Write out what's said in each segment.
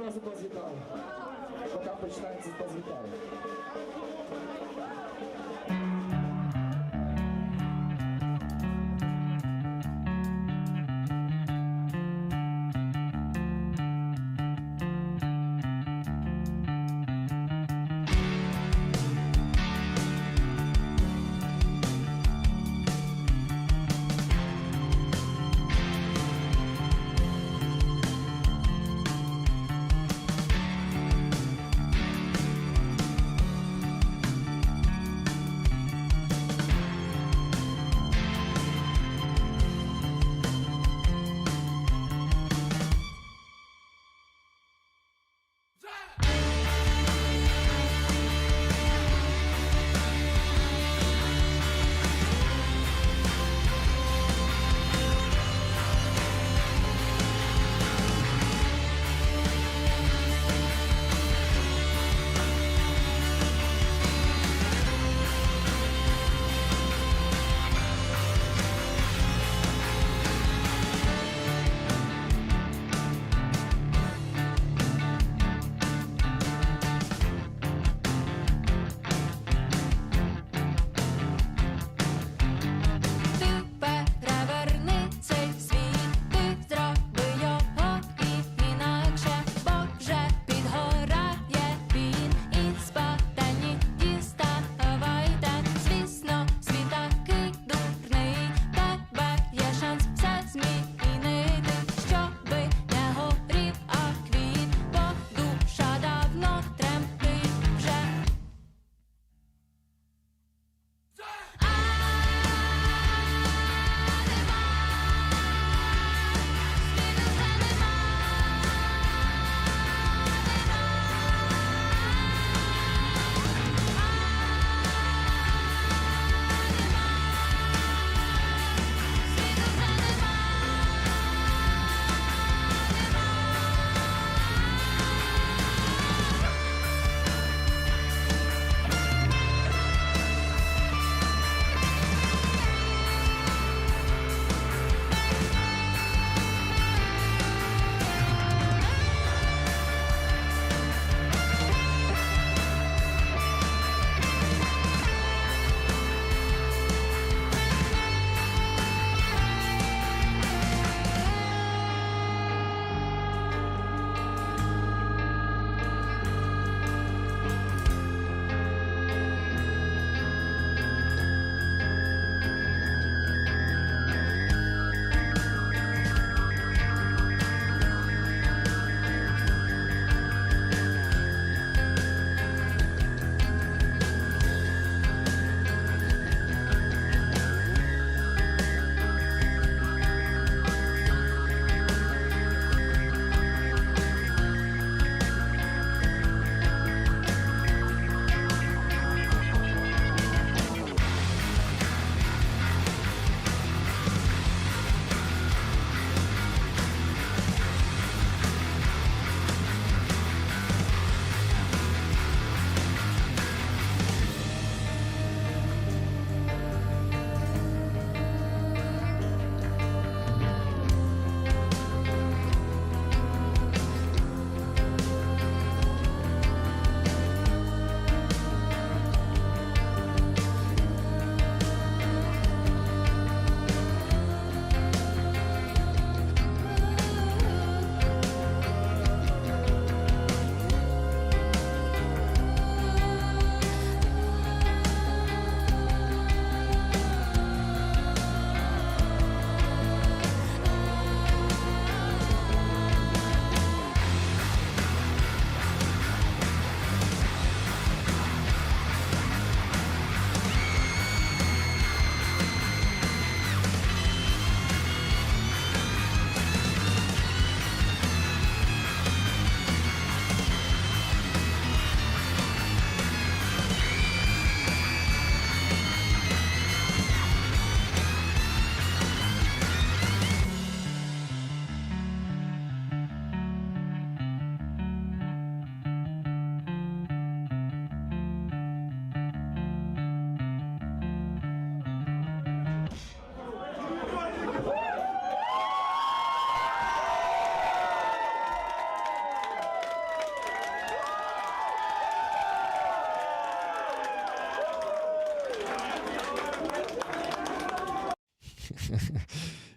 Posso positar. Tocar para estar em positar.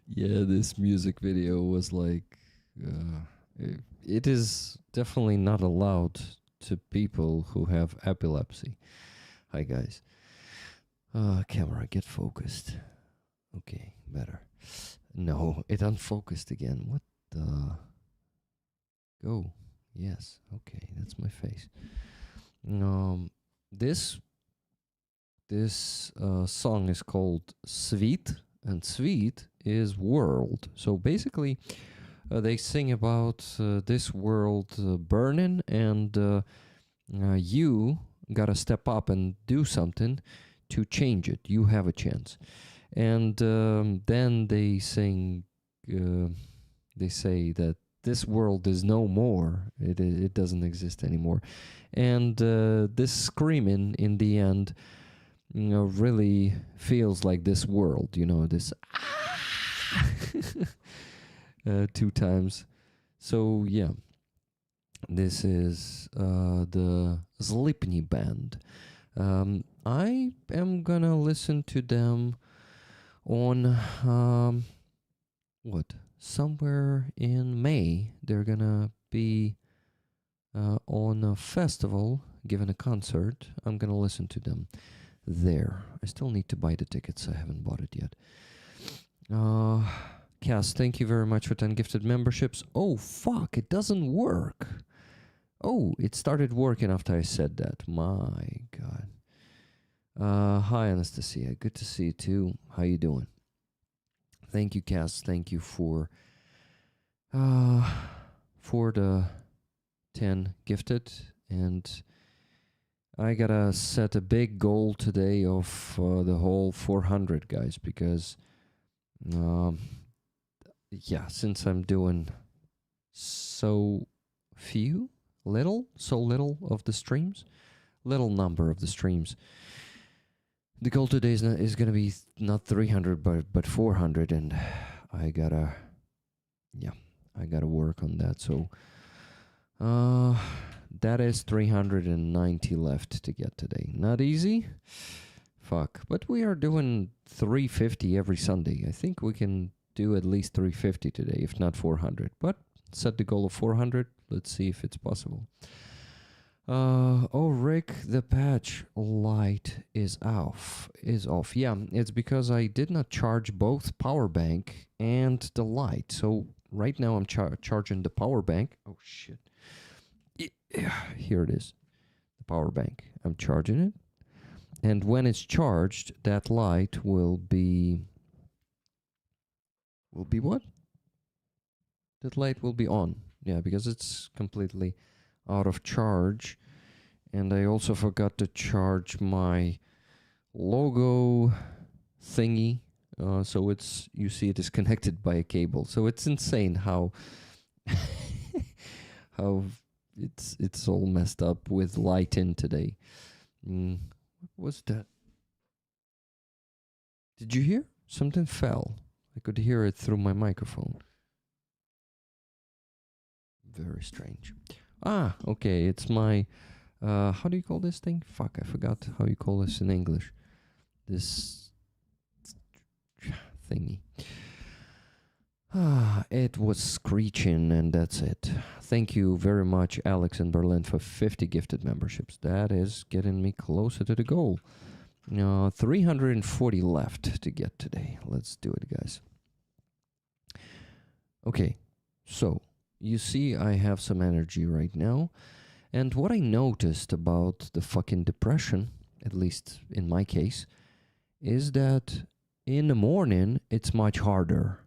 Yeah, this music video was like, it is definitely not allowed to people who have epilepsy. Hi guys. Camera, get focused. Okay, better. No, it unfocused again. What the? Go. Yes. Okay, that's my face. Um, this song is called Sweet, and Sweet is world. So basically, they sing about this world burning, and you gotta step up and do something to change it. You have a chance. And then they sing, they say that this world is no more. It doesn't exist anymore. And this screaming in the end, really feels like this world, this two times. So yeah, this is the Zlipny band. I am gonna listen to them on somewhere in May. They're gonna be on a festival, giving a concert. I'm gonna listen to them there. I still need to buy the tickets. I haven't bought it yet. Cass, thank you very much for 10 gifted memberships. Oh, fuck, it doesn't work. Oh, it started working after I said that. My God. Hi, Anastasia. Good to see you, too. How you doing? Thank you, Cass. Thank you for the 10 gifted. And I gotta set a big goal today of the whole 400, guys, because since I'm doing so little of the streams, little number of the streams, the goal today is gonna be not 300 but 400, and I gotta work on that. So that is 390 left to get today. Not easy. Fuck. But we are doing 350 every Sunday. I think we can do at least 350 today, if not 400. But set the goal of 400. Let's see if it's possible. Oh, Rick, the patch light is off. Yeah, it's because I did not charge both power bank and the light. So right now I'm charging the power bank. Oh, shit. Here it is, the power bank. I'm charging it, and when it's charged, that light will be what? That light will be on. Yeah, because it's completely out of charge. And I also forgot to charge my logo thingy. So you see it is connected by a cable. So it's insane how it's all messed up with light in today. What was that? Did you hear? Something fell. I could hear it through my microphone. Very strange. Ah, okay. It's my, how do you call this thing? Fuck, I forgot how you call this in English. This thingy. It was screeching, and that's it. Thank you very much, Alex in Berlin, for 50 gifted memberships. That is getting me closer to the goal. 340 left to get today. Let's do it, guys. Okay, so you see I have some energy right now. And what I noticed about the fucking depression, at least in my case, is that in the morning, it's much harder.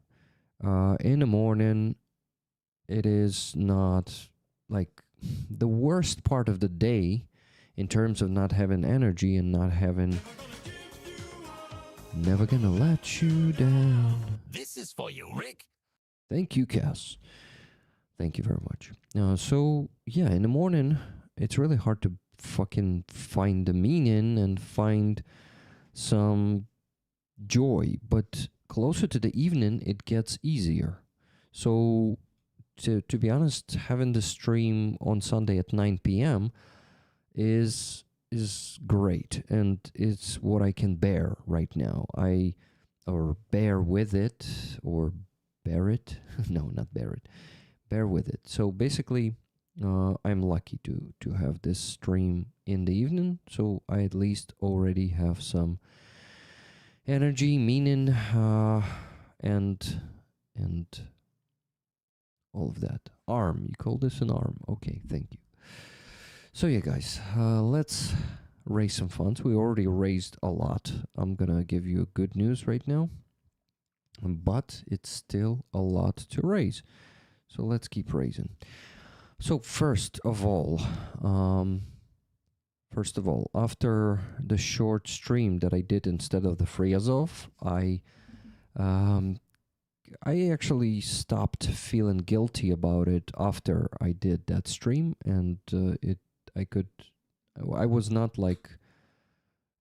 In the morning, it is not like the worst part of the day in terms of not having energy and not having Never Gonna Let You Down. This is for you, Rick. Thank you, Cass. Thank you very much. So, yeah, in the morning, it's really hard to fucking find the meaning and find some joy, but closer to the evening, it gets easier. So, to be honest, having the stream on Sunday at 9 p.m. is great, and it's what I can bear right now. I or bear with it, or bear it. No, not bear it. Bear with it. So basically, I'm lucky to have this stream in the evening, so I at least already have some energy, meaning, and all of that. Arm, you call this an arm? Okay, thank you. So yeah, guys, let's raise some funds. We already raised a lot. I'm gonna give you good news right now, but it's still a lot to raise. So let's keep raising. So first of all, after the short stream that I did instead of the free Azov, I actually stopped feeling guilty about it after I did that stream, and I was not like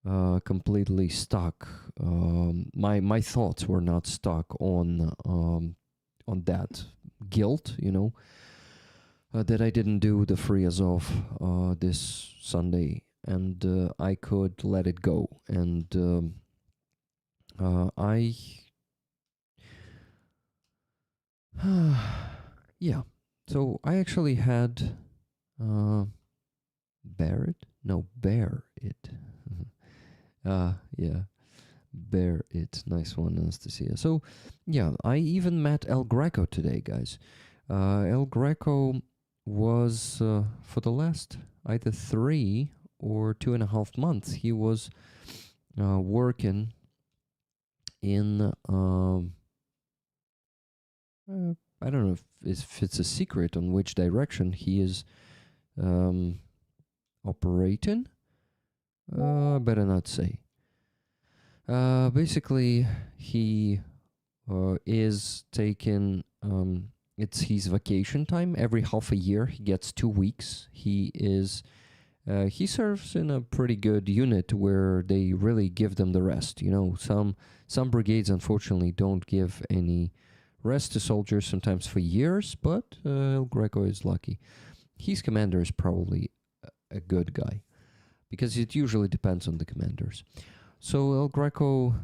completely stuck. My thoughts were not stuck on that guilt, that I didn't do the free Azov this Sunday, and I could let it go. And yeah. So I actually had bear it. Yeah. Bear it. Nice one, Anastasia. So, yeah, I even met El Greco today, guys. El Greco was, for the last either 3 or 2.5 months, he was working in, I don't know if it's a secret on which direction he is operating. Better not say. Basically, he is taking, it's his vacation time. Every half a year, he gets 2 weeks. He serves in a pretty good unit where they really give them the rest. Some brigades, unfortunately, don't give any rest to soldiers, sometimes for years, but El Greco is lucky. His commander is probably a good guy, because it usually depends on the commanders. So El Greco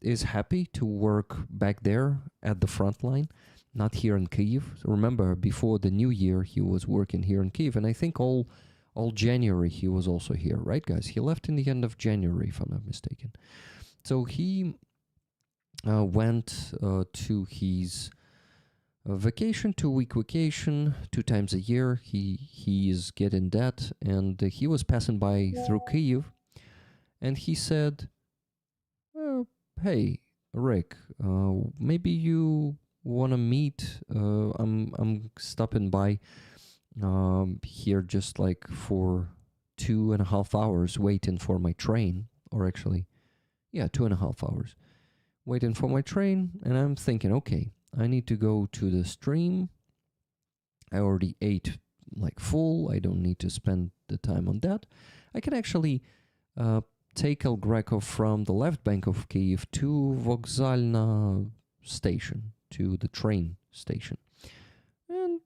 is happy to work back there at the front line, not here in Kyiv. Remember, before the new year, he was working here in Kyiv, and I think all January he was also here, right, guys? He left in the end of January, if I'm not mistaken. So he went to his vacation, 2-week vacation, 2 times a year. He is getting that, and he was passing by through Kyiv, and he said, "Hey, Rick, maybe you wanna meet? I'm stopping by here just like for 2.5 hours, waiting for my train, or actually, yeah, 2.5 hours." Waiting for my train, and I'm thinking, okay, I need to go to the stream. I already ate like full. I don't need to spend the time on that. I can actually take El Greco from the left bank of Kyiv to Vokzalna station, to the train station. And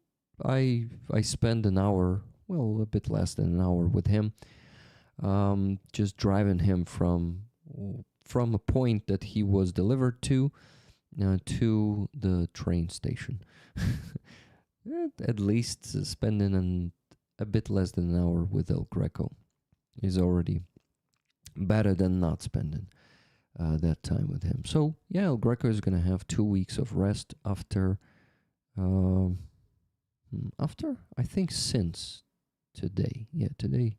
I spend an hour, well, a bit less than an hour with him, just driving him from a point that he was delivered to the train station. At least spending a bit less than an hour with El Greco is already better than not spending that time with him. So yeah, El Greco is gonna have 2 weeks of rest after I think since today. Yeah, today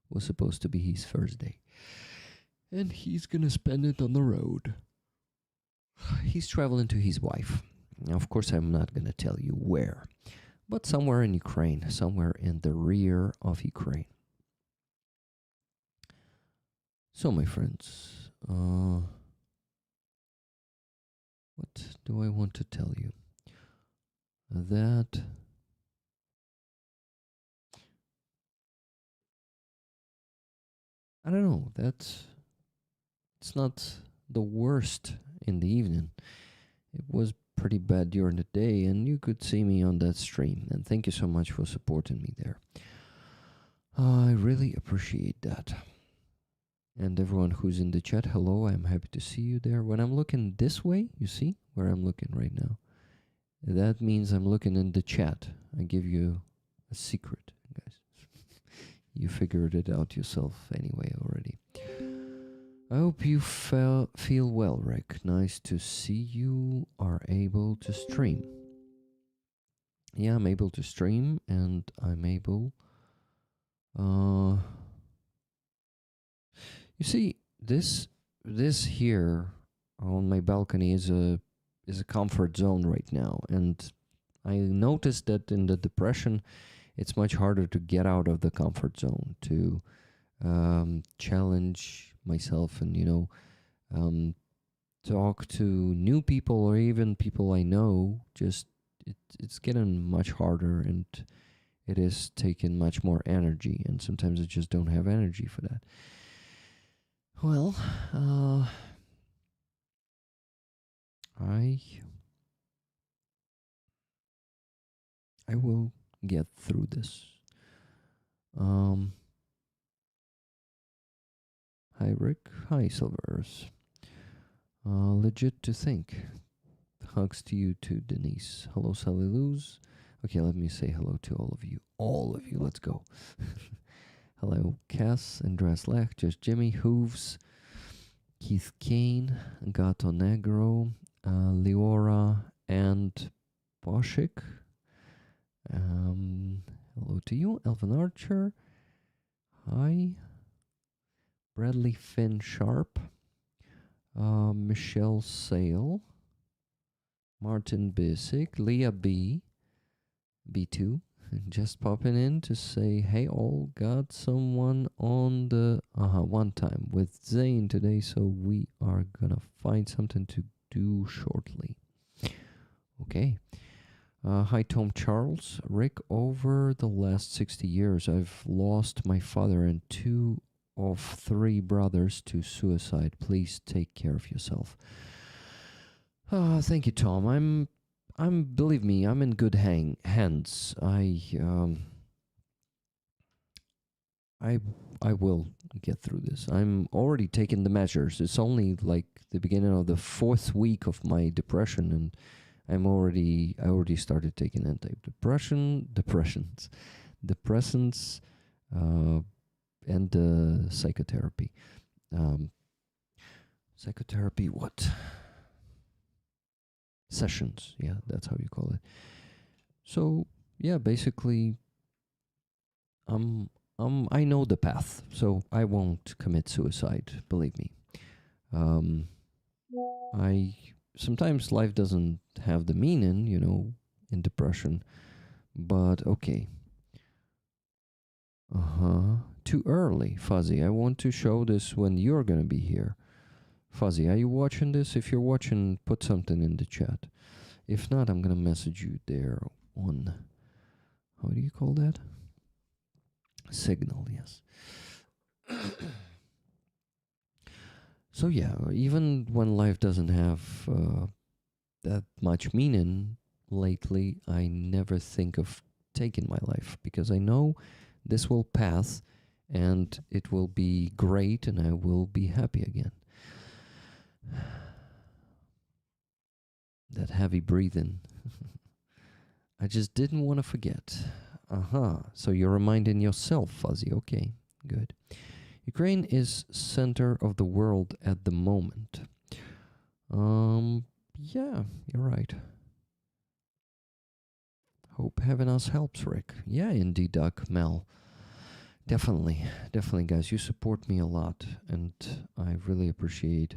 was supposed to be his first day. And he's gonna spend it on the road. He's traveling to his wife. Now, of course, I'm not gonna tell you where, but somewhere in Ukraine, somewhere in the rear of Ukraine. So, my friends, what do I want to tell you? That I don't know. It's not the worst in the evening. It was pretty bad during the day, and you could see me on that stream. And thank you so much for supporting me there. I really appreciate that. And everyone who's in the chat, hello, I'm happy to see you there. When I'm looking this way, you see where I'm looking right now? That means I'm looking in the chat. I give you a secret, guys. You figured it out yourself anyway already. I hope you feel well, Rick. Nice to see you are able to stream. Yeah, I'm able to stream, and I'm able... you see, this here on my balcony is a comfort zone right now, and I noticed that in the depression, it's much harder to get out of the comfort zone, to challenge myself and, talk to new people or even people I know. Just it's getting much harder, and it is taking much more energy, and sometimes I just don't have energy for that. Well, I will get through this. Hi, Rick. Hi, Silvers. Legit to think. Hugs to you too, Denise. Hello, Sally Luz. Okay, let me say hello to all of you. All of you, let's go. Hello, Cass, Andres Lech, Just Jimmy, Hooves, Keith Kane, Gato Negro, Leora, and Boschik. Hello to you, Elvin Archer. Hi. Bradley Finn Sharp. Michelle Sale. Martin Bisick. Leah B. B2. Just popping in to say, hey all, got someone on the one time with Zane today, so we are gonna find something to do shortly. Okay. Hi Tom Charles. Rick, over the last 60 years, I've lost my father and 2 of 3 brothers to suicide. Please take care of yourself. Thank you, Tom. Believe me, I'm in good hands. I will get through this. I'm already taking the measures. It's only like the beginning of the 4th week of my depression, and I already started taking depressants, and psychotherapy. Psychotherapy, what? Sessions, yeah, that's how you call it. So yeah, basically, I know the path, so I won't commit suicide. Believe me. Sometimes life doesn't have the meaning, in depression, but okay. Too early, Fuzzy. I want to show this when you're gonna be here. Fuzzy, are you watching this? If you're watching, put something in the chat. If not, I'm gonna message you there on, how do you call that? Signal, yes. So yeah, even when life doesn't have that much meaning, lately I never think of taking my life, because I know this will pass and it will be great and I will be happy again. That heavy breathing. I just didn't want to forget. So you're reminding yourself, Fuzzy. Okay, good. Ukraine is center of the world at the moment. Yeah, you're right. Hope having us helps, Rick. Yeah, indeed, Doug, Mel. Definitely, guys. You support me a lot, and I really appreciate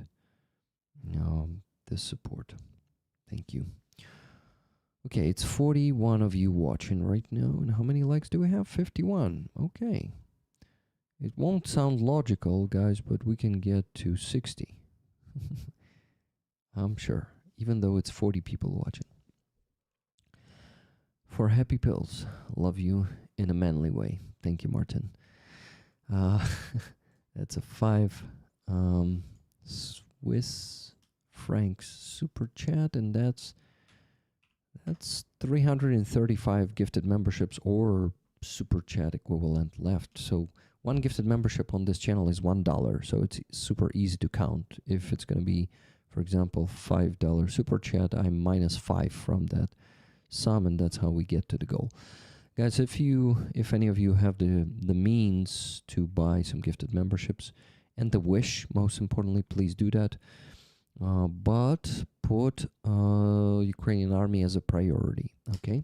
this support. Thank you. Okay, it's 41 of you watching right now, and how many likes do we have? 51. Okay. It won't sound logical, guys, but we can get to 60. I'm sure, even though it's 40 people watching. For happy pills, love you in a manly way. Thank you, Martin. That's a 5 Swiss francs super chat, and that's 335 gifted memberships or super chat equivalent left. So One gifted membership on this channel is $1, so it's super easy to count. If it's going to be, for example, $5 super chat, I'm minus 5 from that sum, and that's how we get to the goal. Guys, if any of you have the means to buy some gifted memberships and the wish, most importantly, please do that. But put Ukrainian army as a priority, okay?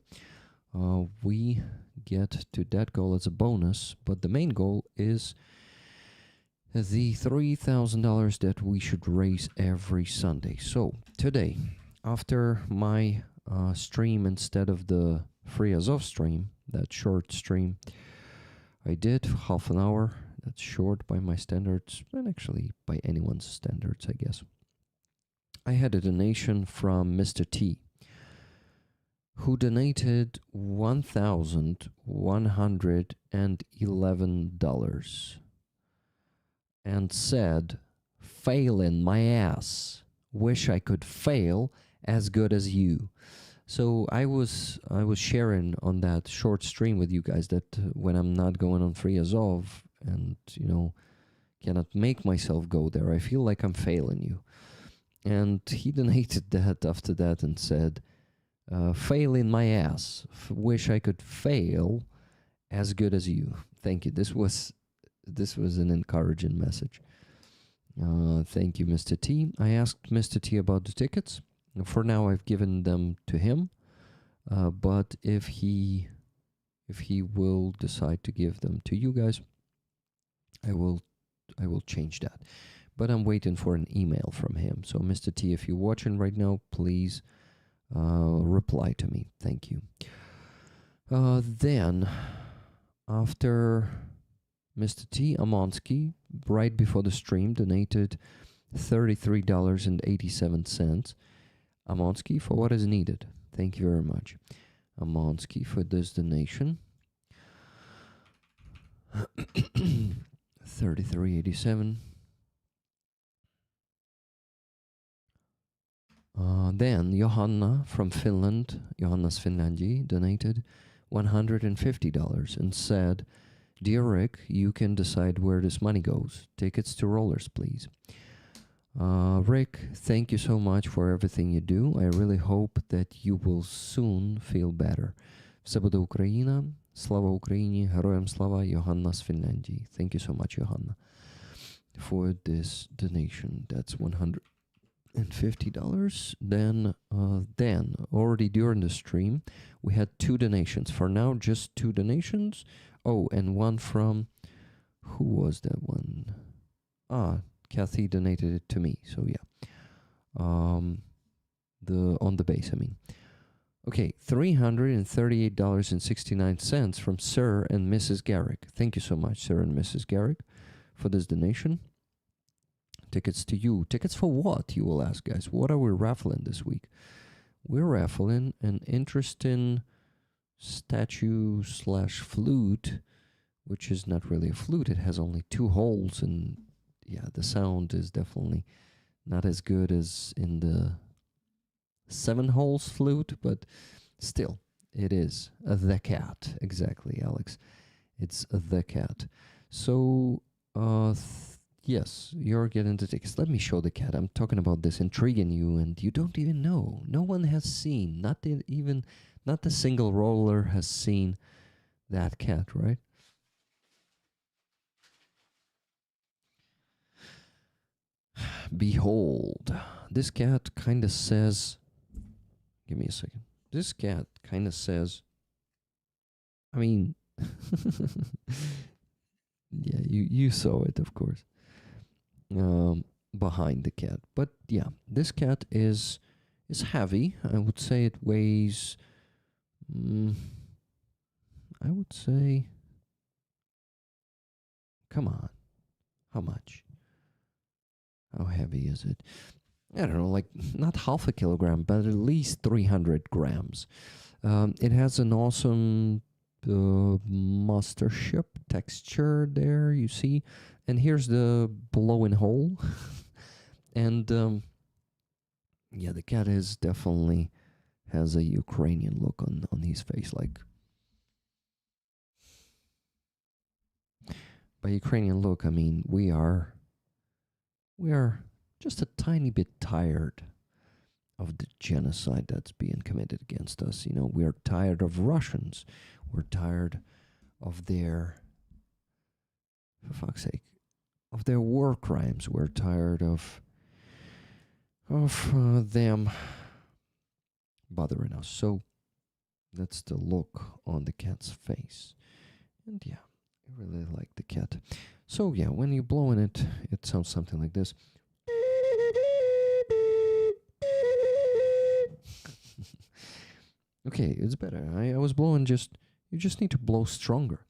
We get to that goal as a bonus, but the main goal is the $3,000 that we should raise every Sunday. So today, after my stream, instead of the free Azov stream, that short stream, I did half an hour. That's short by my standards, and actually by anyone's standards, I guess. I had a donation from Mr. T, who donated $1,111 and said, "Failing my ass. Wish I could fail as good as you." So I was sharing on that short stream with you guys that when I'm not going on free Azov and, you know, cannot make myself go there, I feel like I'm failing you. And he donated that after that and said, "Failing my ass. Wish I could fail as good as you." Thank you. This was an encouraging message. Thank you, Mr. T. I asked Mr. T about the tickets. For now, I've given them to him. But if he will decide to give them to you guys, I will change that. But I'm waiting for an email from him. So, Mr. T, if you're watching right now, please reply to me. Thank you. Then, after Mr. T, Amonsky, right before the stream, donated $33.87. Amonsky, for what is needed. Thank you very much, Amonsky, for this donation. $33.87. Then Johanna from Finland, Johanna's Finlandi, donated $150 and said, "Dear Rick, you can decide where this money goes. Tickets to rollers, please." Rick, thank you so much for everything you do. I really hope that you will soon feel better. Все буде Україна. Слава Україні. Героям слава. Johanna з Фінляндії. Thank you so much, Johanna, for this donation. That's $150. Then already during the stream, we had 2 donations. For now, just 2 donations. Oh, and one from, who was that one? Kathy donated it to me. So yeah, on the base, I mean. Okay, $338.69 from Sir and Mrs. Garrick. Thank you so much, Sir and Mrs. Garrick, for this donation. Tickets to you. Tickets for what, you will ask, guys? What are we raffling this week? We're raffling an interesting statue/flute, which is not really a flute. It has only 2 holes, and yeah, the sound is definitely not as good as in the 7 holes flute, but still, it is the cat. Exactly, Alex. It's the cat. So, yes, you're getting the tickets. Let me show the cat. I'm talking about this, intriguing you, and you don't even know. No one has seen, not a single roller has seen that cat, right? Behold, this cat kind of says, give me a second. This cat kind of says, I mean, yeah, you saw it, of course, behind the cat. But yeah, this cat is heavy. I would say it weighs, I would say, come on, how much? How heavy is it? I don't know, like not half a kilogram, but at least 300 grams. It has an awesome mastership texture there, you see. And here's the blowing hole. And yeah, the cat is definitely has a Ukrainian look on his face, like. by Ukrainian look, I mean we are just a tiny bit tired of the genocide that's being committed against us. You know, we are tired of Russians. We're tired of their, for fuck's sake, of their war crimes. We're tired of them bothering us. So that's the look on the cat's face. And yeah, I really like the cat. So yeah, when you blow in it, it sounds something like this. Okay, it's better. I was blowing you just need to blow stronger.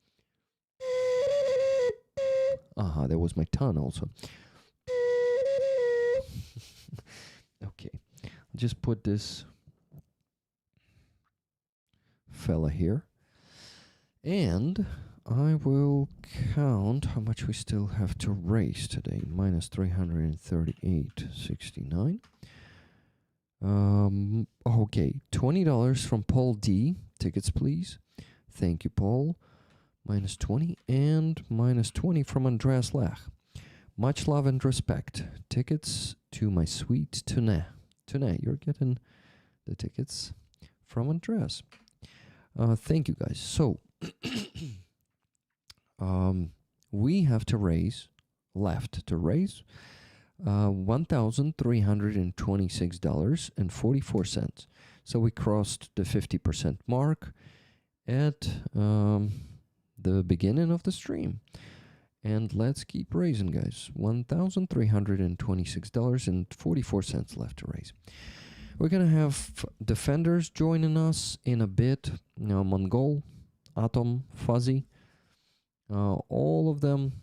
Aha, that was my tongue also. Okay, I'll just put this fella here. And I will count how much we still have to raise today. Minus 338.69. Okay, $20 from Paul D. Tickets, please. Thank you, Paul. Minus 20. And minus 20 from Andreas Lach. Much love and respect. Tickets to my sweet Tune. Tune, you're getting the tickets from Andreas. Thank you, guys. So, we have to raise, $1,326.44. So we crossed the 50% mark at the beginning of the stream. And let's keep raising, guys. $1,326.44 left to raise. We're going to have defenders joining us in a bit. Mongol, Atom, Fuzzy. All of them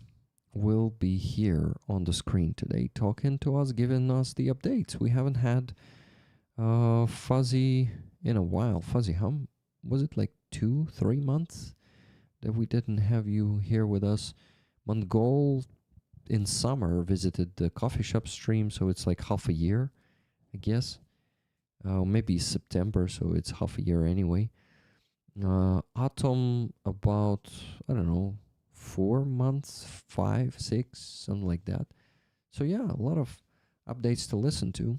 will be here on the screen today talking to us, giving us the updates. We haven't had Fuzzy in a while. Fuzzy, how was it, like 2-3 months that we didn't have you here with us? Mongol in summer visited the coffee shop stream, so it's like half a year, I guess. Maybe September, so it's half a year anyway. Atom about, I don't know, 4 months, 5, 6, something like that. So yeah, a lot of updates to listen to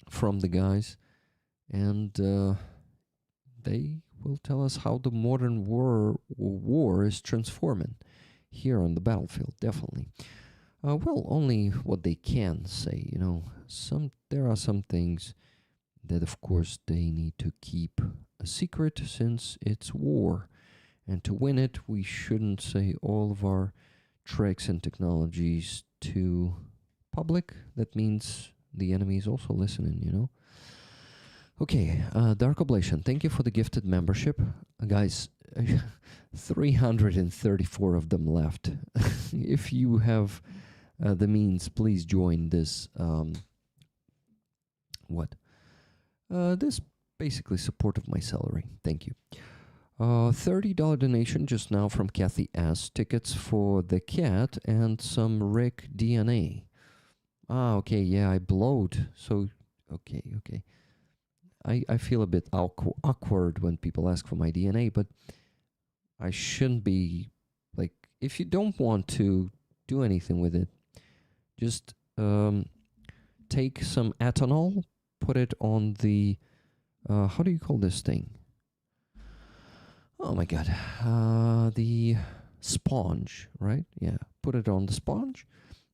from the guys. And they will tell us how the modern war is transforming here on the battlefield, definitely. Well, only what they can say, you know. There are some things that, of course, they need to keep a secret since it's war. And to win it, we shouldn't say all of our tricks and technologies to public. That means the enemy is also listening, you know. Okay, Dark Oblation, thank you for the gifted membership. Guys, 334 of them left. If you have the means, please join this, this basically support of my salary. Thank you. $30 donation just now from Kathy S. Tickets for the cat and some Rick DNA. Okay, yeah, I blowed. So, okay. I feel a bit awkward when people ask for my DNA, but I shouldn't be, like, if you don't want to do anything with it, just take some ethanol, put it on the, how do you call this thing? Oh my god, the sponge, right? Yeah, put it on the sponge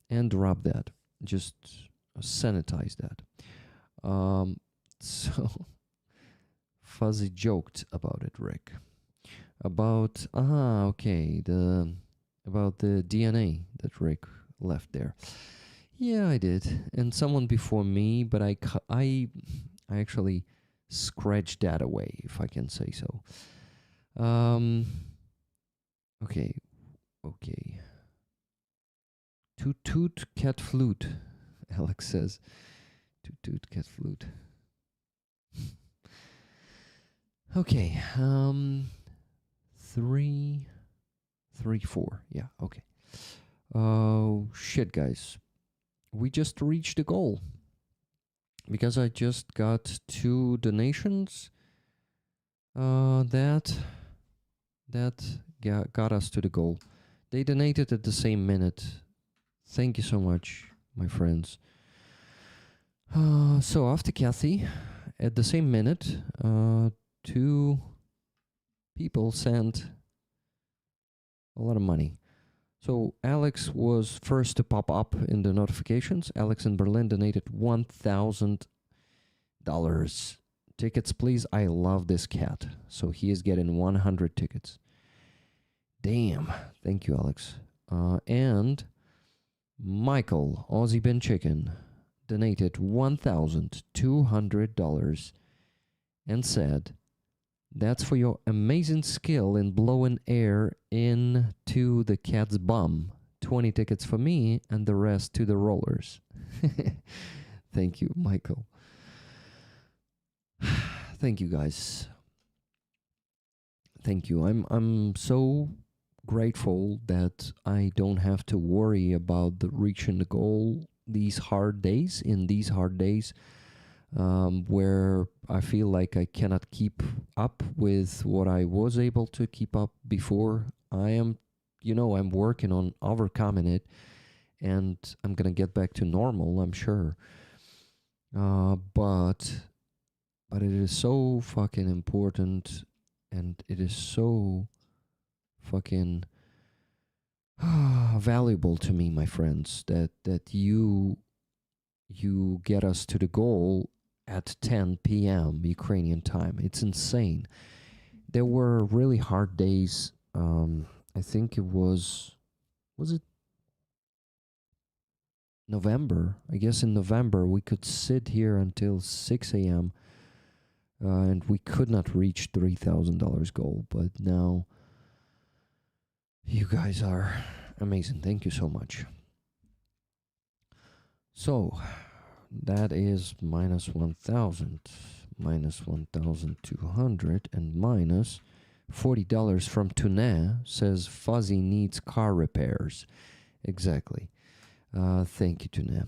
and rub that. Just sanitize that. So, Fuzzy joked about it, Rick. About, about the DNA that Rick left there. Yeah, I did. And someone before me, but I actually scratched that away, if I can say so. Okay. Toot toot cat flute, Alex says. Toot toot cat flute. Okay, 3, 4. Yeah, okay. Oh, shit, guys. We just reached the goal. Because I just got 2 donations that got us to the goal. They donated at the same minute. Thank you so much, my friends. So after Kathy, at the same minute, 2 people sent a lot of money. So Alex was first to pop up in the notifications. Alex in Berlin donated $1,000. Tickets, please. I love this cat. So he is getting 100 tickets. Damn. Thank you, Alex. And Michael, Aussie Ben Chicken, donated $1,200 and said, "That's for your amazing skill in blowing air into the cat's bum. 20 tickets for me and the rest to the rollers." Thank you, Michael. Thank you, guys. Thank you. I'm so grateful that I don't have to worry about reaching the goal these hard days, where I feel like I cannot keep up with what I was able to keep up before. I'm working on overcoming it, and I'm gonna get back to normal, I'm sure. But it is so fucking important, and it is so fucking valuable to me, my friends, that you get us to the goal at 10 p.m. Ukrainian time. It's insane. There were really hard days. I think it was it November? I guess in November we could sit here until 6 a.m. And we could not reach $3,000 goal. But now you guys are amazing. Thank you so much. So that is minus 1,000, minus 1,200, and minus $40 from Tune says Fuzzy needs car repairs. Exactly. Thank you, Tune.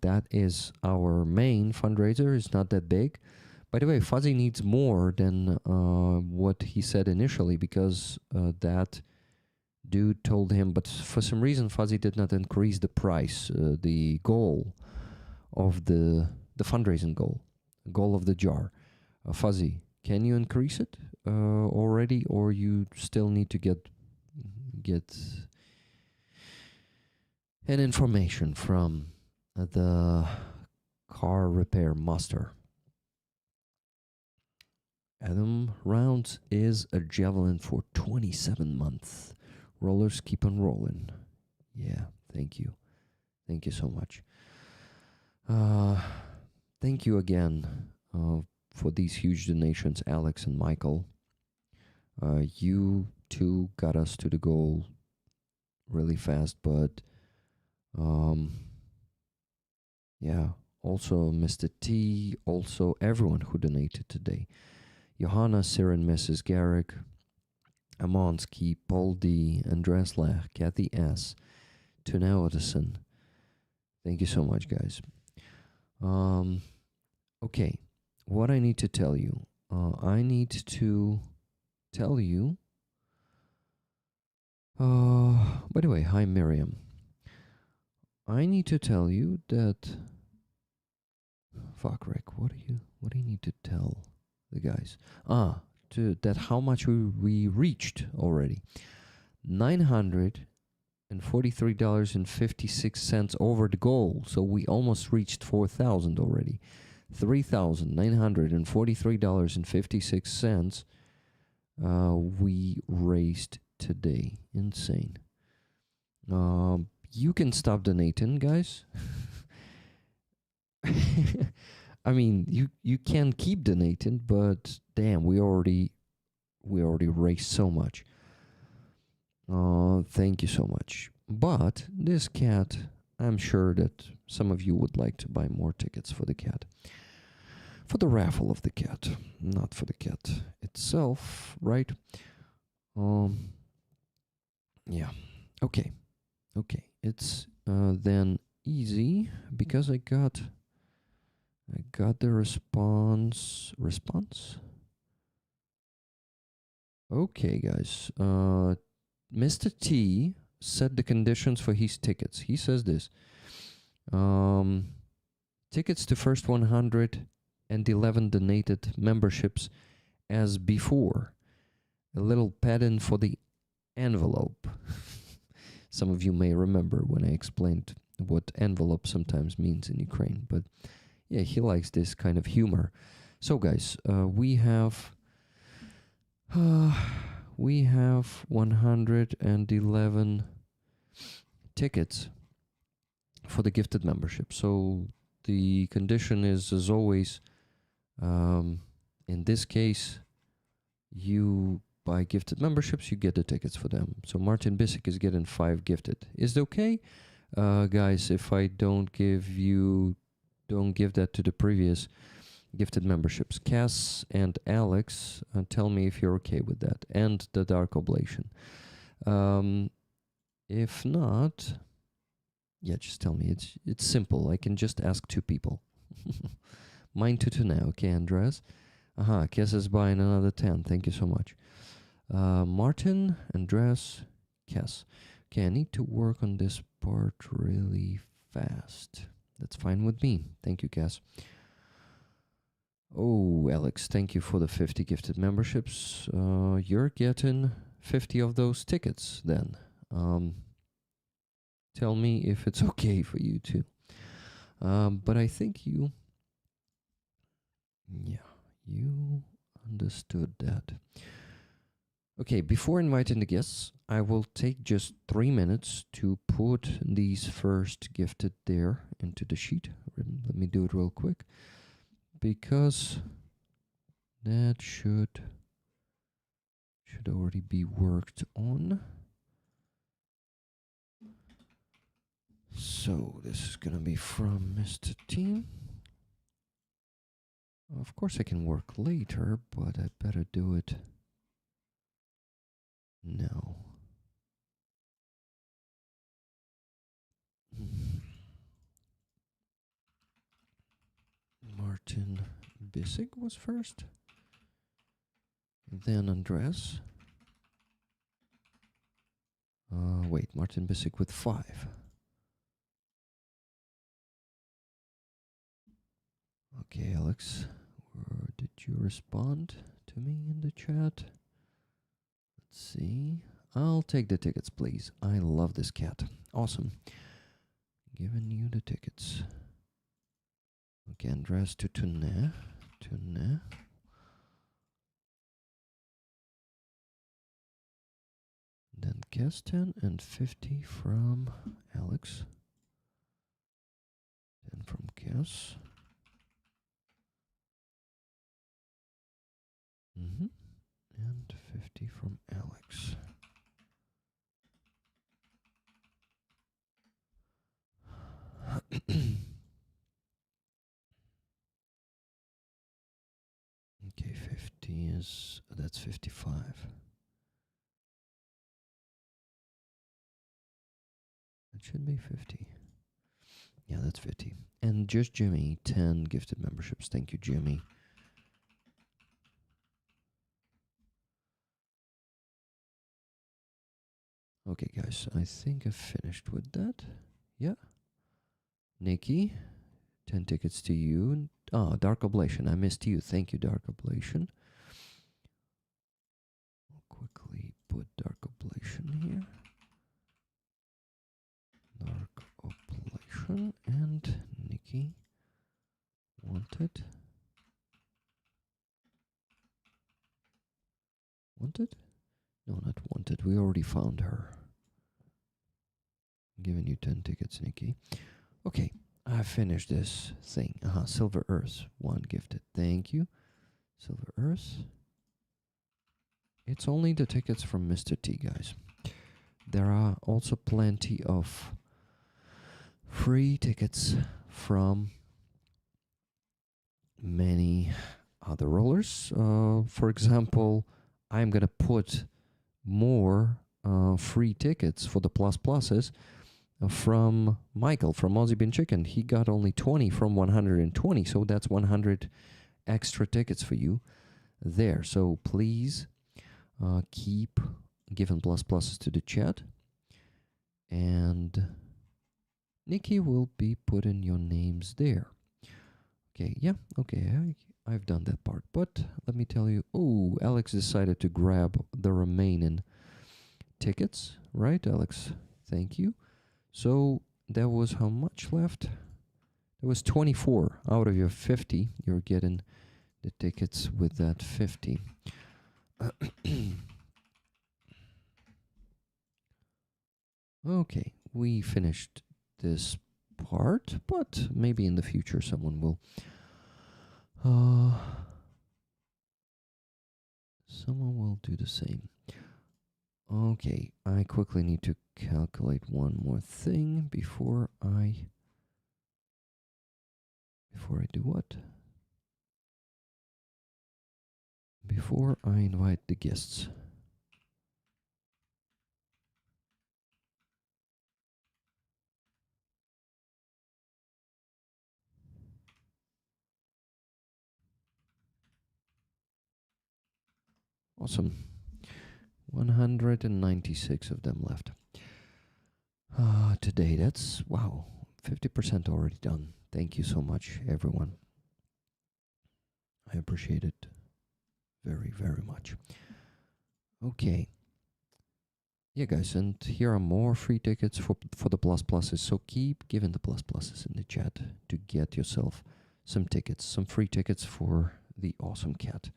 That is our main fundraiser. It's not that big. By the way, Fuzzy needs more than what he said initially, because that dude told him, but for some reason Fuzzy did not increase the price, the goal of the fundraising goal of the jar. Fuzzy, can you increase it already, or you still need to get an information from the car repair master? Adam Rounds is a javelin for 27 months. Rollers keep on rolling. Yeah, thank you. Thank you so much. Thank you again for these huge donations, Alex and Michael. You two got us to the goal really fast, but yeah, also Mr. T, also everyone who donated today. Johanna, Siren, Mrs. Garrick, Amonski, Paul D, Andreas Lech, Kathy S, Tuna Otterson. Thank you so much, guys. Okay, what I need to tell you. I need to tell you. By the way, hi Miriam. I need to tell you that. Fuck, Rick. What do you need to tell the guys? That how much we reached already. $943.56 over the goal. So we almost reached 4,000 already. $3,943.56 we raised today. Insane. You can stop donating, guys. I mean, you can keep donating, but damn, we already raised so much. Thank you so much. But this cat, I'm sure that some of you would like to buy more tickets for the cat. For the raffle of the cat, not for the cat itself, right? Yeah. Okay. It's then easy because I got the response. Okay, guys. Mr. T set the conditions for his tickets. He says this. Tickets to first 111 donated memberships as before. A little pattern for the envelope. Some of you may remember when I explained what envelope sometimes means in Ukraine. But yeah, he likes this kind of humor. So guys, we have 111 tickets for the gifted membership. So the condition is, as always, in this case, you buy gifted memberships, you get the tickets for them. So Martin Bissek is getting 5 gifted. Is it okay, guys, if I don't give that to the previous gifted memberships? Cass and Alex, tell me if you're okay with that, and the Dark Oblation. If not, yeah, just tell me. It's simple. I can just ask 2 people. Mine to now. Okay, Andres. Cass is buying another 10. Thank you so much. Martin, Andres, Cass. Okay, I need to work on this part really fast. That's fine with me. Thank you, Cass. Oh, Alex, thank you for the 50 gifted memberships. You're getting 50 of those tickets then. Tell me if it's okay for you too. But I think you understood that. Okay, before inviting the guests, I will take just 3 minutes to put these first gifted there into the sheet. Let me do it real quick, because that should already be worked on. So this is gonna be from Mr. T. Of course I can work later, but I better do it now. Martin Bissek was first, then Andres. Wait, Martin Bissek with 5. Okay, Alex, did you respond to me in the chat? Let's see. I'll take the tickets, please. I love this cat. Awesome. Giving you the tickets. Okay, Andres to Tune. Then guess 10 and 50 from Alex. Then from Guess. And 50 from Alex. Okay, 50 is, that's 55. That should be 50. Yeah, that's 50. And just Jimmy, 10 gifted memberships. Thank you, Jimmy. Okay, guys, I think I've finished with that. Yeah. Nikki, 10 tickets to you. Dark Oblation. I missed you. Thank you, Dark Oblation. I'll quickly put Dark Oblation here. Dark Oblation and Nikki. Wanted. Wanted? No, not wanted. We already found her. I'm giving you 10 tickets, Nikki. Okay, I finished this thing. Silver Earth. 1 gifted. Thank you. Silver Earth. It's only the tickets from Mr. T, guys. There are also plenty of free tickets from many other rollers. For example, I'm going to put more free tickets for the pluses from Michael from Aussie Bean Chicken. He got only 20 from 120, so that's 100 extra tickets for you there. So please keep given pluses to the chat. And Nikki will be putting your names there. Okay, yeah, okay, I've done that part. But let me tell you, oh, Alex decided to grab the remaining tickets, right, Alex? Thank you. So there was how much left? There was 24 out of your 50. You're getting the tickets with that 50. Okay, we finished this part, but maybe in the future someone will do the same. Okay, I quickly need to calculate one more thing before I do what? Before I invite the guests. Awesome. 196 of them left. Today, that's, wow, 50% already done. Thank you so much, everyone. I appreciate it very, very much. Okay. Yeah, guys, and here are more free tickets for the pluses. So keep giving the pluses in the chat to get yourself some tickets, some free tickets for the awesome cat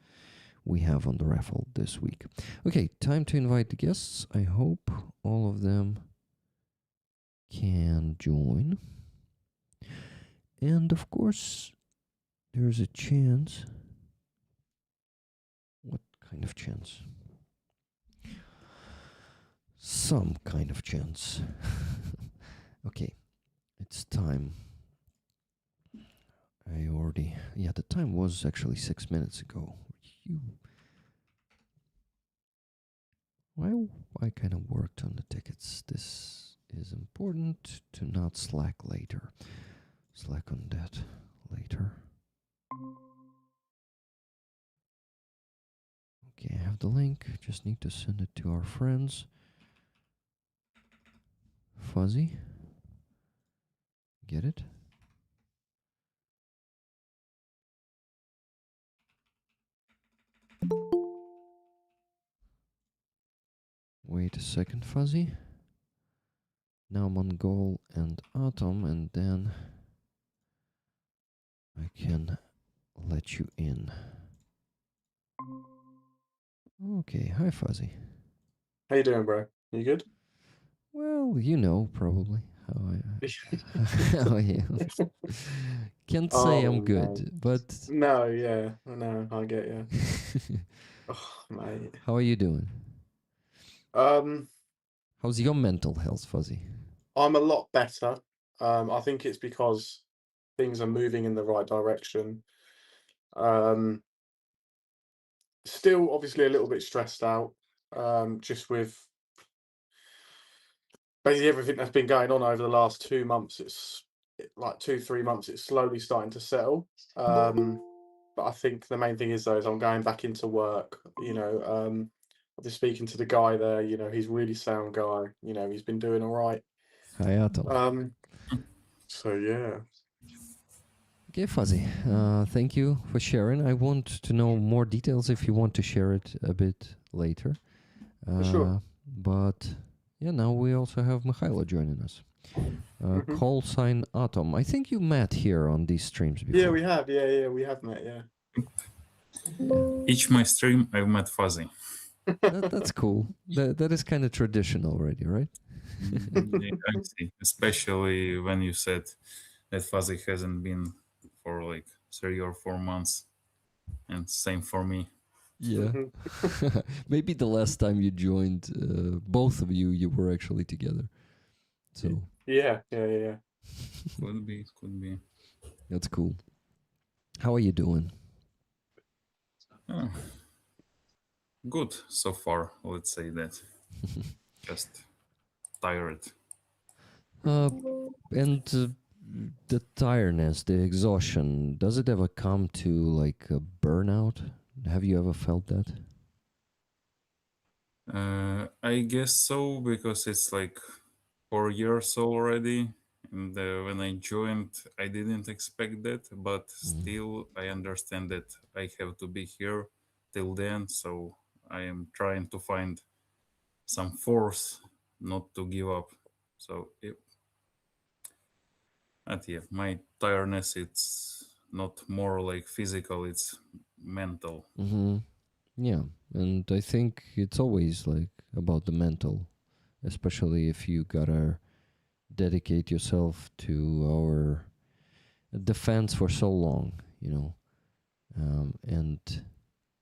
we have on the raffle this week. Okay, time to invite the guests. I hope all of them can join. And of course, there's a chance. What kind of chance? Some kind of chance. Okay, it's time. The time was actually 6 minutes ago. Well, I kind of worked on the tickets. This is important to not slack later. Slack on that later. Okay, I have the link. Just need to send it to our friends. Fuzzy. Get it? Wait a second, Fuzzy. Now Mongol and Atom, and then I can let you in. Okay, hi Fuzzy. How you doing, bro? You good? Well, you know probably how I am. Can't say I'm good, but no, yeah, no, I get you. Oh, mate. How are you doing? How's your mental health, Fuzzy? I'm a lot better. I think it's because things are moving in the right direction. Still, obviously, a little bit stressed out. Just with basically everything that's been going on over the last 2 months. It's like 2-3 months. It's slowly starting to settle. But I think the main thing is I'm going back into work. I've been speaking to the guy there. He's a really sound guy. He's been doing all right. Hi, Atom. So yeah. Okay, Fuzzy. Thank you for sharing. I want to know more details if you want to share it a bit later. For sure. But yeah, now we also have Mikhailo joining us. Call sign Atom. I think you met here on these streams before. Yeah, we have. Yeah, we have met. Yeah. Each my stream, I've met Fuzzy. That's cool. That is kind of traditional already, right? Yeah, I see. Especially when you said that Fuzzy hasn't been for like 3 or 4 months, and same for me. Yeah. Maybe the last time you joined, both of you were actually together. So. Yeah. Could be. That's cool. How are you doing? Oh, good so far, let's say that. Just tired. And the tiredness, the exhaustion, does it ever come to like a burnout? Have you ever felt that? I guess so, because it's like 4 years already. And when I joined, I didn't expect that, but still, I understand that I have to be here till then. So I am trying to find some force not to give up. So, but yeah, my tiredness, it's not more like physical, it's mental. Mm-hmm. Yeah, and I think it's always like about the mental, especially if you gotta dedicate yourself to our defense for so long, you know. And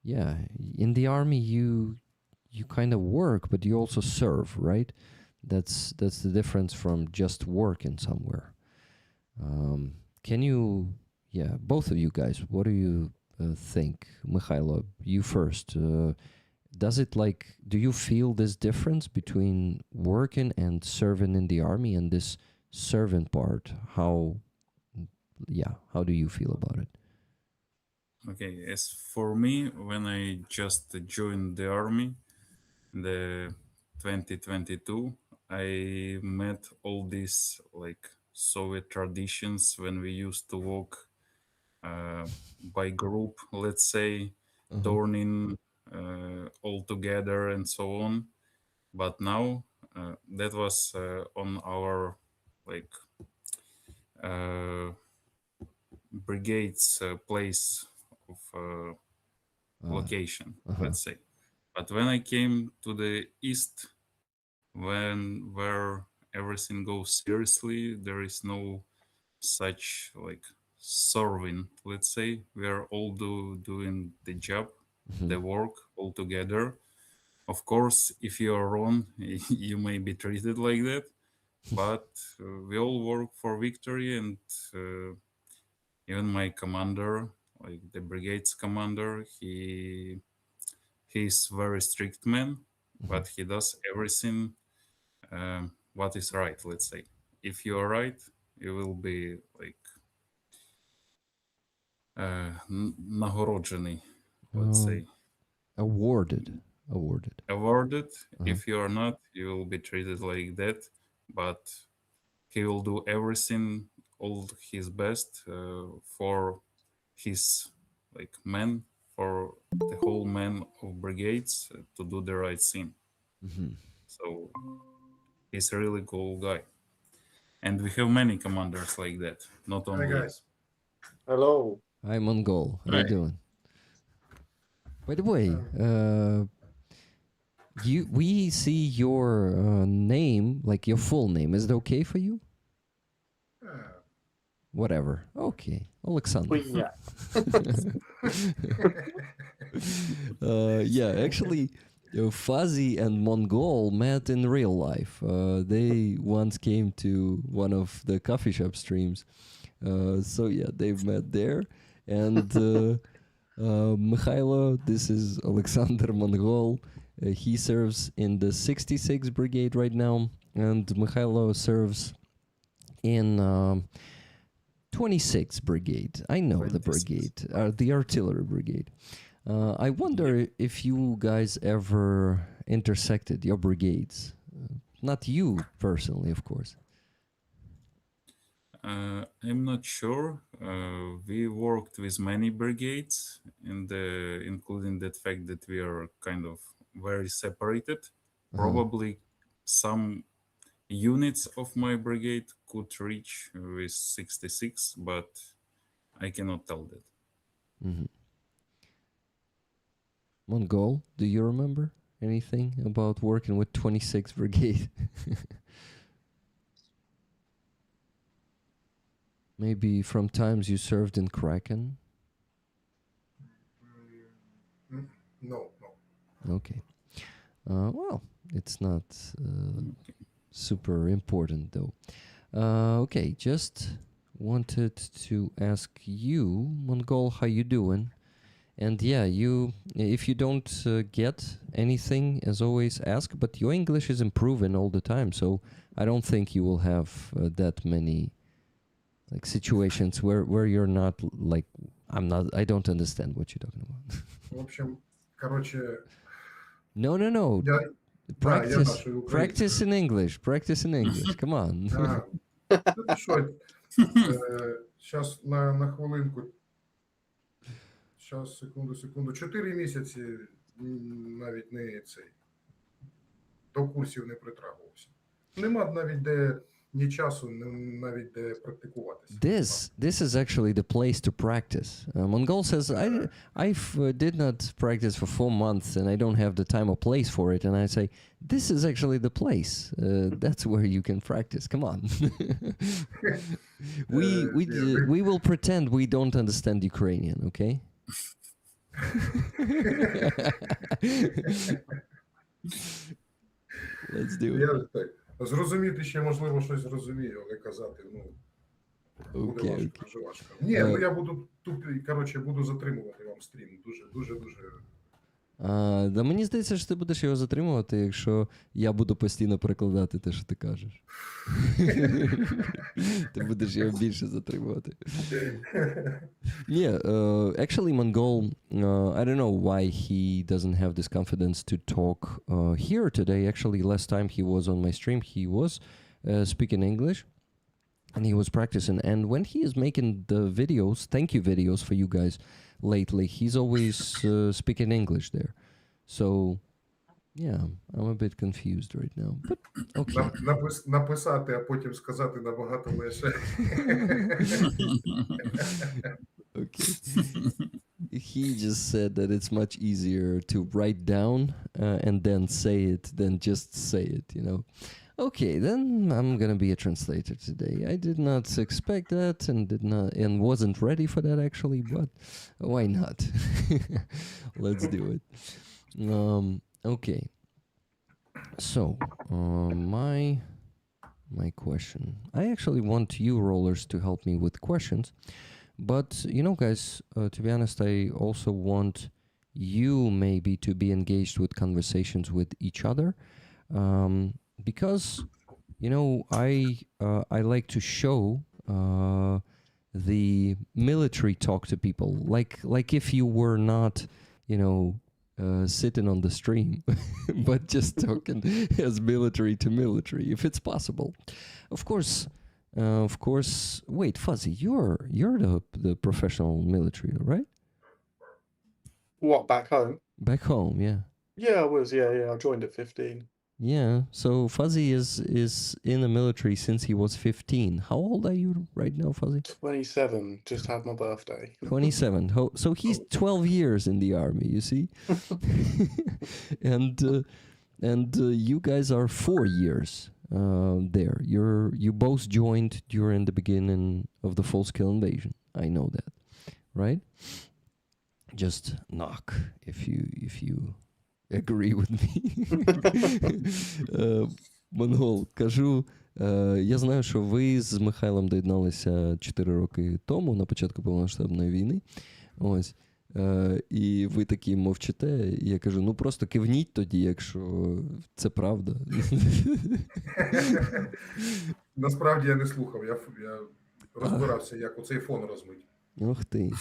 yeah, in the army you kind of work, but you also serve, right? That's the difference from just working somewhere. Can you, yeah, both of you guys, what do you think? Mikhailo, you first. Does it like, do you feel this difference between working and serving in the army and this servant part? How, yeah, how do you feel about it? Okay, as for me, when I just joined the army, the 2022, I met all these like Soviet traditions when we used to walk by group, let's say, Uh-huh. turning all together and so on. But now that was on our like uh, brigade's place of Uh, location, uh-huh. let's say. But when I came to the east, when where everything goes seriously, there is no such like serving. Let's say we are all doing the job, Mm-hmm. the work all together. Of course, if you are wrong, you may be treated like that. But we all work for victory, and even my commander, like the brigade's commander, he's very strict man, Mm-hmm. but he does everything what is right. Let's say, if you are right, you will be like nagorodzeny, let's Um, say, awarded, awarded. awarded. Uh-huh. If you are not, you will be treated like that. But he will do everything, all his best for his like men, for the whole men of brigades to do the right thing. Mm-hmm. So he's a really cool guy. And we have many commanders like that, not Hi only. guys. Hello. Hi, Mongol. How you Right. doing? By the way, Um, we see your name, like your full name. Is it okay for you? uh, Whatever. Okay, Alexander. Yeah. Yeah, actually, Fuzzy and Mongol met in real life. They once came to one of the coffee shop streams. So yeah, they've met there. And Mikhailo, this is Alexander Mongol. He serves in the 66 Brigade right now, and Mikhailo serves in 26 Brigade. I know the 26. brigade, the artillery brigade. I wonder if you guys ever intersected your brigades. Not you personally, of course. I'm not sure. We worked with many brigades, and including that fact that we are kind of very separated. Uh-huh. Probably some units of my brigade could reach with 66, but I cannot tell that. Mm-hmm. Mongol, do you remember anything about working with 26 Brigade? Maybe from times you served in Kraken? no, no. Okay. Well, it's not super important though. Okay, just wanted to ask you, Mongol, how you doing? And yeah, you, if you don't get anything, as always, ask. But your English is improving all the time, so I don't think you will have that many like situations where you're not like I don't understand what you're talking about. В общем, короче, No. Я, да, я нашою Practice in українською. English. Practice in English. Come on. Та ти що? Зараз на хвилинку. Зараз, секунду. 4 місяці навіть не цей. До курсів не притрагувався. Нема навіть де ні часу, навіть де практикуватися. This is actually the place to practice. Mongol says, I did not practice for 4 months and I don't have the time or place for it. And I say, this is actually the place. That's where you can practice. Come on. We will pretend we don't understand Ukrainian, okay? Let's do it. Я так, зрозуміти ще, можливо, щось зрозумію, але казати, буде важко, дуже важко. Ні, я буду буду затримувати вам стрім. Дуже. Да мені здається, що ти будеш його затримувати, якщо я буду постійно перекладати те, що ти кажеш. Ти будеш його більше затримувати. Actually, Mongol, I don't know why he doesn't have this confidence to talk here today. Actually, last time he was on my stream, he was speaking English. And he was practicing. And when he is making the videos, thank you videos for you guys lately, he's always speaking English there. So, yeah, I'm a bit confused right now. But, okay. Написати, а потім сказати набагато легше. Okay. He just said that it's much easier to write down and then say it than just say it, you know. Okay, then I'm gonna be a translator today. I did not expect that and wasn't ready for that actually, but why not? Let's do it. Okay. So, my question. I actually want you rollers to help me with questions, but you know, guys, to be honest, I also want you maybe to be engaged with conversations with each other. Because, you know, I like to show the military talk to people, like if you were not, you know, sitting on the stream, but just talking as military to military, if it's possible. Of course. Wait, Fuzzy, you're the professional military, right? What, back home? Back home, yeah. Yeah, I was. Yeah. I joined at 15. Yeah, so Fuzzy is in the military since he was 15. How old are you right now, Fuzzy? 27. Just had my birthday. 27. So he's 12 years in the army, you see? and you guys are 4 years there. You both joined during the beginning of the full-scale invasion. I know that, right? Just knock if you agree with me. Монгол, кажу, я знаю, що ви з Михайлом доєдналися 4 роки тому, на початку повномасштабної війни. Ось. І ви такі мовчите, і я кажу, просто кивніть тоді, якщо це правда. Насправді я не слухав, я розбирався, як оцей фон розмить. Ох ти.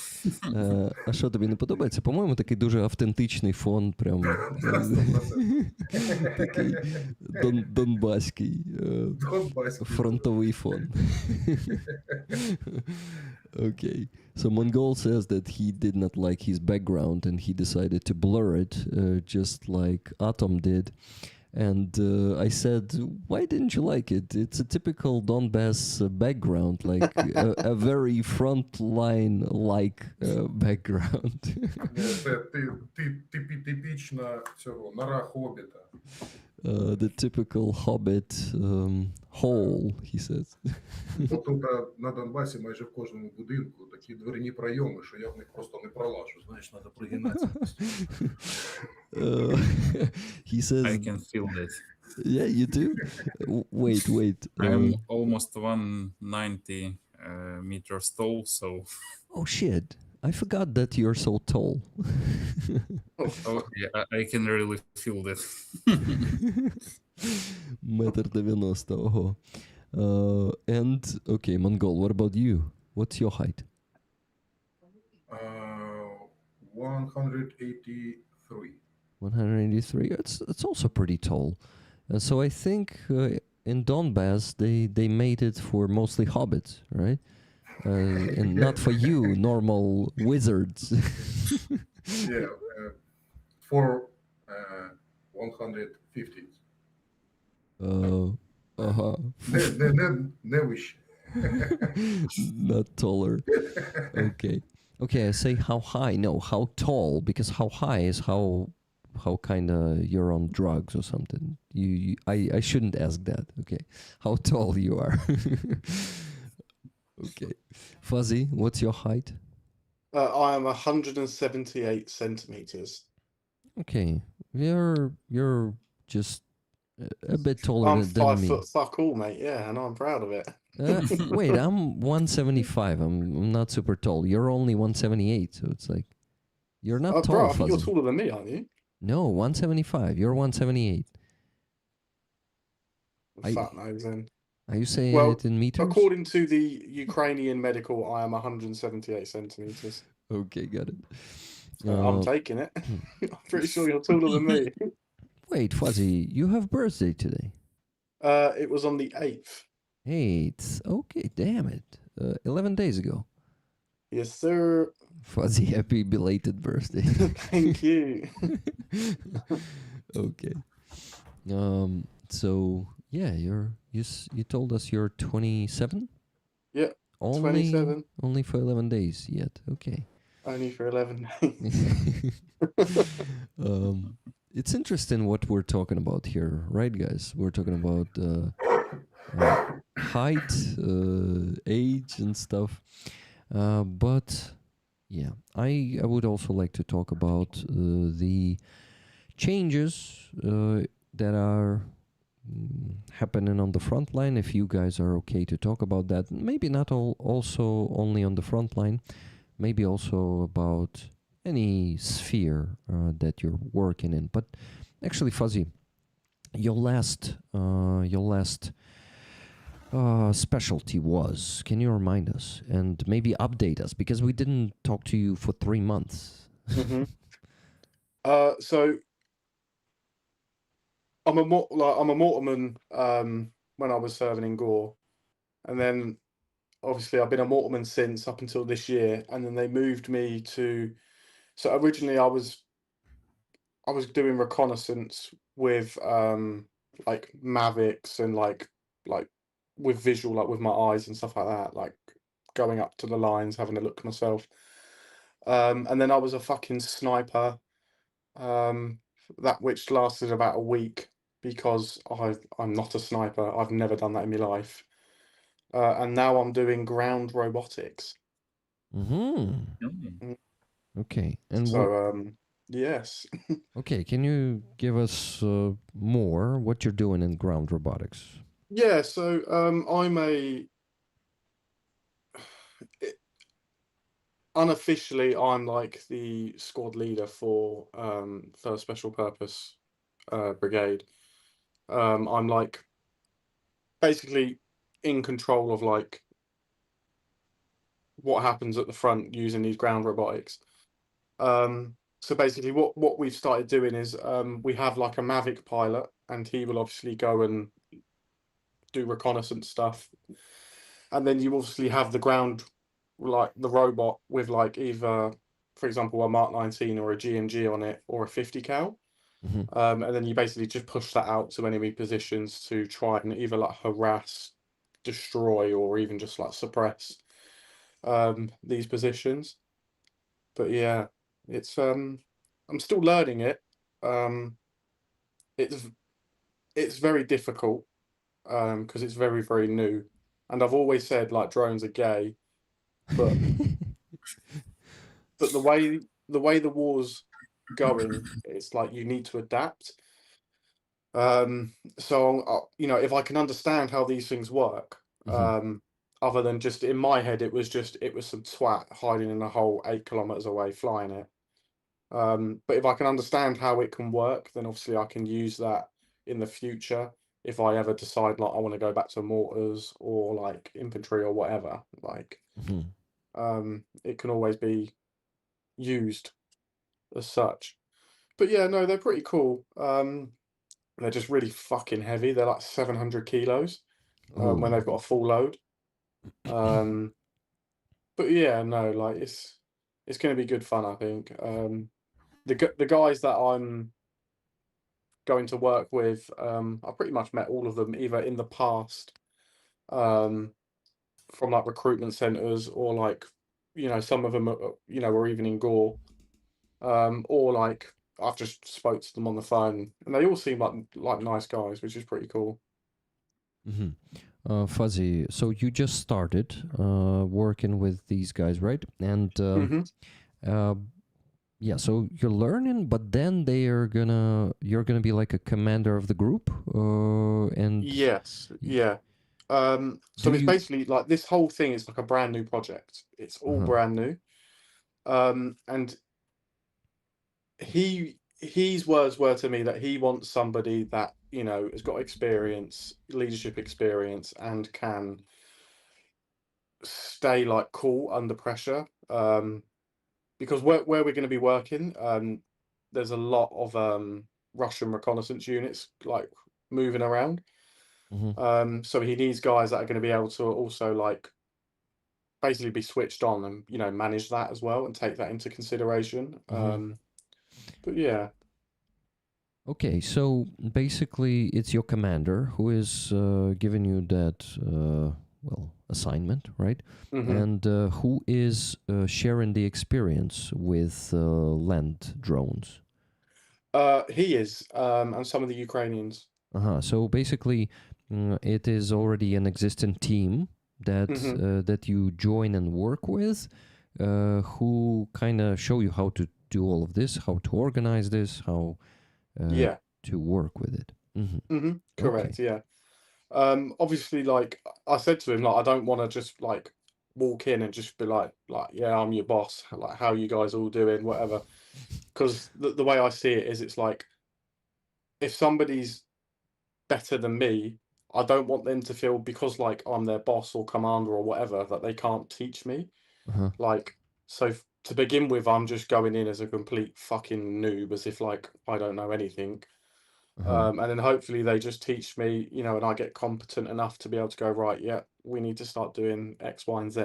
А що тобі не подобається? По-моєму, такий дуже автентичний фон, прям такий донбаський фронтовий фон. Okay. So Mongol says that he did not like his background and he decided to blur it, just like Atom did. And I said, why didn't you like it? It's a typical Donbass background, like a very front-line-like background. Це типічна цього нора хобіта. The typical hobbit hole, he says. Тут на Донбасі майже в кожному будинку такі дверні прийоми, що я в них просто не пролажу. Знаєш, треба пригинатися. He says... I can feel that. Yeah, you do? Wait. I'm almost 190 meters tall, so... Oh, shit. I forgot that you're so tall. Yeah, I can really feel that. 1.90 m, ого. And, okay, Mongol, what about you? What's your height? 183. 183. It's also pretty tall. So I think in Donbass they made it for mostly hobbits, right? And not for you, normal wizards. Yeah, for 150. Uh-huh. Не вище. Not taller. Okay. Okay, I say how high. No, how tall, because how high is how kind of you're on drugs or something. I shouldn't ask that. Okay. How tall you are. Okay. Fuzzy, what's your height? I am 178 centimeters. Okay. You're just a bit taller I'm than 5 me. foot fuck all, mate. Yeah, and I'm proud of it. Wait, I'm 175. I'm not super tall. You're only 178, so it's like you're not tall, Bro, I think you're Fuzzy. taller than me, aren't you? No, 175. You're 178. Fat nose then. Are you saying Well, it in meters? according to the Ukrainian medical, I am 178 centimeters. Okay, got it. I'm taking it. I'm pretty sure you're taller than me. Wait, Fuzzy, you have birthday today. It was on the 8th. 8th. Okay, damn it. 11 days ago. Yes, sir. Fuzzy, happy belated birthday. Thank you. Okay. So yeah, you told us you're 27? Yeah, Only 27. Only for 11 days yet. Okay. Only for 11 days. It's interesting what we're talking about here, right, guys? We're talking about height, age, and stuff. But yeah, I would also like to talk about the changes that are happening on the front line. If you guys are okay to talk about that, maybe not also only on the front line, maybe also about any sphere that you're working in. But actually, Fuzzy, your last specialty was, can you remind us and maybe update us, because we didn't talk to you for 3 months. Mm-hmm. So I'm a mortarman when I was serving in Gore, and then obviously I've been a mortarman since up until this year, and then they moved me to. So originally I was doing reconnaissance with like Mavics and like with visual, like with my eyes and stuff like that, like going up to the lines, having a look myself. And then I was a fucking sniper, that which lasted about a week because I'm not a sniper. I've never done that in my life. And now I'm doing ground robotics. Mm-hmm. Okay. And so yes. okay, can you give us more what you're doing in ground robotics? Yeah, so unofficially I'm like the squad leader for Special Purpose Brigade. I'm like basically in control of like what happens at the front using these ground robotics. So basically what we've started doing is we have like a Mavic pilot, and he will obviously go and do reconnaissance stuff. And then you obviously have the ground, like the robot with like either, for example, a Mark 19 or a G&G on it, or a 50 cal. Mm-hmm. And then you basically just push that out to enemy positions to try and either like harass, destroy, or even just like suppress these positions. But yeah, it's I'm still learning it. It's very difficult because it's very, very new. And I've always said like drones are gay, but the way the war's going, it's like you need to adapt. So you know, if I can understand how these things work, other than just in my head, it was some twat hiding in a hole 8 kilometers away flying it. But if I can understand how it can work, then obviously I can use that in the future if I ever decide like I want to go back to mortars or like infantry or whatever. Like, it can always be used as such. But yeah, no, they're pretty cool. They're just really fucking heavy. They're like 700 kilos when Oh. they've got a full load. But yeah, no, like it's going to be good fun, I think. The guys that I'm going to work with, I pretty much met all of them either in the past, from like recruitment centers, or like, you know, some of them are, you know, were even in Gore, or like I've just spoke to them on the phone, and they all seem like nice guys, which is pretty cool. Mm-hmm. Fuzzy, so you just started working with these guys, right? And Hmm. yeah, so you're learning, but then you're gonna be like a commander of the group, and Yes, y- yeah. do So it's you? basically like this whole thing is like a brand new project. It's all Uh-huh. brand new. And his words were to me that he wants somebody that, you know, has got experience, leadership experience, and can stay like cool under pressure. Because where we're going to be working, there's a lot of Russian reconnaissance units like moving around. Mm-hmm. So he needs guys that are going to be able to also like basically be switched on and, you know, manage that as well and take that into consideration. Mm-hmm. But yeah. Okay, so basically, it's your commander who is giving you that well assignment, right? Hmm. And who is sharing the experience with land drones. He is, and some of the Ukrainians. Uh-huh. So basically, it is already an existing team that Hmm. that you join and work with, who kind of show you how to do all of this, how to organize this, how Yeah. to work with it. Mm-hmm. Hmm. Okay. Correct. Yeah. Obviously, like I said to him, like I don't want to just like walk in and just be like, yeah, I'm your boss. Like, how you guys all doing, whatever. Because the way I see it is, it's like if somebody's better than me, I don't want them to feel because like I'm their boss or commander or whatever that they can't teach me. Uh-huh. Like, so to begin with, I'm just going in as a complete fucking noob, as if like I don't know anything. Uh-huh. And then hopefully they just teach me, you know, and I get competent enough to be able to go, right, yeah, we need to start doing X, Y, and Z.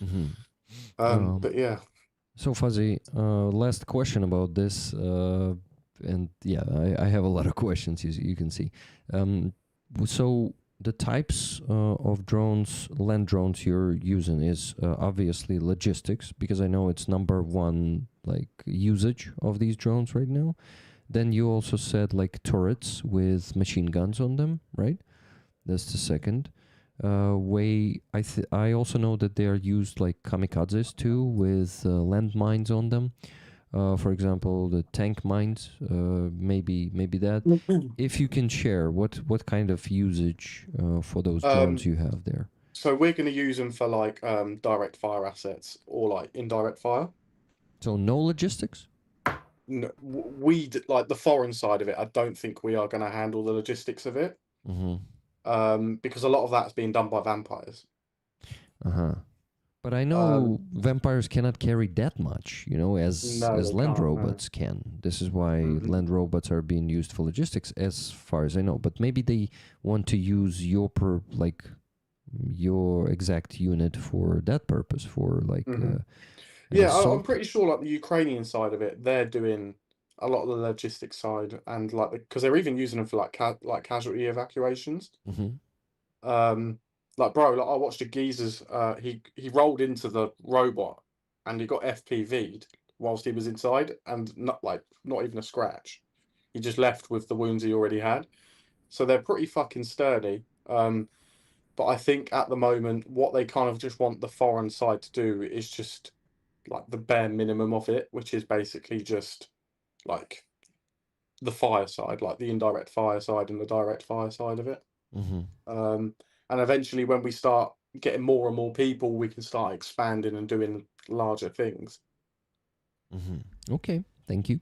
Mm-hmm. But yeah. So Fuzzy, last question about this, and yeah, I have a lot of questions. You can see. So the types of drones, land drones you're using is obviously logistics, because I know it's number one like usage of these drones right now. Then you also said like turrets with machine guns on them, right? That's the second way. I also know that they are used like kamikazes too, with landmines on them. For example, the tank mines. Maybe that. If you can share what kind of usage for those drones Um, you have there. so we're going to use them for like direct fire assets or like indirect fire. So no logistics. No, like the foreign side of it. I don't think we are going to handle the logistics of it. Mm-hmm. Because a lot of that's being done by vampires. Uh huh. But I Um, know vampires cannot carry that much, no, as they land can't. No. robots can. This is why Hmm. land robots are being used for logistics, as far as I know. But maybe they want to use your exact unit for that purpose, for like Hmm. an Yeah, I'm assault. pretty sure like the Ukrainian side of it, they're doing a lot of the logistics side, and like because they're even using them for like casualty evacuations. Mm-hmm. Um, like bro, like I watched a geezer's. He rolled into the robot, and he got FPV'd whilst he was inside, and not even a scratch. He just left with the wounds he already had. So they're pretty fucking sturdy. But I think at the moment, what they kind of just want the foreign side to do is just like the bare minimum of it, which is basically just like the fire side, like the indirect fire side and the direct fire side of it. Mm-hmm. Um, and eventually, when we start getting more and more people, we can start expanding and doing larger things. Mm-hmm. Okay, thank you.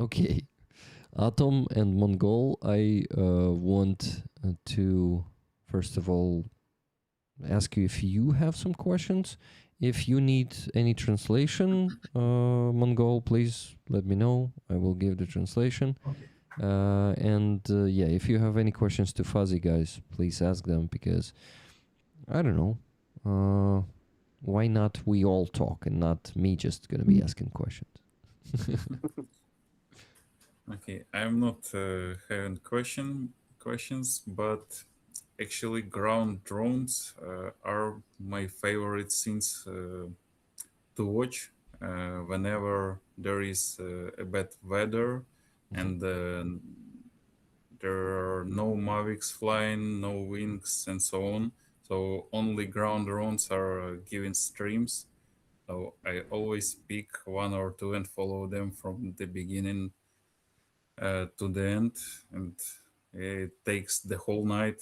Okay, Atom and Mongol. I want to first of all ask you if you have some questions. if you need any translation, Mongol, please let me know. I will give the translation. Okay. Yeah, if you have any questions to Fuzzy, guys, please ask them, because I don't know. Why not we all talk and not me just gonna be asking questions? Okay, I'm not having questions, but actually, ground drones are my favorite things to watch whenever there is a bad weather and there are no Mavics flying, no wings, and so on. So only ground drones are giving streams. So I always pick one or two and follow them from the beginning to the end, and it takes the whole night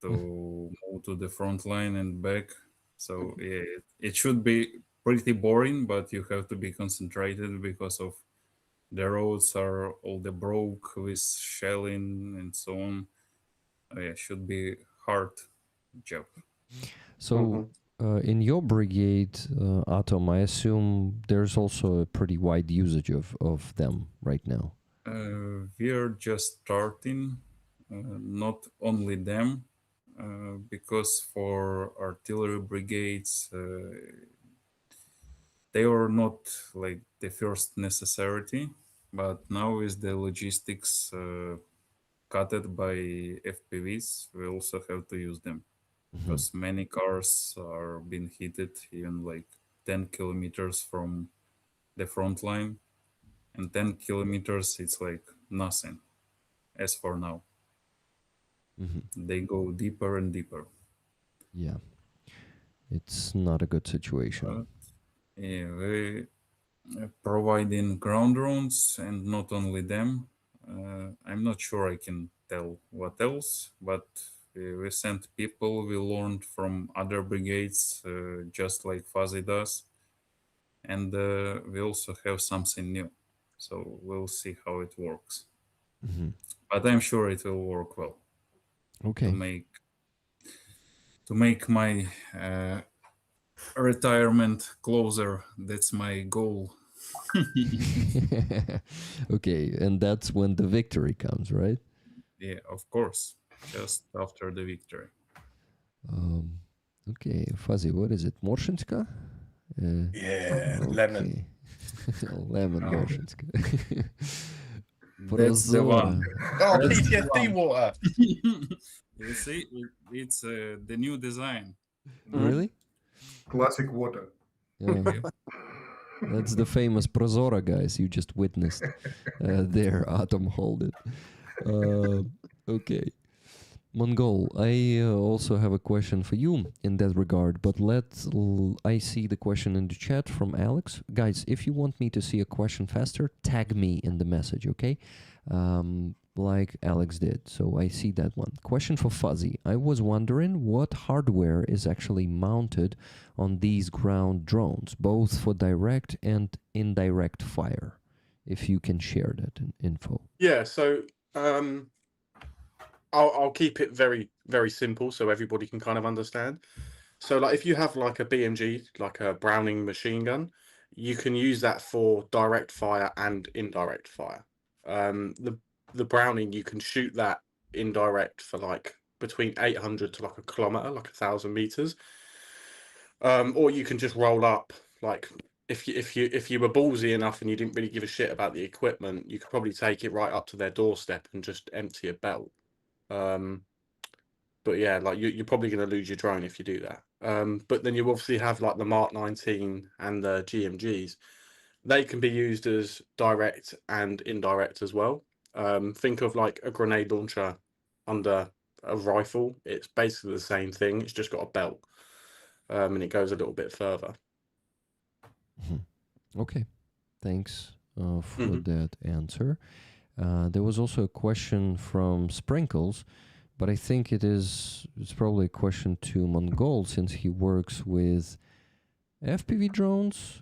to move to the front line and back. So it should be pretty boring, but you have to be concentrated because of the roads are all the broke with shelling and so on. Yeah, should be hard job. So, in your brigade, Atom, I assume there's also a pretty wide usage of them right now. We are just starting, not only them, because for artillery brigades, they are not like the first necessity, but now with the logistics cut by FPVs, we also have to use them because many cars are being hit even like 10 kilometers from the front line, and 10 kilometers it's like nothing as for now. They go deeper and deeper. Yeah, it's not a good situation. But, yeah, we providing ground drones, and not only them. I'm not sure I can tell what else, but we sent people we learned from other brigades, just like Fuzzy does, and we also have something new. So we'll see how it works. But I'm sure it will work well. Okay. To make my retirement closer. That's my goal. Okay, and that's when the victory comes, right? Yeah, of course. Just after the victory. Okay, Fuzzy, what is it? Morshinska? Yeah, lemon. Lemon Oh. Morshinska. That's the one. Oh, That's the PTSD one. water. You see, it's the new design. Really? Classic water. Yeah. That's the famous Prozora, guys. You just witnessed. There, Atom hold it. Okay. Mongol, I also have a question for you in that regard, but I see the question in the chat from Alex. Guys, if you want me to see a question faster, tag me in the message, okay? Like Alex did. So I see that one. Question for Fuzzy. I was wondering what hardware is actually mounted on these ground drones, both for direct and indirect fire. If you can share that info. Yeah, so I'll keep it very, very simple so everybody can kind of understand. So like if you have like a BMG, like a Browning machine gun, you can use that for direct fire and indirect fire. The Browning, you can shoot that indirect for like between 800 to like a kilometer, like 1,000 meters. Or you can just roll up, like if you were ballsy enough and you didn't really give a shit about the equipment, you could probably take it right up to their doorstep and just empty a belt. But yeah, like you're probably going to lose your drone if you do that. But then you obviously have like the Mark 19 and the GMGs. They can be used as direct and indirect as well. Think of like a grenade launcher under a rifle. It's basically the same thing. It's just got a belt, and it goes a little bit further. Okay, thanks for that answer. There was also a question from Sprinkles, but I think it's probably a question to Mongol since he works with FPV drones.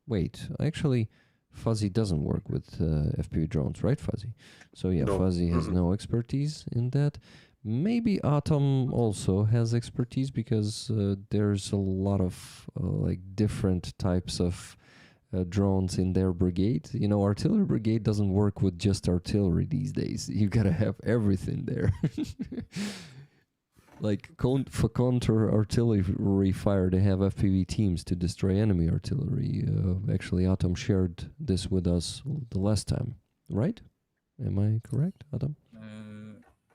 Wait, actually, Fuzzy doesn't work with FPV drones, right, Fuzzy? So yeah, No. Fuzzy has no expertise in that. Maybe Atom also has expertise because there's a lot of like different types of drones in their brigade. You know, artillery brigade doesn't work with just artillery these days. You gotta have everything there. Like for counter artillery fire, they have FPV teams to destroy enemy artillery. Actually, Atom shared this with us the last time, right? Am I correct, Adam?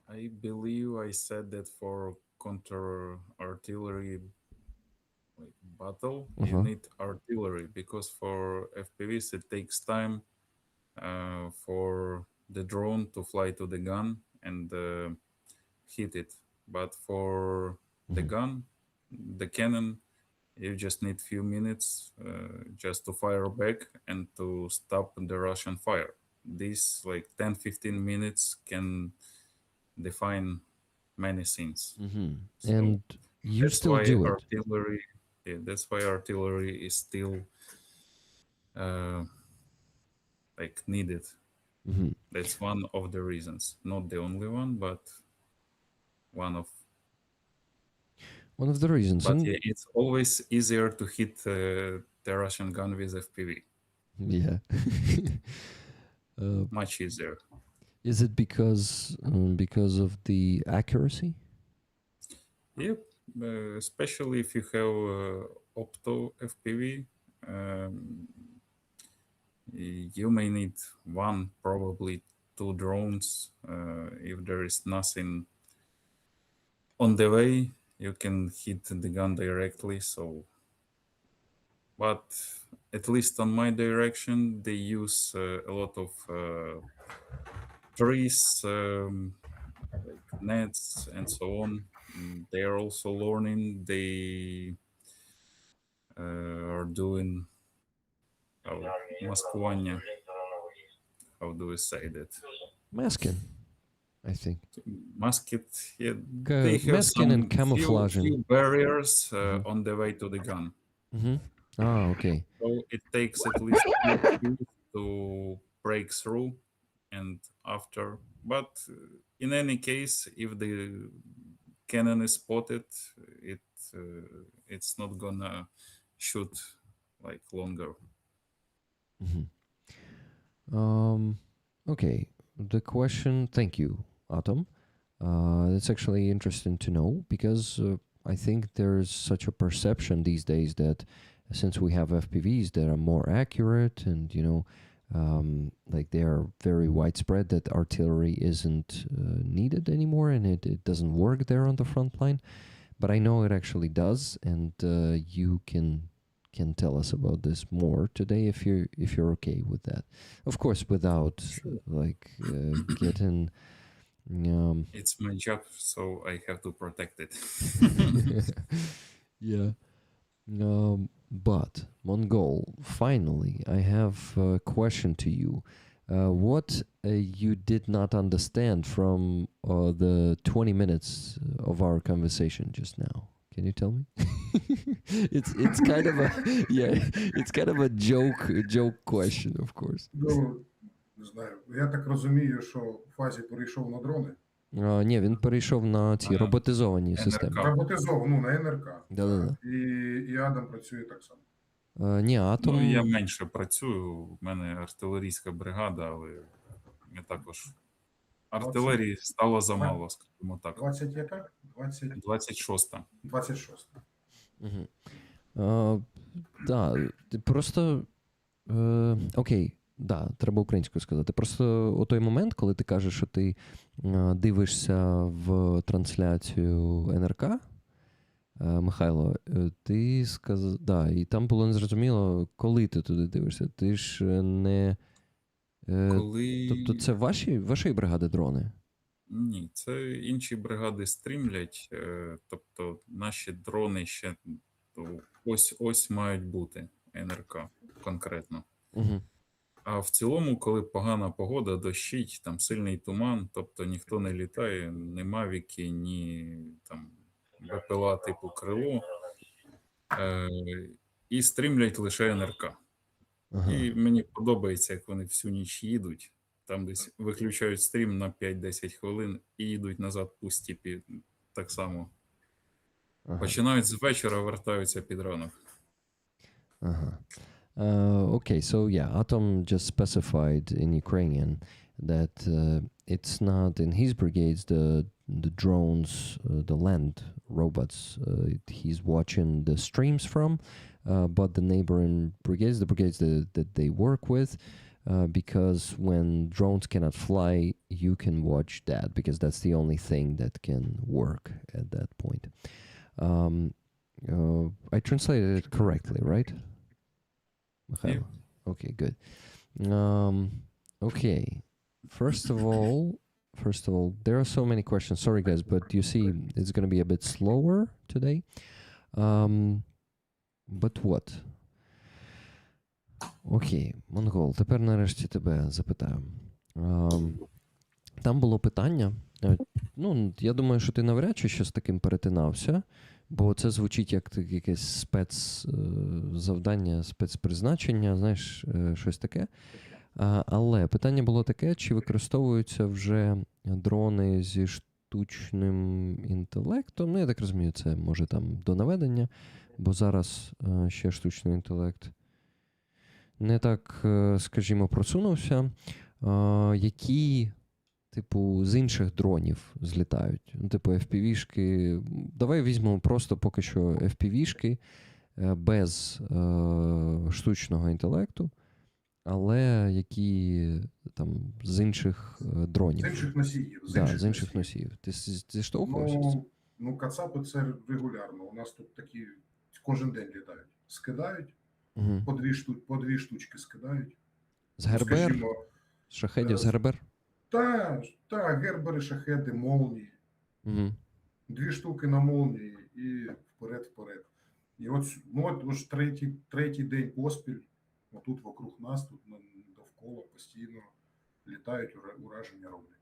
I believe I said that for counter artillery like battle, you need artillery, because for FPVs it takes time for the drone to fly to the gun and hit it. But for the gun, the cannon, you just need few minutes just to fire back and to stop the Russian fire. These like 10-15 minutes can define many things. So And you that's still why do it. artillery, yeah, that's why artillery is still like needed. That's one of the reasons, not the only one, but one of the reasons. But And yeah, it's always easier to hit the Russian gun with FPV. yeah. Much easier. Is it because of the accuracy? Yep, especially if you have opto FPV, you may need one, probably two drones. If there is nothing on the way, you can hit the gun directly. So, but at least on my direction, they use a lot of trees, like nets and so on. They are also learning. They are doing маскування. How do we say that? Masking, I think. Mask it. Yeah, they have masking and camouflaging. few barriers on the way to the gun. Ah, okay. So it takes at least few to break through, and after. But in any case, if the cannon is spotted, it's not gonna shoot like longer. Okay. The question. Thank you, Atom. It's actually interesting to know because I think there's such a perception these days that since we have FPVs that are more accurate and like they are very widespread, that artillery isn't needed anymore and it doesn't work there on the front line. But I know it actually does, and you can tell us about this more today if you're okay with that. Of course, without like getting. It's my job, so I have to protect it. Yeah. But Mongol, finally, I have a question to you. What you did not understand from the 20 minutes of our conversation just now? Can you tell me? it's kind of a it's kind of a joke question, of course. Ну, не знаю. Я так розумію, що в фазі перейшов на дрони. Ні, він перейшов на ці роботизовані системи. Роботизовані, на НРК. Да. І Адам працює так само. Ні, Атом... Ну, я менше працюю, у мене артилерійська бригада, але я також... Артилерії стало замало, скажімо так. 20 яка? 26-та. 26-та. Да, просто... Окей. Да, треба українською сказати. Просто у той момент, коли ти кажеш, що ти дивишся в трансляцію НРК, Михайло, ти сказав, да, і там було незрозуміло, коли ти туди дивишся. Ти ж не... Тобто це вашої бригади дрони? Ні, це інші бригади стрімлять, тобто наші дрони ще ось мають бути НРК конкретно. А в цілому, коли погана погода, дощить, там сильний туман, тобто ніхто не літає, ні мавіки, ні там БПЛА типу крило, і стрімлять лише НРК. І мені подобається, як вони всю ніч їдуть, Там десь виключають стрім на 5-10 хвилин і йдуть назад пусті так само. Ага. Починають з вечора, вертаються під ранок. Uh-huh. Okay, so yeah, Atom just specified in Ukrainian that it's not in his brigades the drones, the land robots. He's watching the streams from, but the neighboring brigades, the brigades that they work with, because when drones cannot fly, you can watch that because that's the only thing that can work at that point. I translated it correctly, right? Yeah. Okay, good. Okay. First of all, there are so many questions. Sorry, guys, but you see, it's going to be a bit slower today. But what? Окей, Монгол, тепер нарешті тебе запитаю. Там було питання. Ну, я думаю, що ти навряд чи щось таким перетинався, бо це звучить як якесь спецзавдання, спецпризначення, знаєш, щось таке. Але питання було таке, чи використовуються вже дрони зі штучним інтелектом? Ну, я так розумію, це може там до наведення, бо зараз ще штучний інтелект не так, скажімо, просунувся. Які, типу, з інших дронів злітають? Ну, типу, FPV-шки. Давай візьмемо просто поки що FPV-шки без штучного інтелекту, але які там з інших дронів. З інших носіїв. З інших носіїв. Ти зіштовхувався з цим? Ну, кацапи це регулярно. У нас тут такі кожен день літають. Скидають, по дві штучки скидають. З Гербер? Скажімо, З шахедів з Гербер? Так, гербери, шахеди, молнії. Дві штуки на молнії і вперед. І от третій день поспіль, отут вокруг нас, тут довкола постійно літають, ураження роблять.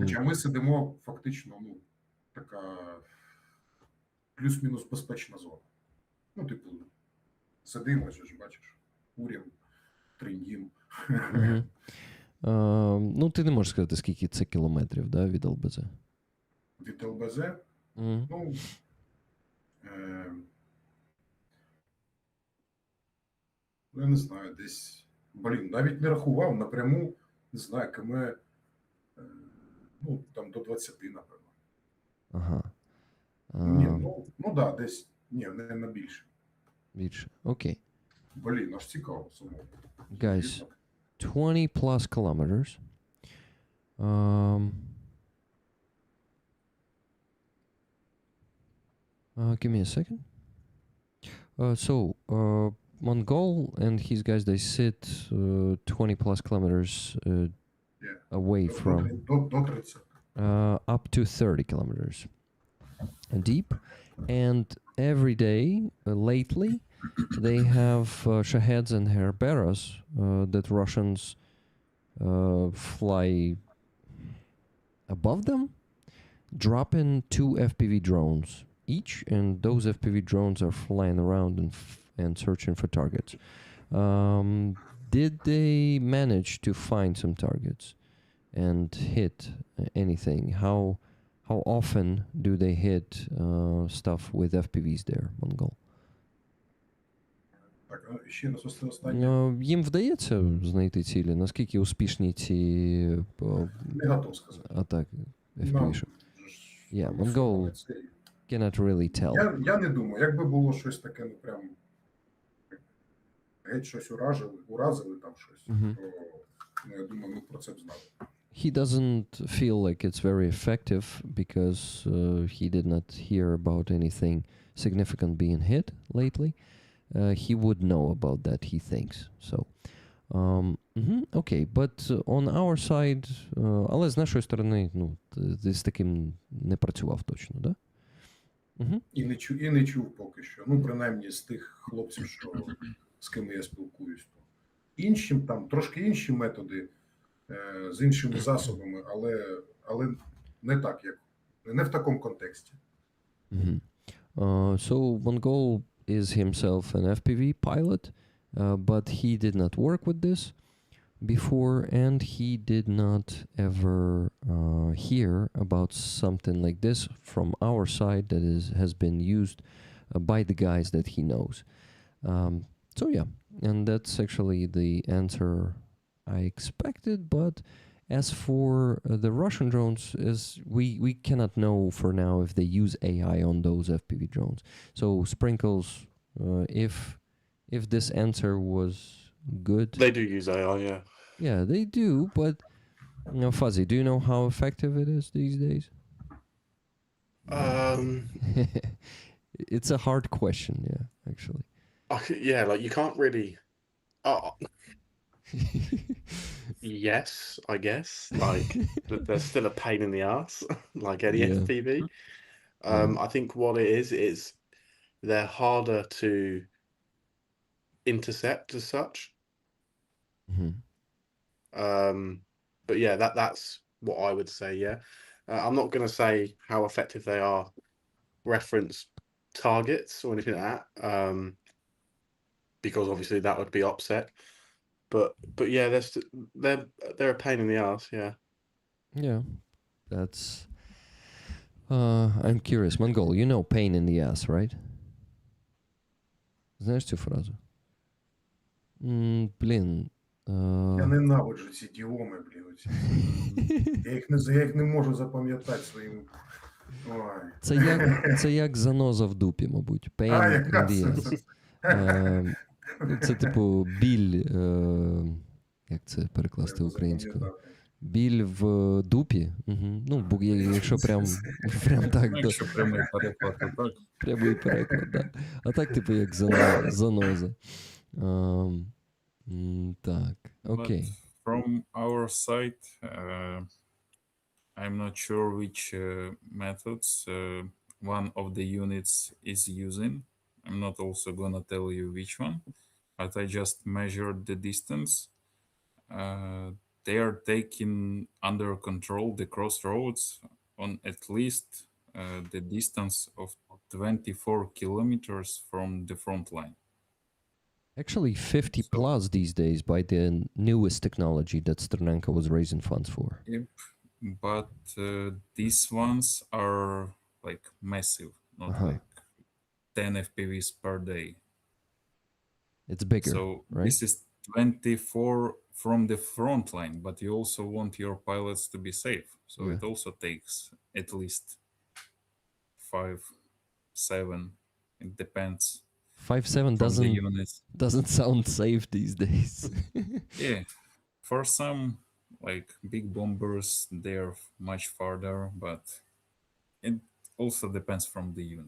Хоча ми сидимо фактично, ну, така плюс-мінус безпечна зона. Ну, типу, сидимо, ж бачиш, курім, триндім. Ну, ти не можеш сказати, скільки це кілометрів, да, від ЛБЗ? Від ЛБЗ? Ну, я не знаю, десь, навіть не рахував, напряму, не знаю, км, ну, там до 20, напевно. Ага. Ні, ну да, десь, ні, не більше. Більше, окей. Аж цікаво самому. Guys, 20 plus kilometers. Give me a second. Mongol and his guys, they sit 20 plus kilometers away from up to 30 kilometers deep. And every day, lately, they have Shaheds and Herberas that Russians fly above them, dropping 2 FPV drones each, and those FPV drones are flying around and searching for targets. Did they manage to find some targets and hit anything? How often do they hit stuff with FPVs there, Mongol? Так, ще раз останнє. Їм вдається знайти цілі? Наскільки успішні ці Не готов сказати. атаки FPV-шок? Yeah, Mongol cannot really tell. Я не думаю, якби було щось таке, ну прям геть щось уразили там щось, то ну, я думаю, ми про це б знали. He doesn't feel like it's very effective because he did not hear about anything significant being hit lately. He would know about that, he thinks. So, okay, but on our side, але з нашої сторони, ну, ти з таким не працював точно, да? І не чув поки що. Ну, принаймні, з тих хлопців, що, з ким я спілкуюсь. Іншим, там, трошки інші методи, з іншими засобами, але не так, як, не в такому контексті. So, Mongol is himself an FPV pilot, but he did not work with this. before, and he did not ever hear about something like this from our side that has been used by the guys that he knows. So yeah, and that's actually the answer I expected. But as for the Russian drones, we cannot know for now if they use AI on those FPV drones. So Sprinkles, if this answer was good, They do use AI, yeah. yeah, they do. But Fuzzy, do you know how effective it is these days? It's a hard question, yeah, actually. Yeah, like you can't really. Yes, I guess. Like there's still a pain in the ass, like any Yeah. FPV. Yeah. I think what it is they're harder to intercept as such. Mhm. But yeah, that's what I would say. Yeah, I'm not going to say how effective they are, reference targets or anything like that, because obviously that would be upset. But yeah, they're a pain in the ass. Yeah. Yeah, that's. I'm curious, Mongol. You know, pain in the ass, right? Знаешь цю фразу? Блін. Я ненавиджу ці діоми, блін. Оці. Я їх не можу запам'ятати своїм. Ой. Це як заноза в дупі, мабуть. Pain in the ass. Це типу біль. Як це перекласти українською? Біль в дупі. Ну, якщо прям так. Якщо прямий переклад, то так. Прямий переклад, так. А так, типу, як заноза. Так, окей. From our side, I'm not sure which methods one of the units is using. I'm not also gonna tell you which one, but I just measured the distance. They are taking under control the crossroads on at least the distance of 24 kilometers from the front line. Actually, 50 plus these days by the newest technology that Sternenko was raising funds for. Yep, but these ones are like massive, not like 10 FPVs per day. It's bigger, so right? This is 24 from the front line, but you also want your pilots to be safe. So It also takes at least 5, 7. It depends. 5-7 doesn't sound safe these days. Yeah, for some like big bombers, they're much farther, but it also depends from the unit.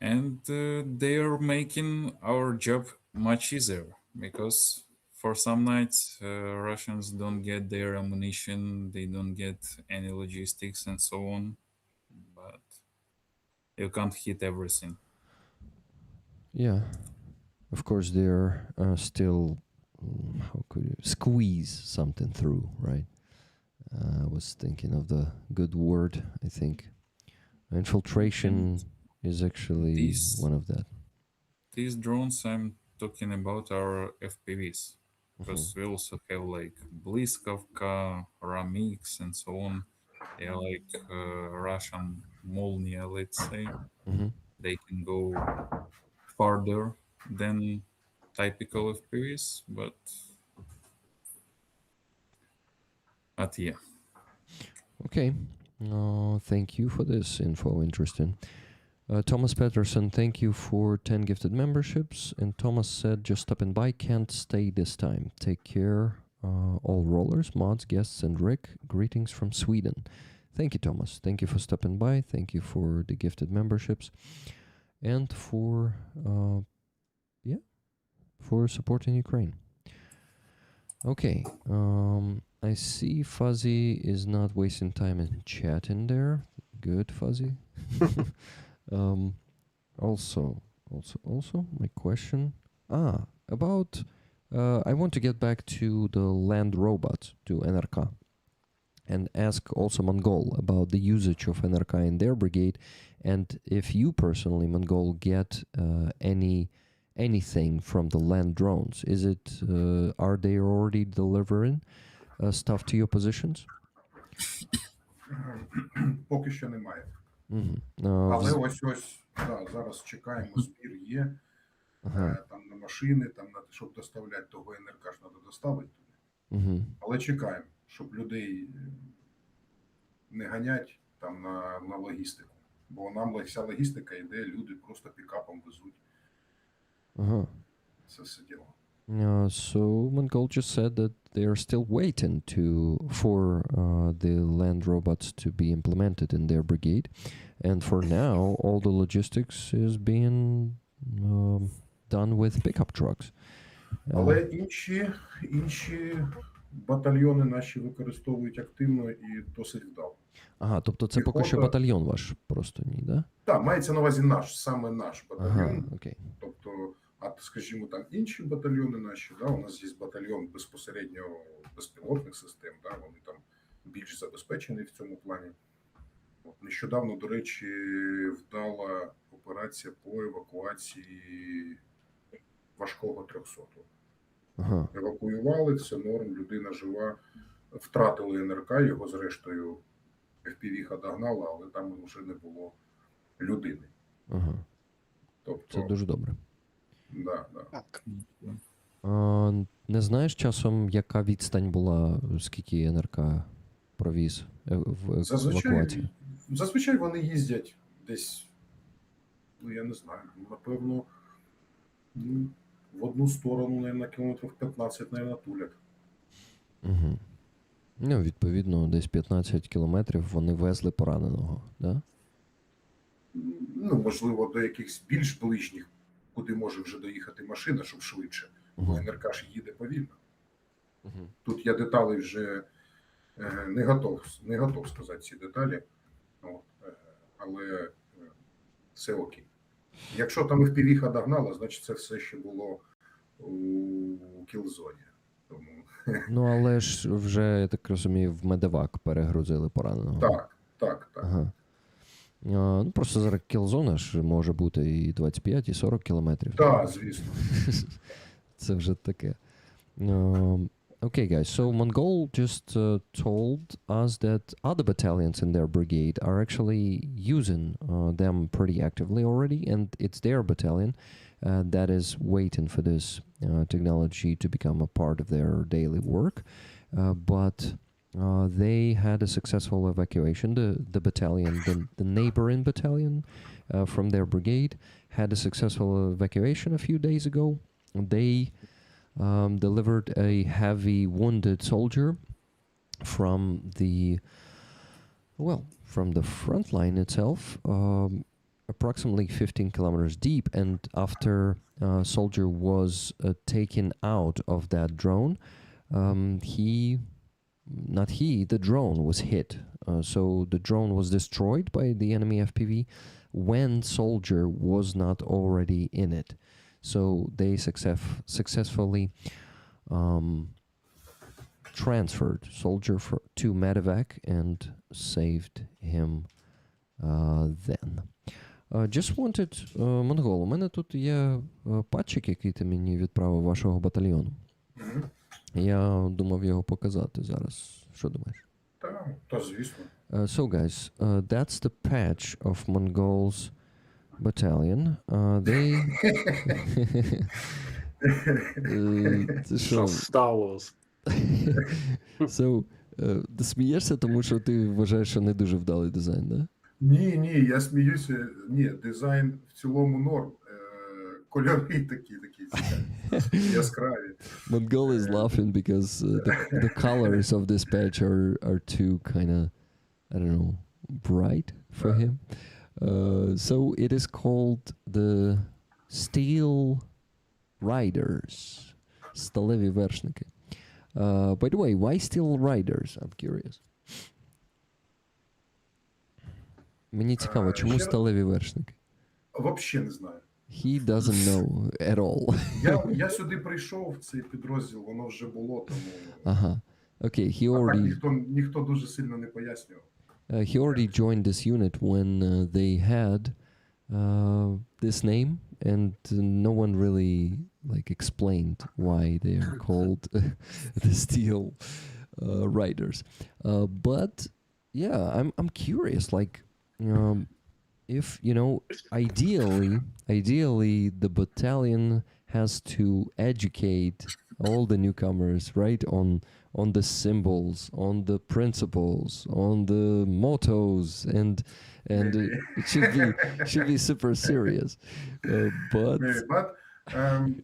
And they are making our job much easier because for some nights Russians don't get their ammunition, they don't get any logistics and so on, but you can't hit everything. Yeah, of course they're still, how could you squeeze something through, right? I was thinking of the good word, I think. Infiltration is actually one of that. These drones I'm talking about are FPVs, because we also have like Bliskavka, Ramix, and so on. They are like Russian Molnia, let's say. They can go farther than typical FPVs, but yeah. Okay. Thank you for this info. Interesting. Thomas Peterson, thank you for 10 gifted memberships. And Thomas said, just stopping by, can't stay this time. Take care, all rollers, mods, guests, and Rick. Greetings from Sweden. Thank you, Thomas. Thank you for stopping by. Thank you for the gifted memberships. And for, for supporting Ukraine. Okay. I see Fuzzy is not wasting time in chatting there. Good, Fuzzy. Also, my question. About, I want to get back to the land robot, to NRK, and ask also Mongol about the usage of NRK in their brigade, and if you personally, Mongol, get any anything from the land drones? Is it, are they already delivering stuff to your positions? Поки що немає. Mm-hmm. Але ось, да, зараз чекаємо, збір є. Там на машини, там на щоб доставляти того НРК ж треба доставити туди. Mm-hmm. Але чекаємо, щоб людей не ганять там на логістику. Бо нам вся логістика йде, люди просто пікапом везуть. Це все діло. So Mongol just said that they are still waiting for the land robots to be implemented in their brigade, and for now all the logistics is being done with pickup trucks. Але інші батальйони наші використовують активно і досить вдало. Ага, тобто це поки що батальйон ваш просто ні, да? Так, мається на увазі саме наш батальйон. Ага, окей. Тобто, скажімо, там інші батальйони наші, да, у нас є батальйон безпосередньо безпілотних систем, да, вони там більш забезпечені в цьому плані. От, нещодавно, до речі, вдала операція по евакуації важкого 300-го. Ага. Евакуювали, все норм, людина жива, втратили НРК, його зрештою FPV-ха догнала, але там вже не було людини. Ага. Тобто, це дуже добре. Да. Так. Не знаєш часом, яка відстань була, скільки НРК провіз в евакуації? Зазвичай вони їздять десь, я не знаю, напевно, в одну сторону, наверное, кілометрів 15, наверное, тулять. Угу. Ну, відповідно, десь 15 кілометрів вони везли пораненого, да? Ну, можливо, до якихось більш ближніх, куди може вже доїхати машина, щоб швидше. Бо НРК ж їде повільно. Тут я деталі вже не готов сказати ці деталі, але все окей. Якщо там FPV-ха догнала, значить це все ще було у кілзоні. Тому... Ну, але ж вже, я так розумію, в медевак перегрузили пораненого. Так. Ага. Ну, просто зараз кілзона ж може бути і 25, і 40 кілометрів. Так, звісно. Це вже таке. Okay, guys, so Mongol just told us that other battalions in their brigade are actually using them pretty actively already, and it's their battalion that is waiting for this technology to become a part of their daily work. But they had a successful evacuation. The battalion, the neighboring battalion from their brigade, had a successful evacuation a few days ago. They delivered a heavy wounded soldier from the front line itself, approximately 15 kilometers deep. And after soldier was taken out of that drone, the drone was hit. So the drone was destroyed by the enemy FPV when soldier was not already in it. So they successfully transferred soldier to medevac and saved him then. Just wanted, Монгол, у мене тут є патчик, який ти мені відправив вашого батальйону. Я думав його показати зараз. Що думаєш? Та звісно. So guys, that's the patch of Mongol's battalion. They Star Wars. So, ти смієшся, тому що ти вважаєш, що не дуже вдалий дизайн, да? Ні, я сміюся. Ні, дизайн в цілому норм. Кольори такі яскраві. Mongol is laughing because the colors of this patch are too kind of, I don't know, bright for him. So it is called the Steel Riders. Сталеві вершники. By the way, why Steel Riders? I'm curious. Мені цікаво, чому сталеві вершники? Взагалі не знаю. He doesn't know at all. Я сюди прийшов, в цей підрозділ, воно вже було, тому... Ага. Okay, he already... Так ніхто дуже сильно не пояснював. He already joined this unit when they had this name, and no one really like explained why they are called the Steel Riders. But yeah, I'm curious. Like, if ideally, the battalion has to educate all the newcomers, right, on the symbols, on the principles, on the mottos, and it should be super serious. But Maybe, but um,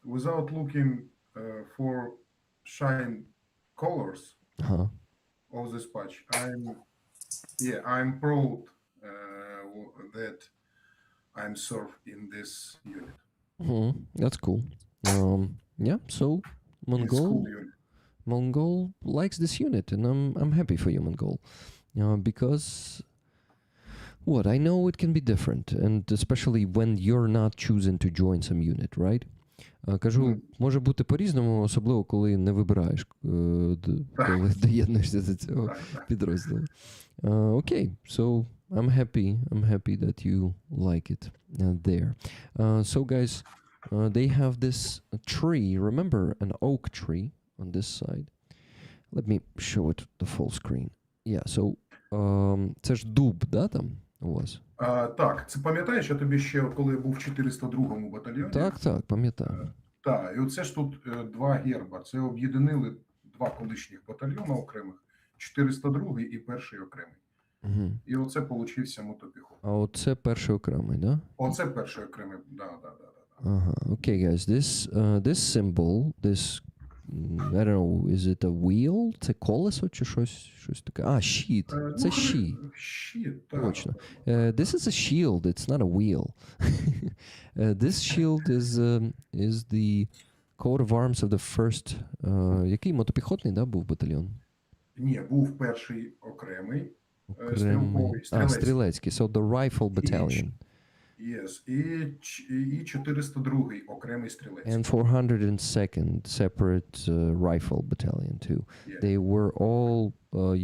without looking for shine colors huh. of this patch, I'm proud that I'm served in this unit, That's cool. Yeah. So in school Mongol unit. Mongol likes this unit, and I'm happy for you, Mongol, because what I know it can be different, and especially when you're not choosing to join some unit, right? Кажу, може бути по-різному, особливо коли не вибираєш, коли доєднуєшся до цього підрозділу. Okay, so I'm happy that you like it there. So guys, they have this tree, remember an oak tree on this side. Let me show it the full screen. Yeah, so це ж дуб, да, там у вас? Так, це пам'ятаєш, я тобі ще, коли я був в 402-му батальйоні? Так, пам'ятаю. Так, і оце ж тут два герба. Це об'єднали два колишніх батальйони окремих, 402-й і перший окремий. Угу. І оце получився мотопіхот. А оце перший окремий, да? Оце перший окремий, да. Ага, okay, guys, this symbol, this, I don't know, is it a wheel? Це колесо чи щось таке? А, щит. Це щит. Щит, так. Точно. This is a shield, it's not a wheel. This shield is the coat of arms of the first, який мотопіхотний, да, був батальйон? Ні, був перший окремий, стрілковий, стрілецький. So the rifle battalion. Yes, і 402-й окремий стрілецький. And 402nd separate rifle battalion too. Yeah. They were all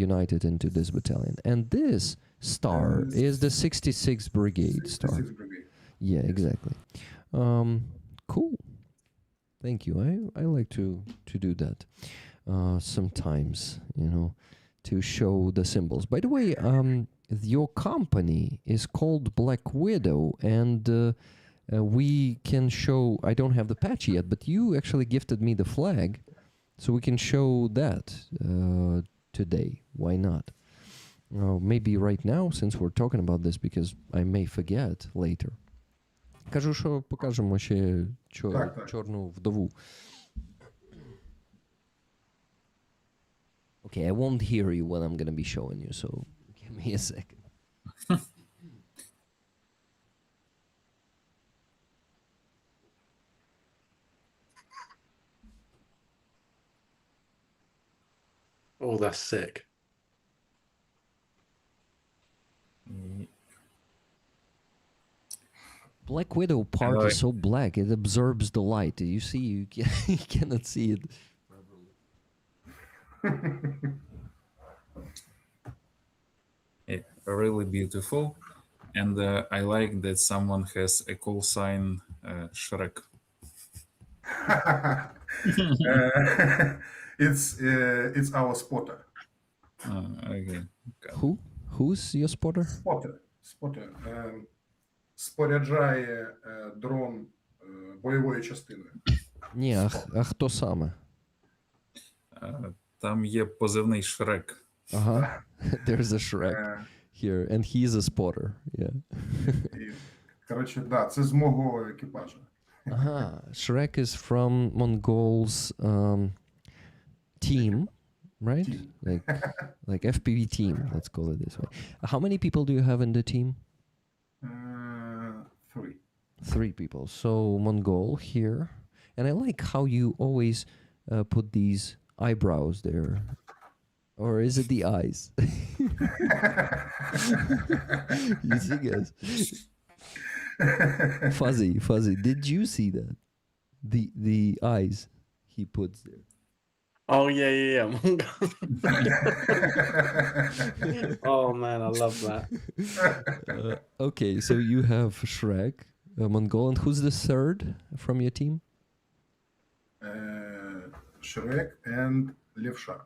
united into this battalion. And this star is the 66th Brigade star. 66th Brigade. Yeah, exactly. Cool. Thank you. I like to do that sometimes, to show the symbols. By the way, your company is called Black Widow, and we can show, I don't have the patch yet, but you actually gifted me the flag, so we can show that today. Why not? Maybe right now, since we're talking about this, because I may forget later. Кажу, що покажемо ще чорну вдову. Okay, I won't hear you when I'm going to be showing you, so give me a second. Oh, that's sick. Black Widow part is so black, it absorbs the light. You see, you cannot see it. Really beautiful, and I like that someone has a call sign Shrek. It's our spotter. Okay. Who's your spotter? Spotter. Споряджає дрон бойовою частиною. Ні, а хто саме? Там є позивний Шрек. Ага. There's a Shrek here, and he's a spotter. Yeah. Коротше, да, це з мого екіпажа. Ага. Shrek is from Mongol's team, right? Team. Like FPV team, let's call it this way. How many people do you have in the team? 3. 3 people. So Mongol here. And I like how you always put these eyebrows there. Or is it the eyes? You see, guys? Fuzzy. Did you see that? The eyes he puts there. Oh yeah. Mongol. Oh man, I love that. Okay, so you have Shrek, Mongol, and who's the third from your team? Shrek and Левша.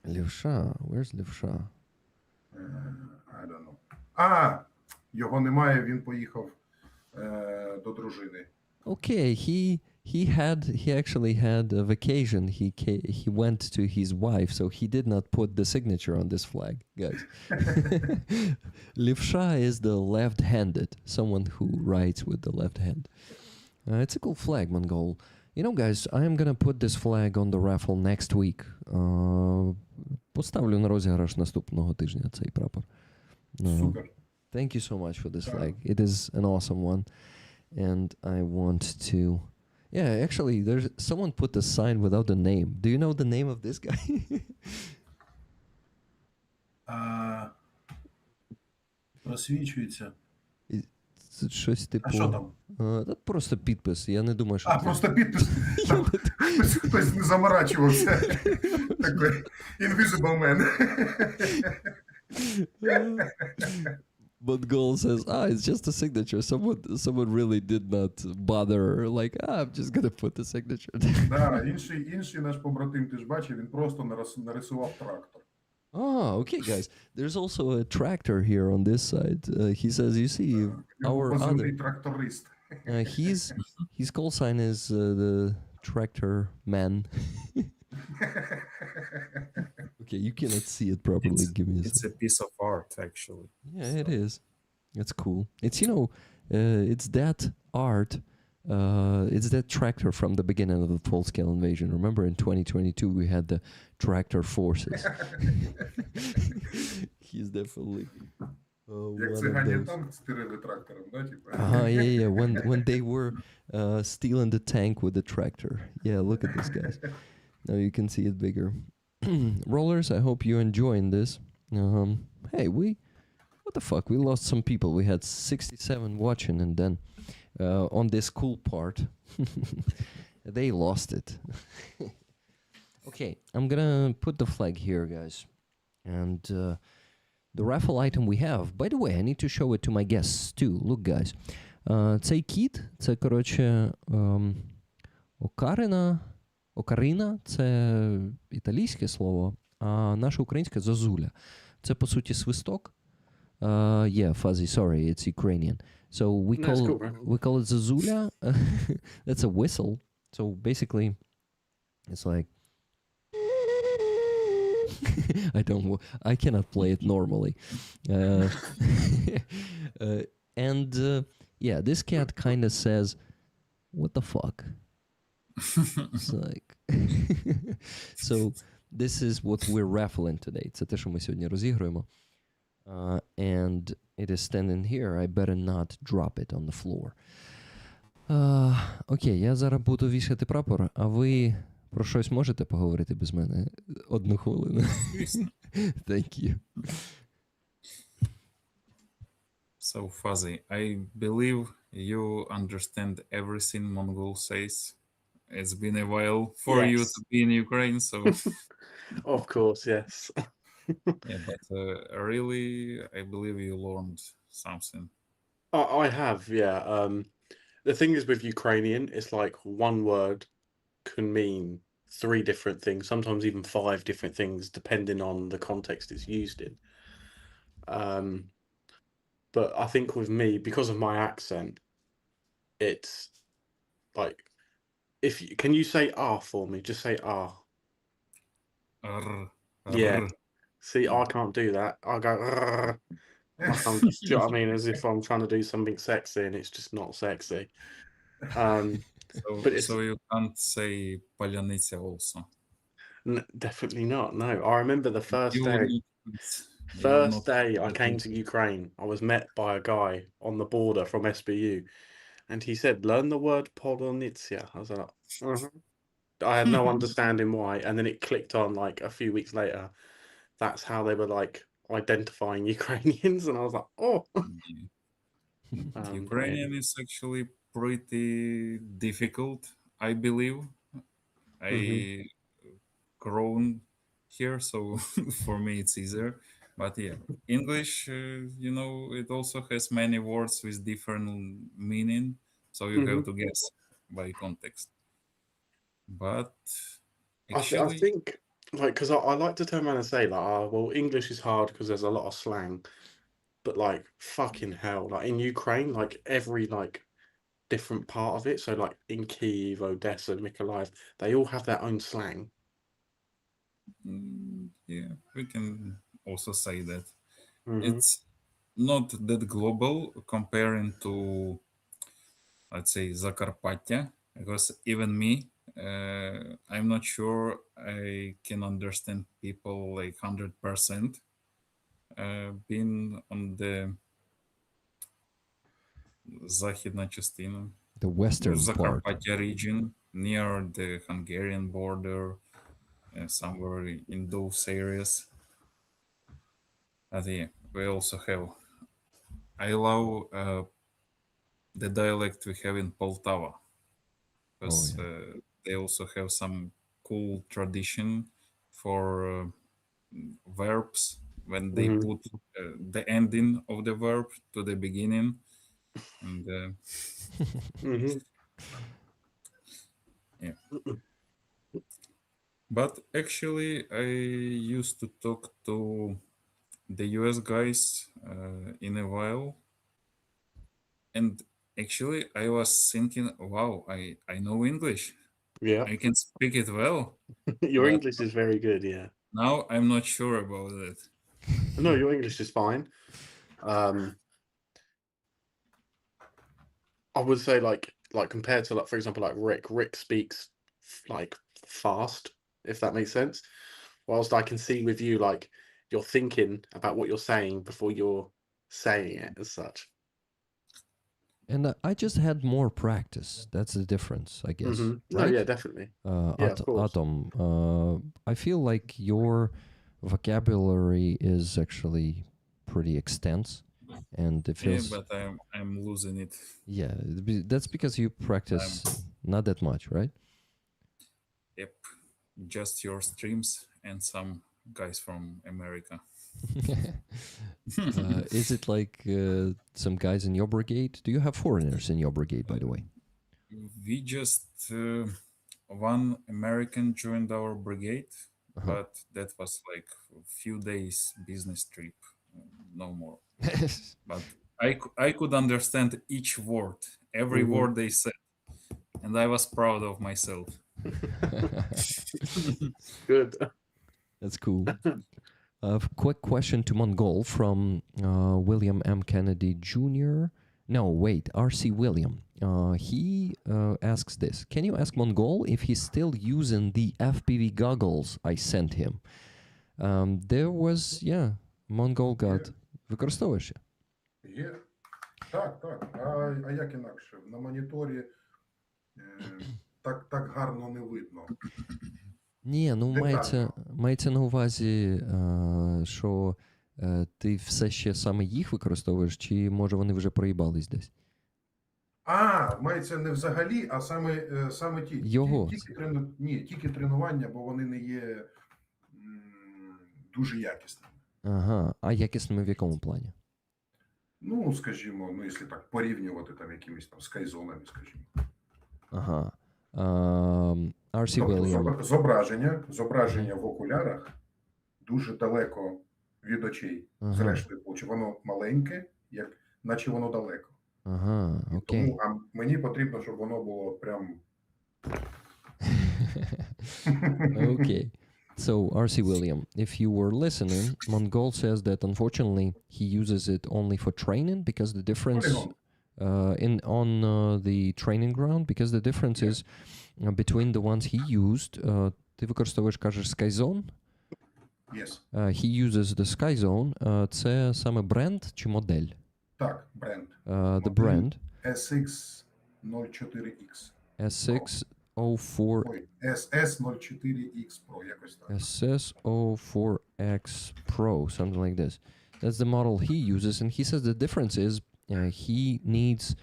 Levsha. Where's Levsha? I don't know. А, його немає, він поїхав до дружини. Okay, he actually had a vacation. He went to his wife, so he did not put the signature on this flag, guys. Levsha is the left-handed, someone who writes with the left hand. It's a cool flag, Mongol. You know, guys, I am gonna put this flag on the raffle next week. Поставлю на розіграш наступного тижня цей прапор. Супер. Thank you so much for this flag. It is an awesome one. And I want to... Yeah, actually, there's someone put the sign without the name. Do you know the name of this guy? Просвічується. Це щось типу... А що там? Це просто підпис. Я не думаю, що... А, просто підпис. Там хтось не заморачувався. Такий invisible man. But Goal says, it's just a signature. Someone really did not bother. Like, I'm just gonna put the signature. Да, інший наш побратим, ти ж бачив, він просто нарисував трактор. Oh, okay, guys. There's also a tractor here on this side. He says, you see, our other... тракторист. His call sign is the tractor man. Okay, you cannot see it properly. Give me a It's a piece of art, actually. Yeah, it is. It's cool. It's, it's that art. It's that tractor from the beginning of the full-scale invasion. Remember, in 2022, we had the tractor forces. He's definitely Як цигані танк стирили трактором, да, типа? yeah. When they were stealing the tank with the tractor. Yeah, look at this, guys. Now you can see it bigger. Rollers, I hope you're enjoying this. Hey, what the fuck? We lost some people. We had 67 watching, and then on this cool part, they lost it. Okay, I'm gonna put the flag here, guys. And the raffle item we have, by the way, I need to show it to my guests too. Look, guys. Цей кіт, це, коротше, Окарина – це італійське слово, а наше українське – зозуля. Це, по суті, свисток. Yeah, fuzzy, sorry, it's Ukrainian. So we call it zazula. That's a whistle. So basically, it's like... I cannot play it normally. Yeah, this cat kind of says, what the fuck? It's like... So, this is what we're raffling today. Це те, що ми сьогодні розігруємо. And it is standing here. I better not drop it on the floor. Окей, я зараз буду вішати прапор, а ви про щось можете поговорити без мене? 1 хвилину. Thank you. So, Fuzzy, I believe you understand everything Mongol says. It's been a while for you to be in Ukraine, so... Of course, yes. Yeah, but really, I believe you learned something. I have, yeah. The thing is with Ukrainian, it's like one word can mean 3 different things, sometimes even 5 different things, depending on the context it's used in. But I think with me, because of my accent, it's like, can you say "ah" for me? Just say "ah." Yeah. See, I can't do that. I go. Like do you know what I mean? As if I'm trying to do something sexy, and it's just not sexy. So you can't say "паляниця" also. Definitely not. No, I remember the first day I came to Ukraine. I was met by a guy on the border from SBU, and he said, "Learn the word polonitsia." I was like, I had no understanding why, and then it clicked on like a few weeks later. That's how they were like identifying Ukrainians, and I was like, "Oh." Ukrainian is actually pretty difficult, I believe. grown here, so for me it's easier. But yeah, English, it also has many words with different meaning, so you Hmm. have to guess by context. But I actually, think like because I like to turn around and say like, oh, well, English is hard because there's a lot of slang, but like fucking hell, like in Ukraine, like every like different part of it. So like in Kyiv, Odessa, Mykolaiv, they all have their own slang. yeah, we can also say that Hmm. it's not that global comparing to, let's say, Zakarpattia, because even me, I'm not sure I can understand people like 100%. Been on the Західна частина, The western part. Zakarpattia region, near the Hungarian border, somewhere in those areas. But yeah, we also have. I love the dialect we have in Poltava, Oh because yeah. they also have some cool tradition for verbs when they Hmm. put the ending of the verb to the beginning, and Hmm. yeah. But actually, I used to talk to the US guys in a while, and actually, I was thinking, wow, I know English. Yeah, I can speak it well, your but English is very good. Yeah, now I'm not sure about it. no, your English is fine. I would say like compared to like for example like Rick speaks like fast, if that makes sense. Whilst I can see with you like you're thinking about what you're saying before you're saying it as such. And I just had more practice. That's the difference, I guess. No, yeah, Right? definitely. Yeah, of course. Atom. I feel like your vocabulary is actually pretty extensive, and it Yeah, feels. but I'm losing it. Yeah, that's because you practice not that much, right? Yep, just your streams and some guys from America. Is it like some guys in your brigade? Do you have foreigners in your brigade, by the way? We just one American joined our brigade, Uh-huh. but that was like a few days business trip, no more. But I could understand each word, every Hmm. word they said, and I was proud of myself. Good. That's cool. A quick question to Mongol from William M. Kennedy Jr. No, wait, R.C. William. He asks this. Can you ask Mongol if he's still using the FPV goggles I sent him? There was, Mongol got... Використовуєш? Є. Так, так. А як інакше? На моніторі так гарно не видно. Ні, ну Детально. мається на увазі, що ти все ще саме їх використовуєш, чи може вони вже проїбались десь? Мається не взагалі, а саме ті. Його. Тільки тренування, бо вони не є дуже якісними. Ага, а якісними в якому плані? Ну, скажімо, якщо так порівнювати там якимись там скайзонами, скажімо. Ага. R.C. Тобто William. зображення в окулярах дуже далеко від очей. Ага. Зрештою, воно маленьке, наче воно далеко. Ага, окей. Тому мені потрібно, щоб воно було прям... Okay. So, R.C. William, if you were listening, Mongol says that unfortunately he uses it only for training because the difference on the training ground, because the difference is between the ones he used. Ти використовуєш, кажеш, Skyzone? Yes. He uses the Skyzone. Це саме бренд чи модель? Так, бренд. The brand. SX04X. SX04. Ой, SS04X Pro, якось так. SS04X Pro, something like this. That's the model he uses, and he says the difference is he needs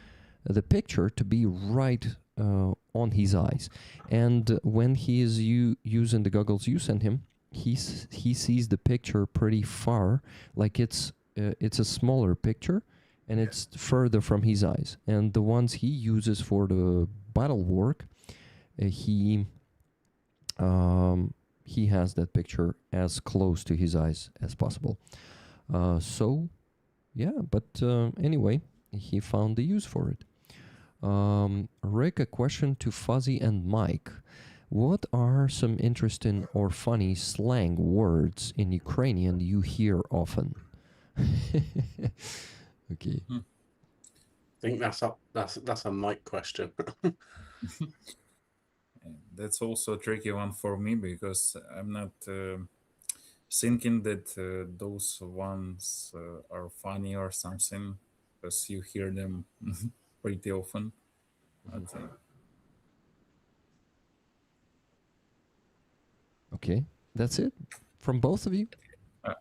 the picture to be right on his eyes, and when he is using the goggles you sent him, he sees the picture pretty far, like it's a smaller picture, and it's further from his eyes. And the ones he uses for the battle work, he has that picture as close to his eyes as possible. So, yeah, but anyway, he found the use for it. Rick, a question to Fuzzy and Mike. What are some interesting or funny slang words in Ukrainian you hear often? Okay. I think that's a Mike question. That's also a tricky one for me because I'm not thinking that those ones are funny or something, because you hear them pretty often. I'd say. Okay, that's it from both of you.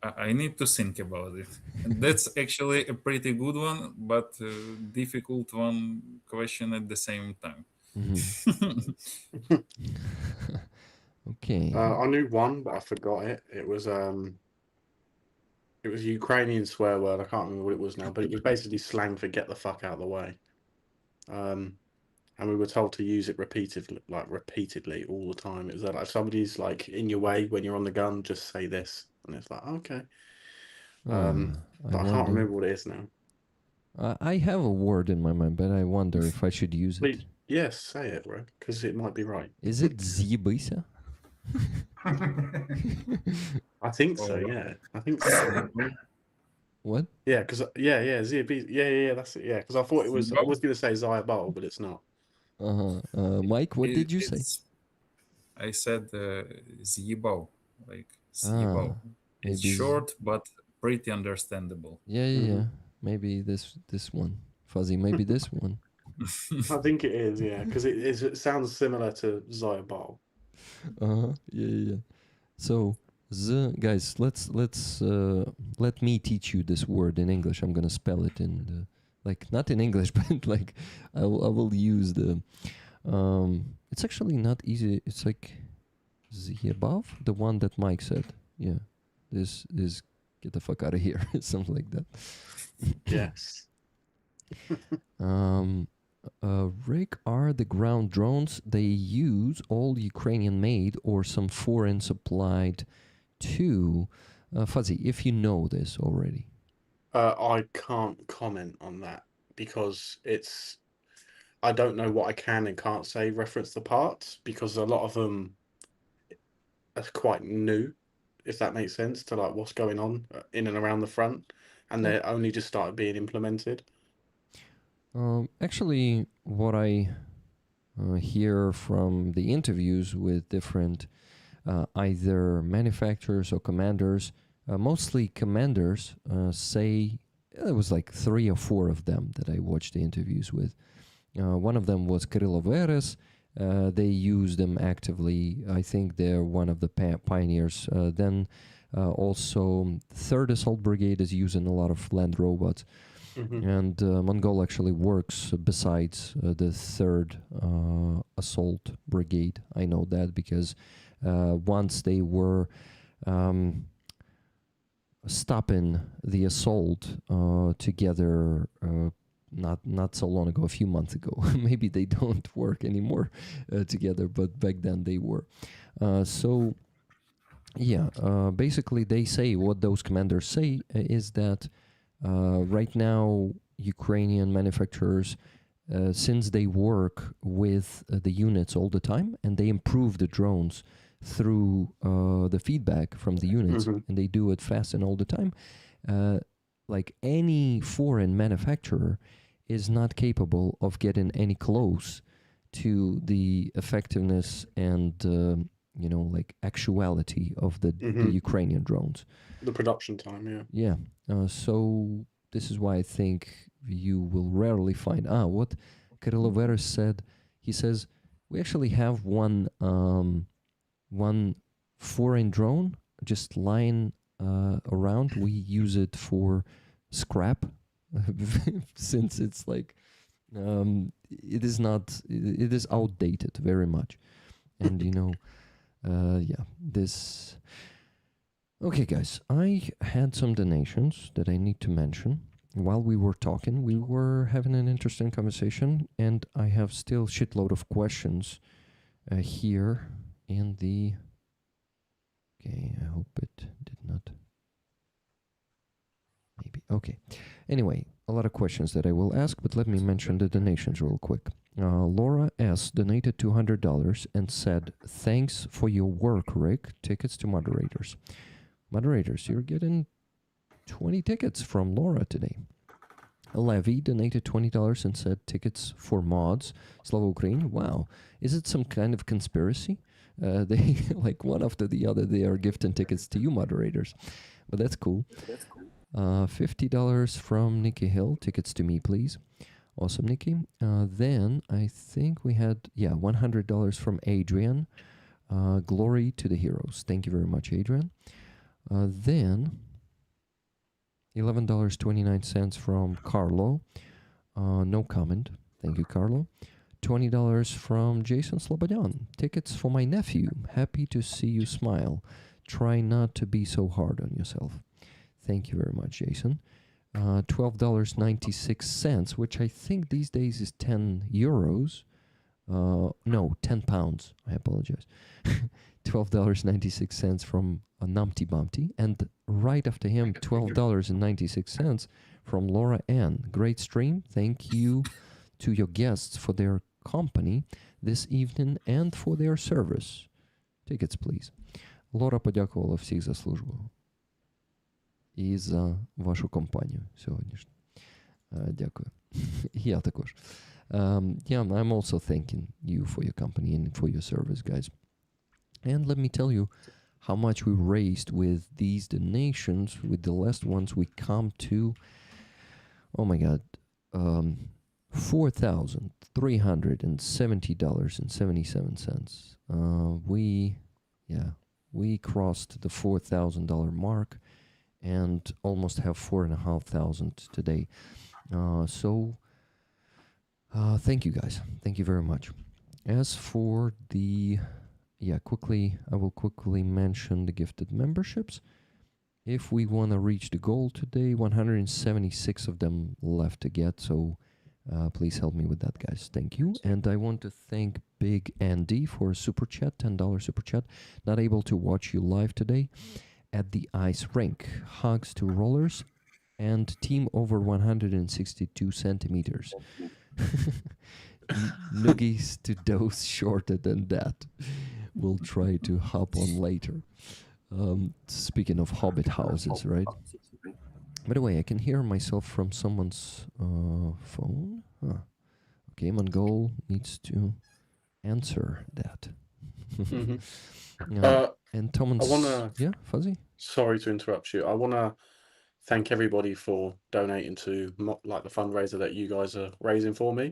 I need to think about it. And that's actually a pretty good one, but difficult one question at the same time. Okay. I knew one, but I forgot it. It was a Ukrainian swear word. I can't remember what it was now, but it was basically slang for "get the fuck out of the way." And we were told to use it repeatedly all the time. It was like if somebody's like in your way when you're on the gun, just say this, and it's like okay. But I can't remember what it is now. I have a word in my mind, but I wonder if I should use it. Yes, say it, bro, because it might be right. Is it z'їбися? I think so. Yeah, I think so. What? Yeah, because ZB. Yeah, that's it. Yeah, because I thought it was. I was going to say Zayabal, but it's not. Mike, what did you say? I said z'їбав, like z'їбав. It's short but pretty understandable. Yeah. Maybe this one, Fuzzy. Maybe this one. I think it is. Yeah, because it sounds similar to Zayabal. Yeah. So, guys, let's let me teach you this word in English. I'm gonna spell it in not in English, but like I will use the. It's actually not easy. It's like the above, the one that Mike said. Yeah, this is get the fuck out of here, something like that. Yes. Rick, are the ground drones they use all Ukrainian made or some foreign supplied too? Fuzzy, if you know this already. I can't comment on that because I don't know what I can and can't say reference the parts because a lot of them are quite new, if that makes sense, to like what's going on in and around the front, and they only just started being implemented. Actually, what I hear from the interviews with different either manufacturers or commanders, mostly commanders say, there was like 3 or 4 of them that I watched the interviews with. One of them was Kirill Veres. They use them actively. I think they're one of the pioneers. Then also 3rd Assault Brigade is using a lot of land robots. And Mongol actually works besides the 3rd Assault Brigade. I know that because once they were stopping the assault together not so long ago, a few months ago. Maybe they don't work anymore together, but back then they were. Basically they say, what those commanders say is that right now Ukrainian manufacturers, since they work with the units all the time and they improve the drones through the feedback from the units, and they do it fast and all the time, like any foreign manufacturer is not capable of getting any close to the effectiveness and actuality of the Ukrainian drones. The production time, yeah. So this is why I think you will rarely find what Kirill Veres said. He says we actually have one foreign drone just lying around. We use it for scrap since it's like It is not. It is outdated very much, and yeah, this. Okay, guys, I had some donations that I need to mention. While we were talking, we were having an interesting conversation, and I have still shitload of questions here in the. Okay, I hope it did not. Maybe. Okay. Anyway, a lot of questions that I will ask, but let me mention the donations real quick. Laura S. donated $200 and said, "Thanks for your work, Rick. Tickets to moderators." Moderators, you're getting 20 tickets from Laura today. Levy donated $20 and said, "Tickets for mods. Slava Ukraine." Wow. Is it some kind of conspiracy? They, like one after the other, they are gifting tickets to you moderators. But that's cool. $50 from Nikki Hill. "Tickets to me, please." Awesome, Nikki. Then I think we had, $100 from Adrian. "Glory to the heroes." Thank you very much, Adrian. Then $11.29 from Carlo. No comment. Thank you, Carlo. $20 from Jason Slobodyan. "Tickets for my nephew. Happy to see you smile. Try not to be so hard on yourself." Thank you very much, Jason. $12.96, which I think these days is 10 euros. No, 10 pounds. I apologize. $12.96 from Numpty Bumpty. And right after him, $12.96 from Laura Ann. "Great stream. Thank you to your guests for their company this evening and for their service. Tickets, please." Лора подякувала всіх за службу і за вашу компанію сьогоднішню. Дякую. Я також. I'm also thanking you for your company and for your service, guys. And let me tell you how much we raised with these donations. With the last ones, we come to, oh my God, $4,370.77. We crossed the $4,000 mark and almost have 4,500 today. Thank you, guys. Thank you very much. As for the, I will quickly mention the gifted memberships. If we want to reach the goal today, 176 of them left to get, so please help me with that, guys. Thank you. And I want to thank Big Andy for a super chat, $10 super chat. "Not able to watch you live today at the ice rink. Hugs to rollers and team over 162 centimeters. Noogies to dose shorter than that. We'll try to hop on later." Speaking of hobbit houses, right? By the way, I can hear myself from someone's phone. Okay, Mongol needs to answer that. And Thomas, Fuzzy? Sorry to interrupt you. I want to thank everybody for donating to the fundraiser that you guys are raising for me.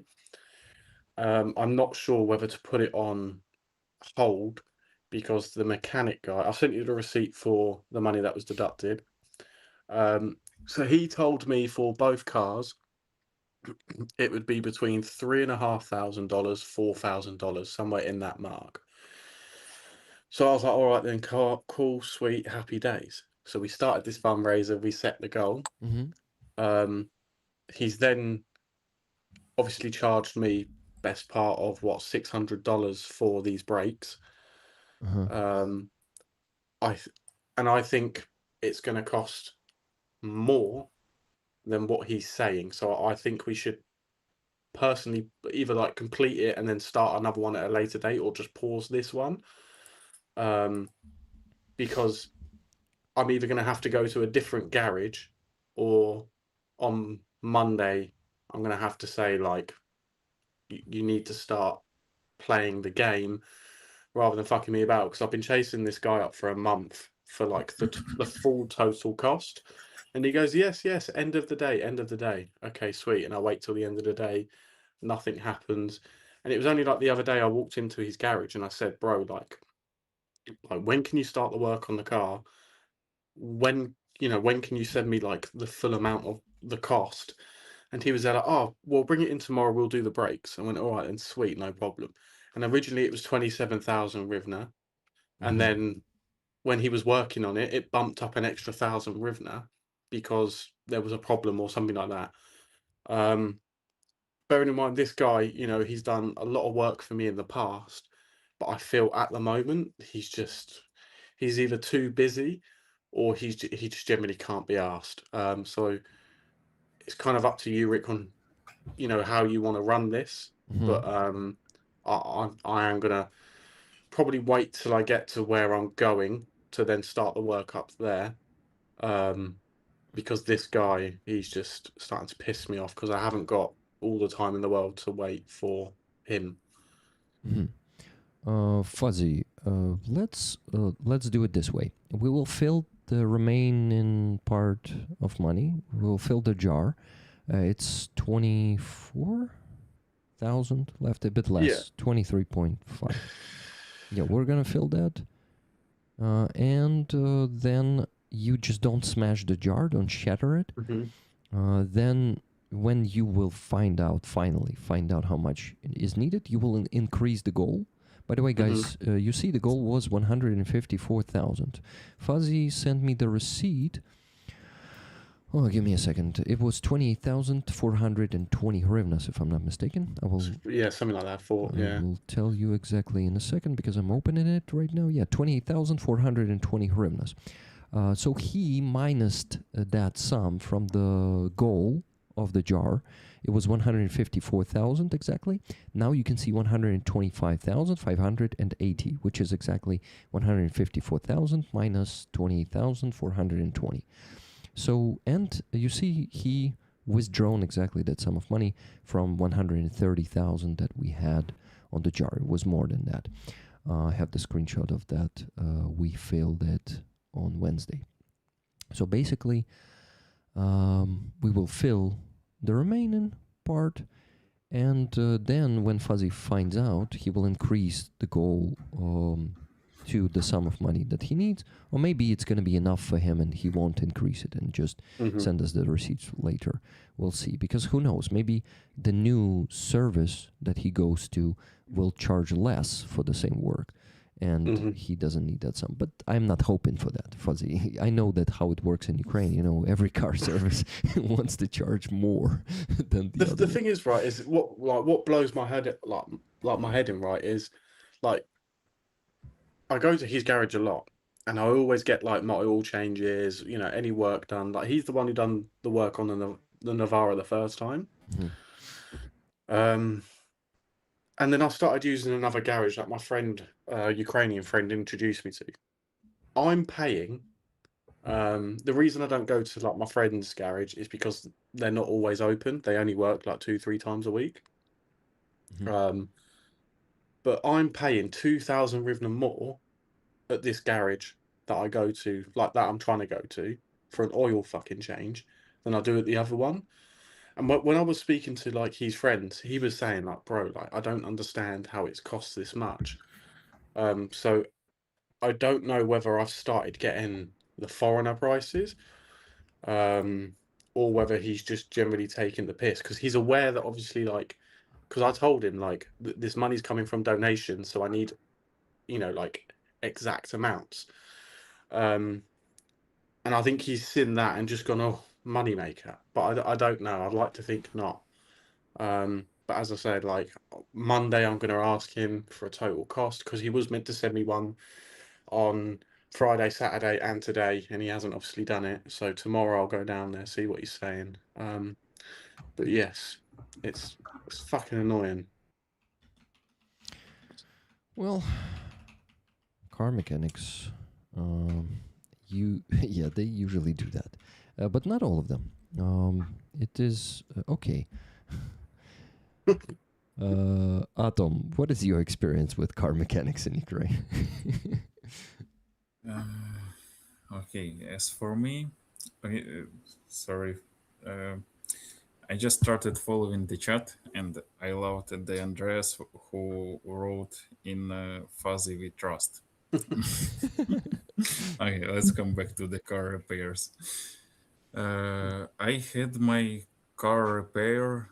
I'm not sure whether to put it on hold because the mechanic guy, I sent you the receipt for the money that was deducted. So he told me for both cars, it would be between $3,500, $4,000, somewhere in that mark. So I was like, all right then, cool, sweet, happy days. So we started this fundraiser, we set the goal. He's then obviously charged me best part of $600 for these brakes. I think it's going to cost more than what he's saying. So I think we should personally either complete it and then start another one at a later date, or just pause this one. Because I'm either going to have to go to a different garage, or on Monday I'm going to have to say you need to start playing the game rather than fucking me about, because I've been chasing this guy up for a month for the full total cost, and he goes, yes, end of the day. Okay, sweet. And I wait till the end of the day, nothing happens. And it was only the other day I walked into his garage and I said, bro, when can you start the work on the car? When can you send me the full amount of the cost? And he was there like, oh, well, bring it in tomorrow. We'll do the brakes. I went, all right, then sweet, no problem. And originally it was 27,000 hryvnia. And then when he was working on it, it bumped up an extra 1,000 hryvnia because there was a problem or something like that. Bearing in mind, this guy, you know, he's done a lot of work for me in the past, but I feel at the moment he's either too busy or he just generally can't be asked. So it's kind of up to you, Rick, on, you know, how you want to run this. But I am gonna probably wait till I get to where I'm going to then start the work up there. Because this guy, he's just starting to piss me off because I haven't got all the time in the world to wait for him. Fuzzy, let's do it this way. We will fill the remaining part of money. We'll fill the jar. It's 24,000 left, a bit less, 23.5. Yeah, we're gonna fill that, and then you just don't smash the jar, don't shatter it. Then when you will finally find out how much is needed, you will increase the goal. By the way, guys, you see the goal was 154,000. Fuzzy sent me the receipt. Oh, give me a second. It was 28,420 hryvnias, if I'm not mistaken. I will. Yeah, something like that. I will tell you exactly in a second because I'm opening it right now. Yeah, 28,420 hryvnias. So he minused that sum from the goal of the jar. It was 154,000 exactly. Now you can see 125,580, which is exactly 154,000 minus 28,420. So, and you see he withdrawn exactly that sum of money from 130,000 that we had on the jar. It was more than that. I have the screenshot of that. We filled it on Wednesday. So basically, we will fill the remaining part, and then when Fuzzy finds out, he will increase the goal to the sum of money that he needs, or maybe it's going to be enough for him and he won't increase it and just send us the receipts later. We'll see, because who knows, maybe the new service that he goes to will charge less for the same work, and he doesn't need that sum. But I'm not hoping for that, Fuzzy. I know that how it works in Ukraine. You know, every car service wants to charge more than the other. The thing is, right, is what blows my head my head in, right, is like I go to his garage a lot, and I always get like my oil changes, you know, any work done. Like he's the one who done the work on the Navara the first time. And then I started using another garage that my friend, Ukrainian friend, introduced me to. I'm paying. The reason I don't go to like my friend's garage is because they're not always open. They only work like 2-3 times a week. But I'm paying 2,000 hryvnia more at this garage that I go to, like that I'm trying to go to, for an oil fucking change than I do at the other one. And when I was speaking to like his friends, he was saying like, bro, like I don't understand how it's cost this much. So I don't know whether I've started getting the foreigner prices, or whether he's just generally taking the piss, because he's aware that obviously like, because I told him like this money's coming from donations, so I need, you know, like exact amounts. And I think he's seen that and just gone, oh, moneymaker. But I don't know. I'd like to think not. But as I said, like Monday, I'm going to ask him for a total cost, because he was meant to send me one on Friday, Saturday, and today, and he hasn't obviously done it. So tomorrow I'll go down there, see what he's saying. But yes, it's fucking annoying. Well, car mechanics, yeah, they usually do that, but not all of them. It is okay. Atom, what is your experience with car mechanics in Ukraine? Okay, as for me, okay, sorry, I just started following the chat, and I loved the Andreas who wrote in Fuzzy We Trust. Okay, let's come back to the car repairs. I had my car repair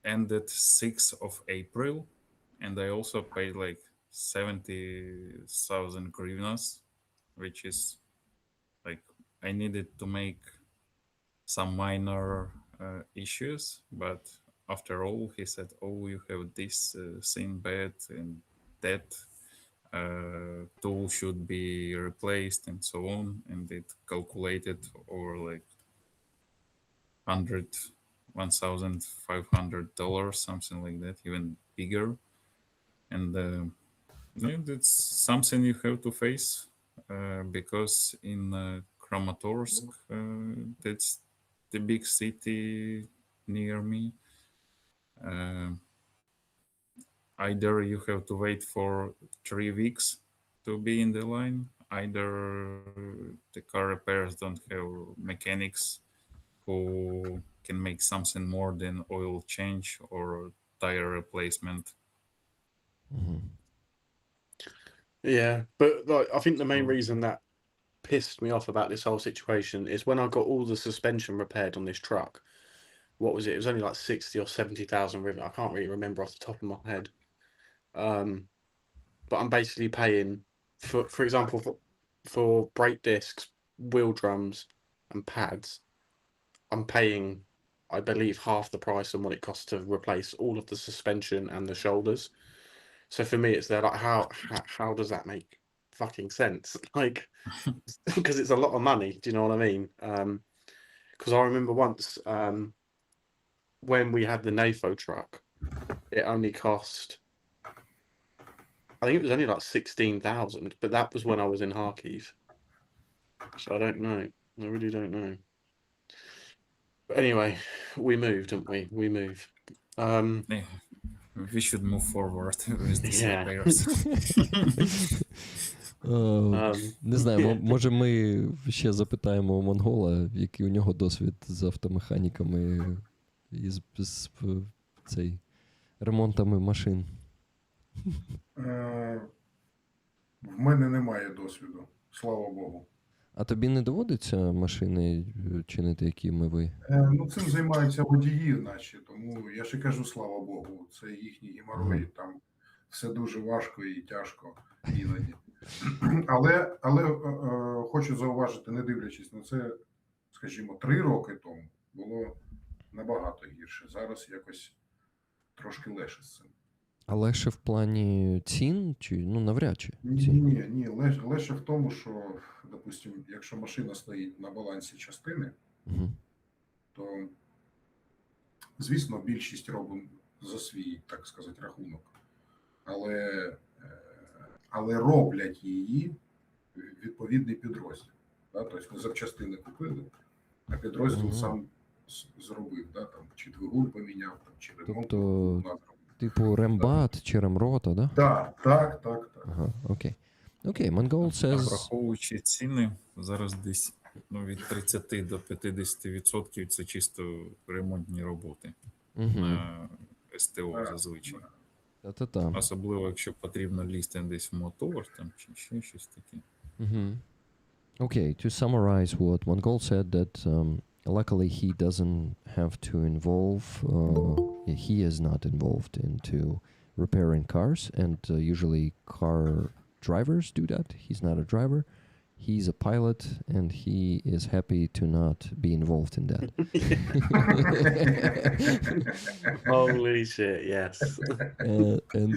ended 6th of April, and I also paid like 70,000 hryvnias, which is like I needed to make some minor issues, but after all, he said, "Oh, you have this thing bad, and that tool should be replaced," and so on. And it calculated over like 100, $1,500, something like that, even bigger. And yeah, that's something you have to face because in Kramatorsk, that's the big city near me. Uh, Either you have to wait for 3 weeks to be in the line, either the car repairs don't have mechanics who can make something more than oil change or tire replacement. Yeah, but like I think the main So reason that pissed me off about this whole situation is when I got all the suspension repaired on this truck. What was it? It was only like 60 or 70,000 hryvnia. I can't really remember off the top of my head. But I'm basically paying for example, for brake discs, wheel drums, and pads. I'm paying, I believe, half the price on what it costs to replace all of the suspension and the shoulders. So for me, it's there like how does that make fucking sense? Like, because it's a lot of money. Do you know what I mean? Because I remember once when we had the NAFO truck, it only cost, I think it was only like 16,000, but that was when I was in Kharkiv. So I don't know. I really don't know. But anyway, we moved, didn't we? We move. yeah, we should move forward with these Yeah. repairs. Не знаю, може ми ще запитаємо у Монгола, який у нього досвід з автомеханіками і з цей, ремонтами машин. В мене немає досвіду, слава Богу. А тобі не доводиться машини чинити, якими ви? Ну, цим займаються водії наші, тому я ще кажу, слава Богу, це їхні геморої, там все дуже важко і тяжко іноді. Але хочу зауважити, не дивлячись на це, скажімо, 3 роки тому було набагато гірше. Зараз якось трошки легше з цим. А легше в плані цін? Чи, ну, навряд чи цін? Ні, легше в тому, що, допустим, якщо машина стоїть на балансі частини, то, звісно, більшість робимо за свій, так сказати, рахунок. Але роблять її відповідний підрозділ. Да? Тобто ми запчастини купили, а підрозділ сам зробив, да? Там, чи двигун поміняв, там, чи ремонт. Тобто, типу рембат чи ремрота, да? Так. Ага, окей. Окей, Mongol says... Враховуючи ціни, зараз десь від 30 до 50% це чисто ремонтні роботи на СТО зазвичай. Та-та-та. Особливо, якщо потрібно лізти десь в мотор, там, чи ще щось таке. Okay, to summarize what Mongol said, that luckily he doesn't have to involve, he is not involved into repairing cars, and usually car drivers do that. He's not a driver. He's a pilot, and he is happy to not be involved in that. Holy shit! Yes. And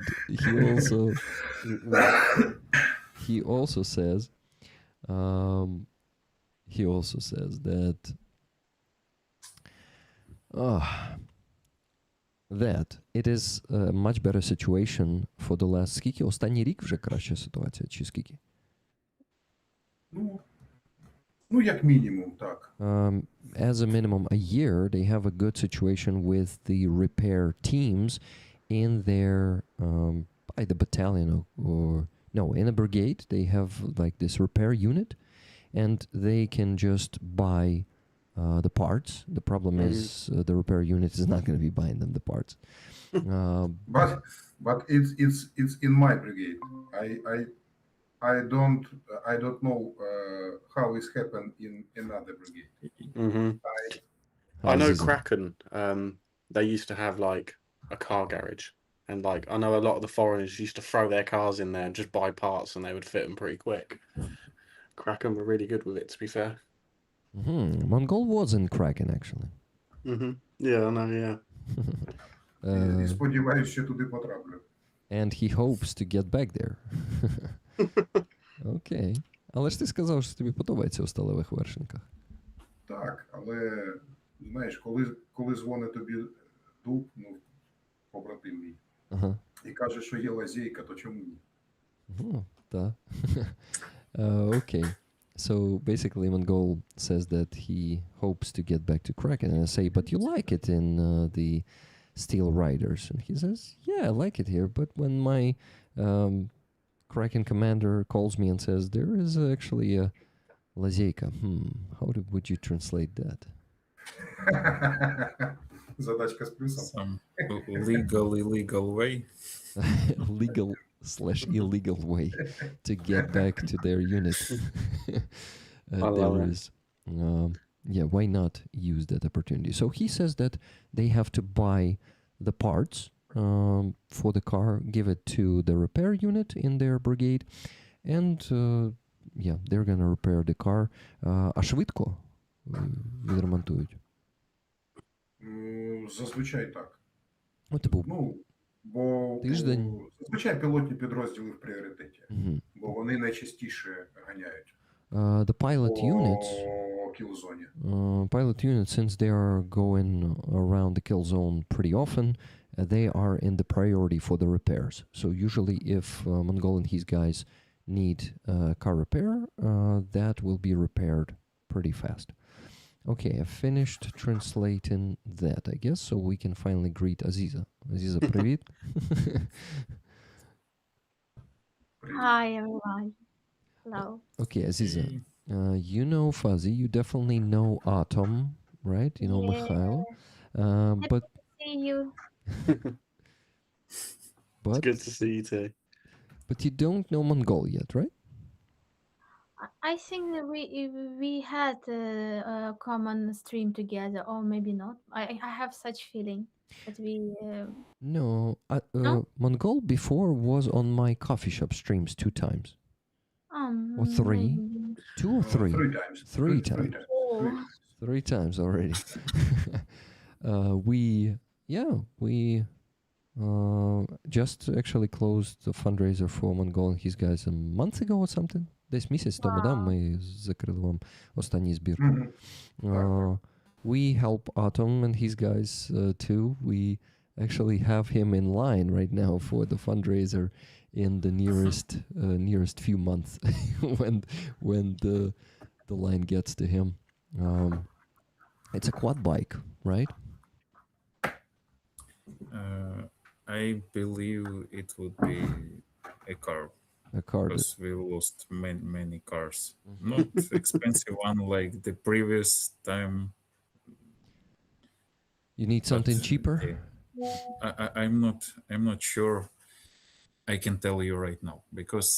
he also says that that it is a much better situation for the last, скільки? Останній рік вже краща ситуація, чи скільки? Ну, як мінімум, так. As a minimum a year, they have a good situation with the repair teams in their, by the battalion or no, in a brigade. They have like this repair unit, and they can just buy the parts. The problem is the repair unit is not going to be buying them the parts. But it's in my brigade. I don't know how it's happened in another brigade. I know Aziza. Kraken. They used to have like a car garage, and like I know a lot of the foreigners used to throw their cars in there and just buy parts, and they would fit them pretty quick. Kraken were really good with it, to be fair. Mongol was in Kraken, actually. Yeah, I know. Yeah. І сподіваюся, що туди потраплю. And he hopes to get back there. Окей. Але ж ти сказав, що тобі подобається у сталевих вершинках. Так, але знаєш, коли дзвонить тобі дуб, ну, побратим мій, Ага. і каже, що є лазейка, то чому ні? Так. Okay. So basically, Mongol says that he hopes to get back to Kraken, and I say, "But you like it in the Steel Riders?" And he says, "Yeah, I like it here, but when my Kraken commander calls me and says there is actually a лазейка, would you translate that?" Задачка з плюсом. Some illegal way. Legal/illegal way to get back to their unit. I love There it. is, why not use that opportunity? So he says that they have to buy the parts for the car, give it to the repair unit in their brigade, and they're gonna repair the car. А швидко відремонтують? Зазвичай так. Ну, типу, Ну, бо тиждень. зазвичай пілотні підрозділи в пріоритеті, Мгм. бо вони найчастіше ганяють The pilot units, по кілзоні. since they are going around the kill zone pretty often, they are in the priority for the repairs. So usually if Mongol and his guys need car repair, that will be repaired pretty fast. Okay, I finished translating that, I guess, so we can finally greet Aziza. Aziza, привіт. Hi everyone. Hello. Okay, Aziza, you know Fuzzy, you definitely know Atom, right? You know Yeah. Mikhail. But See you. It's good to see you too. But you don't know Mongol yet, right? I think that we had a common stream together, or maybe not. I have such feeling that we. No, No? Mongol before was on my coffee shop streams 2 times. Or 3? maybe. 2 or 3? 3 times. 3 times. Oh. 3 times already. We just actually closed the fundraiser for Mongol and his guys a month ago or something. Десь місяць тому, да, ми закрили вам останній збір. We help Atom and his guys too. We actually have him in line right now for the fundraiser in the nearest few months when the line gets to him. It's a quad bike, right? I believe it would be a car. A car. Because we lost many cars. Not expensive one like the previous time. You need something cheaper? I'm not sure I can tell you right now because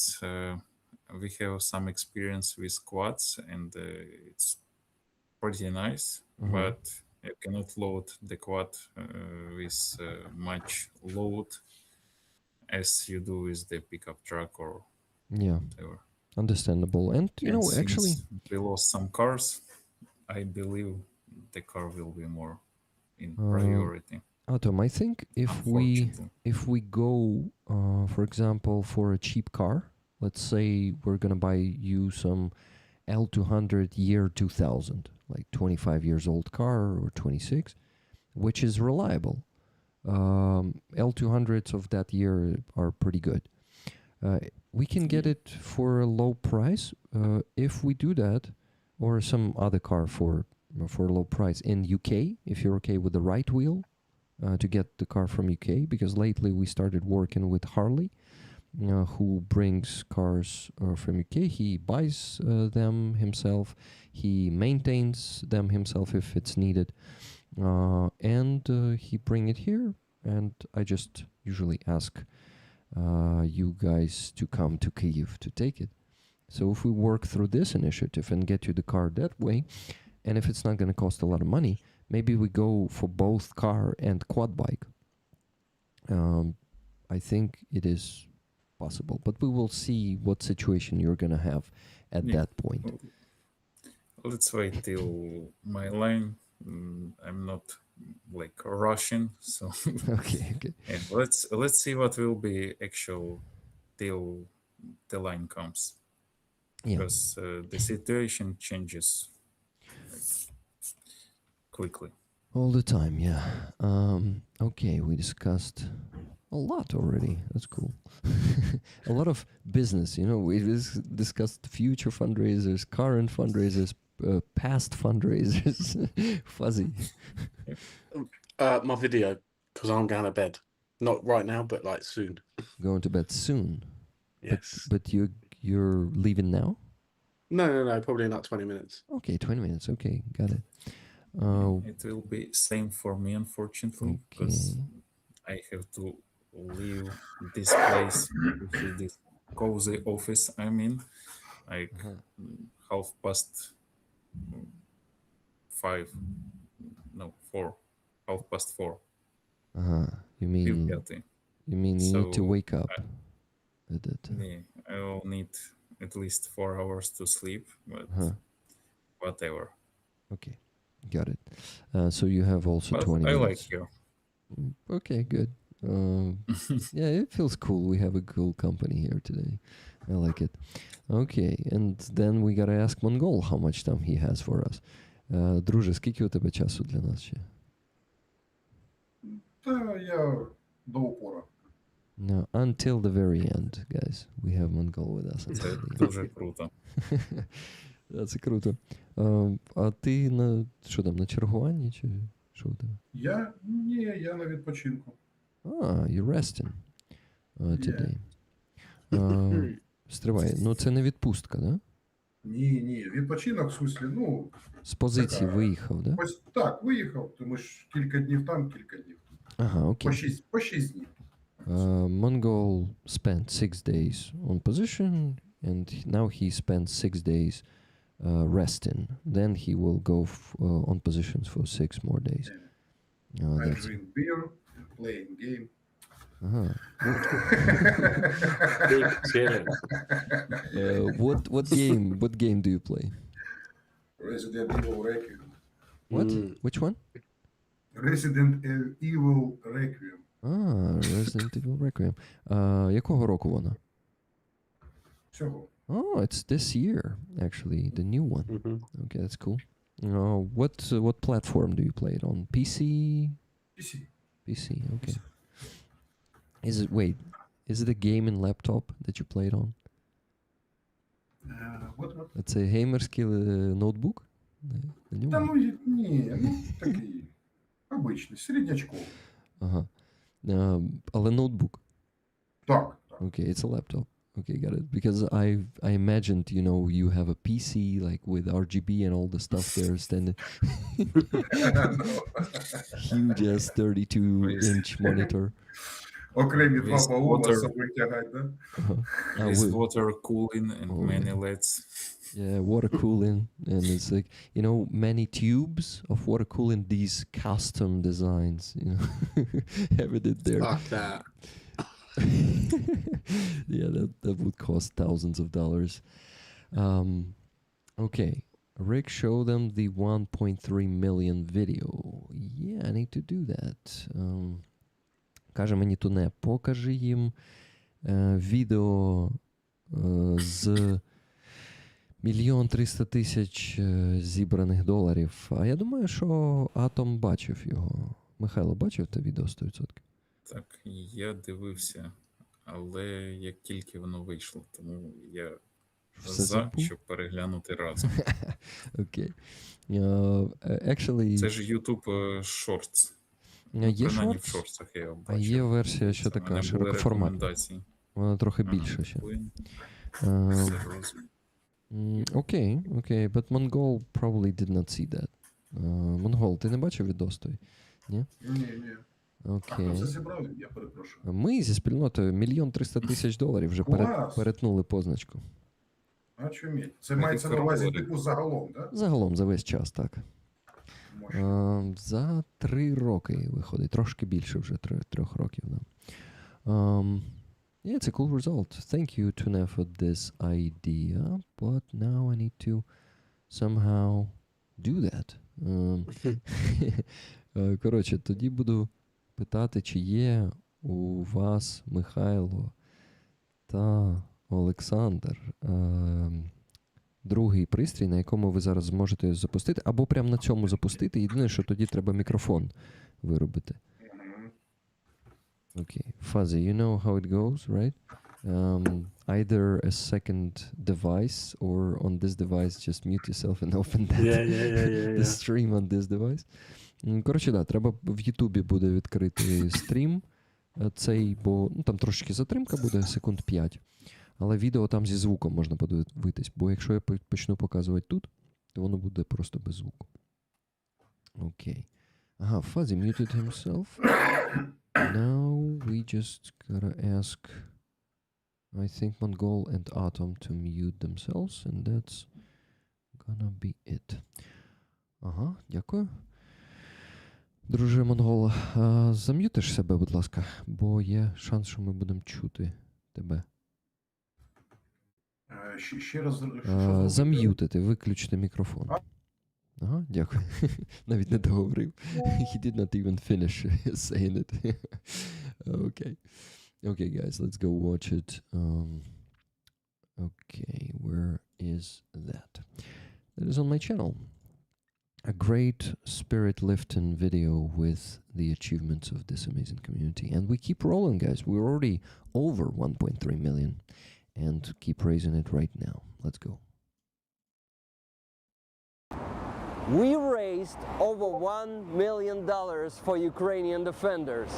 we have some experience with quads and it's pretty nice, but you cannot load the quad with much load as you do with the pickup truck or whatever. Understandable. And you know, actually we lost some cars. I believe the car will be more in priority. Atom, I think if we go for example for a cheap car, let's say we're gonna buy you some L200 year 2000, like 25 years old car or 26, which is reliable. L200s of that year are pretty good. We can get it for a low price if we do that, or some other car for a low price in UK, if you're okay with the right wheel, to get the car from UK, because lately we started working with Harley, who brings cars from UK. He buys them himself, he maintains them himself if it's needed, and he bring it here, and I just usually ask you guys to come to Kyiv to take it. So if we work through this initiative and get you the car that way, and if it's not going to cost a lot of money, maybe we go for both car and quad bike. I think it is possible, but we will see what situation you're gonna have at Yeah. that point. Let's wait till my line. I'm not like rushing, so Okay. yeah, let's see what will be actual till the line comes, Yeah. because the situation changes like, quickly. All the time, yeah. Okay, we discussed a lot already. That's cool. A lot of business, we discussed future fundraisers, current fundraisers, past fundraisers. Fuzzy. My video, because I'm going to bed. Not right now, but like soon. Going to bed soon. Yes. But you're leaving now? No, probably in like 20 minutes. Okay, 20 minutes. Okay, got it. It will be same for me, unfortunately, because I have to leave this place, this cozy office I'm in, like 4:30. No, 4. 4:30. You mean Пів-п'ятої. you need to So, wake up at that time. Yeah, I will need at least 4 hours to sleep, but whatever. Okay, got it. So you have also But 20 I minutes. like you. Okay, good. Yeah, it feels cool. We have a cool company here today. I like it. Okay, and then we gotta ask Mongol how much time he has for us. Друже, скільки у тебе часу для нас ще? Та я до упора. No, until the very end, guys. We have Mongol with us. Це Until the end. дуже круто. Це круто. А ти що там, на чергуванні чи що у тебе? Ні, я на відпочинку. You're resting today. Стривай, це не відпустка, да? Ні, відпочинок, в смислі, З позиції така, виїхав, да? ось так, виїхав, тому ж кілька днів там, кілька днів тут. Ага, окей. По 6 днів. Mongol spent 6 days on position, and now he spent 6 days resting. Then he will go on positions for 6 more days. I drink beer, playing game. Big chilling. What game do you play? Resident Evil Requiem. What? Which one? Resident Evil Requiem. Resident Evil Requiem. Якого року вона? Всього. Oh, it's this year, actually, the new one. Okay, that's cool. What platform do you play it on? PC? PC, okay. Is it a gaming laptop that you play it on? What? It's a геймерський ноутбук? Та ні, такий обичний, середнячковий. Ага. Але ноутбук? Так. Okay, it's a laptop. Okay, got it. Because I imagined, you have a PC like with RGB and all the stuff there standing. Huge ass 32-inch monitor. Окремі два With балона water. з собою тягать, да? With water cooling and many LEDs. Yeah, water cooling, and it's like many tubes of water cooling. These custom designs, have it there. Fuck that. Yeah, that would cost thousands of dollars. Okay, Rick showed them the 1.3 million video. Yeah, I need to do that. Каже мені Туне, покажи їм відео з 1 300 000 зібраних доларів. А я думаю, що Атом бачив його. Михайло, бачив те відео 100%? Так, я дивився, але як тільки воно вийшло, тому я щоб переглянути разом. Окей. Actually... Це ж YouTube Shorts. Є принаймні в Shorts, шортсах я його а бачив. є версія, що Це така в мене були широкоформатна. рекомендації. Вона трохи більша ще. Серйозно. Окей. But Mongol probably did not see that. Mongol, ти не бачив відос той? Ні? Ні. Окей. А це зібрали? Я перепрошую. Ми зі спільнотою 1 300 000 вже Клас! перетнули позначку. А чому? Це мається на увазі типу загалом, так? Загалом, за весь час, так. За 3 роки виходить. Трошки більше вже 3 років. Да. Yeah, it's a cool result. Thank you, Tune, for this idea. But now I need to somehow do that. Коротше, тоді буду питати, чи є у вас, Михайло та Олександр, другий пристрій, на якому ви зараз зможете запустити, або прямо на цьому запустити. Єдине, що тоді треба мікрофон виробити. Okay. Fuzzy, you know how it goes, right? Either a second device or on this device just mute yourself and open that the stream on this device. Коротше, да, треба в Ютубі буде відкрити стрім цей, бо там трошечки затримка буде, секунд 5. Але відео там зі звуком можна подивитись, бо якщо я почну показувати тут, то воно буде просто без звуку. Окей. Ага, Fuzzy muted himself. Now we just gotta ask, I think, Mongol and Atom to mute themselves, and that's gonna be it. Ага, дякую. Друже Монгола, зам'ютиш себе, будь ласка, бо є шанс, що ми будемо чути тебе. Ще раз. Зам'ютити, виключити мікрофон. Ага, дякую. Навіть не договорив. He did not even finish saying it. Okay. Okay, guys, let's go watch it. Okay, where is that? That is on my channel. A great spirit-lifting video with the achievements of this amazing community. And we keep rolling, guys. We're already over 1.3 million. And keep raising it right now. Let's go. We raised over $1 million for Ukrainian defenders.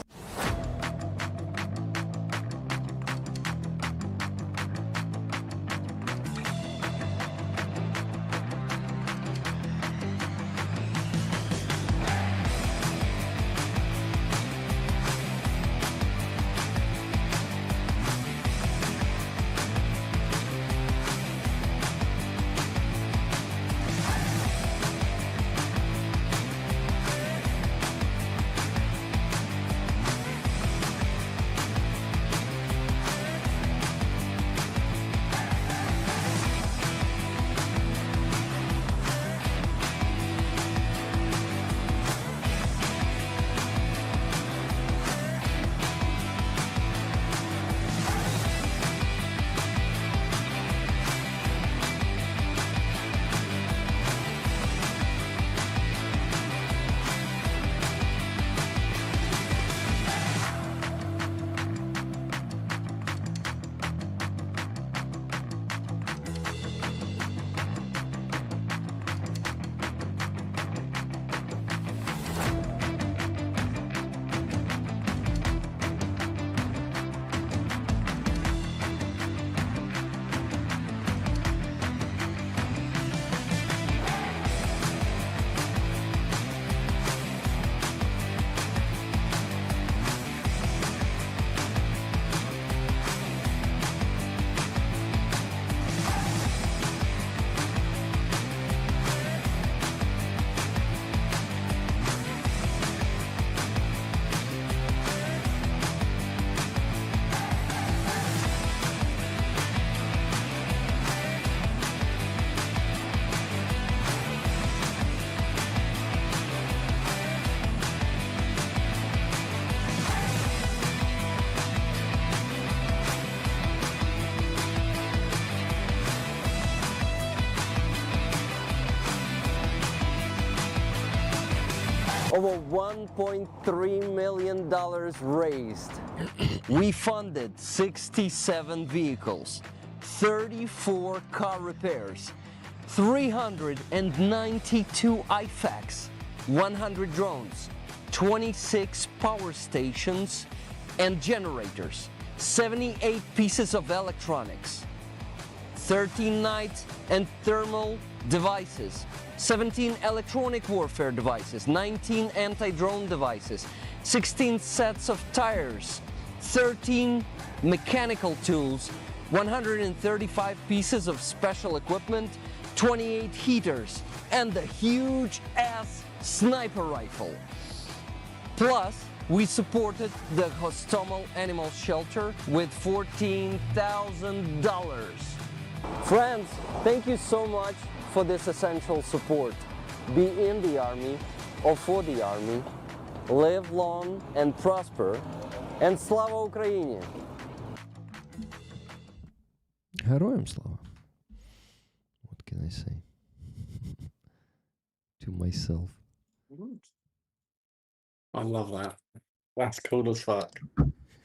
Over $1.3 million raised. We funded 67 vehicles, 34 car repairs, 392 IFACs, 100 drones, 26 power stations and generators, 78 pieces of electronics, 13 night and thermal devices, 17 electronic warfare devices, 19 anti-drone devices, 16 sets of tires, 13 mechanical tools, 135 pieces of special equipment, 28 heaters, and the huge ass sniper rifle. Plus, we supported the Hostomel Animal Shelter with $14,000. Friends, thank you so much for this essential support. Be in the army or for the army. Live long and prosper. And slava Ukraini! Героям слава. What can I say? To myself. I love that. That's cool as fuck.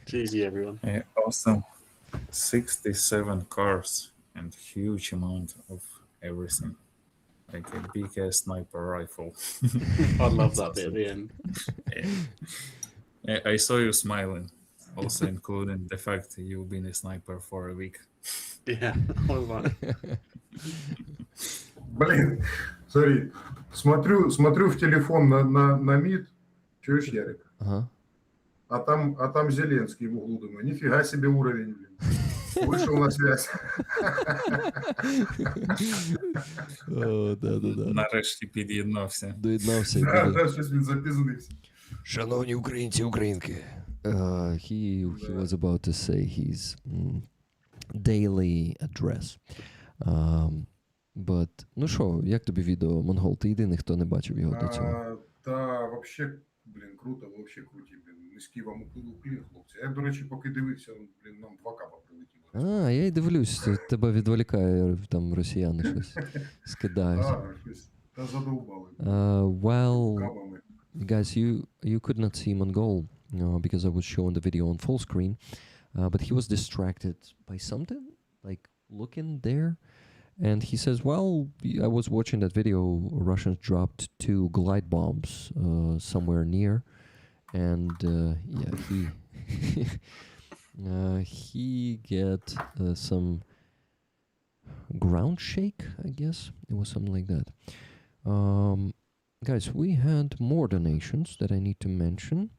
GG, everyone. Yeah, awesome. 67 cars and huge amount of everything. Like a big ass sniper rifle. I love that bit at the end. I saw you smiling, also including the fact that you've been a sniper for a week. Yeah, I was like, Блин, смотри, смотрю в телефон на МИД, чуешь, Ярик? Ага. А там Зеленский в углу, думаю, нифига себе уровень, блин. Вышел на связь. О, да. Нарешті під'єднався. Доєднався. Щось він запізнився. Шановні українці, українки. He was about to say his daily address. But, ну що, як тобі відео, Монгол? Ти єдиний, хто не бачив його до цього. Та, вообще, блін, круто, вообще круті, блін. Низький вам уклін, хлопці. Я, до речі, поки дивився, блін, нам 2 каба прилетіло. Я й дивлюсь, тебе відволікає, там росіяни щось скидають. Щось. Та задовбали. Well, Кабами. guys, you could not see Mongol because I was showing the video on full screen, but he was distracted by something, like looking there, and he says, well, I was watching that video, Russians dropped 2 glide bombs somewhere near, and yeah, he get some ground shake, I guess. It was something like that. Guys, we had more donations that I need to mention.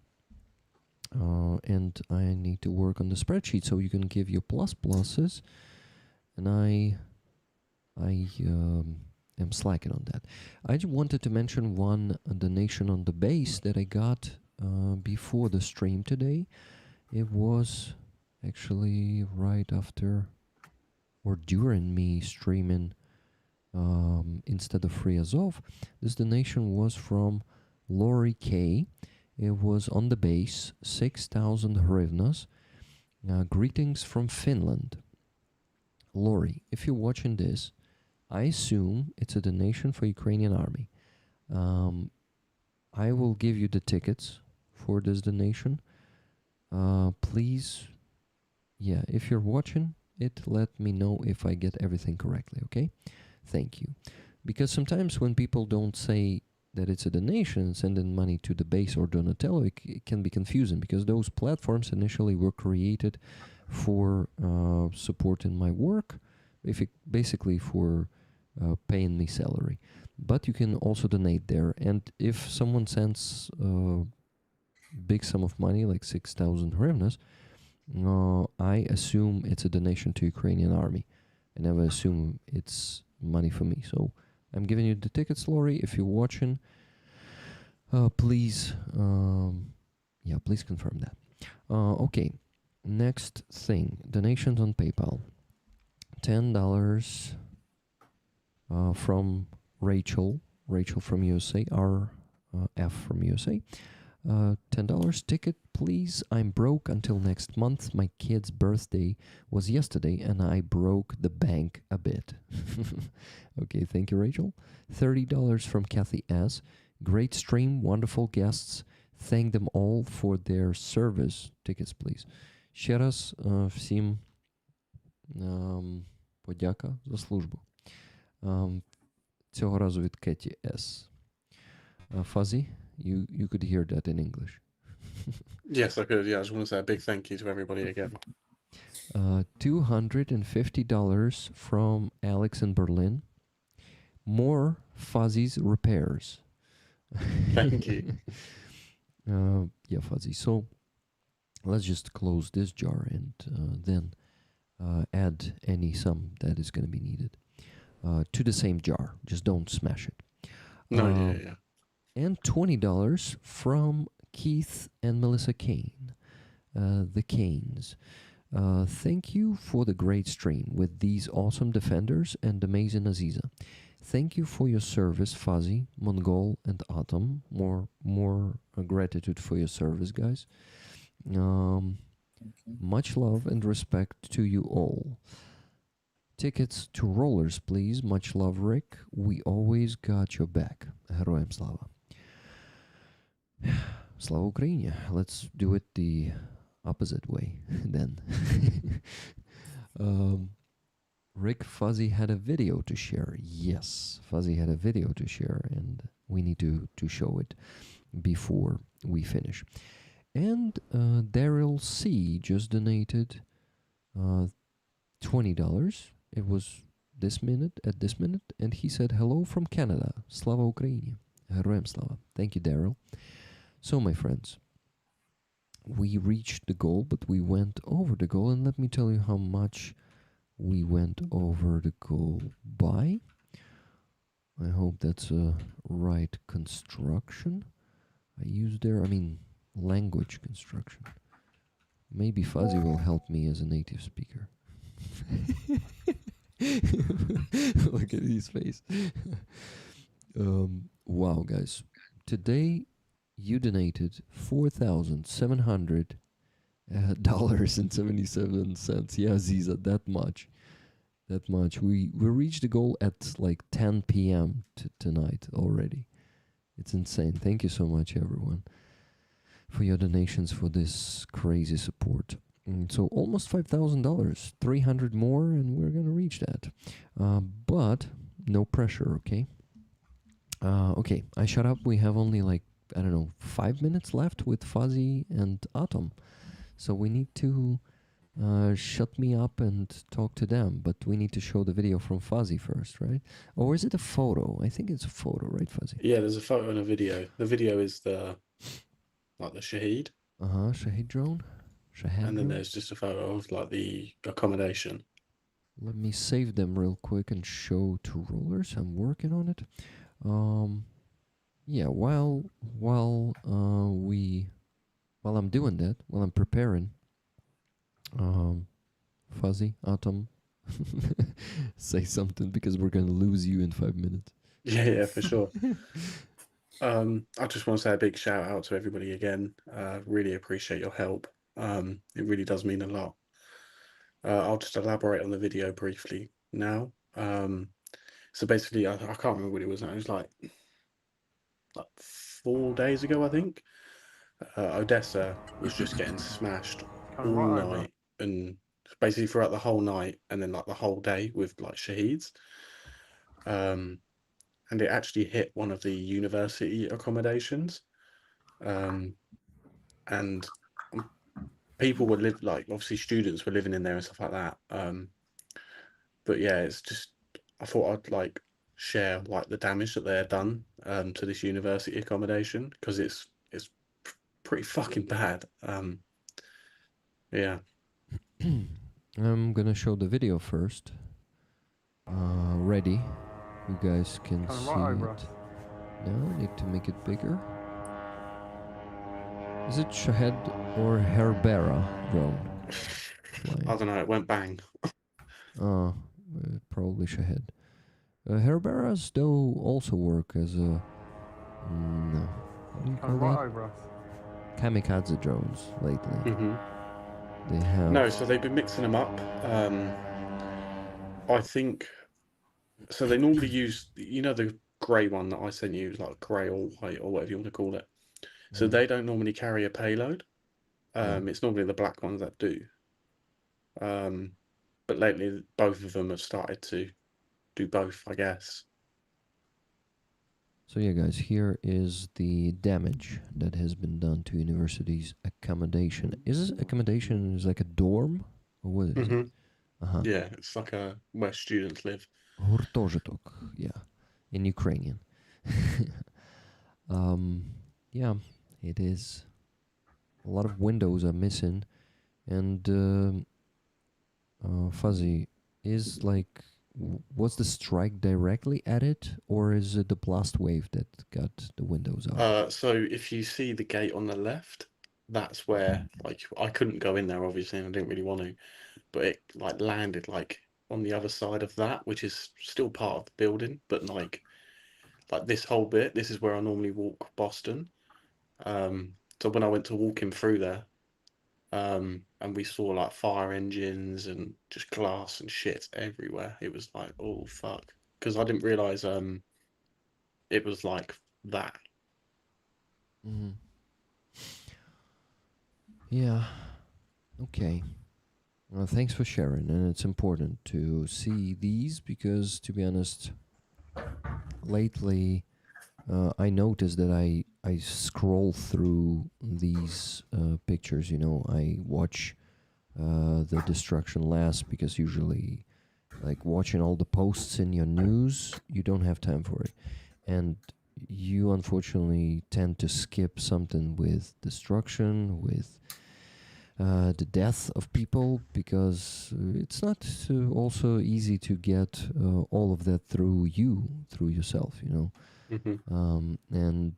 And I need to work on the spreadsheet so you can give your pluses. And I am slacking on that. I just wanted to mention one donation on the base that I got before the stream today. It was actually right after or during me streaming instead of Free Azov. This donation was from Lori K. It was on the base, 6,000 hryvnias. Greetings from Finland. Lori, if you're watching this, I assume it's a donation for Ukrainian army. I will give you the tickets for this donation. Please, yeah, if you're watching it, let me know if I get everything correctly, okay? Thank you. Because sometimes when people don't say that it's a donation and sending money to the base or Donatello, it can be confusing because those platforms initially were created for supporting my work, basically for paying me salary. But you can also donate there. And if someone sends a big sum of money, like 6,000 hryvnias, I assume it's a donation to Ukrainian army. I never assume it's money for me. So I'm giving you the tickets, Lori. If you're watching, please, please confirm that. Okay, next thing, donations on PayPal. $10 from Rachel from USA, F from USA. $10 ticket, please. I'm broke until next month. My kid's birthday was yesterday and I broke the bank a bit. Okay, thank you, Rachel. $30 from Kathy S. Great stream, wonderful guests. Thank them all for their service. Tickets, please. Ще раз всім подяка за службу. Цього разу від Кеті С. Fuzzy, you could hear that in English. yes, I could. Yeah, I just want to say a big thank you to everybody again. $250 from Alex in Berlin. More Fuzzy's repairs. Thank you. Yeah, Fuzzy. So let's just close this jar and then add any sum that is going to be needed to the same jar. Just don't smash it. No, yeah. And $20 from Keith and Melissa Kane, the Canes. Thank you for the great stream with these awesome defenders and amazing Aziza. Thank you for your service, Fuzzy, Mongol, and Atom. More gratitude for your service, guys. Much love and respect to you all. Tickets to Rollers, please. Much love, Rick. We always got your back. Героям слава. Slava Ukraine. Let's do it the opposite way then. Rick, Fuzzy had a video to share. Yes, Fuzzy had a video to share, and we need to show it before we finish. And Daryl C just donated $20. It was this minute, and he said, hello from Canada. Slava Ukraine. Героям слава. Thank you, Daryl. So, my friends, we reached the goal, but we went over the goal, and let me tell you how much we went over the goal by. I hope that's a right construction. I used there, language construction. Maybe Fuzzy will help me as a native speaker. Look at his face. Wow, guys. Today, you donated $4,700.77. Yeah, Aziza, that much. We reached the goal at like 10 p.m. tonight already. It's insane. Thank you so much, everyone, for your donations, for this crazy support. So almost $5,000, 300 more, and we're gonna reach that. But no pressure, okay? Okay, I shut up. We have only 5 minutes left with Fuzzy and Atom. So we need to shut me up and talk to them, but we need to show the video from Fuzzy first, right? Or is it a photo? I think it's a photo, right, Fuzzy? Yeah, there's a photo and a video. The video is the Shaheed. Shaheed drone. And then there's just a photo of the accommodation. Let me save them real quick and show to Rollers. I'm working on it. Yeah, while I'm doing that, while I'm preparing, Fuzzy, Atom, say something, because we're gonna lose you in 5 minutes. Yeah, for sure. I just want to say a big shout out to everybody again. Really appreciate your help. It really does mean a lot. I'll just elaborate on the video briefly now. So basically, I can't remember what it was now. It was like 4 days ago, I think. Odessa was just getting smashed all night, and basically throughout the whole night, and then the whole day with Shaheeds. And it actually hit one of the university accommodations. And people would live, obviously students were living in there and stuff like that. But yeah, it's just, I thought I'd share the damage that they had done to this university accommodation, because it's pretty fucking bad. Yeah. I'm gonna show the video first. Ready? You guys can see it. No, I need to make it bigger. Is it Shahed or Herbera drone? I don't know, it went bang. Probably Shahed. Herberas, though, also work as a... no. What do you call that? Kamikaze drones lately. Mm-hmm. They have... No, so they've been mixing them up. I think... So they normally use, the grey one that I sent you, grey or white or whatever you want to call it. So they don't normally carry a payload. It's normally the black ones that do. But lately, both of them have started to do both, I guess. So yeah, guys, here is the damage that has been done to university's accommodation. Is this accommodation like a dorm? Or what is it? Yeah, it's where students live. Гуртожиток, yeah, in Ukrainian. Yeah, it is. A lot of windows are missing, and Fuzzy is was the strike directly at it, or is it the blast wave that got the windows out? So if you see the gate on the left, that's where like I couldn't go in there obviously, and I didn't really want to, but it like landed like on the other side of that, which is still part of the building, but like this whole bit, this is where I normally walk Boston. So when I went to walk him through there, and we saw like fire engines and just glass and shit everywhere. It was like, oh fuck, because I didn't realize it was like that. Mm-hmm. Yeah. Okay. Well, thanks for sharing, and it's important to see these because, to be honest, lately I noticed that I scroll through these pictures. You know, I watch the destruction last because usually, like watching all the posts in your news, you don't have time for it, and you unfortunately tend to skip something with destruction, with the death of people, because it's not also easy to get all of that through yourself, you know. And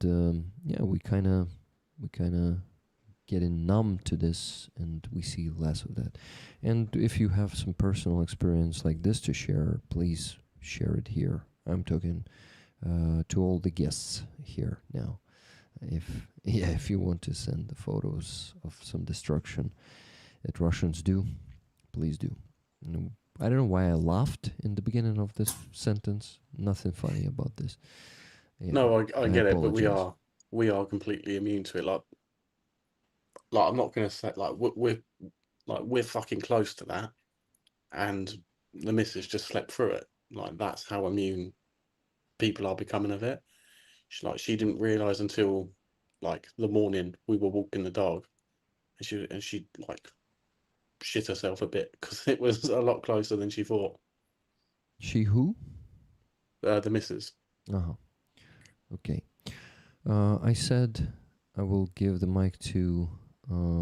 yeah, we kind of getting numb to this, and we see less of that. And if you have some personal experience like this to share, please share it here. I'm talking to all the guests here now. If you want to send the photos of some destruction that Russians do, please do. I don't know why I laughed in the beginning of this sentence. Nothing funny about this. Yeah, No, I get it, but apologize. we are completely immune to it. Like I'm not gonna say like we're fucking close to that, and the missus just slept through it. Like that's how immune people are becoming of it. She didn't realize until like the morning we were walking the dog, and she like shit herself a bit because it was a lot closer than she thought. She who? The missus. Uh-huh. Okay. I said I will give the mic to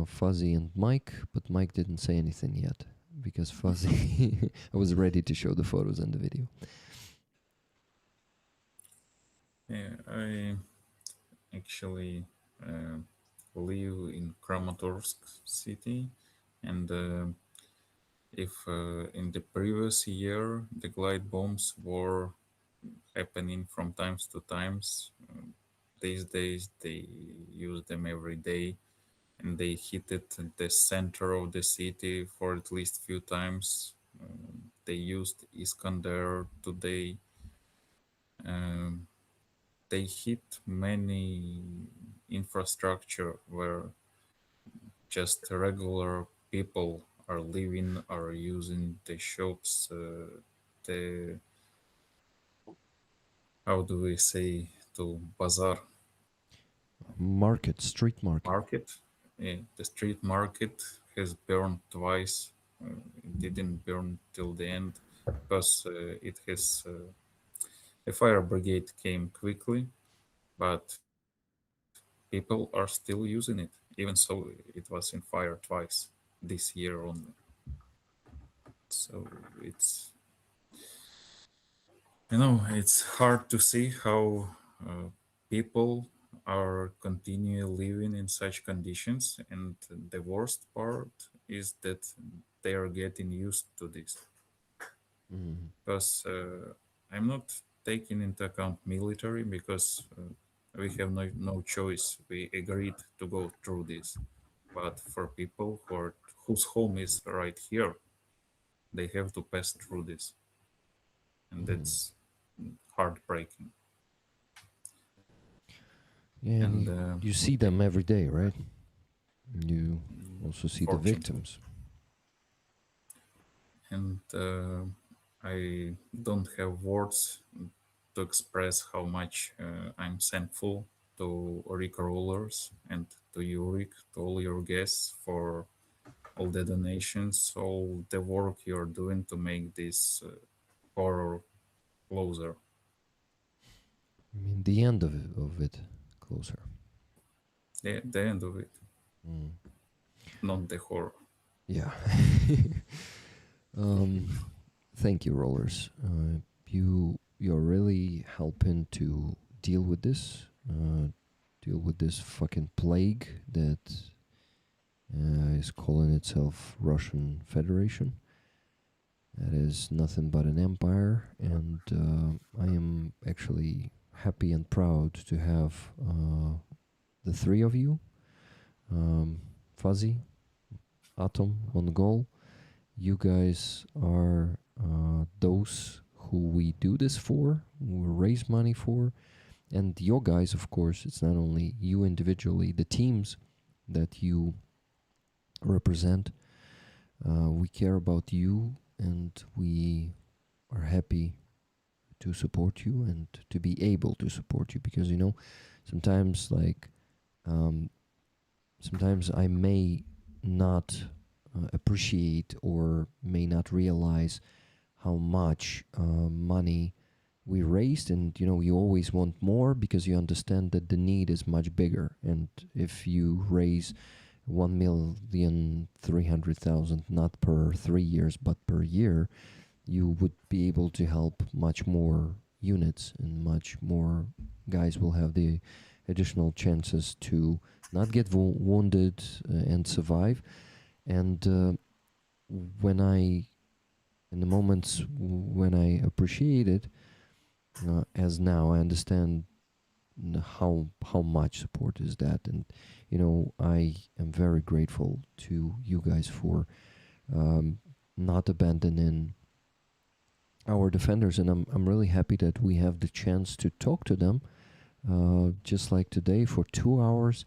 Fuzzy and Mike, but Mike didn't say anything yet because Fuzzy, I was ready to show the photos and the video. Yeah, I actually live in Kramatorsk city, and if in the previous year the glide bombs were happening from times to times, these days they use them every day, and they hit it at the center of the city for at least few times. They used Iskander today. Um, they hit many infrastructure where just regular people are living, are using the shops, the how do we say to bazaar Market, street market. market. The street market has burned twice. It didn't burn till the end because it has a fire brigade came quickly, but people are still using it. Even so, it was in fire twice this year only. So it's it's hard to see how people are continuing living in such conditions, and the worst part is that they are getting used to this. Mm. Because I'm not taking into account military because we have no choice. We agreed to go through this. But for people whose home is right here, they have to pass through this, and Mm. that's heartbreaking. Yeah, and And you see them every day, right? You also see the fortunately, victims. and I don't have words to express how much I'm thankful to Rick Rollers and to you, Rick, to all your guests for all the donations, all the work you're doing to make this horror closer. I mean, the end of it closer. The end of it, Mm. not the horror. Yeah. um, thank you, Rollers. You're really helping to deal with this fucking plague that is calling itself Russian Federation. That is nothing but an empire, and I am actually happy and proud to have the three of you, Fuzzy, Atom, Mongol. You guys are those who we do this for, who we raise money for, and your guys, of course. It's not only you individually, the teams that you represent. We care about you, and we are happy to support you and to be able to support you, because sometimes sometimes I may not appreciate or may not realize how much money we raised, and you always want more because you understand that the need is much bigger. And if you raise 1,300,000 not per 3 years but per year, you would be able to help much more units, and much more guys will have the additional chances to not get wounded and survive. And in the moments when I appreciate it, as now I understand how much support is that. And I am very grateful to you guys for not abandoning our defenders, and I'm really happy that we have the chance to talk to them, just like today for 2 hours.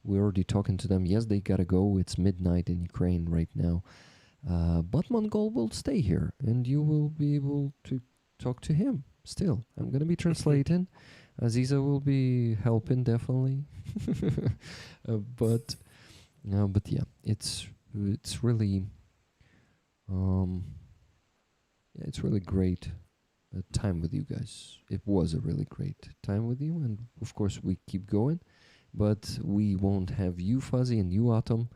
We're already talking to them. Yes, they gotta go. It's midnight in Ukraine right now, but Mongol will stay here, and you will be able to talk to him still. I'm gonna be translating. Aziza will be helping, definitely. But yeah, it's really it's really great time with you guys. It was a really great time with you, and of course we keep going, but we won't have you, Fuzzy, and you, Atom,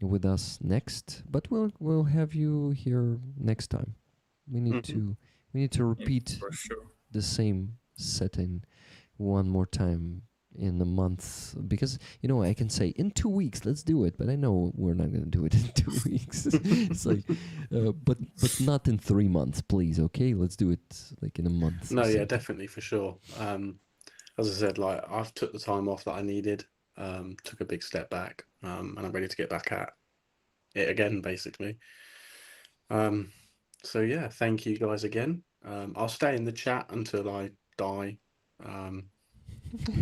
with us next. But we'll have you here next time. We need to repeat For sure. the same setting one more time in a month, because I can say in 2 weeks let's do it, but I know we're not going to do it in 2 weeks. It's like but not in 3 months, please. Okay, let's do it like in a month. No, yeah, definitely, for sure. As I said, I've took the time off that I needed, took a big step back, and I'm ready to get back at it again, basically. So yeah, thank you guys again. I'll stay in the chat until I die.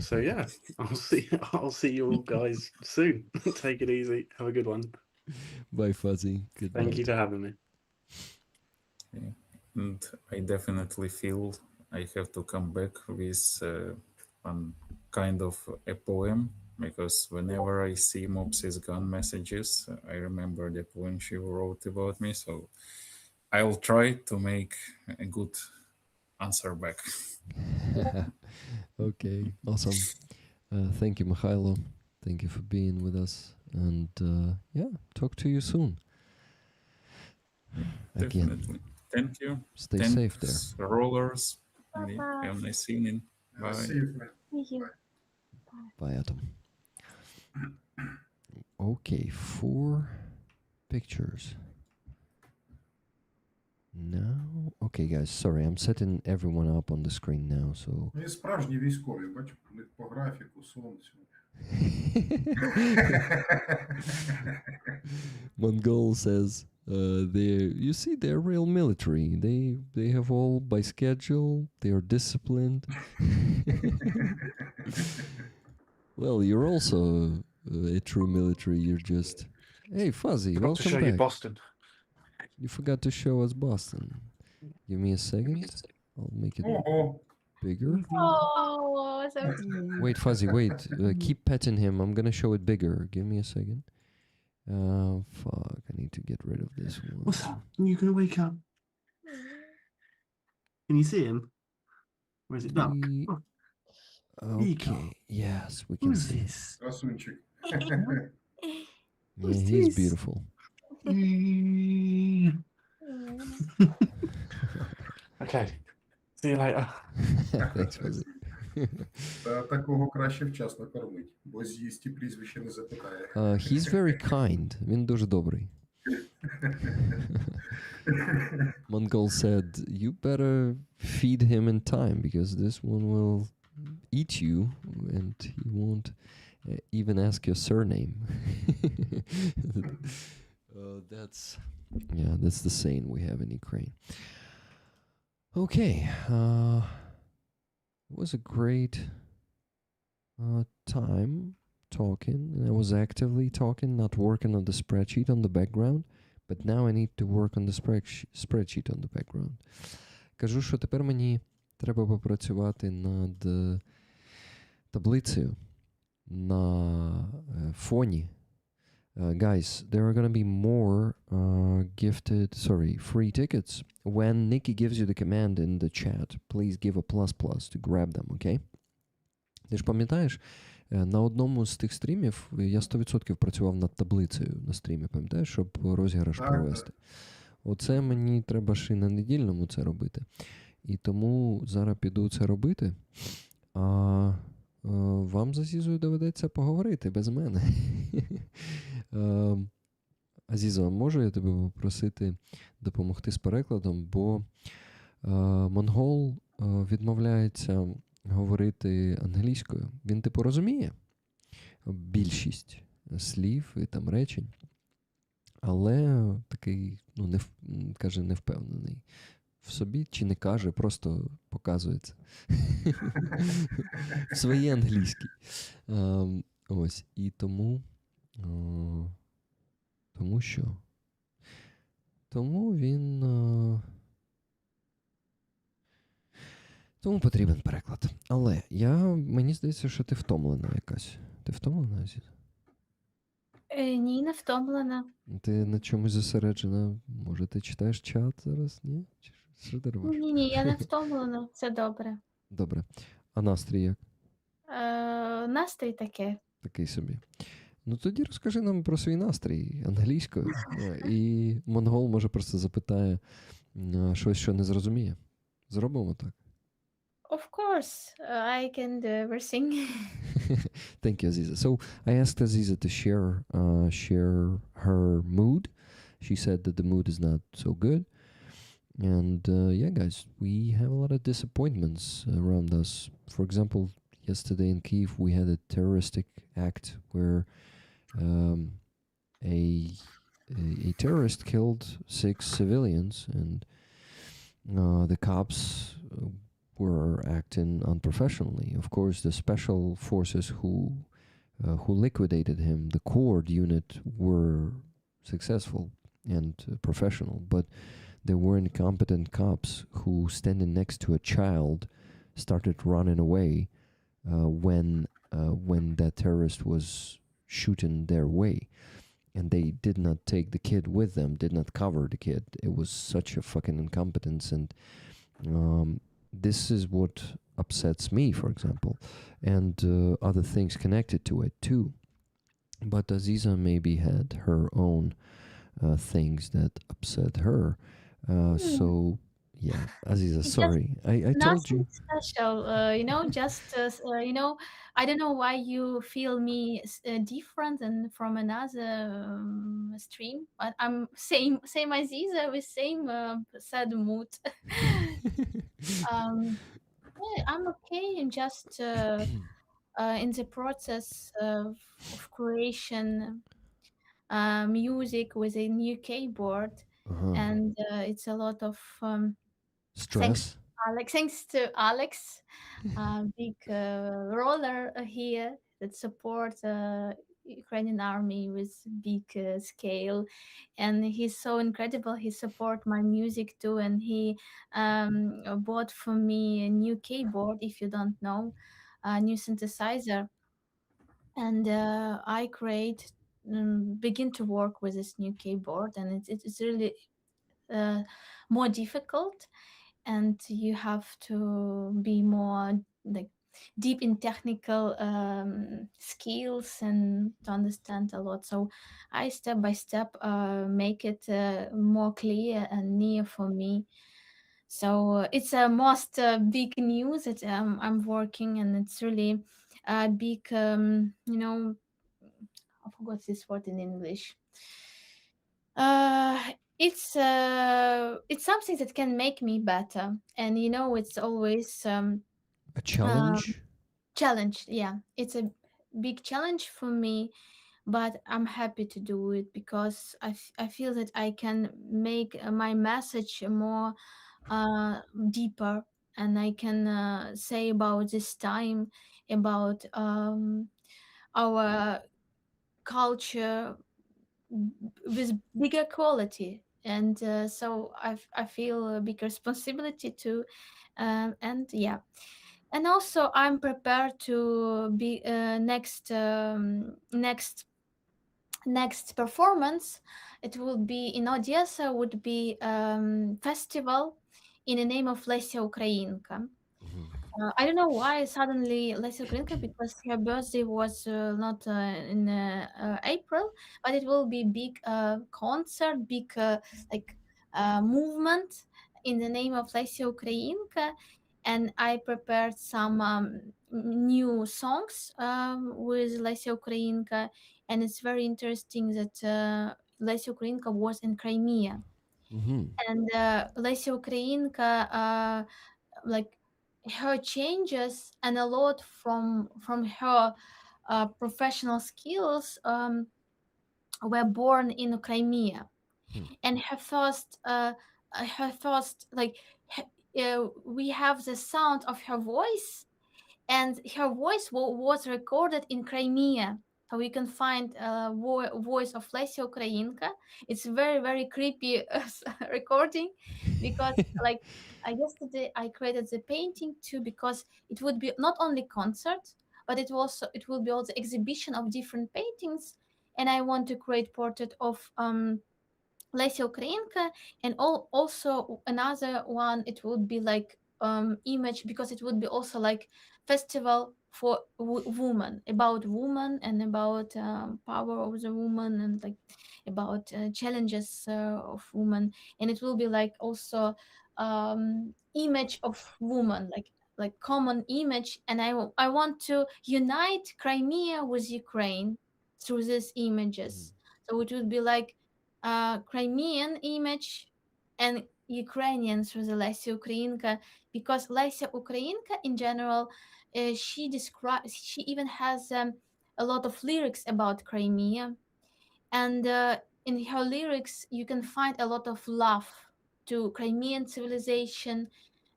So yeah, I'll see you all guys soon. Take it easy. Have a good one. Bye, Fuzzy. Good Thank night. you for having me. Yeah. And I definitely feel I have to come back with one kind of a poem, because whenever I see Mopsy's gun messages, I remember the poem she wrote about me. So I'll try to make a good answer back. Okay, awesome. Thank you, Mikhailo. Thank you for being with us, and yeah, talk to you soon. Again, Definitely. Thank you. stay Thanks, safe there. Rollers. Bye-bye. Have a nice evening. Bye. See you, man. Thank you. Bye, Atom. Okay, 4 pictures. Now, okay, guys, sorry, I'm setting everyone up on the screen now, so. Вони справжні військові, бачу, по графіку, сонцю. Mongol says, you see, they're real military. They have all by schedule. They are disciplined. Well, you're also a true military. You're just, hey, Fuzzy, Forgot to welcome show back. you Boston. You forgot to show us Boston. Give me a second. I'll make it Ого! bigger. Oh, so cute. Wait, Fuzzy, wait. Keep petting him. I'm gonna show it bigger. Give me a second. Fuck. I need to get rid of this one. What's that? Are you gonna wake up? Can you see him? Or is it dark? We- Oh, you go. Okay. Yes, we can who's see. this? Красунчик. Yeah, Who's he's this? beautiful. Mm. Okay. See you later. Thanks, Fuzzy. Та такого краще вчасно кормить, бо з'їсть і прізвище не запитає. He's very kind. Він дуже добрий. Mongol said, "You better feed him in time because this one will eat you, and he won't even ask your surname." That's the saying we have in Ukraine. Okay, it was a great time talking, and I was actively talking, not working on the spreadsheet on the background. But now I need to work on the spreadsheet on the background. Кажу, що тепер мені треба попрацювати над таблицею на фоні. Guys, there are going to be more free tickets. When Nikki gives you the command in the chat, please give a plus to grab them, okay? Ти ж пам'ятаєш, на одному з тих стрімів я 100% працював над таблицею на стрімі, пам'ятаєш, щоб розіграш провести. Оце мені треба ще й на недільному це робити. І тому зараз піду це робити, а вам з Азізою доведеться поговорити без мене. Азізо, можу я тебе попросити допомогти з перекладом, бо Монгол відмовляється говорити англійською. Він типу розуміє більшість слів і там речень, але такий, каже, невпевнений в собі, чи не каже, просто показується. В своїй англійській. Ось, і тому що? Тому він... Тому потрібен переклад. Але мені здається, що ти втомлена якась. Ти втомлена, Азіза? Ні, не втомлена. Ти на чомусь зосереджена? Може, ти читаєш чат зараз? Ні? Що ти робиш? Ні, я не втомлена. Все добре. Добре. А настрій як? Настрій таке. Такий собі. Ну тоді розкажи нам про свій настрій англійською. І Монгол, може, просто запитає щось, що не зрозуміє. Зробимо так? Of course, I can do everything. Thank you, Aziza. So I asked Aziza to share her mood. She said that the mood is not so good. And yeah, guys, we have a lot of disappointments around us. For example, yesterday in Kyiv, we had a terroristic act where a terrorist killed 6 civilians, and the cops were acting unprofessionally. Of course, the special forces who liquidated him, the core unit, were successful and professional, but there were incompetent cops who, standing next to a child, started running away when that terrorist was shooting their way. And they did not take the kid with them, did not cover the kid. It was such a fucking incompetence. And this is what upsets me, for example, and other things connected to it too. But Aziza maybe had her own things that upset her. So, yeah, Aziza, sorry. I told you. Nothing special, just, I don't know why you feel me different and from another stream, but I'm same as Aziza with same sad mood. I'm okay. I'm just in the process of creation music with a new keyboard, and it's a lot of Stress. Thanks to Alex, big roller here that support Ukrainian army with big scale, and he's so incredible. He support my music too, and he bought for me a new keyboard. If you don't know, a new synthesizer, and I begin to work with this new keyboard, and it's really more difficult, and you have to be more like deep in technical skills and to understand a lot. So I step by step make it more clear and near for me. So it's a most big news that I'm working, and it's really a big, I forgot this word in English. Uh, it's something that can make me better, and it's always A uh, challenge? challenge. Yeah, it's a big challenge for me, but I'm happy to do it because I feel that I can make my message more uh, deeper, and I can say about this time, about our culture with bigger quality. And so I feel a big responsibility too. And yeah, and also I'm prepared to be next performance. It will be in Odessa, would be festival in the name of Lesia Ukrainka. Mhm. I don't know why suddenly Lesia Ukrainka, because her birthday was not in April, but it will be big concert, big like movement in the name of Lesia Ukrainka. And I prepared some new songs with Lesia Ukrainka, and it's very interesting that Lesia Ukrainka was in Crimea, Mhm. and Lesia Ukrainka like her changes and a lot from her professional skills were born in Crimea, Hmm. and her first like we have the sound of her voice, and her voice was recorded in Crimea. So you can find voice of Lesia Ukrainka. It's very very creepy recording, because like yesterday I created the painting too, because it would be not only concert, but it will be also exhibition of different paintings, and I want to create portrait of Lesia Ukrainka, and also another one. It would be like image, because it would be also like festival for woman, about woman, and about power of the woman, and like about challenges of woman, and it will be like also image of woman, like common image, and I want to unite Crimea with Ukraine through these Mhm. images. So it would be like Crimean image and Ukrainians through the Lesia Ukrainka, because Lesia Ukrainka in general, she even has a lot of lyrics about Crimea, and in her lyrics you can find a lot of love to Crimean civilization,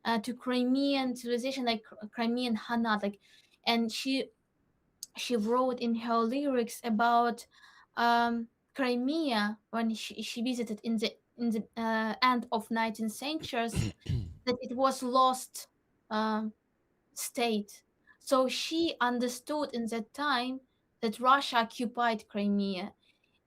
like Crimean Hanat, like, and she wrote in her lyrics about Crimea when she visited in the end of 19th centuries, that it was lost um, state. So she understood in that time that Russia occupied Crimea,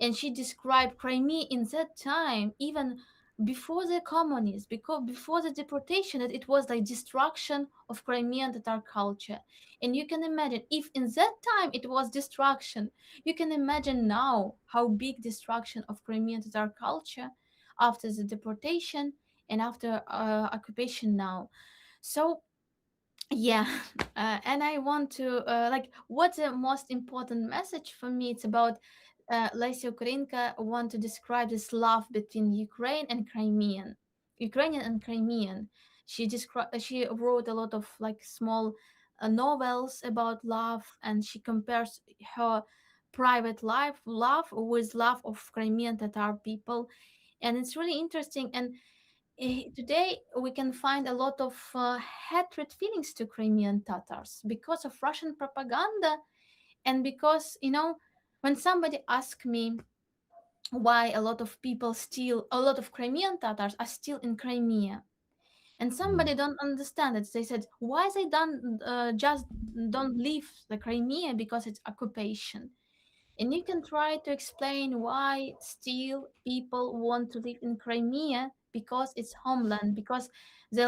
and she described Crimea in that time, even before the communists, because before the deportation, that it was like destruction of Crimean Tatar culture. And you can imagine, if in that time it was destruction, you can imagine now how big destruction of Crimean Tatar culture after the deportation and after occupation now. So yeah, and I want to like, what's the most important message for me? It's about Lesia Ukrainka want to describe this love between Ukrainian and Crimean. She wrote a lot of like small novels about love, and she compares her private life love with love of Crimean Tatar people, and it's really interesting. And today we can find a lot of hatred feelings to Crimean Tatars because of Russian propaganda, and because when somebody asks me why a lot of Crimean Tatars are still in Crimea, and Mhm. somebody don't understand it, they said why they don't just don't leave the Crimea because it's occupation. And you can try to explain why still people want to live in Crimea, because it's homeland, because they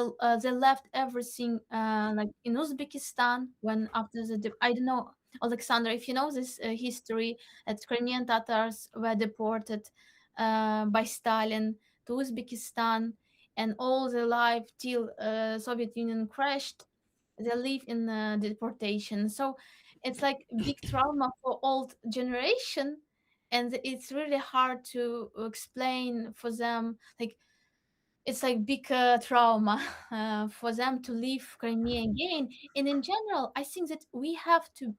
left everything like in Uzbekistan when after I don't know, Alexander, if you know this history, that Crimean Tatars were deported by Stalin to Uzbekistan, and all their life till Soviet Union crashed, they live in deportation. So it's like big trauma for old generation, and it's really hard to explain for them. Like it's like big trauma for them to leave Crimea again. And in general, I think that we have to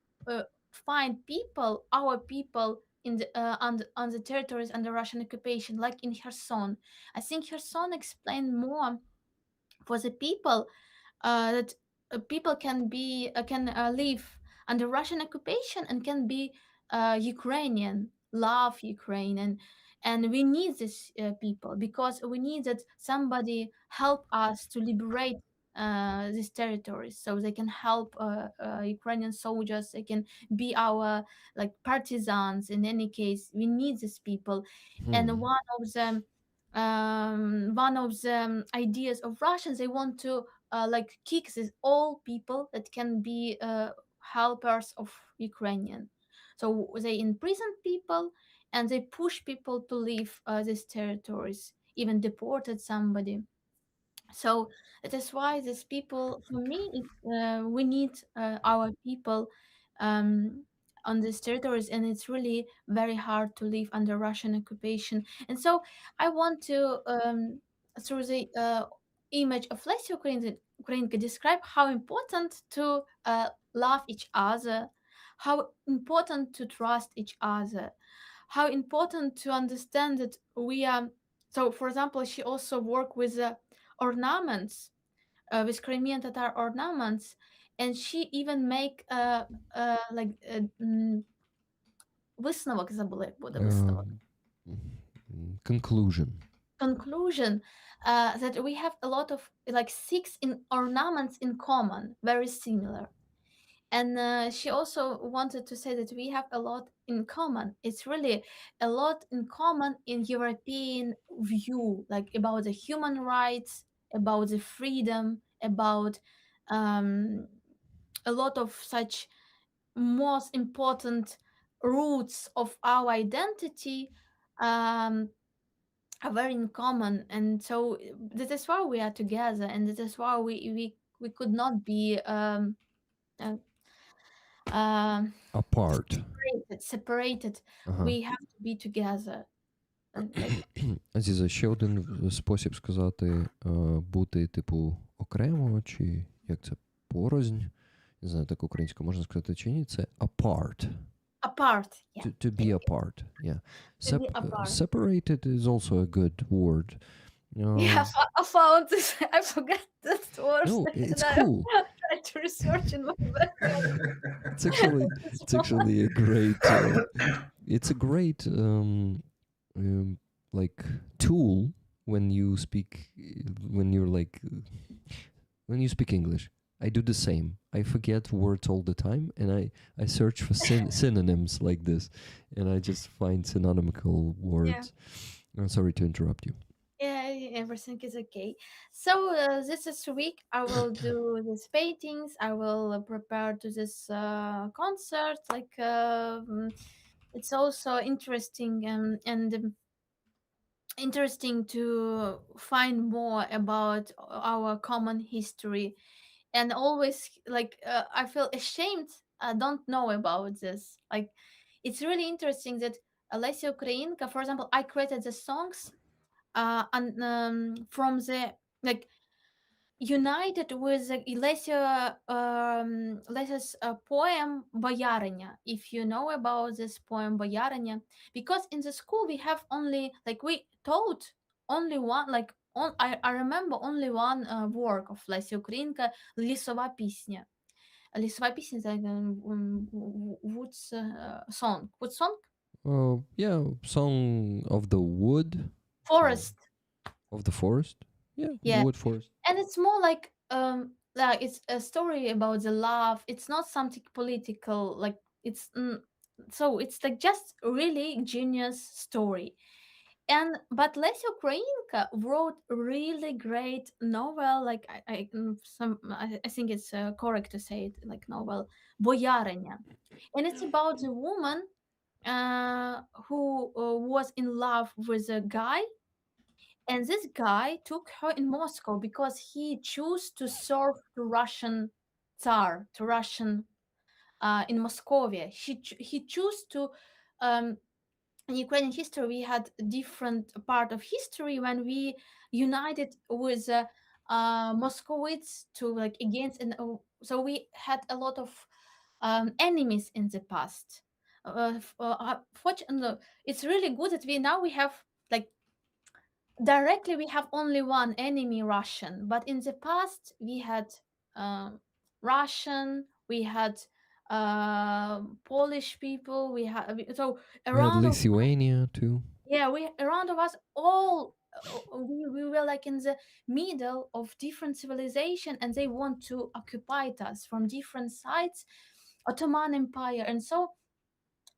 find people, our people in the on the territories under Russian occupation, like in Kherson. I think Kherson explained more for the people that people can live under Russian occupation and can be Ukrainian, love Ukraine, and we need these people because we need that somebody help us to liberate these territories so they can help Ukrainian soldiers. They can be our like partisans. In any case, we need these people, and Hmm. one of the ideas of Russians, they want to like kick these all people that can be helpers of Ukrainian. So they imprison people and they push people to leave these territories, even deported somebody. So that is why these people, for me, we need our people um, on these territories, and it's really very hard to live under Russian occupation. And so I want to, through the image of Lesya Ukrainka, describe how important to love each other, how important to trust each other, how important to understand that we are. So, for example, she also worked with ornaments, with Crimean Tatar ornaments, and she even make like висновок, забула, як буде висновок. Conclusion. Conclusion that we have a lot of like six in ornaments in common, very similar. And she also wanted to say that we have a lot in common. It's really a lot in common in European view, like about the human rights, about the freedom, about um, a lot of such most important roots of our identity are very in common. And so this is why we are together, and this is why we could not be uh, Apart. separated. Ага. We have to be together. Like, Азіза, ще один спосіб сказати бути, типу, окремо, чи як це, порознь. Не знаю, так українською можна сказати чи ні, це apart. apart, yeah. To be apart, yeah. To be apart. Separated is also a good word. Yeah, I found this. I forgot that word. No, it's and cool. I tried to research in my background. It's actually a great. It's a great like tool when you speak when you're like when you speak English. I do the same. I forget words all the time, and I search for synonyms like this, and I just find synonymical words. I'm sorry to interrupt you. Yeah, everything is okay. So this week I will do these paintings. I will prepare to this concert. Like it's also interesting and interesting to find more about our common history. And always like I feel ashamed I don't know about this. Like it's really interesting that Lesya Ukrainka, for example, I created the songs and from the like united with Lesya's poem Boyarinya. If you know about this poem Boyarinya, because in the school we have only like we taught only one like I remember only one work of Lesya Ukrainka, Лісова пісня. Лісова пісня is like wood's song. Wood song? Yeah, song of the wood. Forest. Of the forest. Yeah, Yeah. wood forest. And it's more like it's a story about the love. It's not something political. Like it's so it's like just really genius story. And but Lesya Ukrainka wrote a really great novel. Like I think it's correct to say it like novel Boyarinya, and it's about the woman who was in love with a guy, And this guy took her in Moscow because he chose to serve to Russian Tsar, to Russian in Moscovia. He chose to. Um, in Ukrainian history, we had a different part of history when we united with Moscovites to like against, and so we had a lot of enemies in the past. Fortunately, it's really good that we have like directly we have only one enemy, Russian, but in the past we had um, Russian, we had Polish people, so We had around of Lithuania too. yeah, we around of us all we were like in the middle of different civilization, and they want to occupy us from different sides, Ottoman Empire, and so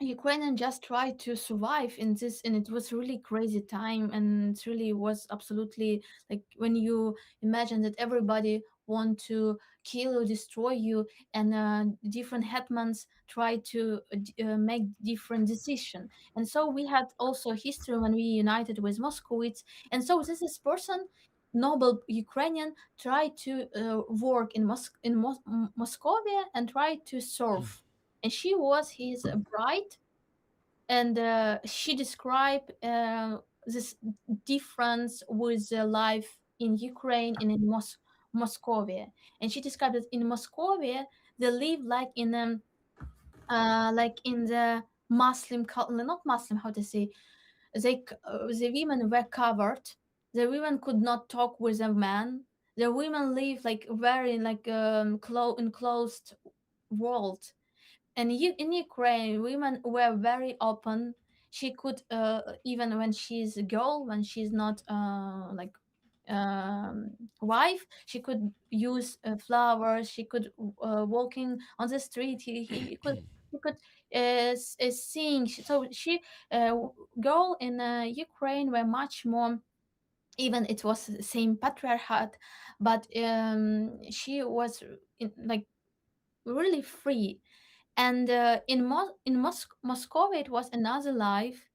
Ukrainian just tried to survive in this, and it was really crazy time, and it really was absolutely like when you imagine that everybody want to kill or destroy you, and different hetmans try to make different decision, and so we had also history when we united with Moscovites, and so this person, noble Ukrainian, tried to work in Moscovia and tried to serve, and she was his bride, and she described this difference with the life in Ukraine and in Moscovia, and she described that in Moscovia they live like in the Muslim culture, not Muslim, how to say, the women were covered, the women could not talk with a man, the women live like very like enclosed world, and in Ukraine, women were very open. She could even when she's a girl, when she's not like wife, she could use flowers. She could walking on the street. He could sing. So girl in Ukraine were much more. Even it was the same patriarchat, but she was like really free, and Moscow it was another life,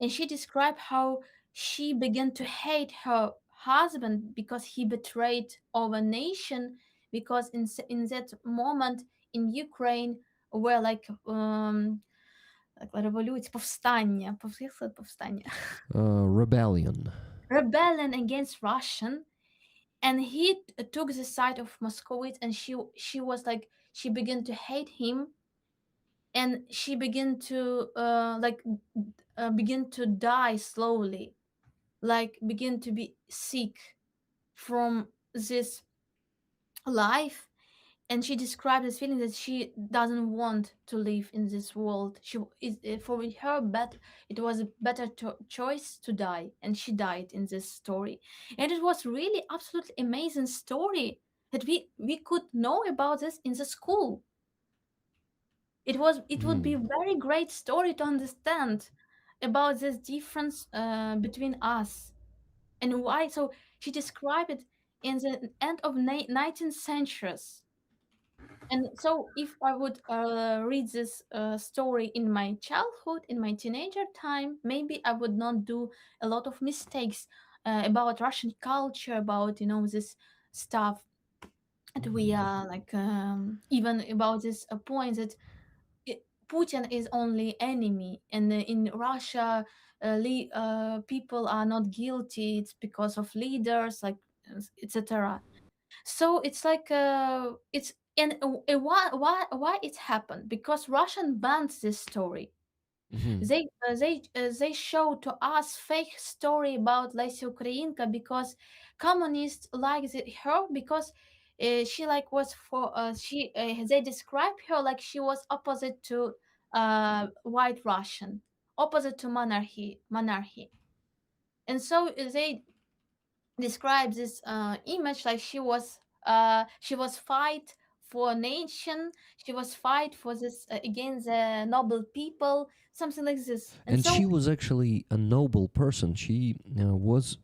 and she described how she began to hate her husband because he betrayed our nation, because in that moment in Ukraine were like революція, повстання, повстання, Rebellion. rebellion against Russian, and he took the side of Moscowite, and she was like she began to hate him, and she began to begin to die slowly, like begin to be sick from this life, and she described this feeling that she doesn't want to live in this world. She is for her bet it was a better choice to die, and she died in this story, and it was really absolutely amazing story that we could know about this in the school. It would be very great story to understand about this difference between us and why. So she described it in the end of 19th centuries. And so if I would read this story in my childhood, in my teenager time, maybe I would not do a lot of mistakes about Russian culture, about this stuff that we are like even about this point that Putin is only enemy, and in Russia, people are not guilty. It's because of leaders, like etc. So it's like it's and why it happened, because Russian banned this story. They show to us fake story about Lesya Ukrainka because communists like her because she like was for she they describe her like she was opposite to white Russian, opposite to monarchy, and so they describe this image like she was fight for nation, she was fight for this against the noble people, something like this, and And so she was actually a noble person. She was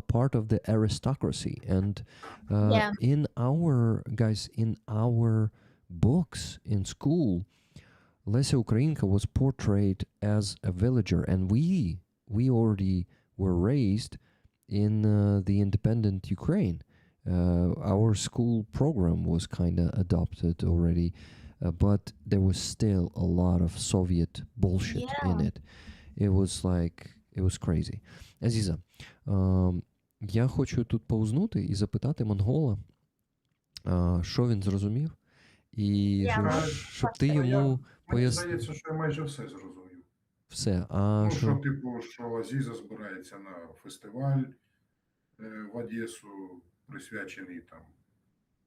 part of the aristocracy. And yeah, in our books in school, Lesya Ukrainka was portrayed as a villager, and we already were raised in the independent Ukraine. Our school program was kind of adopted already, but there was still a lot of Soviet bullshit in Yeah. it. It was like, it was crazy. Азіза, я хочу тут повзнути і запитати монгола, що він зрозумів, і Yeah, щоб, what щоб ти question? йому Мені пояснив здається, що я майже все зрозумів. все. А Ну, що, що? типу, що Азіза збирається на фестиваль в Одесу, присвячений там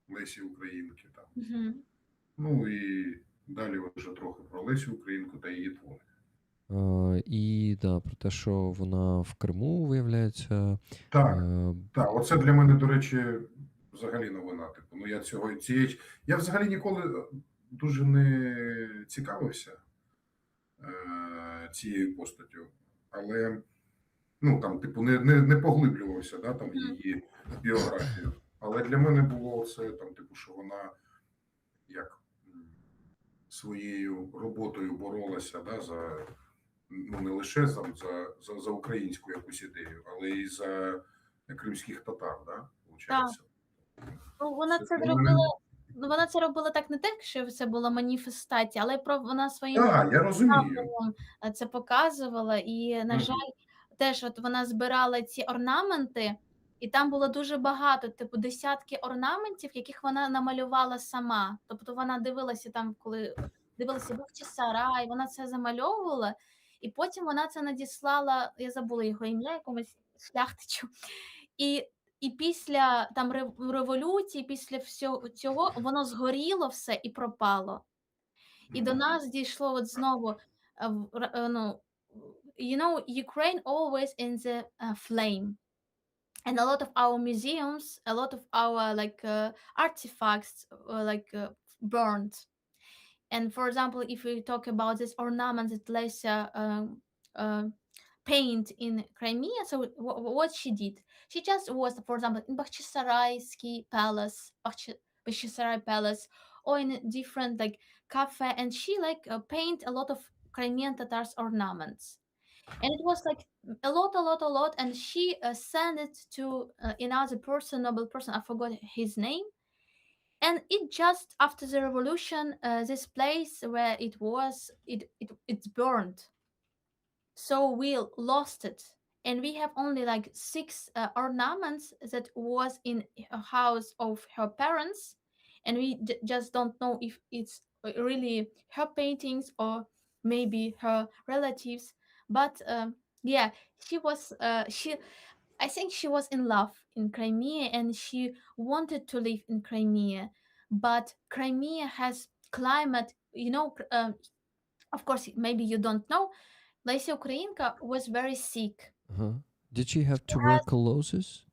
Лесі Українки. Там. Mhm. Ну і далі вже трохи про Лесю Українку та її твори. І да, про те, що вона в Криму, виявляється. Так, так, оце для мене, до речі, взагалі новина. Типу, ну я я взагалі ніколи дуже не цікавився цією постаттю, але ну там, типу, не поглиблювався, да, там її біографію. Але для мене було це там, типу, що вона як своєю роботою боролася, да, за ну не лише за українську якусь ідею, але й за кримських татар, да, виходить. Ну, вона це для робила. мене... Ну, вона це робила так не так, що це була маніфестація, але вона своїм Так, я розумію. запалом це показувала. І, на жаль, теж от вона збирала ці орнаменти, і там було дуже багато, типу, десятки орнаментів, яких вона намалювала сама. Тобто вона дивилася там, коли дивилася Бахчисарай, вона це замальовувала, і потім вона це надіслала, я забула його ім'я, якомусь шляхтичу. І після там революції, після всього цього, воно згоріло все і пропало. І до нас дійшло от знову, ну, you know, Ukraine always in the flame. And a lot of our museums, a lot of our like artifacts burned. And for example, if we talk about this ornament that Lesia paint in Crimea, so what she did, she just was, for example, in Bakhchisarai Palace, Bakhchisarai Palace, or in a different like cafe, and she like paint a lot of Crimean Tatars ornaments. And it was like a lot, and she sent it to another person, noble person, I forgot his name. And it just after the revolution, this place where it was, it's burned. So we lost it, and we have only like 6 ornaments that was in a house of her parents, and we just don't know if it's really her paintings or maybe her relatives. But yeah, she I think she was in love in Crimea, and she wanted to live in Crimea, but Crimea has climate, you know. Of course, maybe you don't know, Lesia Ukrainka was very sick. Did she have She has tuberculosis?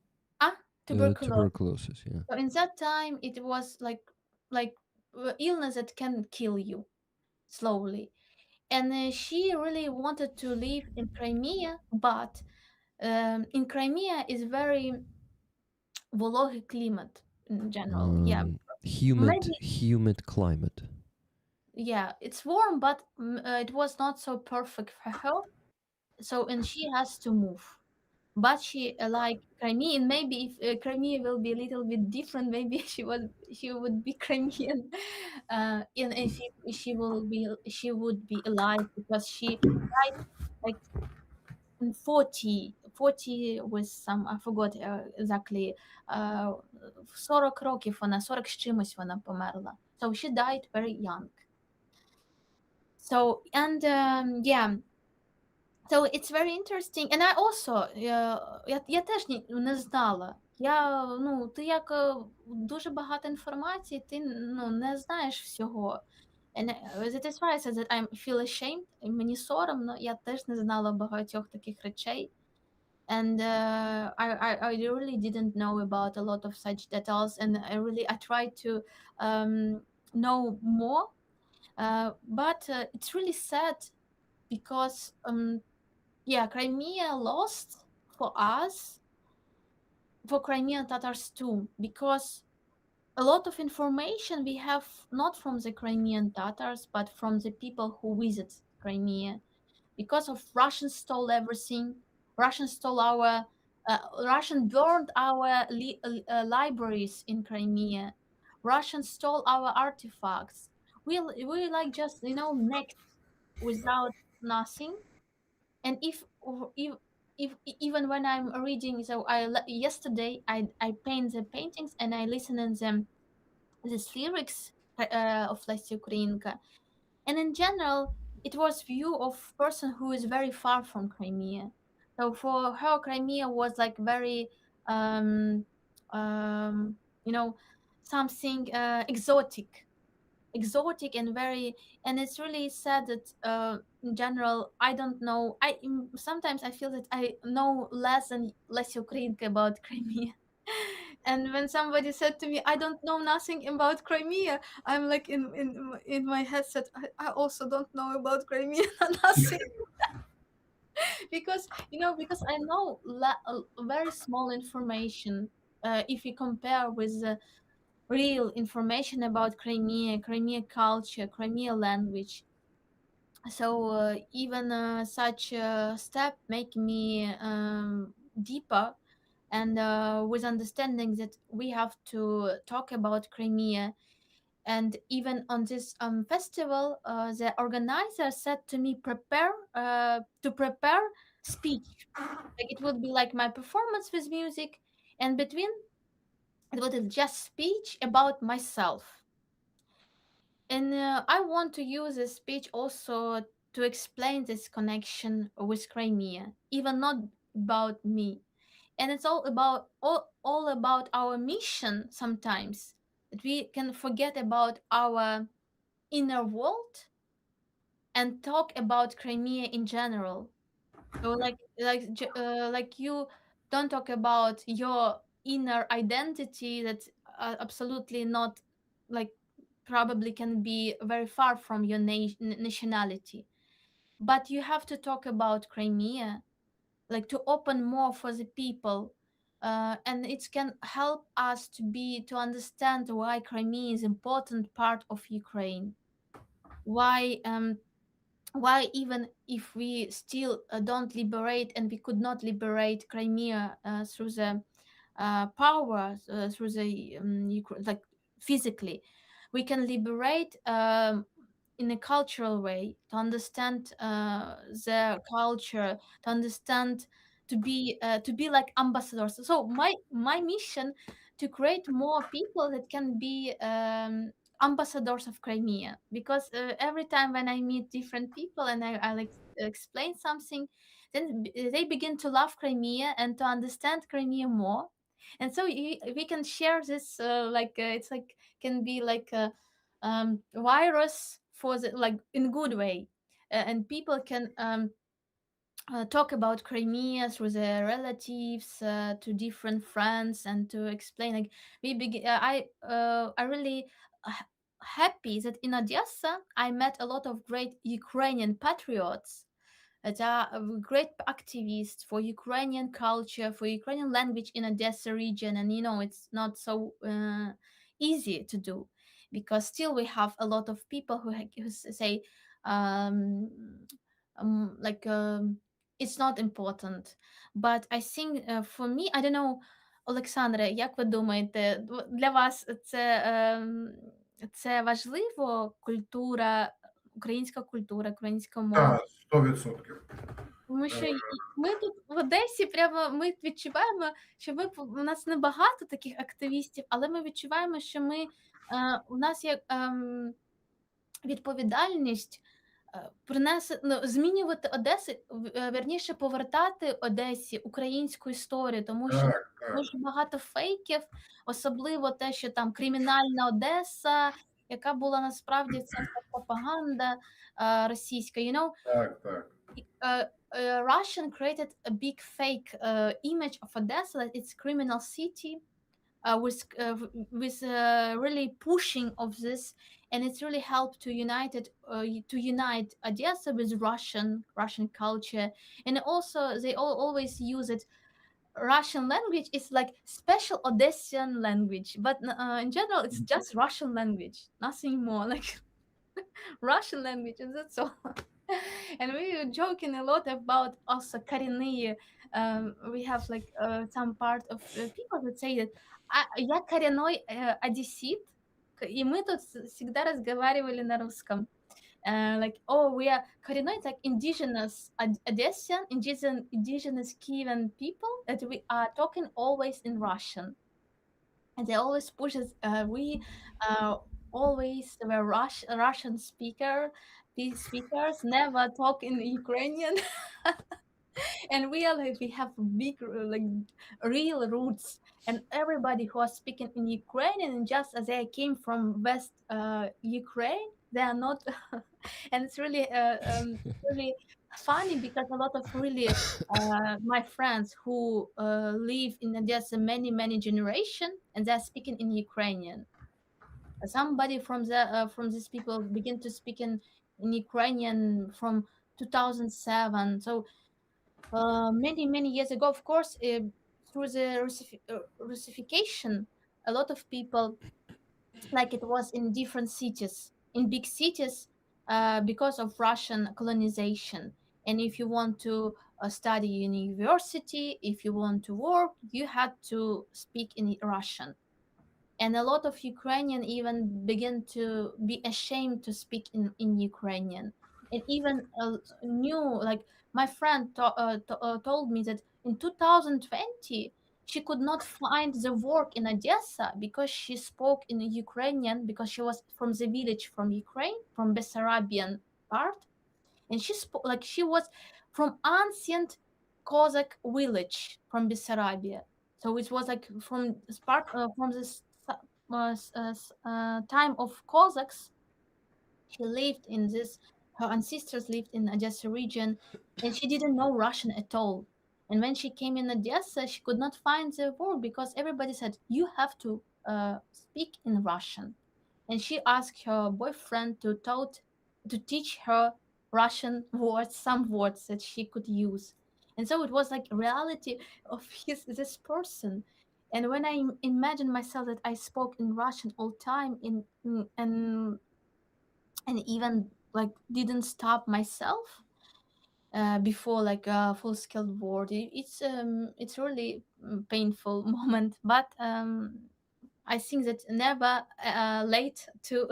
tuberculosis. Tuberculosis, yeah. So in that time, it was like illness that can kill you slowly. And she really wanted to live in Crimea, but in Crimea is very vology climate in general. Yeah, Humid climate. Yeah, it's warm, but it was not so perfect for her. So, and she has to move. But she like Crimea, and maybe if Crimea will be a little bit different, maybe she would be Crimean, and she would be alive, because she died like in 40 with some, I forgot exactly, 40 років вона, 40 з чимось вона померла. So she died very young. So, and yeah. So it's very interesting. And I also, я теж не знала. Ти як дуже багато інформації, ти не знаєш всього. And that is why I said that I feel ashamed. Мені соромно, я теж не знала багатьох таких речей. And I really didn't know about a lot of such details, and I tried to know more. But it's really sad, because Crimea lost for us, for Crimean Tatars too, because a lot of information we have not from the Crimean Tatars, but from the people who visit Crimea. Because of Russians stole everything. Russians stole our Russian burned our libraries in Crimea. Russians stole our artifacts. We like just necked without nothing. And even when I'm reading, so yesterday I paint the paintings and I listen in them these lyrics of Lesya Ukrainka. And in general, it was view of person who is very far from Crimea. So for her, Crimea was like very, um, um, you know, something exotic and very. And it's really sad that in general, I don't know. Sometimes I feel that I know less than less Ukrainian about Crimea. And when somebody said to me, "I don't know nothing about Crimea," I'm like in my headset. I also don't know about Crimea nothing, because because I know very small information. If you compare with the real information about Crimea culture, Crimea language. So even such a step make me deeper and with understanding that we have to talk about Crimea. And even on this festival, the organizer said to me, prepare speech. Like it would be like my performance with music, and between it was just speech about myself. And I want to use this speech also to explain this connection with Crimea, even not about me. And it's all about our mission sometimes, that we can forget about our inner world and talk about Crimea in general. So like you don't talk about your inner identity that's absolutely not, like, probably can be very far from your nationality, but you have to talk about Crimea, like to open more for the people. And it can help us to understand why Crimea is important part of Ukraine. Why, even if we still don't liberate, and we could not liberate Crimea through the power, through the like physically, we can liberate in a cultural way, to understand their culture, to understand, to be like ambassadors. So my mission to create more people that can be ambassadors of Crimea, because every time when I meet different people and I like explain something, then they begin to love Crimea and to understand Crimea more. And so we can share this, it's like can be like a virus for the, like, in good way. And people can talk about Crimea through their relatives, to different friends, and to explain. Like I really happy that in Odessa I met a lot of great Ukrainian patriots that are great activists for Ukrainian culture, for Ukrainian language in Odessa region. And it's not so easy to do, because still we have a lot of people who say, um, like, it's not important. But I think for me, I don't know, Олександре, як ви думаєте, для вас це важливо, українська культура, українська мова? Так, 100%. Тому що ми тут в Одесі прямо ми відчуваємо, що у нас небагато таких активістів, але ми відчуваємо, що у нас є відповідальність змінювати вірніше повертати Одесі українську історію, тому що дуже багато фейків, особливо те, що там кримінальна Одеса, яка була насправді це пропаганда російська. Так. Russian created a big fake image of Odessa, that it's criminal city, with really pushing of this, and it's really helped to unite Odessa with Russian culture. And also they always use it. Russian language is like special Odessian language, but in general it's just Russian language, nothing more, like Russian language, and that's all. And we were joking a lot about also коренные. We have like some part of people that say that я коренной одессит, и мы тут всегда разговаривали на русском. Like, oh, we are коренной, it's like indigenous Odessian, indigenous Kievan people that we are talking always in Russian. And they always pushes we always were Russian speakers never talk in Ukrainian. And we are like we have big like real roots, and everybody who are speaking in Ukrainian, just as they came from West Ukraine, they are not. And it's really funny because a lot of really my friends who live in Odessa many generation, and they're speaking in Ukrainian. Somebody from these people begin to speak in Ukrainian from 2007. So many years ago, of course, through the Russification, a lot of people, like it was in different cities, in big cities, because of Russian colonization. And if you want to study in university, if you want to work, you had to speak in Russian. And a lot of Ukrainian even begin to be ashamed to speak in Ukrainian. And even new, like my friend told me that in 2020 she could not find the work in Odessa because she spoke in Ukrainian, because she was from the village from Ukraine, from Bessarabian part, and she spoke like she was from ancient Cossack village from Bessarabia. So it was like from part from this time of Cossacks. She lived in this. Her ancestors lived in Odessa region, and she didn't know Russian at all. And when she came in Odessa, she could not find the word because everybody said you have to speak in Russian. And she asked her boyfriend to teach her Russian words, some words that she could use. And so it was like reality of this person. And when I imagine myself that I spoke in Russian all time and even like didn't stop myself before like a full skilled word, it's really painful moment. But I think that never late to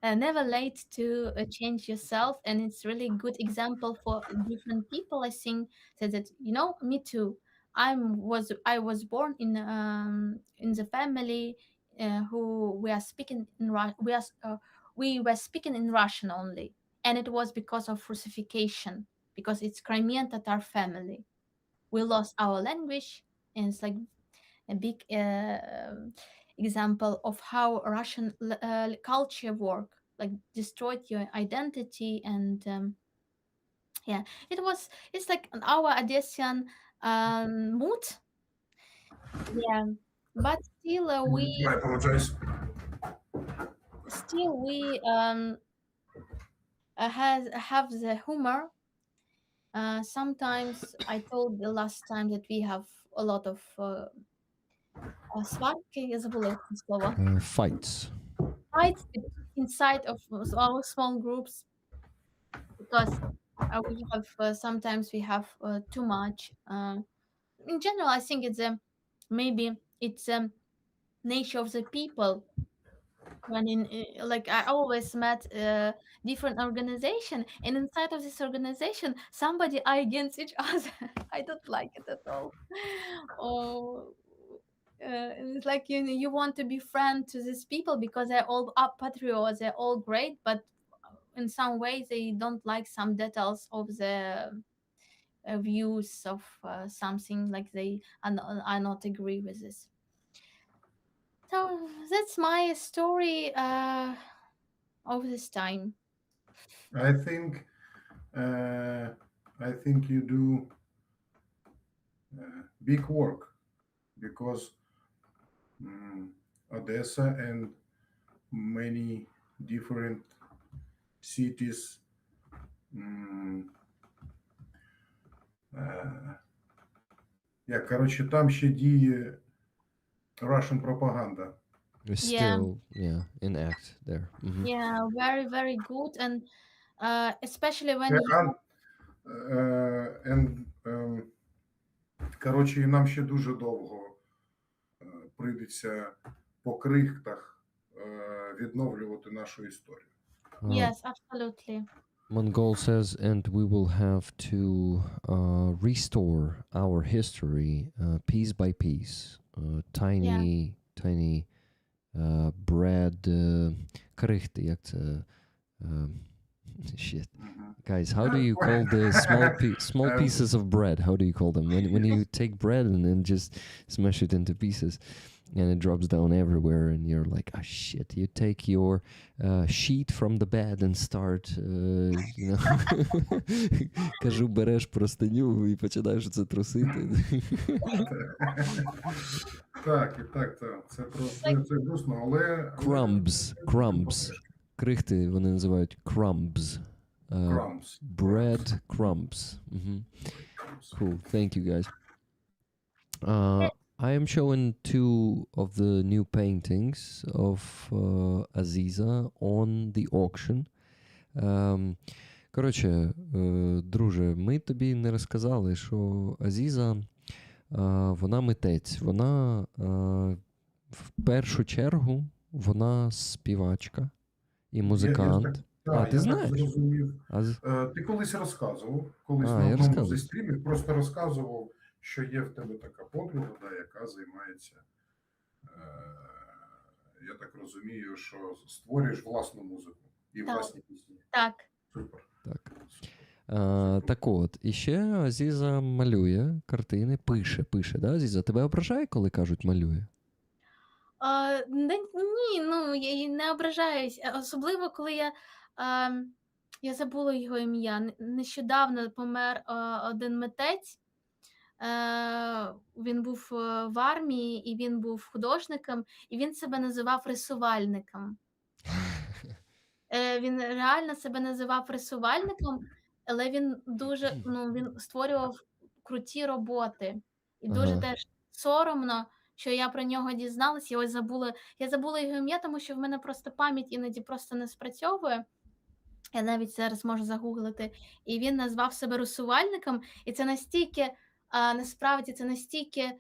never late to change yourself, and it's really good example for different people. I think that you know, me too. I was born in the family who we are speaking in we were speaking in Russian only, and it was because of Russification, because it's Crimean Tatar family. We lost our language, and it's like a big example of how Russian culture work, like destroyed your identity. And yeah, it's like our Odessian mood. Yeah, but still I apologize. we have the humor. Sometimes I told the last time that we have a lot of сварки, я забыла это слово. Fights. Fights inside of our small groups, because we have sometimes we have too much. In general, I think it's maybe it's nature of the people. When in like I always met different organization, and inside of this organization, somebody are against each other. I don't like it at all. Oh. And it's like you want to be friend to these people because they're all up patriots, they're all great, but in some ways they don't like some details of the views of something, like they are not agree with this. So that's my story of this time. I think you do big work because Odessa and many different cities короче, там ще діє Russian propaganda. It's still in act there. Yeah, very good. And especially when you Коротше, і нам ще дуже довго прийдеться по крихтах відновлювати нашу історію. yes, absolutely. Mongol says, and we will have to restore our history piece by piece. Tiny bread крихти, як це? Shit. Guys, how do you call the small pieces of bread? How do you call them? When you take bread and then just smash it into pieces and it drops down everywhere and you're like, ah, shit. You take your sheet from the bed and start, you know, кажу, береш простиню і починаєш це трусити. Так. Це просто це грустно, але... Crumbs. Крихти вони називають crumbs. Bread crumbs. Cool. Thank you, guys. I am showing 2 of the new paintings of Aziza on the auction. Коротше, друже, ми тобі не розказали, що Азіза, вона митець. Вона в першу чергу, вона співачка і музикант. Ти знаєш? Так зрозумів. Ти колись розказував, на одному зі стрімів просто розказував, що є в тебе така подруга, яка займається, я так розумію, що створюєш власну музику і власні пісні. Так. Супер. Так от, і ще Азіза малює картини, пише, да, Азіза? Тебе ображає, коли кажуть малює? Ні, ну, я не ображаюсь. Особливо, коли я забула його ім'я. Нещодавно помер один митець. Він був в армії, і він був художником, і він себе називав рисувальником. Він реально себе називав рисувальником, але він дуже, він створював круті роботи. І дуже теж соромно, що я про нього дізналась, я забула його ім'я, тому що в мене просто пам'ять іноді просто не спрацьовує. Я навіть зараз можу загуглити. І він назвав себе рисувальником, і це настільки, насправді, це настільки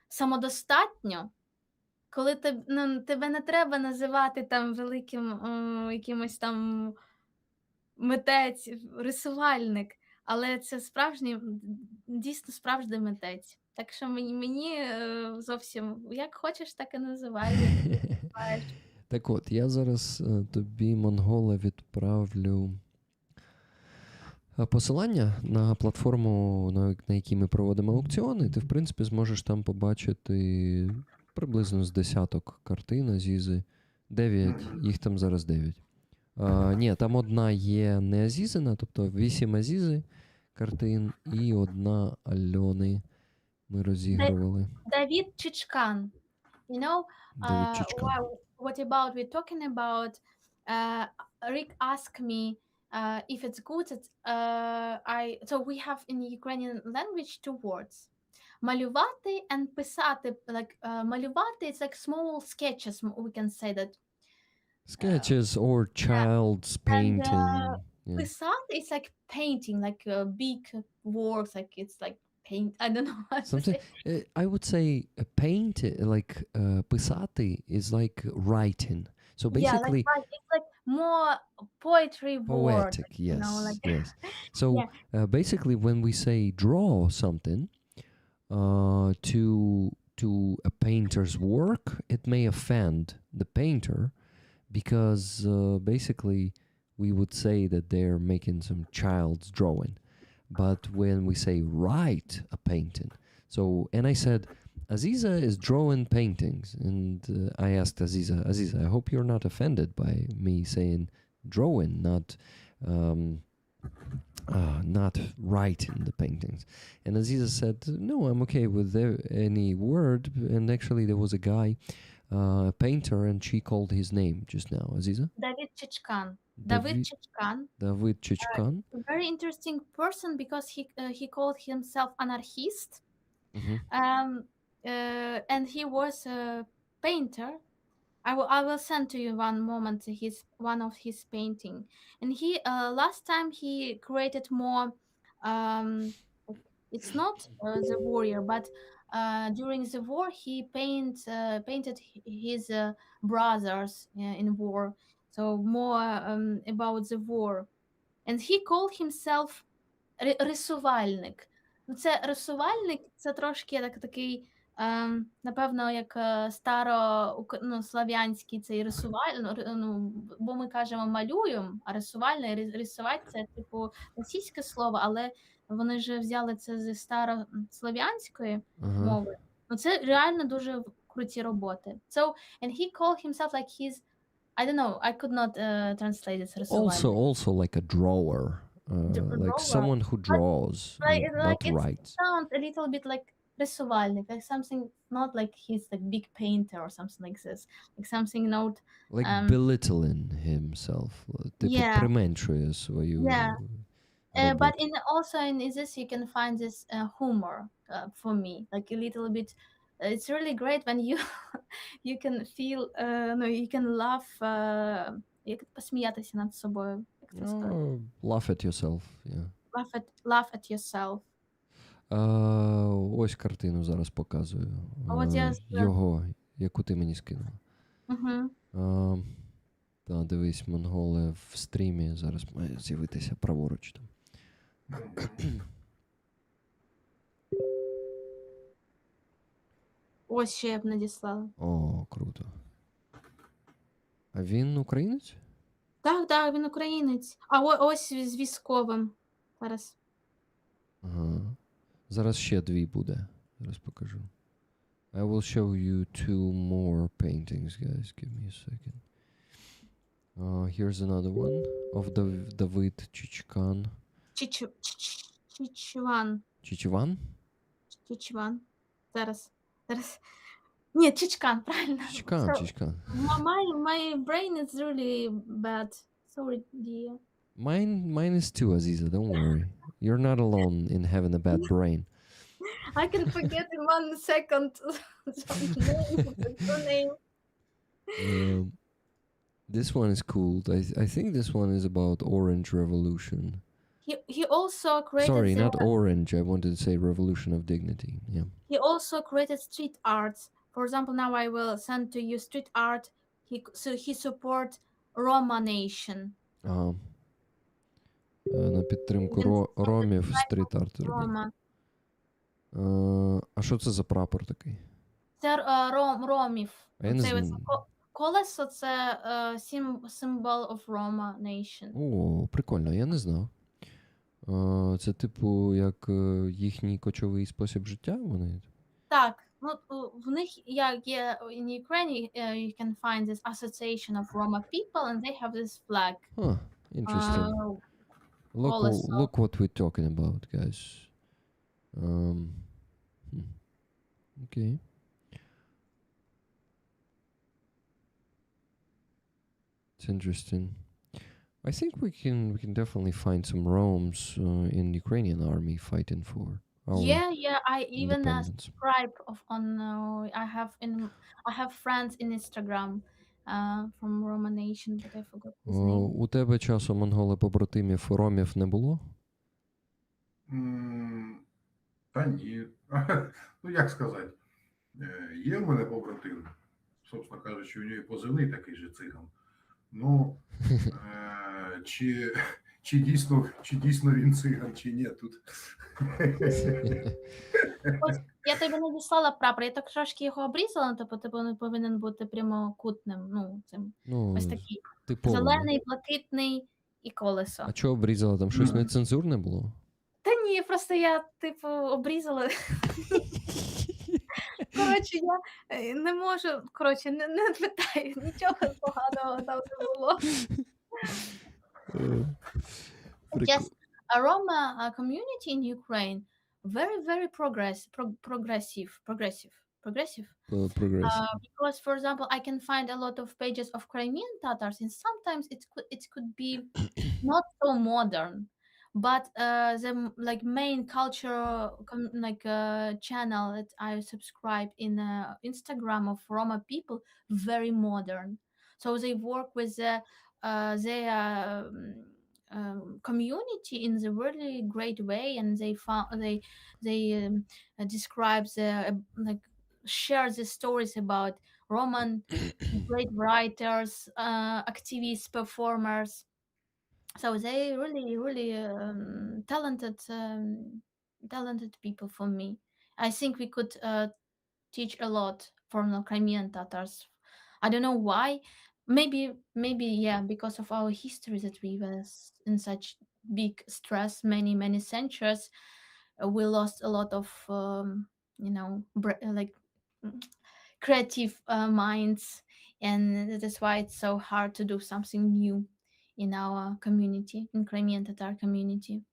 самодостатньо, коли тебе не треба називати там великим якимось там митець, рисувальник, але це дійсно справжній митець. Так що мені зовсім, як хочеш, так і називай. Так от, я зараз тобі, Монгола, відправлю посилання на платформу, на якій ми проводимо аукціони. Ти, в принципі, зможеш там побачити приблизно з десяток картин Азізи. 9, їх там зараз 9. Ні, там одна є не Азізина, тобто 8 Азізи картин і одна Альони ми розігрували. Давид Чичкан. You know, what about we're talking about, Rick asked me if it's good. So we have in Ukrainian language 2 words. Малювати and писати. Like малювати, it's like small sketches, we can say that. Sketches or child's painting. And писати, it's like painting, like big works, like it's like paint. I don't know how to say. I would say paint, like писати is like writing. So basically, it's like more poetry poetic, word, yes, you know, like, yes. So basically, when we say draw something to a painter's work, it may offend the painter because basically we would say that they're making some child's drawing. But when we say write a painting, and I said, Aziza is drawing paintings, and I asked Aziza, I hope you're not offended by me saying drawing, not writing the paintings. And Aziza said, no, I'm okay with any word. And actually there was a guy, a painter, and she called his name just now. Aziza? David Chичкан. David Chичкан. A very interesting person because he called himself anarchist. And he was a painter. I will send to you one moment one of his painting, and he last time he created more. Like, it's not the warrior, but during the war he painted his brothers in war, so more about the war, and he called himself рисувальник. Ну, це рисувальник, це трошки такий, напевно, як слав'янський цей бо ми кажемо малюємо, а рисувальний, рисувати це, типу, російське слово, але вони ж взяли це зі старослов'янської мови. Ну, це реально дуже круті роботи. So, and he called himself like he's, I don't know, I could not translate it. Also like a drawer. Like someone who draws, not It writes. sounds a little bit like рисувальник, like something, not like he's like big painter or something like this, like something not Like belittling himself. Типу применшує свою роботу. But also in this you can find this humor for me, like a little bit. It's really great when you can feel, no, you can laugh, як посміятися над собою. Як це сказати? Laugh at yourself, yeah. Laugh at yourself. Ось картину зараз показую. От я Його, яку ти мені скинула. Дивись, монголи в стрімі зараз має з'явитися праворуч там. Ось ще я б надіслала. О, круто. А він українець? Так, він українець. А ось з військовим. Зараз. Ага. Зараз ще дві буде. Зараз покажу. I will show you two more paintings, guys. Give me a second. Here's another one of David Chichkan. Чичван. Чичван? Чичван. Зараз. Ні, Чичкан, правильно. Чичкан. My brain is really bad. Sorry, dear. Mine is too, Aziza. Don't worry. You're not alone in having a bad brain. I can forget in 1 second the name. This one is cool. I think this one is about Orange Revolution. He also created. Sorry, not Orange. I wanted to say Revolution of Dignity. Yeah. He also created street arts. For example, now I will send to you street art. He support Roma nation. На підтримку ромів стріт-арт робить. А що це за прапор такий? Це ромів. А я не знаю. Колесо – це symbol of Roma nation. О, прикольно, я не знав. Це типу як їхній кочовий спосіб життя вони? Так, ну в них як є in Ukraine you can find this association of Roma people and they have this flag. Huh, interesting. Look what we're talking about, guys. Okay. It's interesting. I think we can definitely find some Roms in Ukrainian army fighting for our I even subscribe I have friends in Instagram from Roma nation, but I forgot his name. У тебе часом монголи-побратимів ромів не було? Та ні. Ну, як сказати, є в мене побратим, собственно кажучи, у нього позивний такий же циган. Ну, чи дійсно він циган, чи ні, тут. Ось, я тобі надіслала прапор, я так трошки його обрізала, типу не повинен бути прямокутним, цим, ось такий. Типово. Зелений, блакитний і колесо. А чого обрізала? Там щось нецензурне було? Та ні, просто я, обрізала. Коротше, я не можу, не питаю, нічого поганого там не було. Yes, a Roma community in Ukraine, very, very progressive. Because, for example, I can find a lot of pages of Crimean Tatars, and sometimes it could be not so modern, but the like main culture channel that I subscribe in Instagram of Roma people, very modern. So they work with their community in the really great way, and they describe share the stories about Roman great writers, activists, performers. So they really talented people for me. I think we could teach a lot from the Crimean Tatars. I don't know why. Maybe yeah, because of our history that we were in such big stress many centuries. We lost a lot of creative minds, and that is why it's so hard to do something new in our community, in Crimean Tatar community.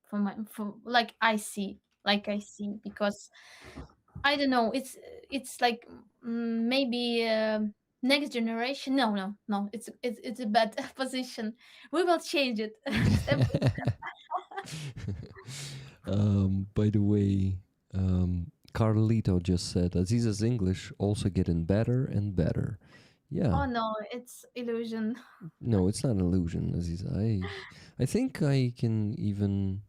Like I see, because I don't know. It's like maybe next generation. No. It's a bad position. We will change it. Step by By the way, Carlito just said Aziza's English also getting better and better. Yeah. Oh no, it's illusion. No, it's not an illusion, Aziza. I think I can even.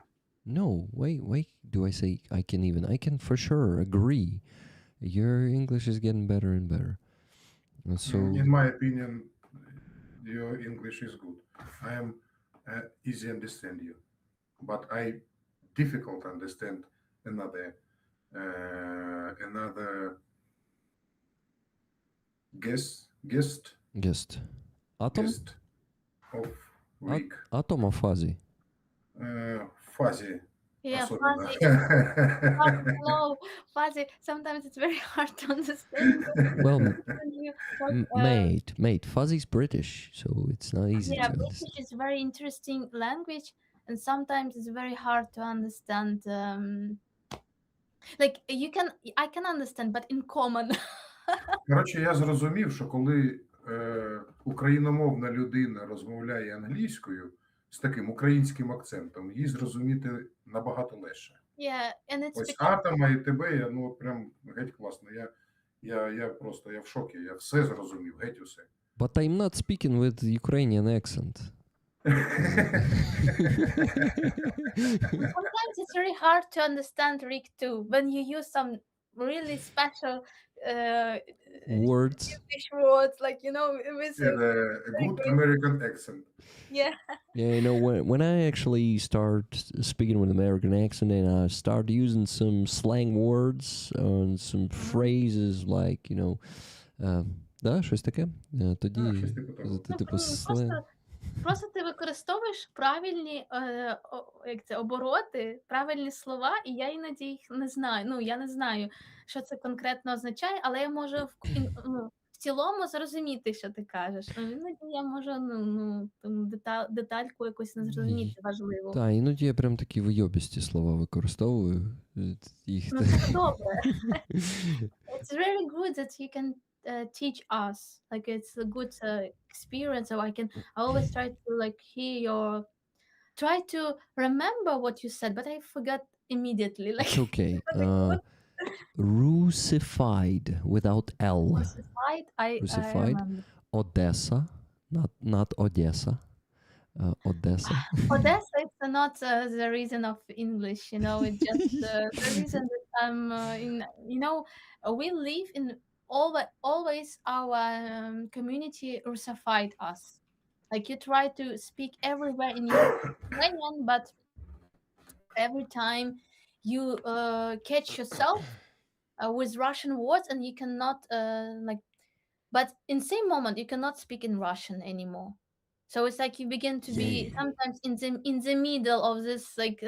No, wait. Do I say I can even? I can for sure agree. Your English is getting better and better. So, in my opinion, your English is good. I am easy understand you, but I difficult understand another guest Atom? guest of week. Atom or fuzzy? Fuzzy. Yeah, Особенно. no, fuzzy. Sometimes it's very hard to understand. Well, When you mate, fuzzy's British, so it's not easy yeah, to British understand. is very interesting language, and sometimes it's very hard to understand. Like I can understand, but in common. Коротше, я зрозумів, що коли україномовна людина розмовляє англійською з таким українським акцентом, їй зрозуміти набагато легше. Yeah, and it's Ось because Атома і тебе, я ну прям геть класно. Я просто я в шокі, я все зрозумів, геть усе. But I'm not speaking with Ukrainian accent. sometimes it's very hard to understand Rick too when you use some really special Words. English words, like with A good American accent. yeah. Yeah, when I actually start speaking with American accent and I start using some slang words and some phrases like, да, щось таке. Тоді, щось типу того. типу, сленг. Просто ти використовуєш правильні обороти, правильні слова, і я іноді їх не знаю. Ну, я не знаю, що це конкретно означає, але я можу в цілому зрозуміти, що ти кажеш. Іноді я можу детальку якусь не зрозуміти важливо. Так, іноді я прям такі вийобісті слова використовую. Їх Ну, це добре. It's really good that you can teach us. Like it's a good experience. So I always try to try to remember what you said, but I forgot immediately. Like It's okay. Russified without L. Russified. I remember. Odessa, not Odessa. Odessa. Odessa is not the reason of English. It's just the reason that I'm we live in always our community Russified us. Like you try to speak everywhere in Ukrainian, but every time you catch yourself with Russian words, and you cannot but in same moment you cannot speak in Russian anymore. So it's like you begin to be sometimes in the middle of this, like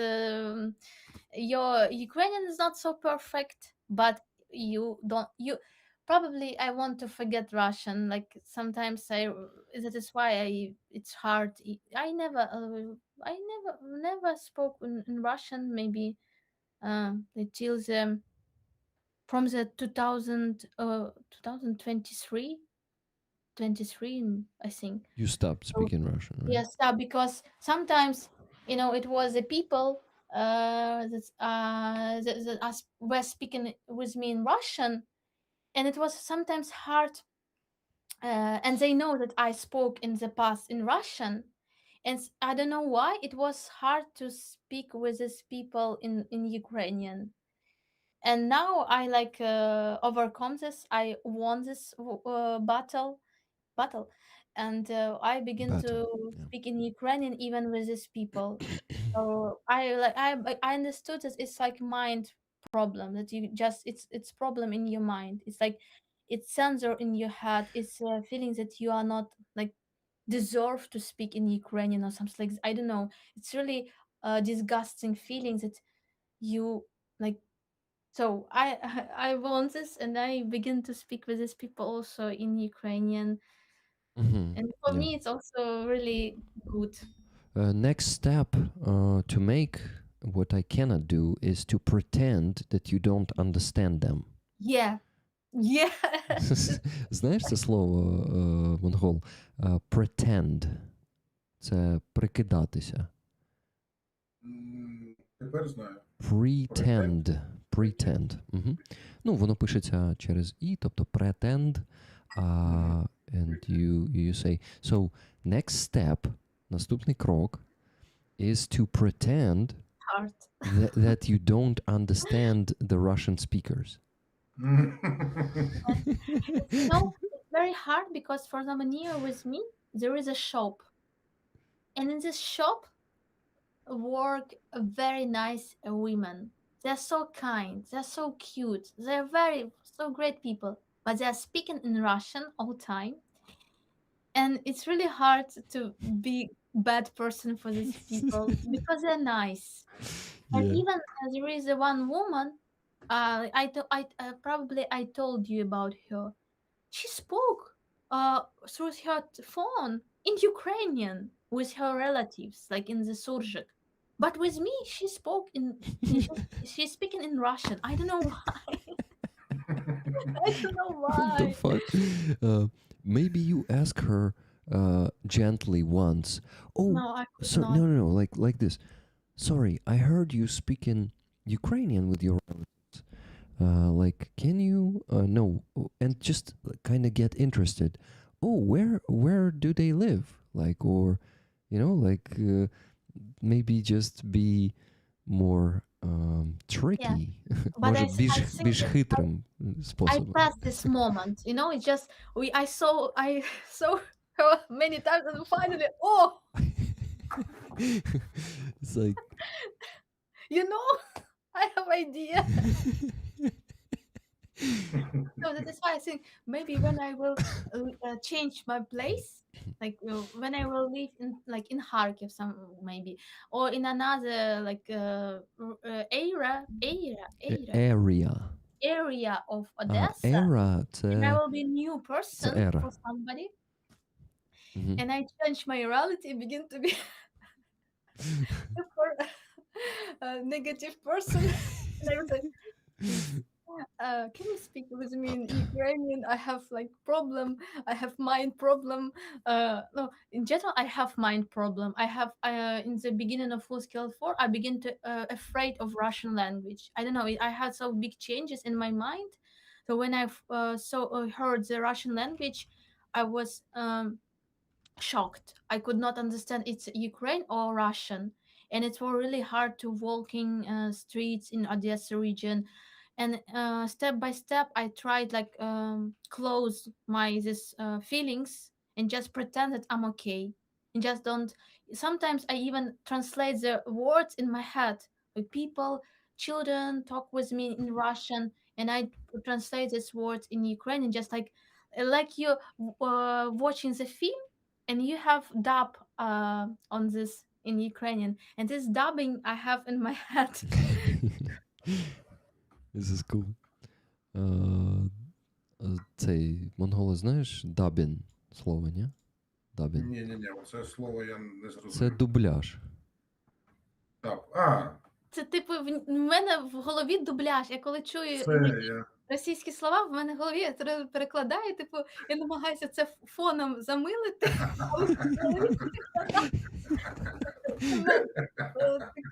your Ukrainian is not so perfect, but you probably I want to forget Russian. Like sometimes that is why it's hard. I never spoke in Russian. Maybe until from the 2023, I think. You stopped speaking Russian, right? Yes, because sometimes it was the people that were speaking with me in Russian, and it was sometimes hard. And they know that I spoke in the past in Russian, and I don't know why it was hard to speak with these people in Ukrainian. And now I like overcome this. I won this battle, and I begin Battle. to Yeah. speak in Ukrainian even with these people. So I understood that it's like mind problem, that you just it's problem in your mind. It's like it's sensor in your head. It's a feeling that you are not like deserve to speak in Ukrainian or something like I don't know. It's really a disgusting feeling that you like. So I I want this, and I begin to speak with these people also in Ukrainian, Mhm. and for Yeah. me it's also really good. Next step to make what I cannot do is to pretend that you don't understand them. Yeah, yeah. Знаєш це слово, монгол? Pretend. Це прикидатися. Тепер знаю. Pretend. Pretend. Угу. Ну, воно пишеться через і, тобто pretend. And you say. So, next step, наступний крок, is to pretend Hard. that you don't understand the Russian speakers. It's very hard because for example near with me there is a shop, and in this shop work very nice women. They're so kind, they're so cute, they're very so great people, but they're speaking in Russian all time, and it's really hard to be bad person for these people because they're nice. And even there is one woman, probably I told you about her. She spoke through her phone in Ukrainian with her relatives, like in the Surjik. But with me, she spoke she's speaking in Russian. I don't know why. I don't know What the why. fuck? Maybe you ask her gently once. Oh, No, I could so not. no, like this. Sorry, I heard you speak in Ukrainian with your relatives. Like, can you no, and just kind of get interested. Oh, where do they live? Like, or like maybe just be more tricky. But Может, I think більш that хитрим I способом. passed this moment. It's just I saw her many times, and finally, oh, It's like I have idea. So that is why I think maybe when I will change my place, like when I will live in Kharkiv, some maybe, or in another like area of Odessa, Era, and I це will be a new person era. for somebody, Мгм. and I change my reality, begin to be a negative person, and I will say, can you speak with me in Ukrainian? I have like problem. I have mind problem. No, in general, I have mind problem. I have in the beginning of full scale 4, I begin to afraid of Russian language. I don't know. I had so big changes in my mind. So when I heard the Russian language, I was shocked. I could not understand it's Ukraine or Russian, and it was really hard to walking streets in Odessa region. And step by step, I tried like close my this feelings and just pretend that I'm okay, and just don't. Sometimes I even translate the words in my head. Like people, children talk with me in Russian, and I translate these words in Ukrainian, just like you watching the film and you have dub on this in Ukrainian, and this dubbing I have in my head. This is cool. Цей монголи, знаєш, дабін слово, ні? Дабін. Ні, це слово я не Це зрозумів. дубляж. Так, Це типу в мене в голові дубляж. Я коли чую це я. російські слова в мене в голові, я перекладаю, типу, я намагаюся це фоном замилити, але в голові це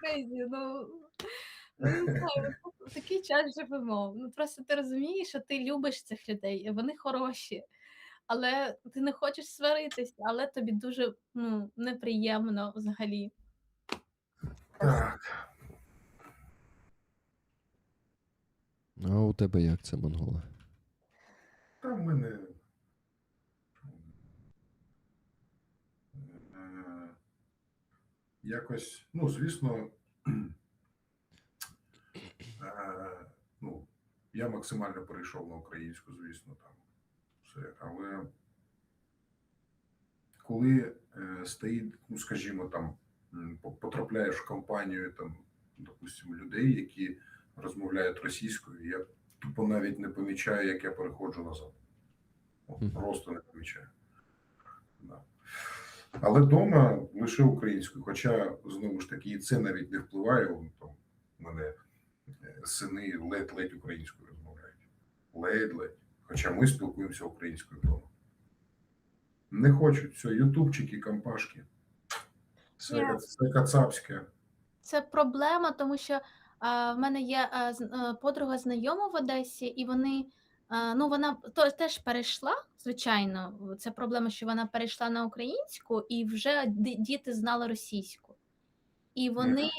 crazy, ну, не знаю, в такий час живемо. Ну, просто ти розумієш, що ти любиш цих людей, вони хороші, але ти не хочеш сваритися, але тобі дуже, ну, неприємно взагалі. Так. А у тебе як це, монгола? Та в мене якось, ну, звісно, ну, я максимально перейшов на українську, звісно, там все. Але коли стоїть, ну, скажімо, там, потрапляєш в компанію, там, допустимо, людей, які розмовляють російською, я тупо навіть не помічаю, як я переходжу назад. Просто не помічаю. Да. Але вдома лише українською. Хоча, знову ж таки, і це навіть не впливає. Там, у мене сини ледь-ледь українською розмовляють. Ледь-ледь. Хоча ми спілкуємося українською вдома. Не хочуть. Все, ютубчики, компашки. Все кацапське. Це проблема, тому що в мене є подруга знайома в Одесі, і вони, ну, вона теж перейшла, звичайно. Це проблема, що вона перейшла на українську, і вже діти знали російську. І вони,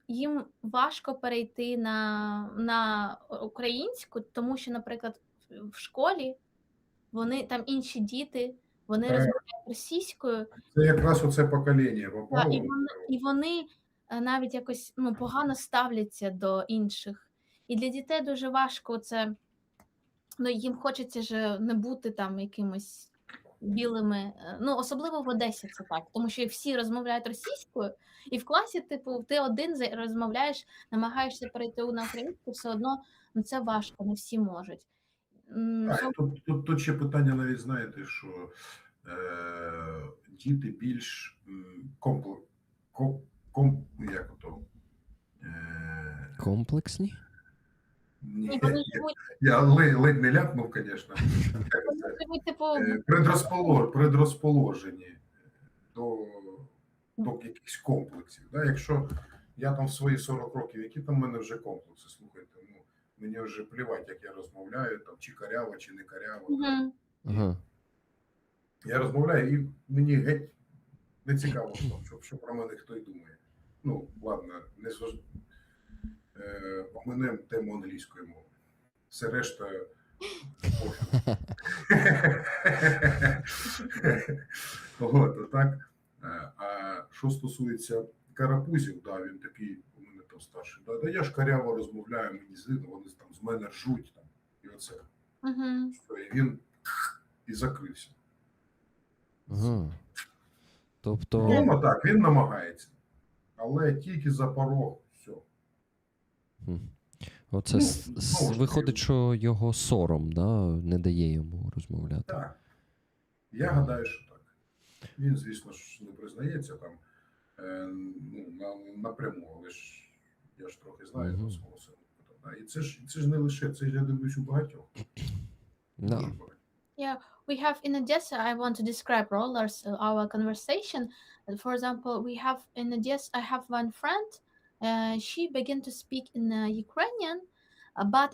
їм важко перейти на українську, тому що, наприклад, в школі вони, там інші діти, вони розмовляють російською. Це якраз оце покоління попало. Так, і вони навіть якось, ну, погано ставляться до інших. І для дітей дуже важко це, ну, їм хочеться ж не бути там якимось білими, ну, особливо в Одесі це так, тому що всі розмовляють російською, і в класі, типу, ти один розмовляєш, намагаєшся перейти на українську, все одно, ну, це важко, не всі можуть. Тут ще питання навіть, знаєте, що діти більш комплексні? Ні, я ледь не ляпнув, звісно. Предрозположені до якихось комплексів. Да? Якщо я там в свої 40 років, які там в мене вже комплекси, слухайте, ну, мені вже плівать, як я розмовляю, там, чи каряво, чи не каряво. Ага. Я розмовляю, і мені геть не цікаво, що про мене хто й думає. Ну, ладно, не оминемо тему англійської мови. Все решта от, так. А що стосується карапузів, да, він такий, у мене там старший, да, я ж каряво розмовляю, мені злидно, вони там з мене ржуть, там, і оце. Все, і він і закрився. Ага. Тобто... Вдома так, він намагається, але тільки за порог, все. Оце виходить, що його сором, да, не дає йому розмовляти. Так. Я гадаю, що так. Він, звісно ж, не признається там напряму, але ж я ж трохи знаю про свого сина. І це ж не лише, це ж я дивлюсь у багатьох. Да. Yeah, we have in Odessa, I want to describe rollers, our conversation. For example, we have in Odessa, I have one friend, she began to speak in Ukrainian, but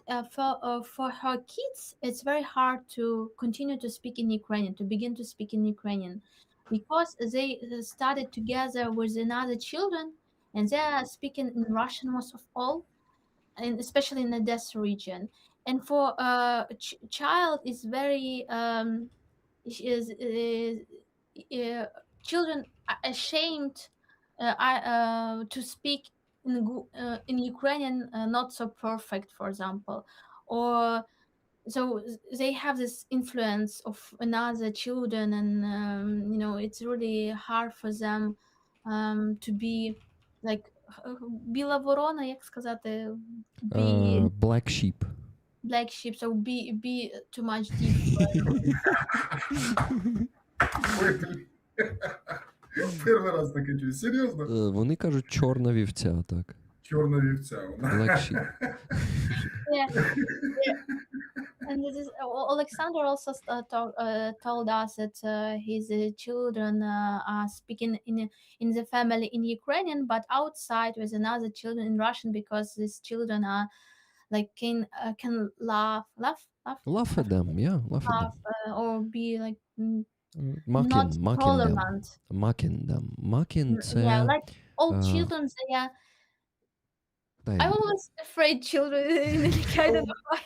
for her kids, it's very hard to continue to speak in Ukrainian, to begin to speak in Ukrainian, because they started together with another children, and they are speaking in Russian most of all, and especially in the Odessa region. And for a child is very children are ashamed to speak in Ukrainian not so perfect, for example, or so they have this influence of another children, and you know, it's really hard for them to be like біла ворона, як сказати, black sheep. Black sheep, so be too much deep. Перший раз таке чую. Серйозно? Вони кажуть чорна вівця, так. Чорна вівця. Black sheep. Yeah, yeah. And this is Alexander also told us that his children are speaking in the family in Ukrainian, but outside with another children in Russian because these children are like can Laugh at them, yeah, laugh at them. or be like Mocking, not mocking them. tolerant. Mocking them. Mocking Yeah, це... like all uh, children they are. дай, I'm always afraid children in I don't know why.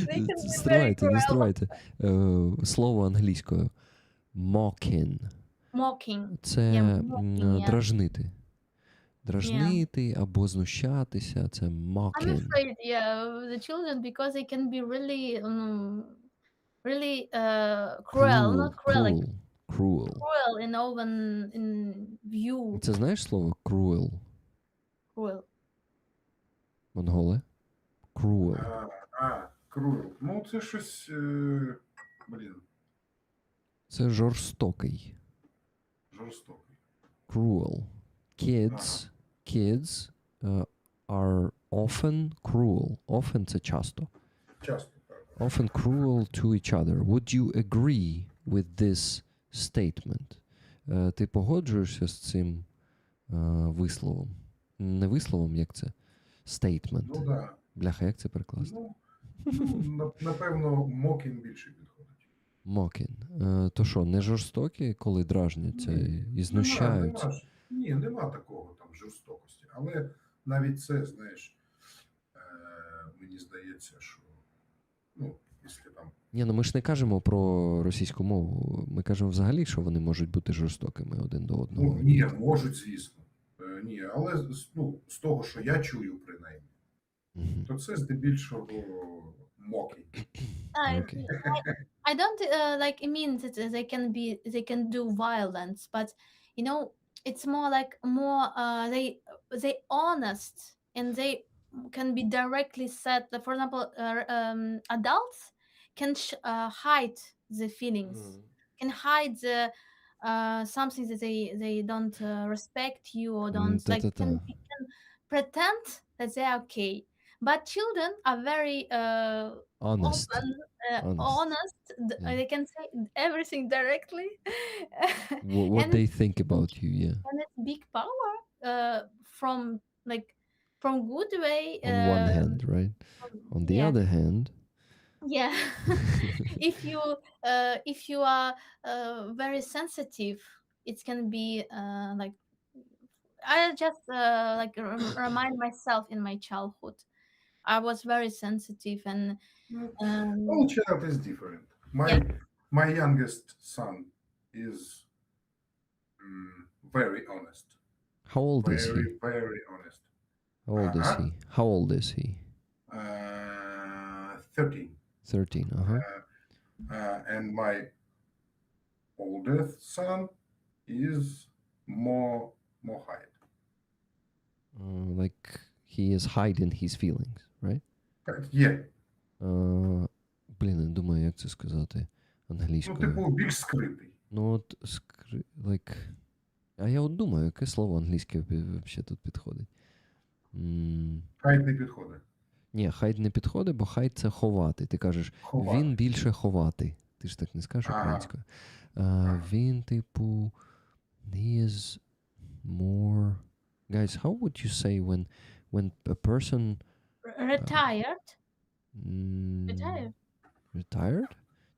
They can be very стривайте, не cruel. стривайте. Слово англійською. Mocking. Mocking. Це mocking, yeah. дражнити. Дражнити або знущатися, це I'm mocking. afraid, yeah, of the children because they can be really, really cruel, not cruel, like Cruel. cruel in open in view. Це знаєш слово cruel? Cruel. Монголи? Cruel. Круел. Ну, це щось, блін, Це жорстокий. жорстокий. Cruel. Kids are often cruel. Often це часто. Часто, так. Often cruel to each other. Would you agree with this statement? Ти погоджуєшся з цим висловом? Не висловом, як це? Statement. Ну, да. Бляха, як це перекласти? Напевно, мокін більше підходить. Mocking. То що, не жорстокі, коли дражняться і знущаються? Ні, нема такого там жорстокості. Але навіть це, знаєш, мені здається, що, ну, якщо там... Ні, ну ми ж не кажемо про російську мову. Ми кажемо взагалі, що вони можуть бути жорстокими один до одного. Ну, ні, можуть, звісно. Ні, але ну, з того, що я чую, принаймні, то це здебільшого мокінг. Okay. I don't like it means that they can do violence, but you know it's more like they honest and they can be directly said. For example, adults can hide the feelings, can hide the something that they don't respect you or don't like can pretend that they are okay. But children are very Honest. open, honest. Yeah. They can say everything directly. What And they think about you, yeah. and it's big power from good way. On one hand, right? On the yeah. other hand, Yeah. If you are very sensitive, it can be like I just like remind myself in my childhood. I was very sensitive and All child is different. My youngest son is very honest. how old is he? Very honest. How old is he? How old is he? 13. 13, And my oldest son is more hide. Like he is hiding his feelings, right? Yeah. Блін, не думаю, як це сказати Ну, англійською. типу, більш скритий. Ну, от, like... А я от думаю, яке слово англійське взагалі тут підходить. Хайд не підходить. Ні, хайд не підходить, бо хайд це ховати. Ти кажеш, Ховати. він більше ховати. Ти ж так не скажеш українською. Він, типу, he is more... Guys, how would you say when a person... retired. Retired? Retired?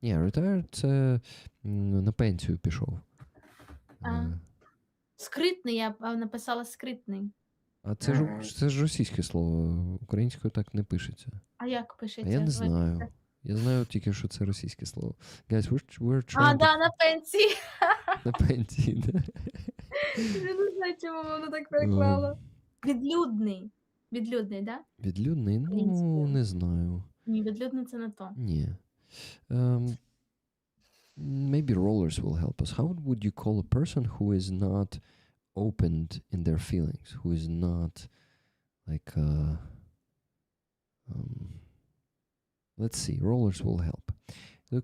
Ні, retired це на пенсію пішов. Скритний, я написала скритний. А це ж російське слово, українською так не пишеться. А як пишеться? А я не знаю. Я знаю тільки, що це російське слово. Guys, we're trying А, да, на пенсії. На пенсії, да. Я не знаю, чому воно так переклало. Відлюдний. Відлюдний, да? Відлюдний? Ну, не знаю. Ні, відлюдний це не то. Ні. Maybe rollers will help us. How would you call a person who is not opened in their feelings, who is not like let's see, rollers will help.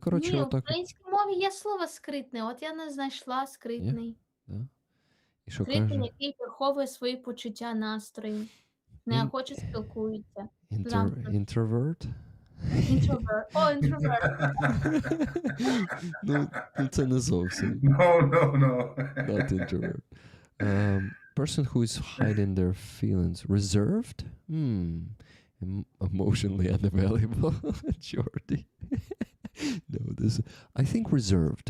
Коротше, Ні, в отак. українській мові є слово скритний, от я не знайшла скритний. Да? І що Скритний, каже? який приховує свої почуття, настрої. неохоче спілкуються. Замкнуті. Introvert? Introvert. О, introvert. Ну, це не зовсім. No. Not introvert. Person who is hiding their feelings. Reserved? Emotionally unavailable. Jordy. No, this. I think reserved.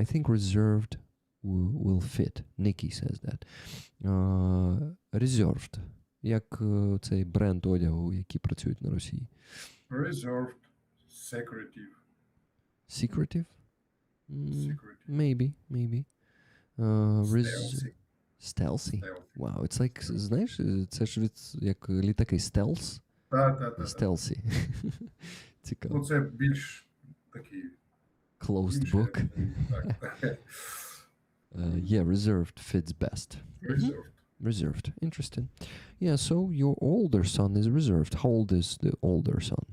I think reserved will fit. Nikki says that. Reserved. Як цей бренд одягу, які працюють на Росії. Reserved. Secretive. Secretive? Secretive. Maybe. Stealthy. Stealthy. Stealthy. Wow, it's like, знаєш, це ж як літаки stealth. Та. Stealthy. Цікаво. Ну, це більш такий... Closed більше, book. Так. Yeah, reserved fits best. Reserved. Reserved. Interesting. Yeah, so your older son is reserved. How old is the older son?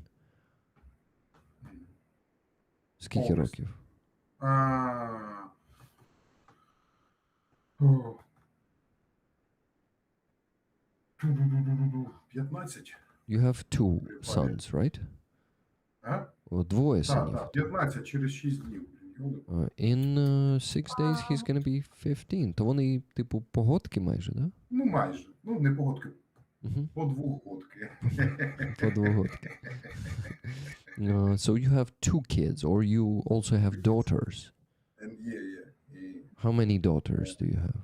Скільки Oldest. років? О. 15. You have two sons, right? А? Двоє Так, синів. так, 15 через 6 днів. In 6 days he's gonna be 15. То вони, типу, погодки майже, да? Ну, майже. Ну, не погодки, Угу. по двогодки. По двогодки. So you have two kids, or you also have daughters? Yeah. How many daughters do you have?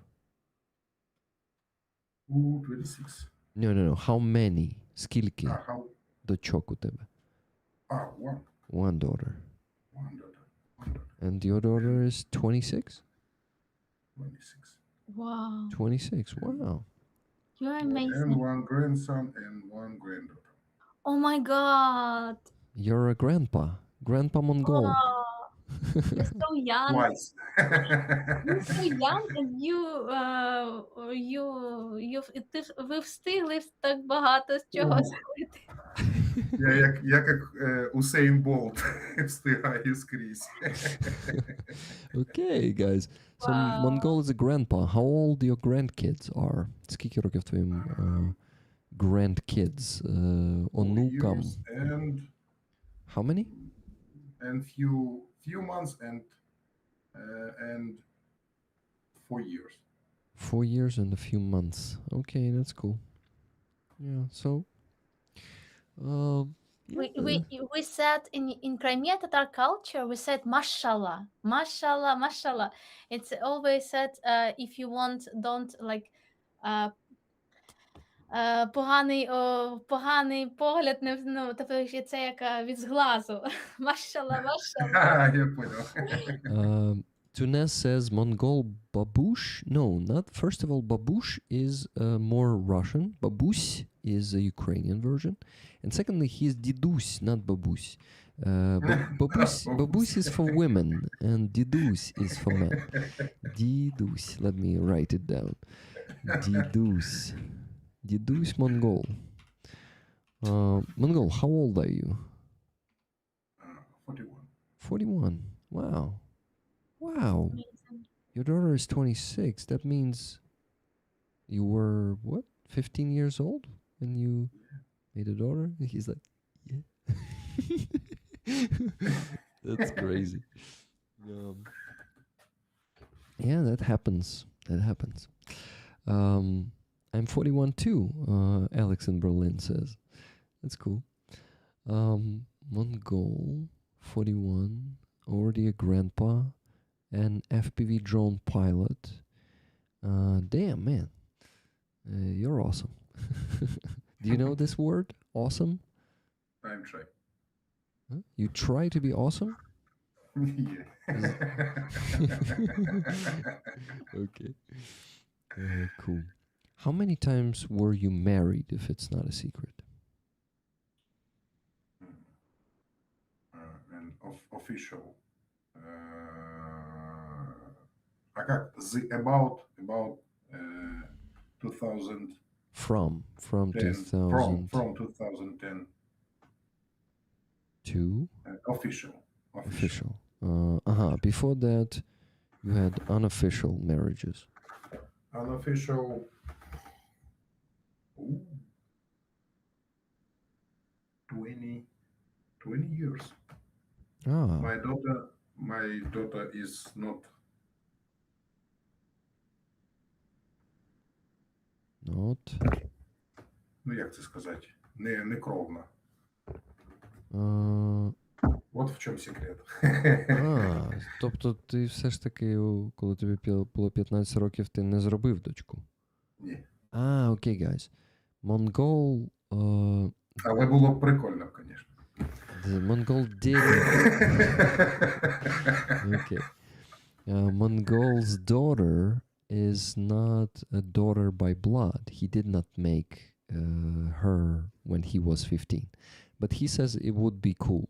26. No. How many? Скільки How? дочок у тебе? One. One daughter. One daughter. And your daughter is 26? 26. Wow. 26. Wow. You're And amazing. one grandson and one granddaughter. Oh my god. You're a grandpa. Grandpa Mongol. Wow. You're so young. Twice. You're so young and ви встигли так багато з чого зробити. Я як Усейн Болт встигаю скрізь. Okay, guys. So Wow. Mongol is a grandpa. How old your grandkids are? Скільки років твоїм grandkids? Онукам. Years and How many? few months and 4 years. 4 years and a few months. Okay, that's cool. Yeah, so We said in Crimea Tatar culture, we said mashallah, mashallah, mashallah. It's always said if you want, don't like поганий погляд, тобто це як від зглазу. Mashallah, mashallah. Я понял. Tunes says Mongol babush. No, not. First of all, babush is more Russian. Babush is a Ukrainian version. And secondly, he's didus, not babush. Babush is for women, and didus is for men. Didus. Let me write it down. Didus. Didus Mongol. Mongol, how old are you? 41. 41. Wow. Wow. Amazing. Your daughter is 26. That means you were, what, 15 years old when you made a daughter? And he's like, yeah. That's crazy. Yeah, that happens. That happens. I'm 41 too, Alex in Berlin says. That's cool. Mongol, 41, already a grandpa. An FPV drone pilot. Damn, man. You're awesome. Do you know this word? Awesome? I'm trying. Huh? You try to be awesome? Yeah. Okay. Cool. How many times were you married, if it's not a secret? And official. А как? About 2010. From 2000 From 2010. to Official. official. Before that, you had unofficial marriages. Unofficial. 20 years. Ah, My daughter is not not. ну як це сказати, не кровна. Uh, От в чому секрет. тобто ти все ж таки, коли тобі було 15 років, ти не зробив дочку? Ні. Окей, guys. Mongol... Але було б прикольно, звісно. The Mongol didn't. Okay. Mongol's daughter is not a daughter by blood. He did not make her when he was 15. But he says it would be cool.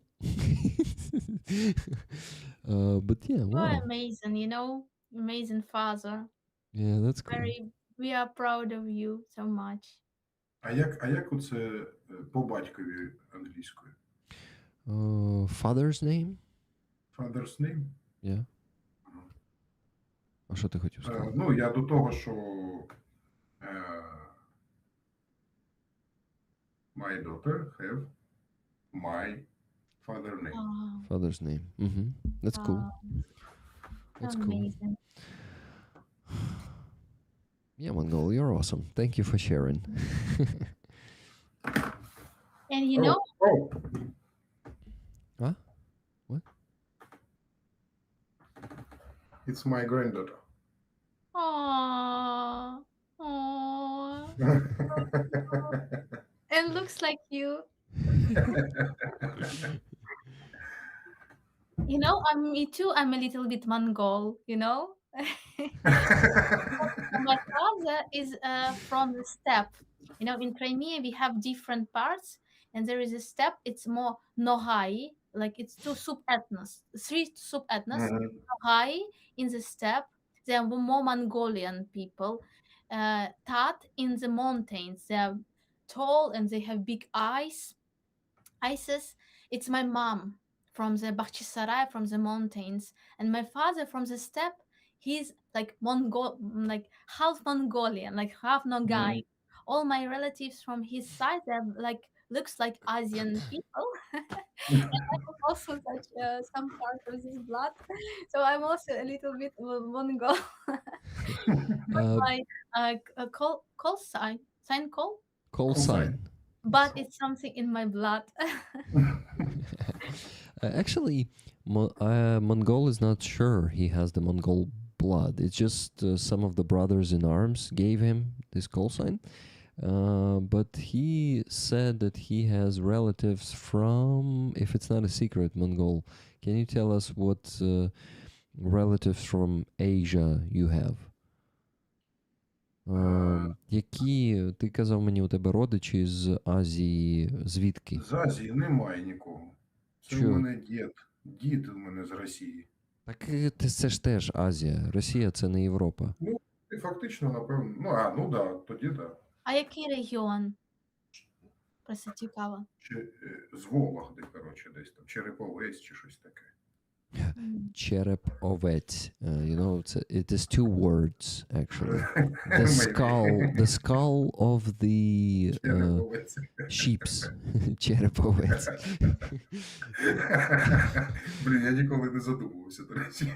But yeah, wow. You're amazing, you know, amazing father. Yeah, that's cool. We are proud of you so much. А як оце по батькові англійською? Father's name? Father's name? Yeah. А що ти хотів сказати? Ну, я до того, що my daughter have my father name. Father's name. Mm-hmm. That's cool. That's cool. Amazing. Yeah, Mongol, you're awesome. Thank you for sharing. And you know, Huh? What? It's my granddaughter. aww, and looks like you. You know, me too. I'm a little bit Mongol. You know, my father is from the steppe. You know, in Crimea we have different parts, and there is a steppe. It's more Nogai, like it's three sub-ethnos. Nogai in the steppe. They are more Mongolian people. Tat in the mountains. They are tall and they have big eyes. Isis, it's my mom from the Bakhchisarai, from the mountains, and my father from the steppe. He's like like half Mongolian, like half Nogai. All my relatives from his side, they're like looks like Asian people. And I'm also such some part of this blood, so I'm also a little bit Mongol. But my call sign call, Call sign. but it's something in my blood. Actually, Mongol is not sure he has the Mongol blood. It's just some of the brothers in arms gave him this call sign. But he said that he has relatives from, if it's not a secret, Mongol. Can you tell us what relatives from Asia you have? Які, ти казав мені, у тебе родичі з Азії, звідки? З Азії немає нікого. Це Чого? у мене дід. Дід у мене з Росії. Так це ж теж Азія. Росія – це не Європа. Ну, і фактично, напевно. Ну да, тоді да. А який регіон? Просто цікаво. З Вологди, коротше, десь там. Череповець чи щось таке. Череп овець. You know, it is two words, actually. The skull of the Череповець. sheeps. Череп овець. Блін, я ніколи не задумувався, до речі.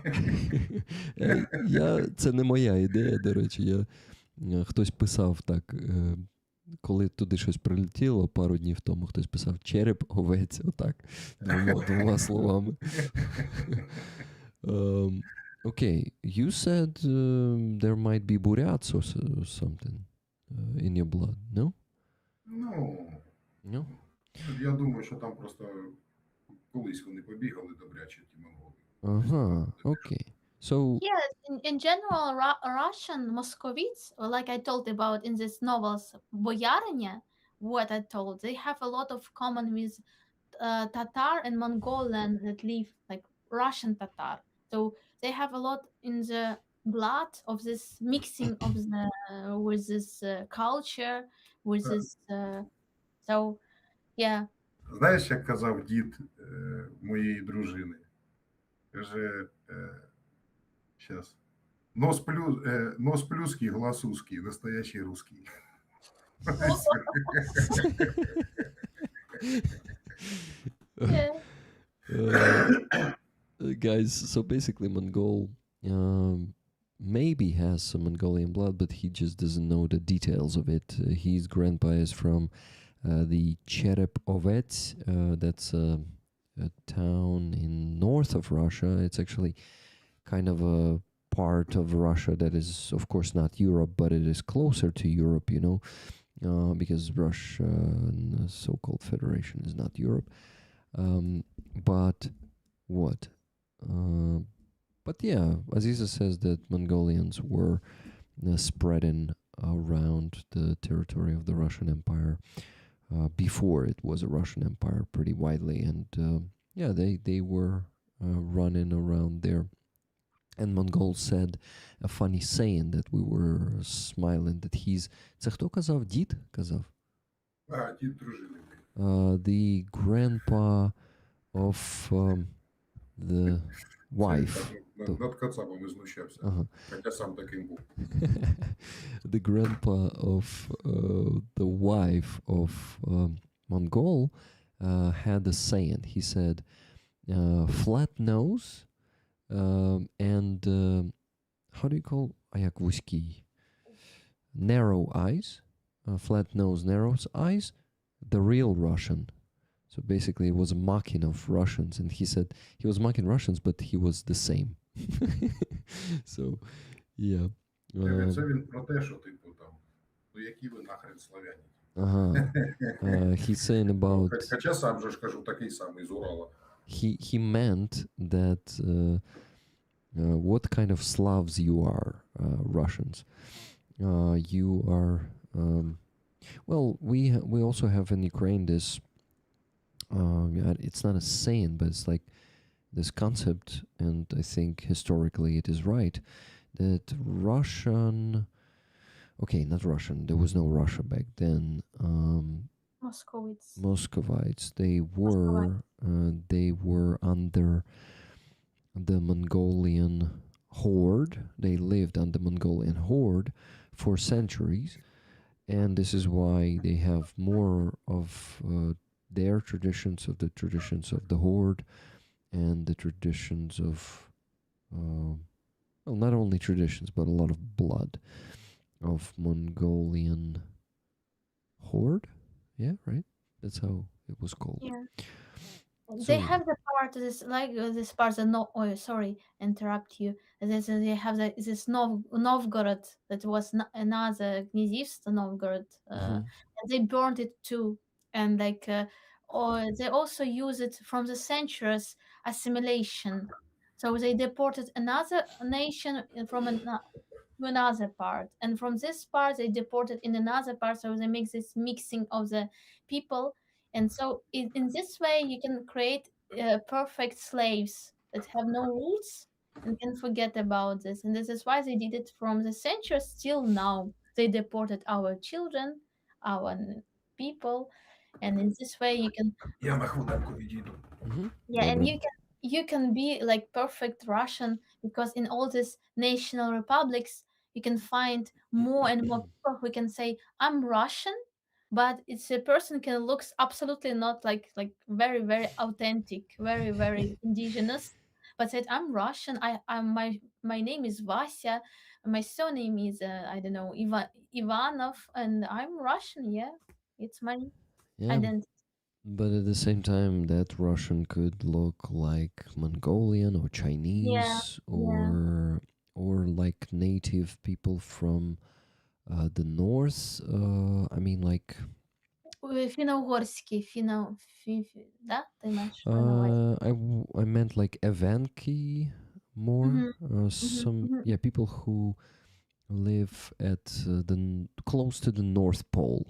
Це не моя ідея, до речі. Хтось писав так, коли туди щось прилетіло пару днів тому, хтось писав череп овець, отак, двома словами. Okay, you said there might be Buryats or something in your blood, no? Ну, я думаю, що там просто колись вони побігали добряче, ті монголи. Ага, окей. So Yes, in general, Russian Moscovites, like I told about in this novels, Boyarinya, what I told, they have a lot of common with Tatar and Mongolian that live like Russian Tatar. So they have a lot in the blood of this mixing of the with this culture, with this. So yeah. Знаєш, як казав дід моєї дружини? Каже, сейчас. Нос плюский, глаз узкий, настоящий русский. Yeah. uh, guys, so basically, Mongol um, maybe has some Mongolian blood, but he just doesn't know the details of it. His grandpa is from the Cherepovets. That's a town in north of Russia. It's actually kind of a part of Russia that is, of course, not Europe, but it is closer to Europe, because Russia, and the so-called Federation, is not Europe. But what? Uh, but yeah, Aziza says that Mongolians were spreading around the territory of the Russian Empire before it was a Russian Empire pretty widely, and yeah, they were running around there. And Mongol said a funny saying that we were smiling that he's. Це хто казав? Дід казав? Дід дружини. The grandpa of the wife. Над Кацапом знущався. Uh-huh. Хоча сам таким був. The grandpa of the wife of Mongol had a saying. He said, flat nose and how do you call як вузькі? Narrow eyes, flat nose, narrow eyes, the real Russian. So basically, it was a mocking of Russians, and he said he was mocking Russians, but he was the same. So, yeah. Це він про те, що типу там, ну які ви нахрен славяні. He's saying about. Хоча сам же ж кажу, такий самий з Урала. He meant that what kind of Slavs you are, Russians. You are. Well, we also have in Ukraine this. It's not a saying, but it's like this concept, and I think historically it is right that Russian. Okay, not Russian. There was no Russia back then. Muscovites. They were under the Mongolian horde. They lived under Mongolian horde for centuries, and this is why they have more of their traditions of the traditions of the horde and the traditions of well, not only traditions but a lot of blood of Mongolian horde. Yeah, right, that's how it was called. Yeah. So, they have the part this like this part that no oh sorry interrupt you they have this Novgorod that was another Knyazevstvo Novgorod and they burned it too, and like or they also use it from the centuries assimilation, so they deported another nation from to another part, and from this part they deported in another part, so they make this mixing of the people. And so in this way you can create perfect slaves that have no roots and can forget about this, and this is why they did it from the centuries till now. They deported our children, our people, and in this way you can Я на хвилинку відійду. yeah, and you can be like perfect Russian because in all these national republics you can find more and more people who can say I'm Russian, but it's a person can looks absolutely not like very very authentic, very very indigenous, but said I'm Russian. I'm my name is Vasya, my surname is I don't know Ivanov, and I'm Russian. Yeah, it's my identity. But at the same time, that Russian could look like Mongolian or Chinese or like native people from the north. I mean, like. Финно-угорский, да? Ты имеешь I meant like Evanki more. Some people who live at close to the North Pole.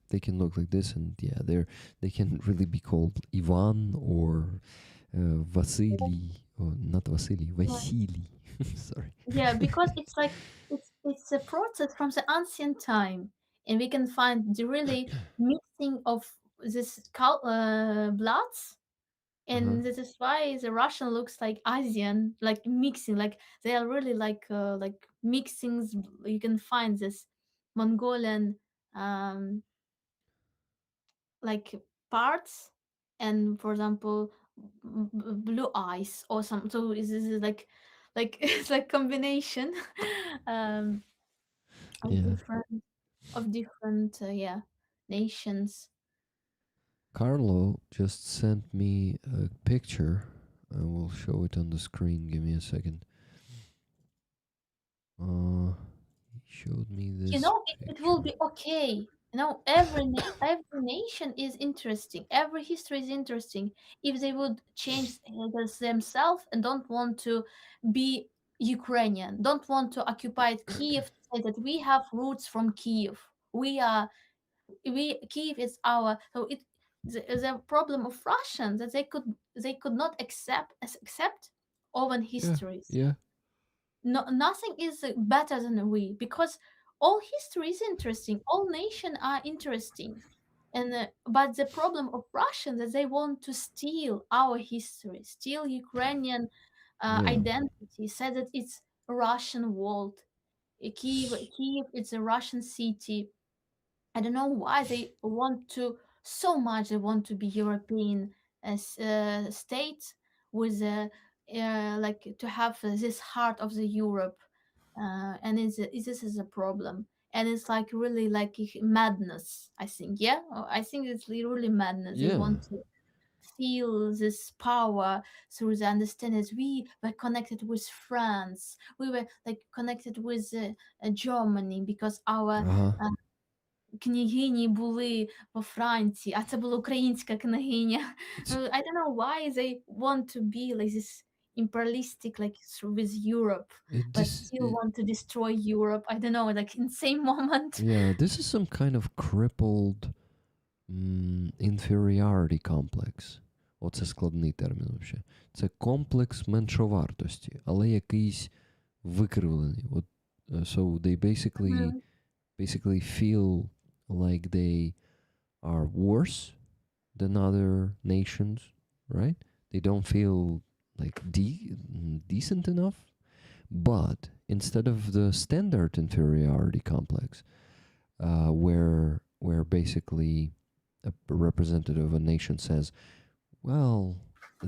They can look like this, and yeah, they can really be called Ivan or Vasily, or not Vasily, Vasily. Sorry. Yeah, because it's like it's a process from the ancient time, and we can find the really mixing of this bloods, and this is why the Russian looks like Asian, like mixing, like they are really like mixings. You can find this Mongolian like parts, and for example, blue eyes or some. So this is like it's like combination um, of Yeah. different yeah nations. Carlo just sent me a picture. I will show it on the screen. Give me a second. He showed me You this know, it will be picture. okay. You know, every nation is interesting. Every history is interesting. If they would change themselves and don't want to be Ukrainian, don't want to occupy Kiev, to say that we have roots from Kiev. We Kiev is our. So it the problem of Russians that they could not accept own Yeah, histories. yeah, No, nothing is better than we, because all history is interesting, all nations are interesting, and but the problem of Russians that they want to steal our history, steal Ukrainian yeah. identity, say that it's Russian world. Kiev, it's a Russian city. I don't know why they want to so much. They want to be European states with like to have this heart of the Europe, and this is a problem. And it's like really like madness. I think, yeah, I think it's really madness. They Yeah. want to feel this power through the understanding that we were connected with France. We were like connected with Germany because our Uh-huh. княгині були во Франції, а це була українська княгиня. It's I don't know why they want to be like this imperialistic, like with Europe, it but this still want to destroy Europe. I don't know, like in same moment. yeah, this is some kind of crippled inferiority complex. Оце складний термін взагалі. Це комплекс меншовартості, але якийсь викривлений. От, so they basically feel like they are worse than other nations, right? They don't feel like decent enough. But instead of the standard inferiority complex, where basically a representative of a nation says, well,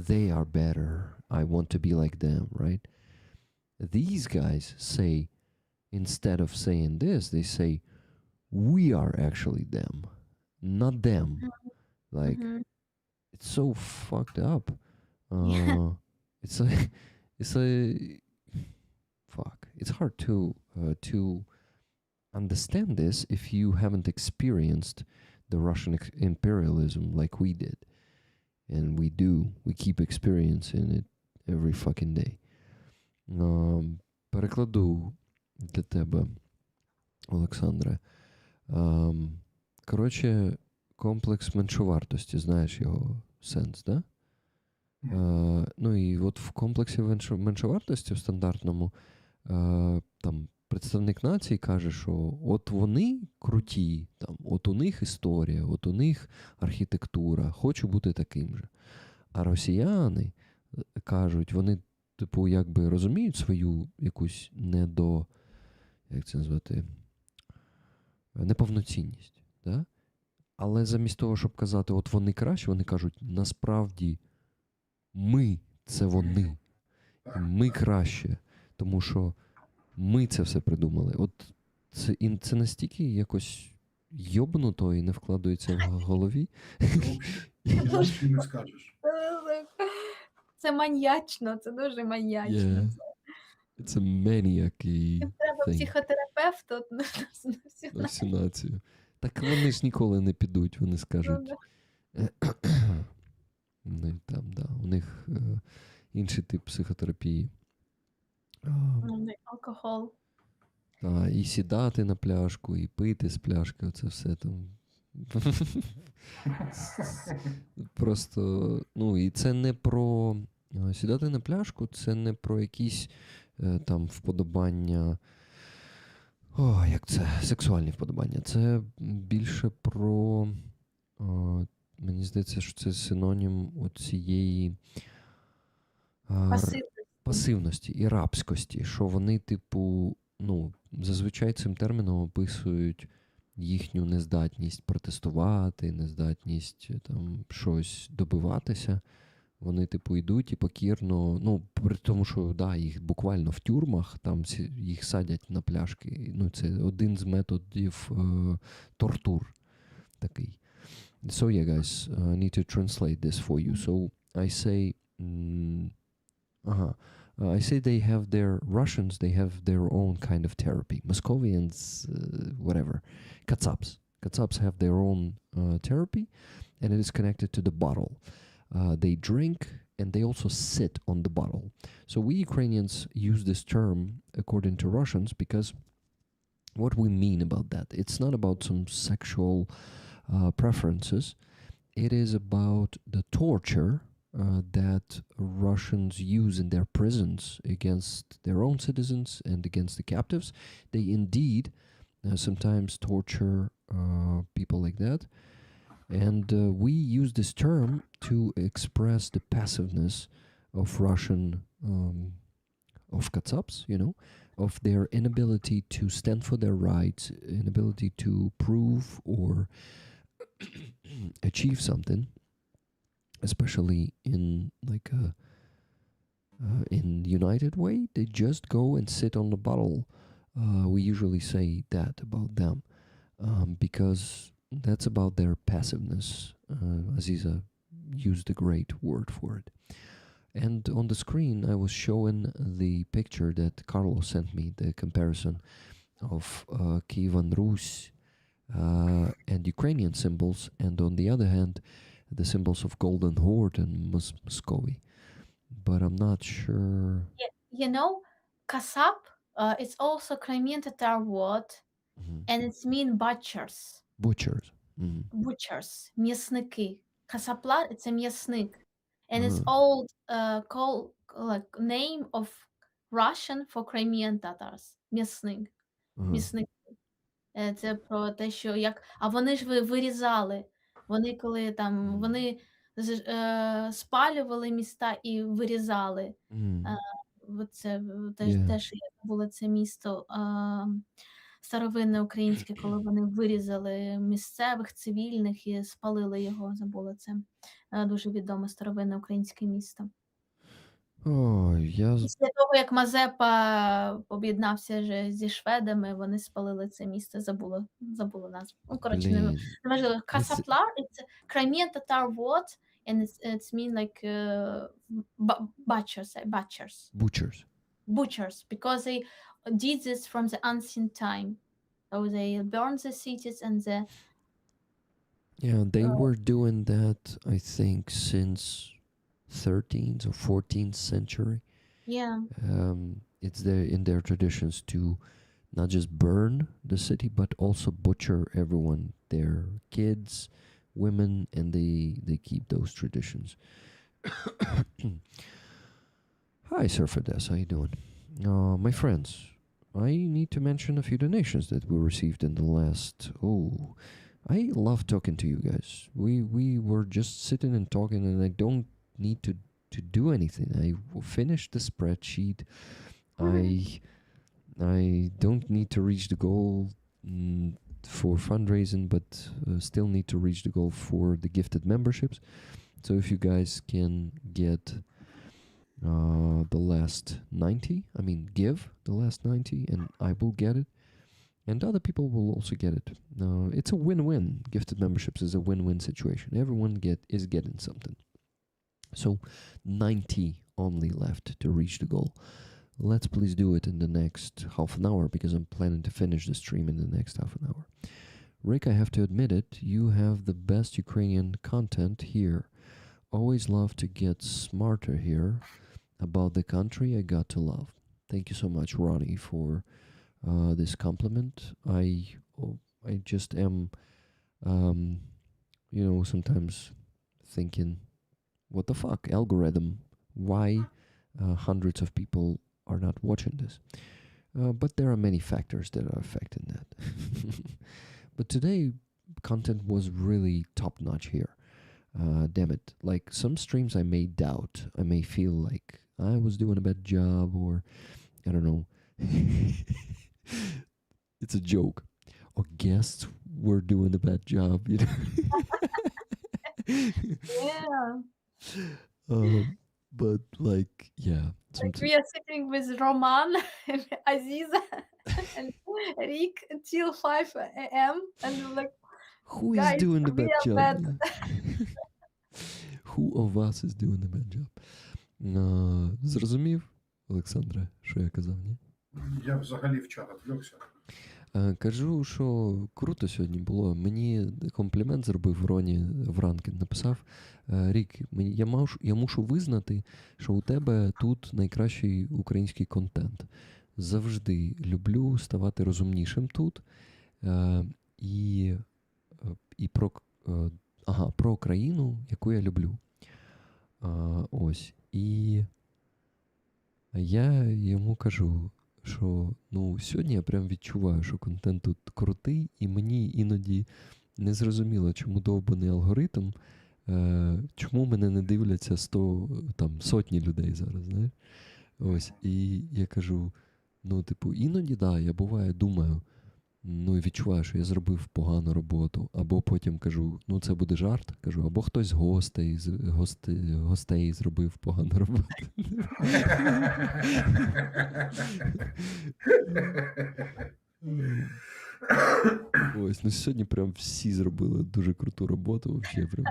they are better, I want to be like them, right? These guys say, instead of saying this, they say, we are actually them, not them. Like, Mhm. it's so fucked up. Yeah. It's like, it's like, fuck. It's hard to understand this if you haven't experienced the Russian imperialism like we did. And we keep experiencing it every fucking day. Перекладу для тебе, Олександре. Коротше, комплекс меншовартості, знаєш його сенс, да? Ну і от в комплексі меншовартості в стандартному там представник нації каже, що от вони круті, там, от у них історія, от у них архітектура, хочу бути таким же. А росіяни кажуть, вони, типу, якби розуміють свою якусь як це назвати, неповноцінність. Да? Але замість того, щоб казати, от вони краще, вони кажуть, насправді ми – це вони. І ми краще, тому що ми це все придумали. От це настільки якось йобнуто і не вкладається в голові. Інакше не скажеш. Це маньячно, це дуже маньячно. Yeah. Це maniac-y Треба thing. психотерапевту На всю націю. Так вони ж ніколи не підуть, вони скажуть. Ну, там, да, у них інший тип психотерапії. Алкоголь. І сідати на пляшку, і пити з пляшки, оце все там. Просто, ну, і це не про сідати на пляшку, це не про якісь там вподобання, як це, сексуальні вподобання. Це більше про, мені здається, що це синонім оцієї пасивності і рабськості, що вони, типу, ну, зазвичай цим терміном описують їхню нездатність протестувати, нездатність там щось добиватися, вони, типу, йдуть і покірно, ну, при тому, що, да, їх буквально в тюрмах, там їх садять на пляшки. Ну, це один з методів тортур такий. So, yeah, guys, I need to translate this for you. So, I say, I say they have Russians, they have their own kind of therapy. Moscovians, whatever. Kazakhs have their own therapy, and it is connected to the bottle. They drink, and they also sit on the bottle. So we Ukrainians use this term, according to Russians, because what we mean about that, it's not about some sexual preferences. It is about the torture that Russians use in their prisons against their own citizens and against the captives. They indeed sometimes torture people like that. And we use this term to express the passiveness of Russian, of Kazakhs, you know, of their inability to stand for their rights, inability to prove or achieve something, especially in like a in united way. They just go and sit on the bottle. We usually say that about them because that's about their passiveness. Aziza used a great word for it. And on the screen, I was showing the picture that Carlos sent me, the comparison of Kievan Rus and Ukrainian symbols, and on the other hand, the symbols of Golden Horde and Muscovy. But I'm not sure. You know, kasap, it's also Crimean Tatar word, and it's mean butchers. Butchers. Butchers, м'ясники. Kasaplar, it's a м'ясник. And it's old called like name of Russian for Crimean Tatars. М'ясник. М'ясник. Це про те, що як. А вони ж вирізали. Вони коли там вони спалювали міста і вирізали. Це теж я забула це місто старовинне українське, коли вони вирізали місцевих цивільних і спалили його. Забула це. Дуже відоме старовинне українське місто. Після того, як Мазепа об'єднався вже зі шведами, вони спалили це місто, забула назву. Ну, коротше, неважливо. Kasaplar, it's a Crimean Tatar word, and it's mean like butchers, because they did this from the ancient time. So they burned the cities and the... Yeah, they were doing that, I think, since 13th or 14th century. Yeah. It's in their traditions to not just burn the city, but also butcher everyone, their kids, women, and they keep those traditions. Hi, Surfades, how you doing? My friends, I need to mention a few donations that we received in the last... I love talking to you guys. We were just sitting and talking, and I don't need to do anything. I finished the spreadsheet. I don't need to reach the goal for fundraising, but still need to reach the goal for the gifted memberships. So if you guys can get the last 90, give the last 90, and I will get it, and other people will also get it. It's a win-win. Gifted memberships is a win-win situation. Everyone is getting something. So 90 only left to reach the goal. Let's please do it in the next half an hour, because I'm planning to finish the stream in the next half an hour. Rick, I have to admit it, you have the best Ukrainian content here. Always love to get smarter here about the country I got to love. Thank you so much, Ronnie, for this compliment. I just am, sometimes thinking, what the fuck, algorithm? Why hundreds of people are not watching this? But there are many factors that are affecting that. But today, content was really top-notch here. Damn it. Like, some streams I may doubt. I may feel like I was doing a bad job, or, I don't know. It's a joke. our guests were doing a bad job, you know. Yeah. But like, yeah, Like we are sitting with Roman and Aziza and Rick until 5 a.m. and we're like, who is guys, doing the we bad are job? bad. Who of us is doing the bad job? Зрозумів, Олександре, що я казав, ні? Я взагалі в чат відвлекся. Кажу, що круто сьогодні було. Мені комплімент зробив Роні вранки. Написав: Рік, я мушу визнати, що у тебе тут найкращий український контент. Завжди люблю ставати розумнішим тут. І про країну, яку я люблю. Ось. І я йому кажу, що сьогодні я прям відчуваю, що контент тут крутий, і мені іноді не зрозуміло, чому довбаний алгоритм, чому мене не дивляться сотні людей зараз, знаєш? Ось, і я кажу, іноді, я буває думаю, і відчуваю, що я зробив погану роботу, або потім кажу, це буде жарт, кажу, або хтось з гостей зробив погану роботу. Ось, сьогодні прям всі зробили дуже круту роботу, вообще прям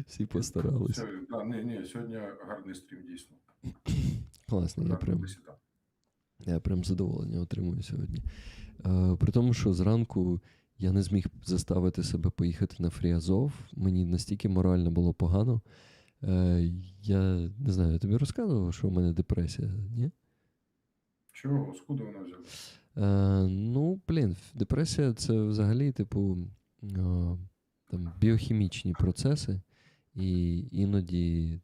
всі постарались. Сьогодні гарний стрім, дійсно. Класно, я прям задоволення отримую сьогодні. При тому, що зранку я не зміг заставити себе поїхати на Фріазов. Мені настільки морально було погано. Я не знаю, я тобі розказував, що у мене депресія, ні? Чого? Скуда вона взяла? Депресія – це взагалі, біохімічні процеси. І іноді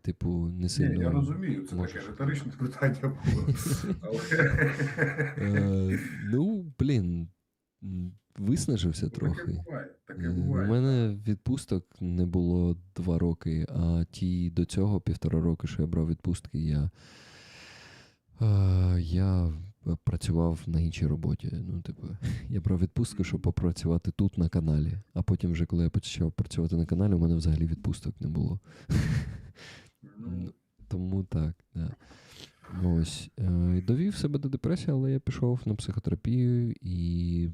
ти, не сильно... Я розумію, це таке риторичне питання було. Виснажився трохи. Таке буває. У мене відпусток не було 2 роки, а до цього 1,5 роки, що я брав відпустки, я працював на іншій роботі. Я брав відпустку, щоб попрацювати тут на каналі. А потім вже, коли я почав працювати на каналі, у мене взагалі відпусток не було. Тому так, да. Ось. Довів себе до депресії, але я пішов на психотерапію і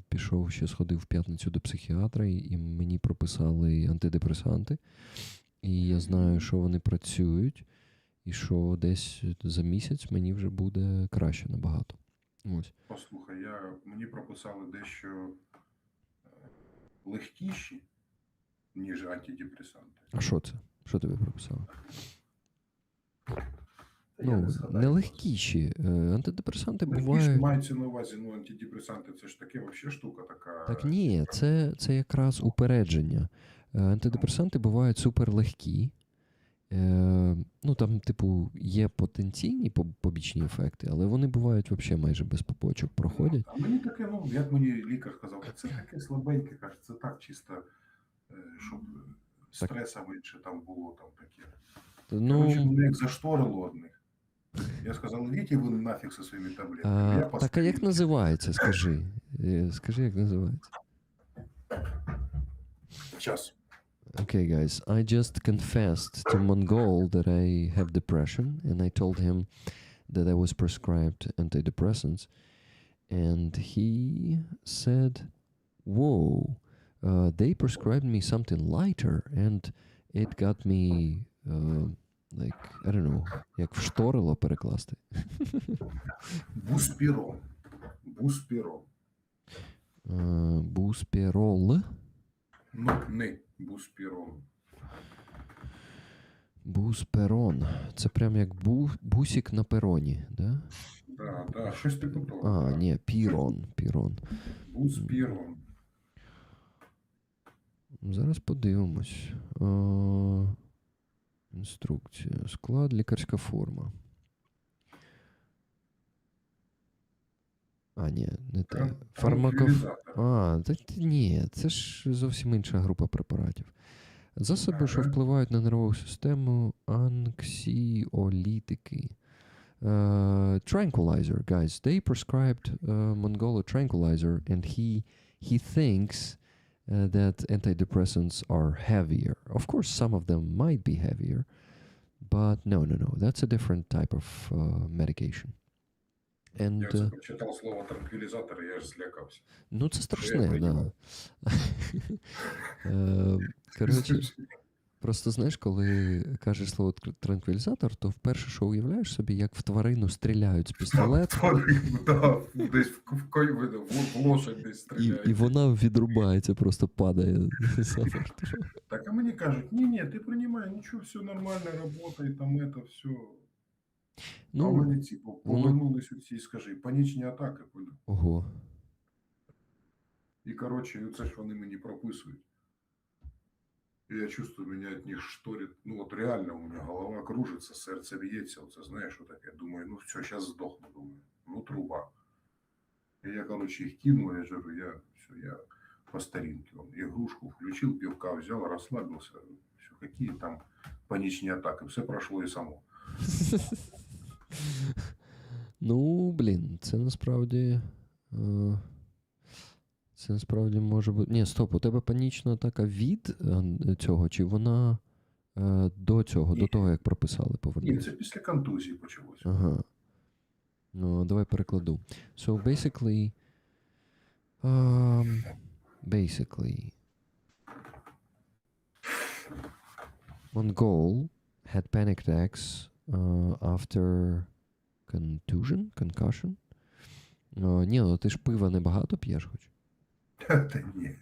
сходив в п'ятницю до психіатра, і мені прописали антидепресанти. І я знаю, що вони працюють, і що десь за місяць мені вже буде краще набагато. Ось. Послухай, мені прописали дещо легкіші, ніж антидепресанти. А що це? Що тобі прописали? Не легкіші. Антидепресанти бувають... Мається на увазі, антидепресанти це ж таке взагалі штука така. Так ні, це якраз упередження. Антидепресанти бувають суперлегкі. Там, є потенційні побічні ефекти, але вони бувають взагалі майже без побочок проходять. А мені таке, як мені лікар сказав, це таке слабеньке, каже, це так чисто, щоб стреса менше там було, там таке. Короче, мене як зашторило одних. Я сказав, ідіть ви нафіг зі своїми таблетками. Так, а як називається, скажи? Скажи, як називається. Час. Okay, guys, I just confessed to Mongol that I have depression, and I told him that I was prescribed antidepressants, and he said, whoa, they prescribed me something lighter, and it got me, I don't know, як вшторило перекласти. Буспірол. Буспірол? Не. Буспірон. Бусперон. Це прям як бусик на пероні, да? Да, щось типу того. Ні, пірон. Буспірон. Зараз подивимось. Інструкція. Склад, лікарська форма. Ні, не те. Ні, це ж зовсім інша група препаратів. Засоби, що впливають на нервову систему, анксіолітики. tranquilizer, guys. They prescribed Mongol a tranquilizer, and he thinks that antidepressants are heavier. Of course, some of them might be heavier, but no. That's a different type of medication. And Я це прочитав слово транквілізатор, я аж злякався. ну це Що я страшне, да. приймав? Коротше, просто знаєш, коли кажеш слово транквілізатор, то вперше, що уявляєш собі, як в тварину стріляють з пістолета, Да, десь в лошадь десь стріляють. і вона відрубається, просто падає замертво. Так, а мені кажуть, ні, ти приймай, нічого, все нормально, работай, там это все. А Ну, вони ці повернулись у ці, скажи, панічні атаки. ого. І, коротше, це ж вони мені прописують. І я чувствую, мене від них шторить. Ну, от реально у мене голова кружиться, серце б'ється. Оце, знаєш, отаке. Думаю, ну все, зараз здохну, думаю. Ну, труба. І я, коротше, їх кинув, я говорю, я по старинке. Игрушку включил, пивка взял, расслабился. Все, какие там панічні атаки. Все пройшло і само. Ну, блін, це насправді може бути. Ні, стоп, у тебе панічна атака від цього, чи вона до цього, до того, як прописали, Ні, повернувся? це після контузії почалося. Ага. Ну, давай перекладу. So basically, Mongol had panic attacks after concussion. Ні, ну ти ж пива небагато п'єш хоч? Та ні.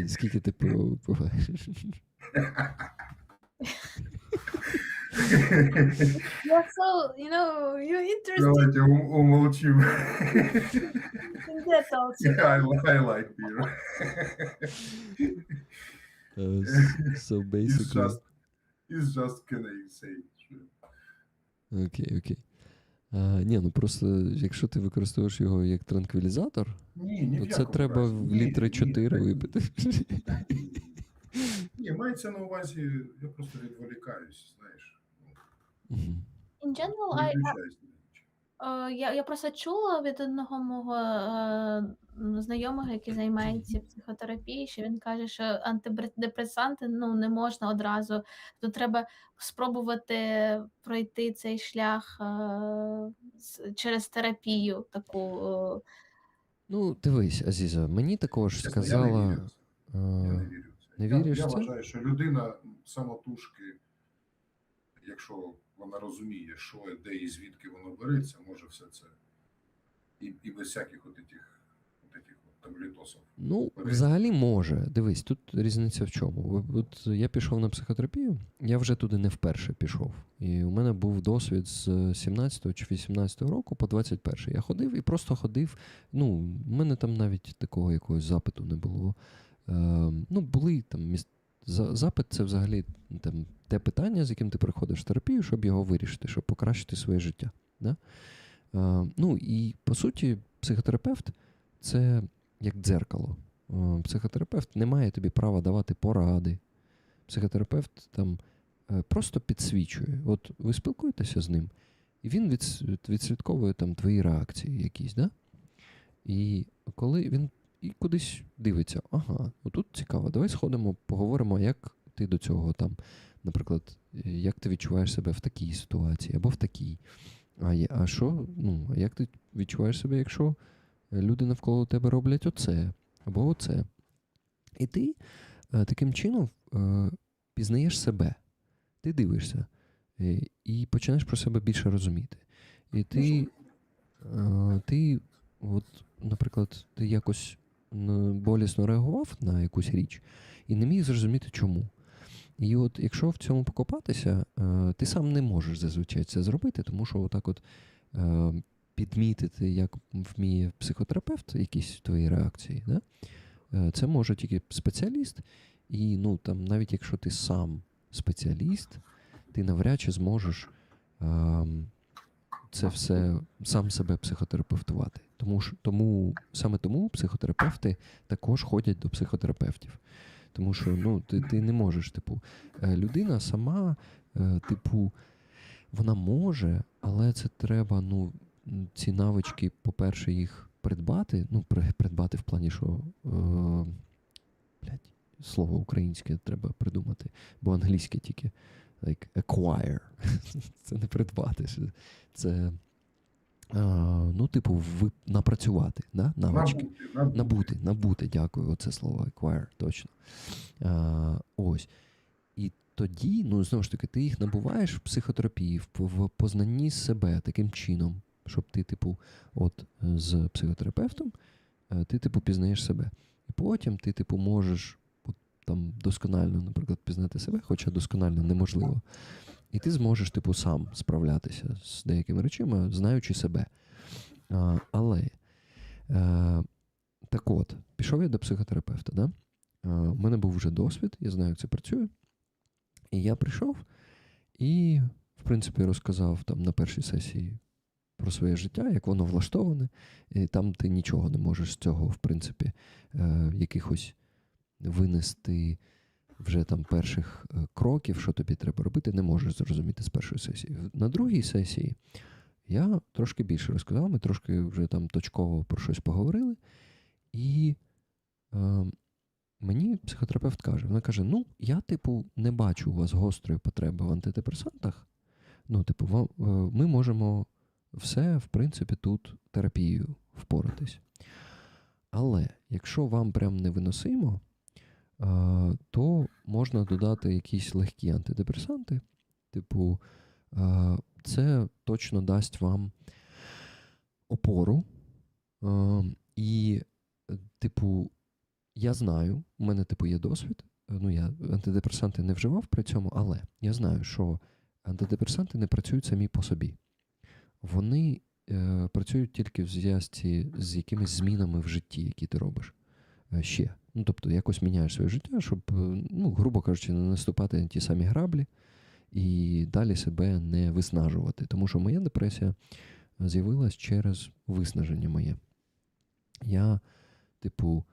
Скільки ти пива випиваєш? You're so, you're interested Давайте умолчим. in that also. I like beer. So basically... It's just can I say. Окей. Ні, ну просто, якщо ти використовуєш його як транквілізатор, Ні, то це треба в літри 4 випити. Ні, мається на увазі, я просто відволікаюсь, знаєш. Мгм. In general, я просто чула від одного мого знайомого, який займається психотерапією, що він каже, що антидепресанти не можна одразу, то треба спробувати пройти цей шлях через терапію таку. Ну, дивись, Азіза, мені також Чесно, сказала... я не вірю в це. Я не вірю в це. Не віриш Я в це? вважаю, що людина самотужки, якщо вона розуміє, що, де і звідки воно береться, може все це. І без всяких от таблетосів. Ну, взагалі може. Дивись, тут різниця в чому. От я пішов на психотерапію, я вже туди не вперше пішов. І у мене був досвід з 17 чи 18 року по 21. Я ходив і просто ходив. Ну, в мене там навіть такого якогось запиту не було. Ну, були там запит – це взагалі там те питання, з яким ти приходиш в терапію, щоб його вирішити, щоб покращити своє життя. Да? Ну, і, по суті, психотерапевт – це як дзеркало. Психотерапевт не має тобі права давати поради. Психотерапевт там просто підсвічує. От ви спілкуєтеся з ним, і він відслідковує там твої реакції якісь, да? І коли він і кудись дивиться, ага, отут цікаво, давай сходимо, поговоримо, як ти до цього там, наприклад, як ти відчуваєш себе в такій ситуації або в такій. А що, як ти відчуваєш себе, якщо люди навколо тебе роблять оце або оце? І ти таким чином пізнаєш себе. Ти дивишся і починаєш про себе більше розуміти. І ти от, наприклад, ти якось болісно реагував на якусь річ і не міг зрозуміти, чому. І от якщо в цьому покопатися, ти сам не можеш зазвичай це зробити, тому що отак от підмітити, як вміє психотерапевт, якісь твої реакції, да? Це може тільки спеціаліст, і там, навіть якщо ти сам спеціаліст, ти навряд чи зможеш це все сам себе психотерапевтувати. Саме тому психотерапевти також ходять до психотерапевтів. Тому що ти не можеш, людина сама, Вона може, але це треба, ці навички, по-перше, їх придбати. Придбати в плані, що, слово українське треба придумати, бо англійське тільки, like, acquire. Це не придбати. Це, напрацювати, да? Навички. Набути, дякую, оце слово acquire, точно. Ось. І тоді, знову ж таки, ти їх набуваєш в психотерапії, в познанні себе таким чином, щоб ти, з психотерапевтом, ти, пізнаєш себе. І потім ти, можеш досконально, наприклад, пізнати себе, хоча досконально неможливо. І ти зможеш, сам справлятися з деякими речами, знаючи себе. Але, так от, пішов я до психотерапевта, да? У мене був вже досвід, я знаю, як це працює. І я прийшов і, в принципі, розказав на першій сесії про своє життя, як воно влаштоване. І там ти нічого не можеш з цього, в принципі, якихось винести вже перших кроків, що тобі треба робити, не можеш зрозуміти з першої сесії. На другій сесії я трошки більше розказав, ми трошки вже точково про щось поговорили. І мені психотерапевт каже, вона каже, я, не бачу у вас гострої потреби в антидепресантах. Ми можемо все, в принципі, тут терапією впоратись. Але якщо вам прям невиносимо, то можна додати якісь легкі антидепресанти. Це точно дасть вам опору. І, я знаю, у мене, є досвід. Я антидепресанти не вживав при цьому, але я знаю, що антидепресанти не працюють самі по собі. Вони працюють тільки в зв'язці з якимись змінами в житті, які ти робиш ще. Якось міняєш своє життя, щоб, грубо кажучи, не наступати на ті самі граблі і далі себе не виснажувати. Тому що моя депресія з'явилась через виснаження моє. Я, у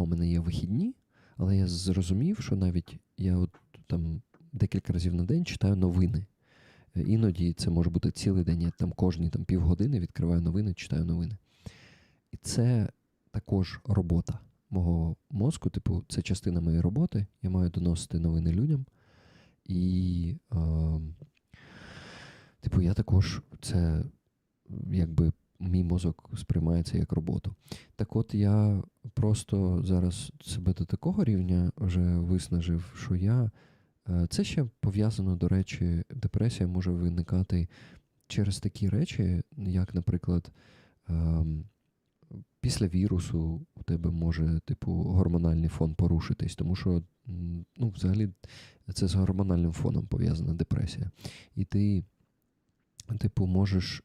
мене є вихідні, але я зрозумів, що навіть я декілька разів на день читаю новини. Іноді це може бути цілий день, я кожні півгодини відкриваю новини, читаю новини. І це також робота мого мозку, це частина моєї роботи, я маю доносити новини людям. І, я також, це, мій мозок сприймається як роботу. Так от, я просто зараз себе до такого рівня вже виснажив, що я... Це ще пов'язано, до речі, депресія може виникати через такі речі, як, наприклад, після вірусу у тебе може, гормональний фон порушитись, тому що, взагалі, це з гормональним фоном пов'язана депресія. І ти, можеш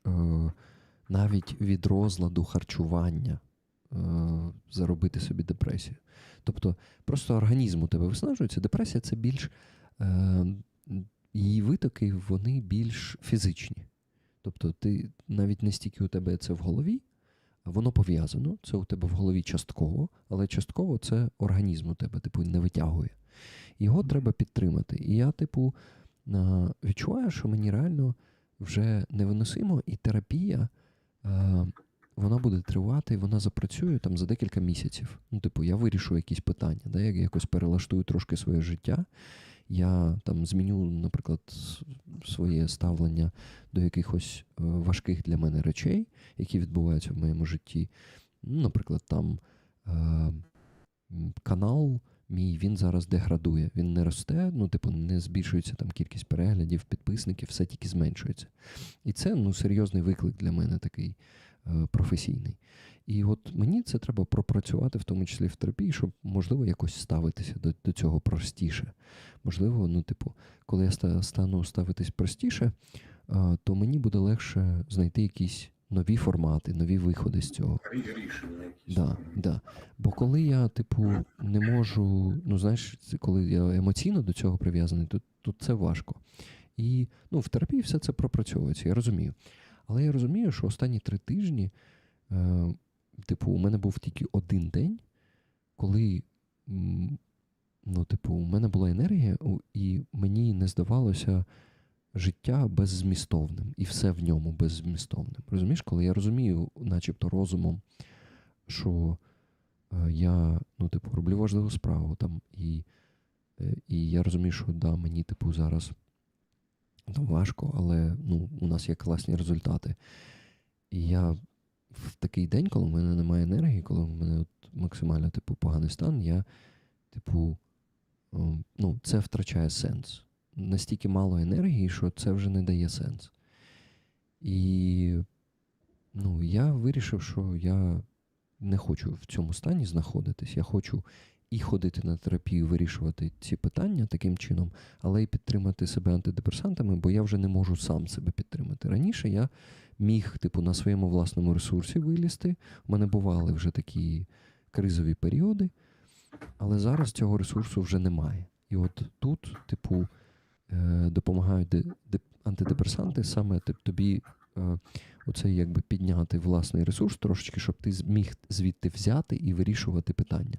навіть від розладу харчування заробити собі депресію. Тобто, просто організм у тебе виснажується. Депресія – це більш... її витоки, вони більш фізичні. Тобто, ти навіть не стільки у тебе це в голові, а воно пов'язано. Це у тебе в голові частково, але частково це організм у тебе, не витягує. Його треба підтримати. І я, відчуваю, що мені реально вже невиносимо, і терапія, вона буде тривати, вона запрацює за декілька місяців. Я вирішу якісь питання, да, я якось перелаштую трошки своє життя, я зміню, наприклад, своє ставлення до якихось важких для мене речей, які відбуваються в моєму житті. Наприклад, канал мій, він зараз деградує, він не росте, не збільшується кількість переглядів, підписників, все тільки зменшується. І це, серйозний виклик для мене такий професійний. І от мені це треба пропрацювати, в тому числі в терапії, щоб, можливо, якось ставитися до цього простіше. Можливо, коли я стану ставитись простіше, то мені буде легше знайти якісь нові формати, нові виходи з цього. Рішення якісь. Да. Бо коли я, не можу, коли я емоційно до цього прив'язаний, то це важко. І, в терапії все це пропрацьовується, я розумію. Але я розумію, що останні 3 тижні, у мене був тільки один день, коли, у мене була енергія, і мені не здавалося життя беззмістовним, і все в ньому беззмістовним. Розумієш, коли я розумію, начебто розумом, що я, роблю важливу справу там, і я розумію, що да, мені, зараз там важко, але у нас є класні результати. І я в такий день, коли в мене немає енергії, коли в мене максимально, поганий стан, я, це втрачає сенс. Настільки мало енергії, що це вже не дає сенс. І, я вирішив, що я не хочу в цьому стані знаходитись. Я хочу і ходити на терапію, вирішувати ці питання таким чином, але й підтримати себе антидепресантами, бо я вже не можу сам себе підтримати. Раніше я міг, на своєму власному ресурсі вилізти. У мене бували вже такі кризові періоди, але зараз цього ресурсу вже немає. І от тут, допомагають антидепресанти, саме тобі оце підняти власний ресурс трошечки, щоб ти зміг звідти взяти і вирішувати питання.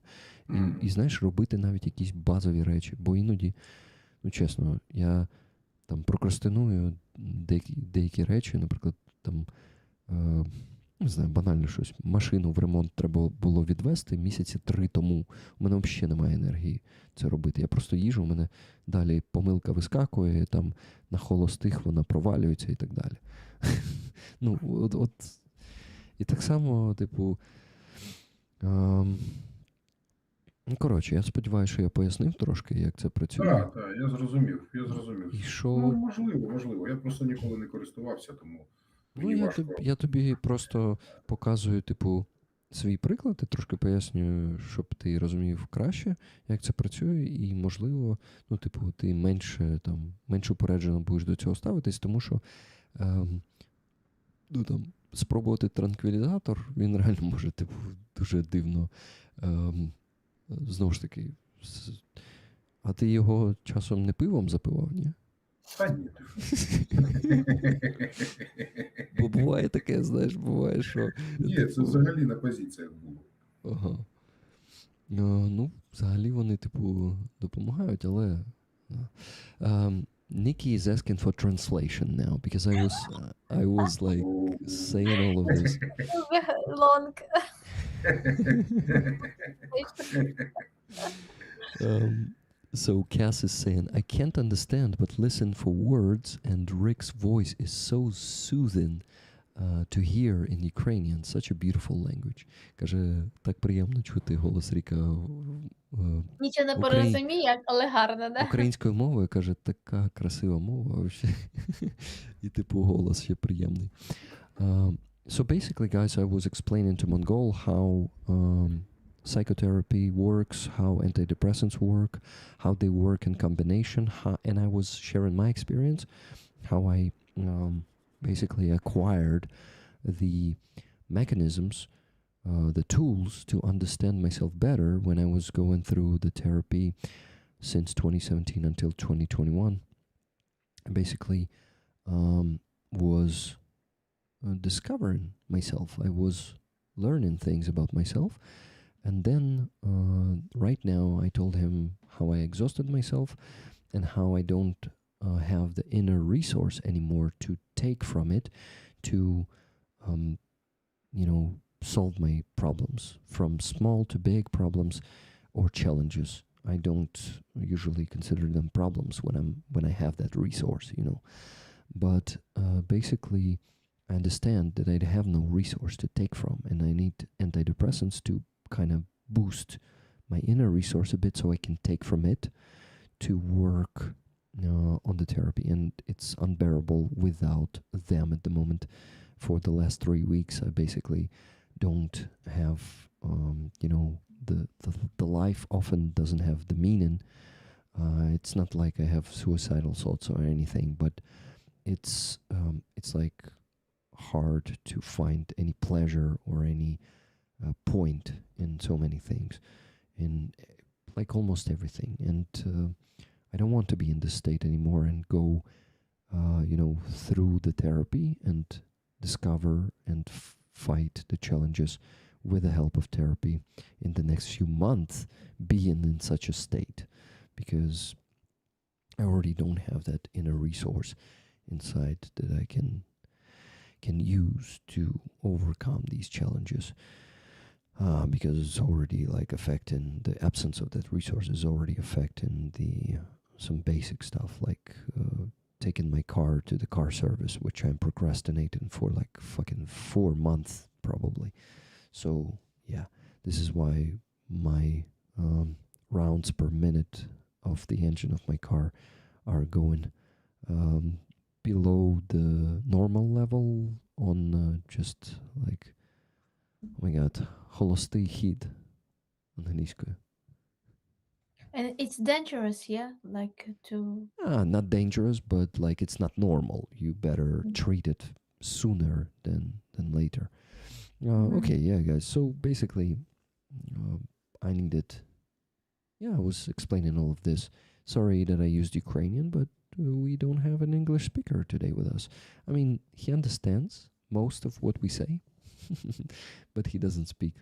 І знаєш, робити навіть якісь базові речі. Бо іноді, чесно, я там прокрастиную деякі речі, наприклад, там, не знаю, банально щось. Машину в ремонт треба було відвести місяці 3 тому. У мене взагалі немає енергії це робити. Я просто їжу, у мене далі помилка вискакує, там на холостих вона провалюється і так далі. І так само, коротше, я сподіваюся, що я пояснив трошки, як це працює. Так, я зрозумів. І що... Можливо. Я просто ніколи не користувався, тому мені важко. Я тобі просто показую, свій приклад, і трошки пояснюю, щоб ти розумів краще, як це працює, і, можливо, ти менш упереджено будеш до цього ставитись, тому що спробувати транквілізатор, він реально може, дуже дивно, знову ж таки, а ти його часом не пивом запивав, ні? Та ні. Бо буває таке, знаєш, що... Ні, це взагалі на позиціях було. Ага. Взагалі вони, допомагають, але... Nikki is asking for translation now, because I was like saying all of this. Long. So Cass is saying, I can't understand, but listen for words, and Rick's voice is so soothing to hear in Ukrainian. Such a beautiful language. Каже, так приємно чути голос Ріка. Нічого не порозуміє, але гарно, да? Українською мовою, каже, така красива мова вообще. І голос ще приємний. So basically, guys, I was explaining to Mongol how psychotherapy works, how antidepressants work, how they work in combination, and I was sharing my experience, how I basically acquired the mechanisms, the tools to understand myself better when I was going through the therapy since 2017 until 2021. I basically was discovering myself. I was learning things about myself. And then right now I told him how I exhausted myself and how I don't have the inner resource anymore to take from it to, solve my problems, from small to big problems or challenges. I don't usually consider them problems when I have that resource, But basically, I understand that I have no resource to take from, and I need antidepressants to kind of boost my inner resource a bit so I can take from it to work on the therapy. And it's unbearable without them at the moment. For the last 3 weeks, I basically don't have, the life often doesn't have the meaning. It's not like I have suicidal thoughts or anything, but it's like hard to find any pleasure or any point in so many things, in like almost everything. And I don't want to be in this state anymore and go, through the therapy and discover and fight the challenges with the help of therapy in the next few months, being in such a state, because I already don't have that inner resource. inside that I can use to overcome these challenges. Because it's already like affecting the absence of that resource is already affecting the some basic stuff like taking my car to the car service, which I'm procrastinating for like fucking 4 months probably. So yeah, this is why my rounds per minute of the engine of my car are going below the normal level on just like, oh my god, холостий хід англійською. And it's dangerous, yeah, like to. Not dangerous, but like it's not normal. You better Mm. treat it sooner than later. Mhm. Okay, yeah, guys. So basically, I needed. Yeah, I was explaining all of this. Sorry that I used Ukrainian, but we don't have an English speaker today with us. I mean, he understands most of what we say, but he doesn't speak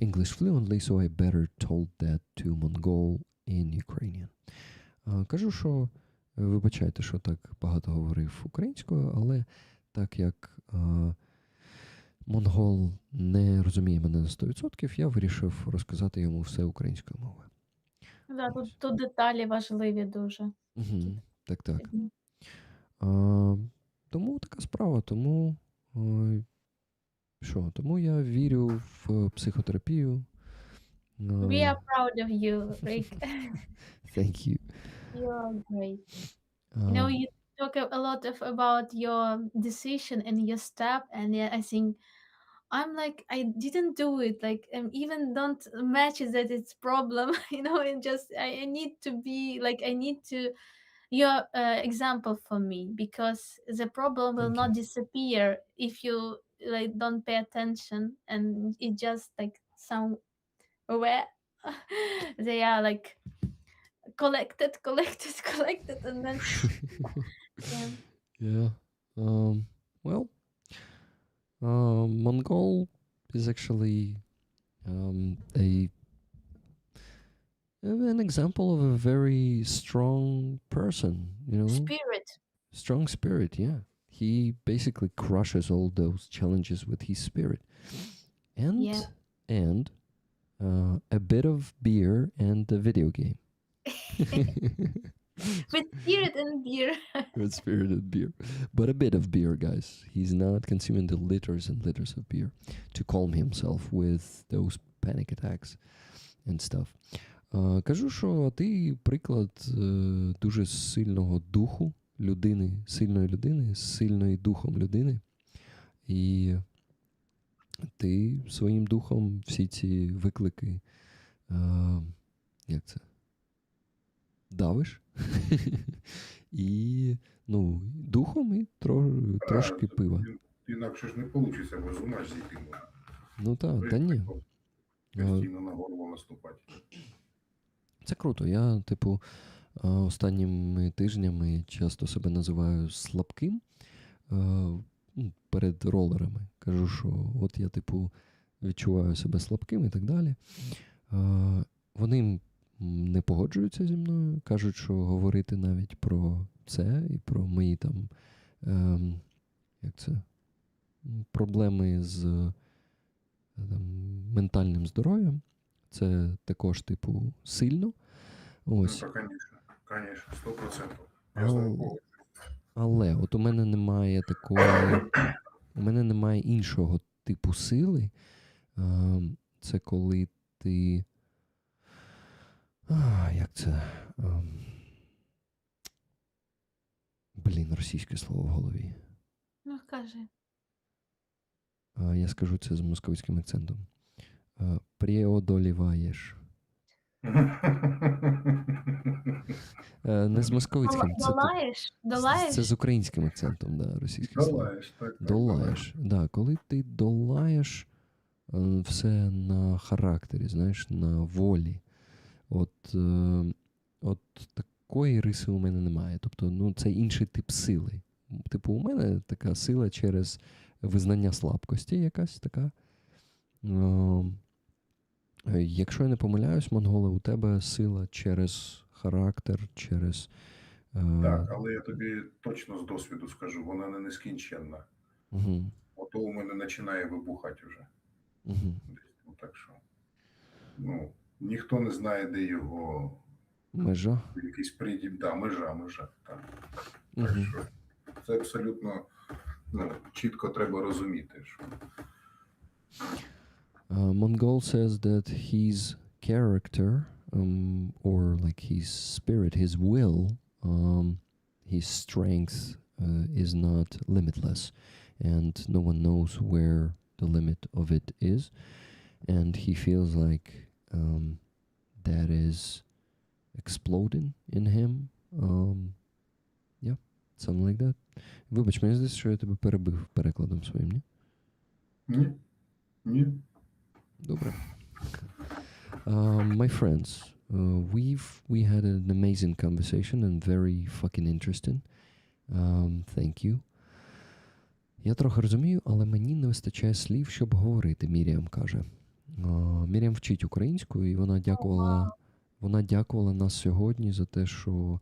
English fluently, so I better told that to Mongol in Ukrainian. Кажу, що вибачайте, що так багато говорив українською, але так як монгол не розуміє мене на 100%, я вирішив розказати йому все українською мовою. Да, тут деталі важливі дуже. Угу. Так. Мгм. Тому така справа, тому тому я вірю в психотерапію. We are proud of you, Rick. Thank you. You are great. You know, you talk a lot about your decision and your step, and yeah, I think I'm like I didn't do it. Like even don't match it that it's problem. You know, and just I need to be like I need to your example for me because the problem will Thank not you. disappear if you like don't pay attention, and it just like somewhere they are like collected, and then yeah. Yeah. Well, Mongol is actually an example of a very strong person, you know, Spirit. strong spirit. Yeah, he basically crushes all those challenges with his spirit, Yeah. and a bit of beer and a video game. With spirit and beer. With spirited beer, but a bit of beer, guys. He's not consuming the liters and liters of beer to calm himself with those panic attacks and stuff. Кажу, що ти приклад дуже сильного духу людини, сильної людини, сильної духом людини. І ти своїм духом всі ці виклики, як це? Давиш. І, духом і трошки пива. Інакше ж не вийде, бо з ума ж зійти можна. Ну так, та ні. Постійно на горло наступати. Це круто. Я, останніми тижнями часто себе називаю слабким перед ролерами. Кажу, що от я, відчуваю себе слабким і так далі. Вони не погоджуються зі мною, кажуть, що говорити навіть про це і про мої там, проблеми з ментальним здоров'ям. Це також, сильно. Ось. Ну, так, звісно, 100%. Я з ним погоджуюсь. Але от у мене немає такої, у мене немає іншого типу сили. Це коли ти, як це? Російське слово в голові. Ну, кажи. Я скажу це з московським акцентом. Преодоліваєш. Не з московським. Долаєш? Це з українським акцентом, да, російське слово. Долаєш, так. Долаєш. Да, коли ти долаєш все на характері, знаєш, на волі. От такої риси у мене немає. Тобто, це інший тип сили. У мене така сила через визнання слабкості якась така. Якщо я не помиляюсь, монголи, у тебе сила через характер, через Так, але я тобі точно з досвіду скажу, вона не нескінченна. Угу. Ото у мене починає вибухати вже. Угу. Так що, ну, ніхто не знає, де його Межа. якийсь придім. Да, межа. Так. Угу. Так що це абсолютно чітко треба розуміти. Що... Mongol says that his character, or like his spirit, his will, his strength is not limitless, and no one knows where the limit of it is, and he feels like that is exploding in him. Yeah, something like that. Вибач, мені здається, що я тебе перебив перекладом своїм, ні? Ні. Добре. My friends, we had an amazing conversation and very fucking interesting. Thank you. Я трохи розумію, але мені не вистачає слів, щоб говорити, Міріам каже. Міріам вчить українську, і вона дякувала нас сьогодні за те, що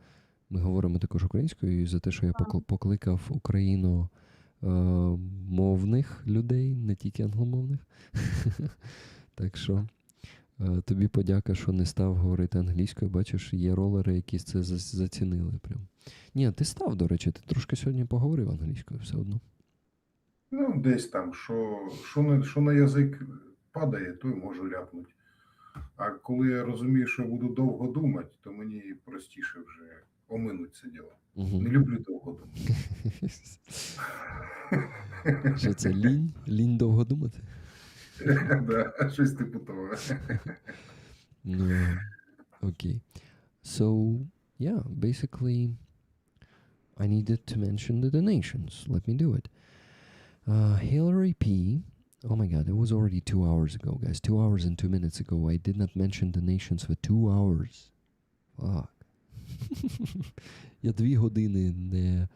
ми говоримо також українською, і за те, що я покликав україномовних людей, не тільки англомовних. Так що тобі подяка, що не став говорити англійською. Бачиш, є ролери, які це зацінили. Прям. Ні, ти став, до речі, ти трошки сьогодні поговорив англійською все одно. Ну, десь там, що на язик падає, то й можу ляпнути. А коли я розумію, що я буду довго думати, то мені простіше вже оминуть це діло. Угу. Не люблю довго думати. Що це лінь? Лінь довго думати? Да, щось типу того. Okay. So, yeah, basically, I needed to mention the donations. Let me do it. Hillary P. Oh my God, it was already 2 hours ago, guys. 2 hours and 2 minutes ago. I did not mention donations for 2 hours. Fuck. Я 2 години не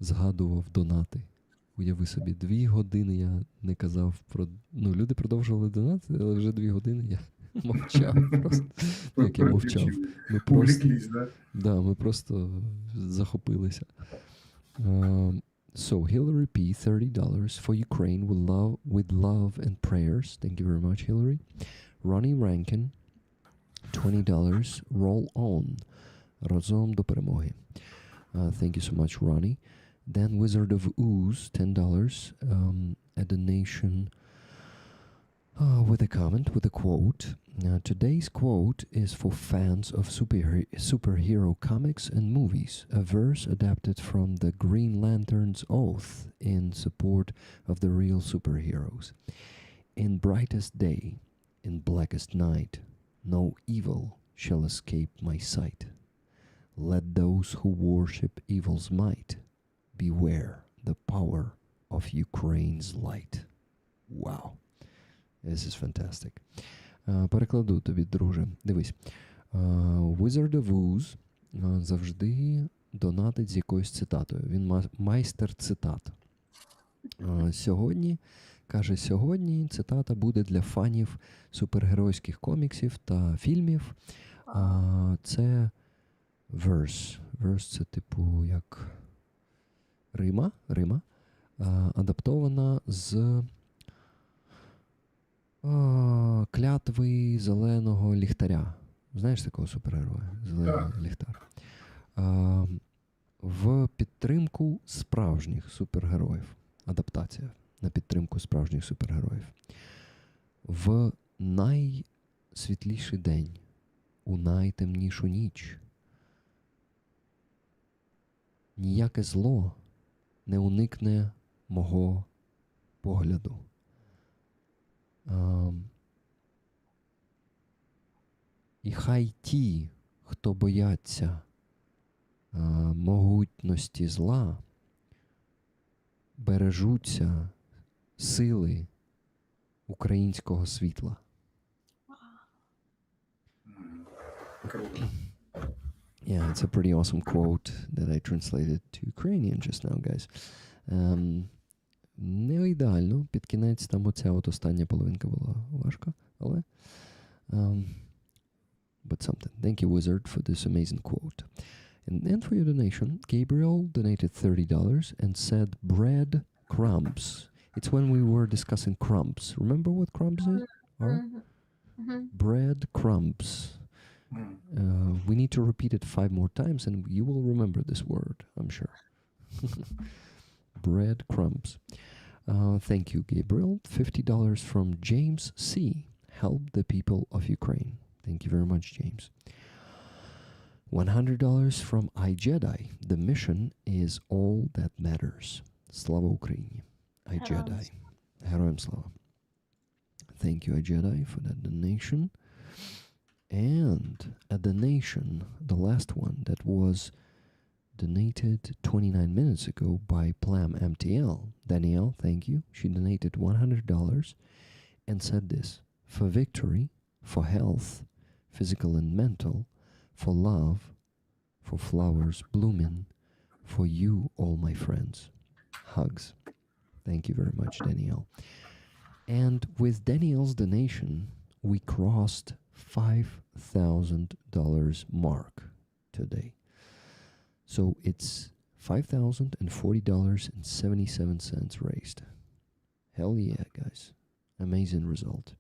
згадував донати. Уяви собі, 2 години я не казав про... Ну, люди продовжували донати, але вже 2 години я мовчав просто. Як я мовчав. Ми просто... Да, ми просто захопилися. So, Hillary P, $30 for Ukraine with love and prayers. Thank you very much, Hillary. Ronnie Rankin, $20. Roll on. Разом до перемоги. Thank you so much, Ronnie. Then Wizard of Ooze, $10. A donation with a comment, with a quote. Today's quote is for fans of superhero comics and movies. A verse adapted from the Green Lantern's Oath in support of the real superheroes. In brightest day, in blackest night, no evil shall escape my sight. Let those who worship evil's might beware the power of Ukraine's light. Wow. This is fantastic. Перекладу тобі, друже. Дивись. Wizard of Ooze завжди донатить з якоюсь цитатою. Він майстер цитат. Сьогодні цитата буде для фанів супергеройських коміксів та фільмів. Це verse. Verse – це типу як Рима, адаптована з клятви зеленого ліхтаря. Знаєш такого супергероя? Зелений ліхтар. В підтримку справжніх супергероїв. Адаптація на підтримку справжніх супергероїв. В найсвітліший день, у найтемнішу ніч, ніяке зло не уникне мого погляду. І хай ті, хто бояться могутності зла, бережуться сили українського світла. Yeah, it's a pretty awesome quote that I translated to Ukrainian just now, guys. Не ідеально, під кінець там оця от остання половинка була важка, але but something. Thank you, Wizard, for this amazing quote. And then for your donation, Gabriel donated $30 and said bread crumbs. It's when we were discussing crumbs. Remember what crumbs are? Bread crumbs. We need to repeat it 5 more times and you will remember this word, I'm sure. Bread crumbs. Thank you, Gabriel. $50 from James C. Help the people of Ukraine. Thank you very much, James. $100 from iJedi. The mission is all that matters. Slava Ukraini. iJedi. Героям слава. Thank you, iJedi, for that donation. And a donation, the last one, that was donated 29 minutes ago by Plam MTL. Danielle, thank you. She donated $100 and said this: for victory, for health, physical and mental, for love, for flowers blooming, for you, all my friends. Hugs. Thank you very much, Danielle. And with Danielle's donation, we crossed $5,000 mark today. So it's $5,040.77 raised. Hell yeah, guys. Amazing result.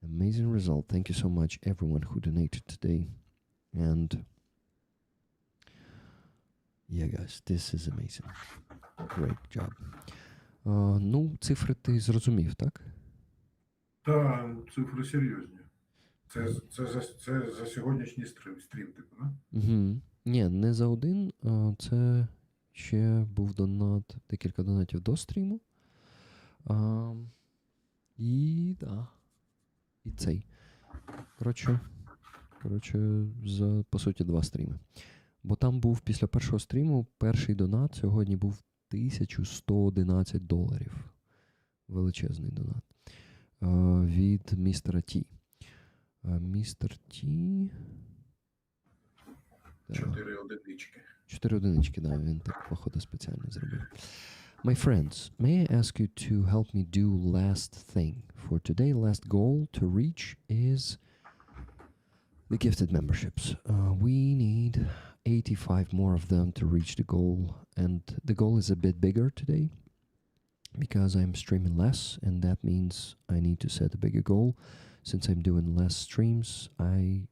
Amazing result. Thank you so much, everyone who donated today. And yeah, guys, this is amazing. Great job. Ну, цифри ти зрозумів, так? Так, цифри серйозні. Це за сьогоднішній стрім, типу, да? Угу. Ні, не за один. Це ще був донат, декілька донатів до стріму. І цей. Коротше, за, по суті, 2 стріми. Бо там був після першого стріму, перший донат сьогодні був $1111. Величезний донат. Від містера Ті. Містер Ті... 4 одинички. 4 одинички, да, він так, походу, спеціально зробив. My friends, may I ask you to help me do last thing? For today, last goal to reach is the gifted memberships. We need 85 more of them to reach the goal. And the goal is a bit bigger today because I'm streaming less. And that means I need to set a bigger goal. Since I'm doing less streams, I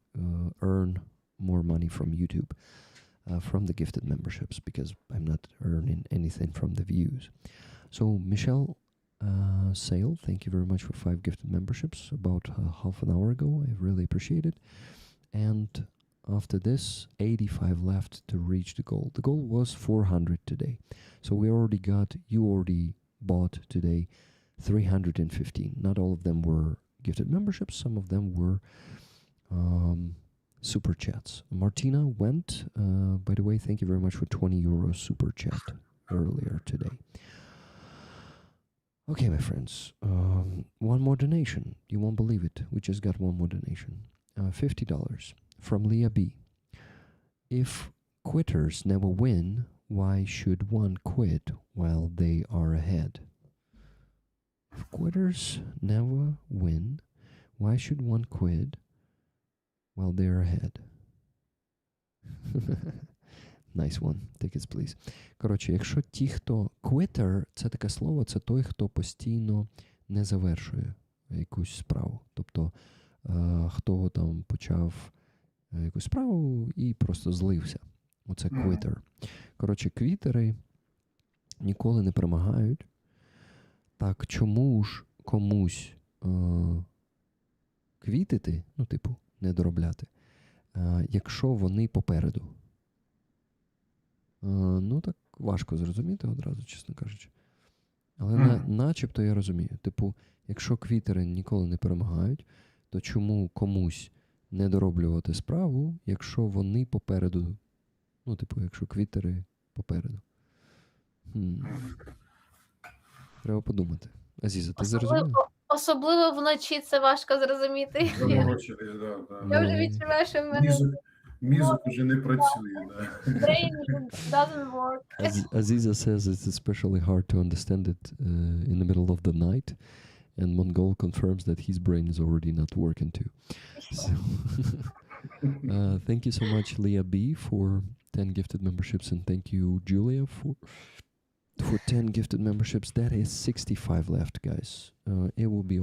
earn more money from YouTube. From the gifted memberships because I'm not earning anything from the views. So Michelle Sale, thank you very much for 5 gifted memberships about half an hour ago. I really appreciate it. And after this, 85 left to reach the goal. The goal was 400 today. So you already bought today 315. Not all of them were gifted memberships. Some of them were super chats. Martina went, by the way, thank you very much for €20 super chat earlier today. Okay, my friends, one more donation. You won't believe it. We just got one more donation. $50 from Leah B. If quitters never win, why should one quit while they are ahead? If quitters never win, why should one quit while they're ahead? Nice one. Tickets, please. Коротше, якщо ті, хто quitter, це таке слово, це той, хто постійно не завершує якусь справу. Тобто, хто там почав якусь справу і просто злився. Оце quitter. Коротше, квітери ніколи не перемагають. Так чому ж комусь квітити, ну, типу, не доробляти, якщо вони попереду? Ну, так важко зрозуміти одразу, чесно кажучи. Але начебто я розумію. Типу, якщо квітери ніколи не перемагають, то чому комусь не дороблювати справу, якщо вони попереду? Ну, типу, якщо квітери попереду. Треба подумати. Азіза, ти зрозуміла? Особливо вночі це важко зрозуміти. Заморочились, да. Я вже відчуваю, що в мене Мізок уже не працює, да. brain doesn't work. Aziza says it's especially hard to understand it in the middle of the night, and Mongol confirms that his brain is already not working too. So thank you so much, Leah B, for 10 gifted memberships, and thank you, Julia, for 10 gifted memberships. That is 65 left, guys. It will be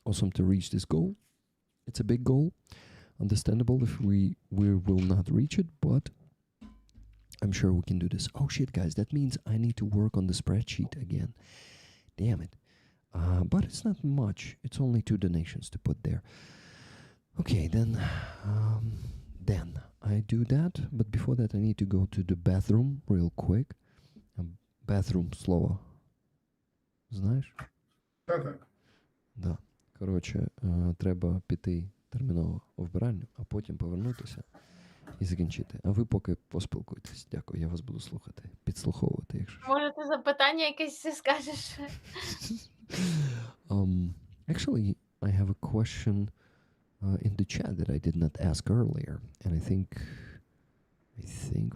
awesome to reach this goal. It's a big goal. Understandable if we will not reach it, but I'm sure we can do this. Oh shit, guys, that means I need to work on the spreadsheet again. Damn it. But it's not much. It's only 2 donations to put there. Okay, then I do that. But before that, I need to go to the bathroom real quick. Bathroom слово. Знаєш? Так. Да. Коротше, треба піти терміново у вбиральню, а потім повернутися і закінчити. А ви поки поспілкуйтесь. Дякую, я вас буду слухати. Підслуховувати, якщо що. Може, ти запитання якесь скажеш? Actually, I have a question in the chat that I did not ask earlier, and I think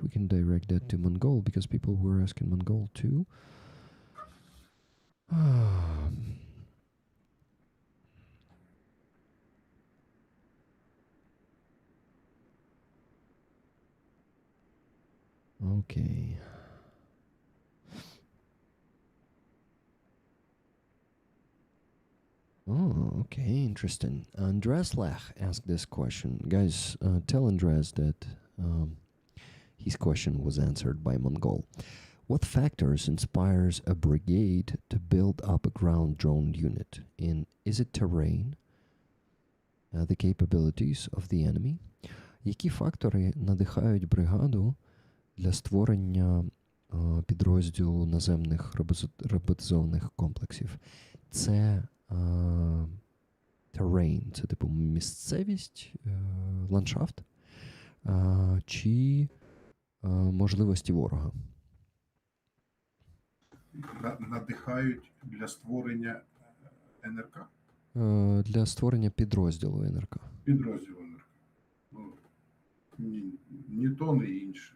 we can direct that to Mongol because people were asking Mongol too. Okay. Oh, okay, interesting. Andres Lech asked this question. Guys, tell Andres that his question was answered by Mongol. What factors inspires a brigade to build up a ground drone unit? Is it terrain, the capabilities of the enemy? Які фактори надихають бригаду для створення підрозділу наземних роботизованих комплексів? Це terrain, це типу місцевість, ландшафт, чи можливості ворога? Надихають для створення НРК? Для створення підрозділу НРК. Підрозділу НРК. Ну, ні то, ні інше.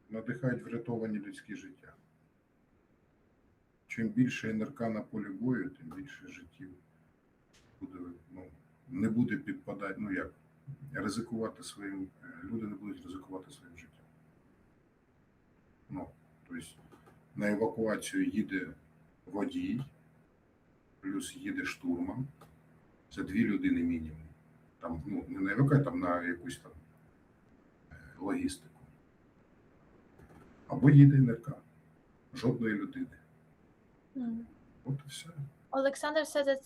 Надихають врятовані людські життя. Чим більше НРК на полі бою, тим більше життів буде, не буде підпадати, ризикувати своїм, люди не будуть ризикувати своїм життям. Тобто на евакуацію їде водій, плюс їде штурман. Це 2 людини мінімум. Там, не на евакуацію, там на якусь там логістику. Або їде НРК. Жодної людини. От і все. Alexander said that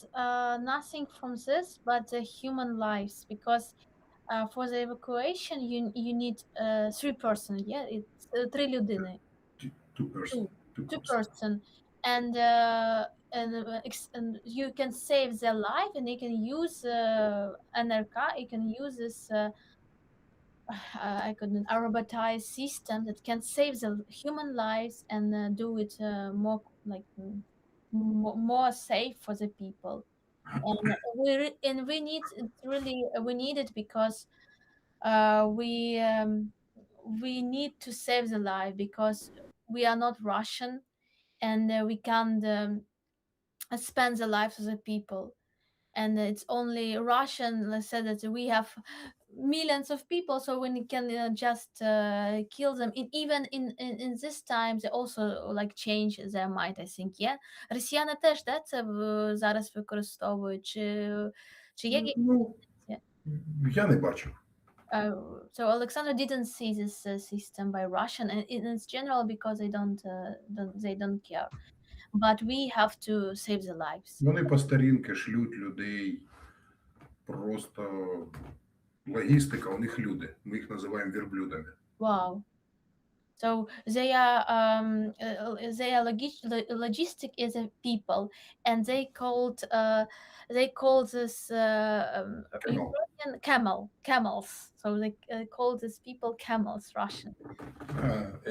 nothing from this but the human lives, because for the evacuation you need 3 persons. Yeah, it's 3 людини. 2 persons. 2 person, and you can save their life, and you can use NRK. You can use this a robotized system that can save the human lives and do it more more safe for the people. And we need it because we need to save the life, because we are not Russian, and we can't spend the lives of the people. And it's only Russian. Let's say that we have millions of people, so we can just kill them. Even in this time, they also change their mind, I think. Yeah, росіяни теж це зараз використовують. Чи є? Я не бачив. So Alexander didn't see this system by Russian, and it's general because they don't care. But we have to save the lives. Вони по старінки шлють людей. Просто логістика, у них люди. Ми їх називаємо верблюдами. Wow. So they are logistic is a people, and they called this camels. So they call these people camels, Russian.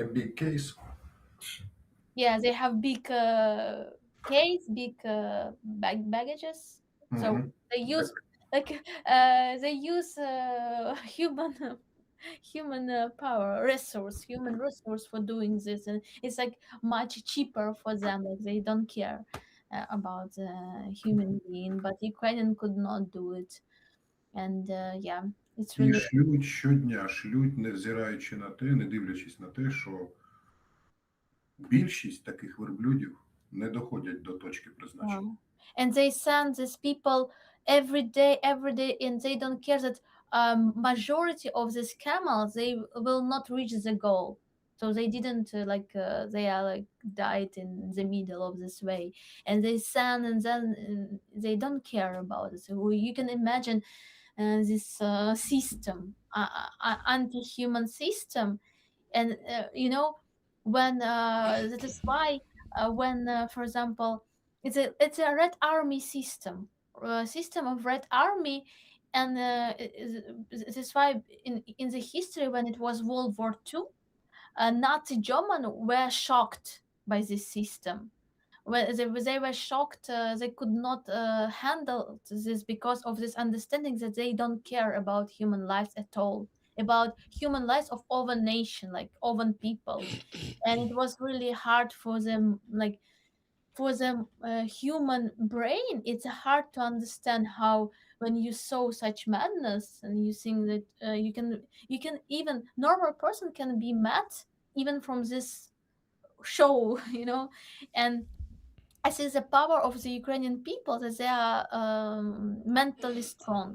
A big case. Yeah, they have big case, big baggages. Mm-hmm. So they use human power, human resource for doing this, and it's much cheaper for them. They don't care about human being, but Ukrainian could not do it. And yeah, it's І really шлють щодня, шлють, невзираючи на те, не дивлячись на те, що більшість таких верблюдів не доходять до точки призначення. wow. And they send these people every day, and they don't care that majority of these camels they will not reach the goal. So they didn't they are like died in the middle of this way, and they send, and then they don't care about it. So you can imagine this system, anti-human system. And when that is why when for example it's a Red Army system of Red Army. And this is why in the history, when it was World War II, Nazi German were shocked by this system. When they were shocked, they could not handle this, because of this understanding that they don't care about human lives at all, about human lives of other nation, like other people. And it was really hard for them, like for the human brain. It's hard to understand how, when you saw such madness, and you think that you can even normal person can be mad even from this show. And I see the power of the Ukrainian people, that they are mentally strong,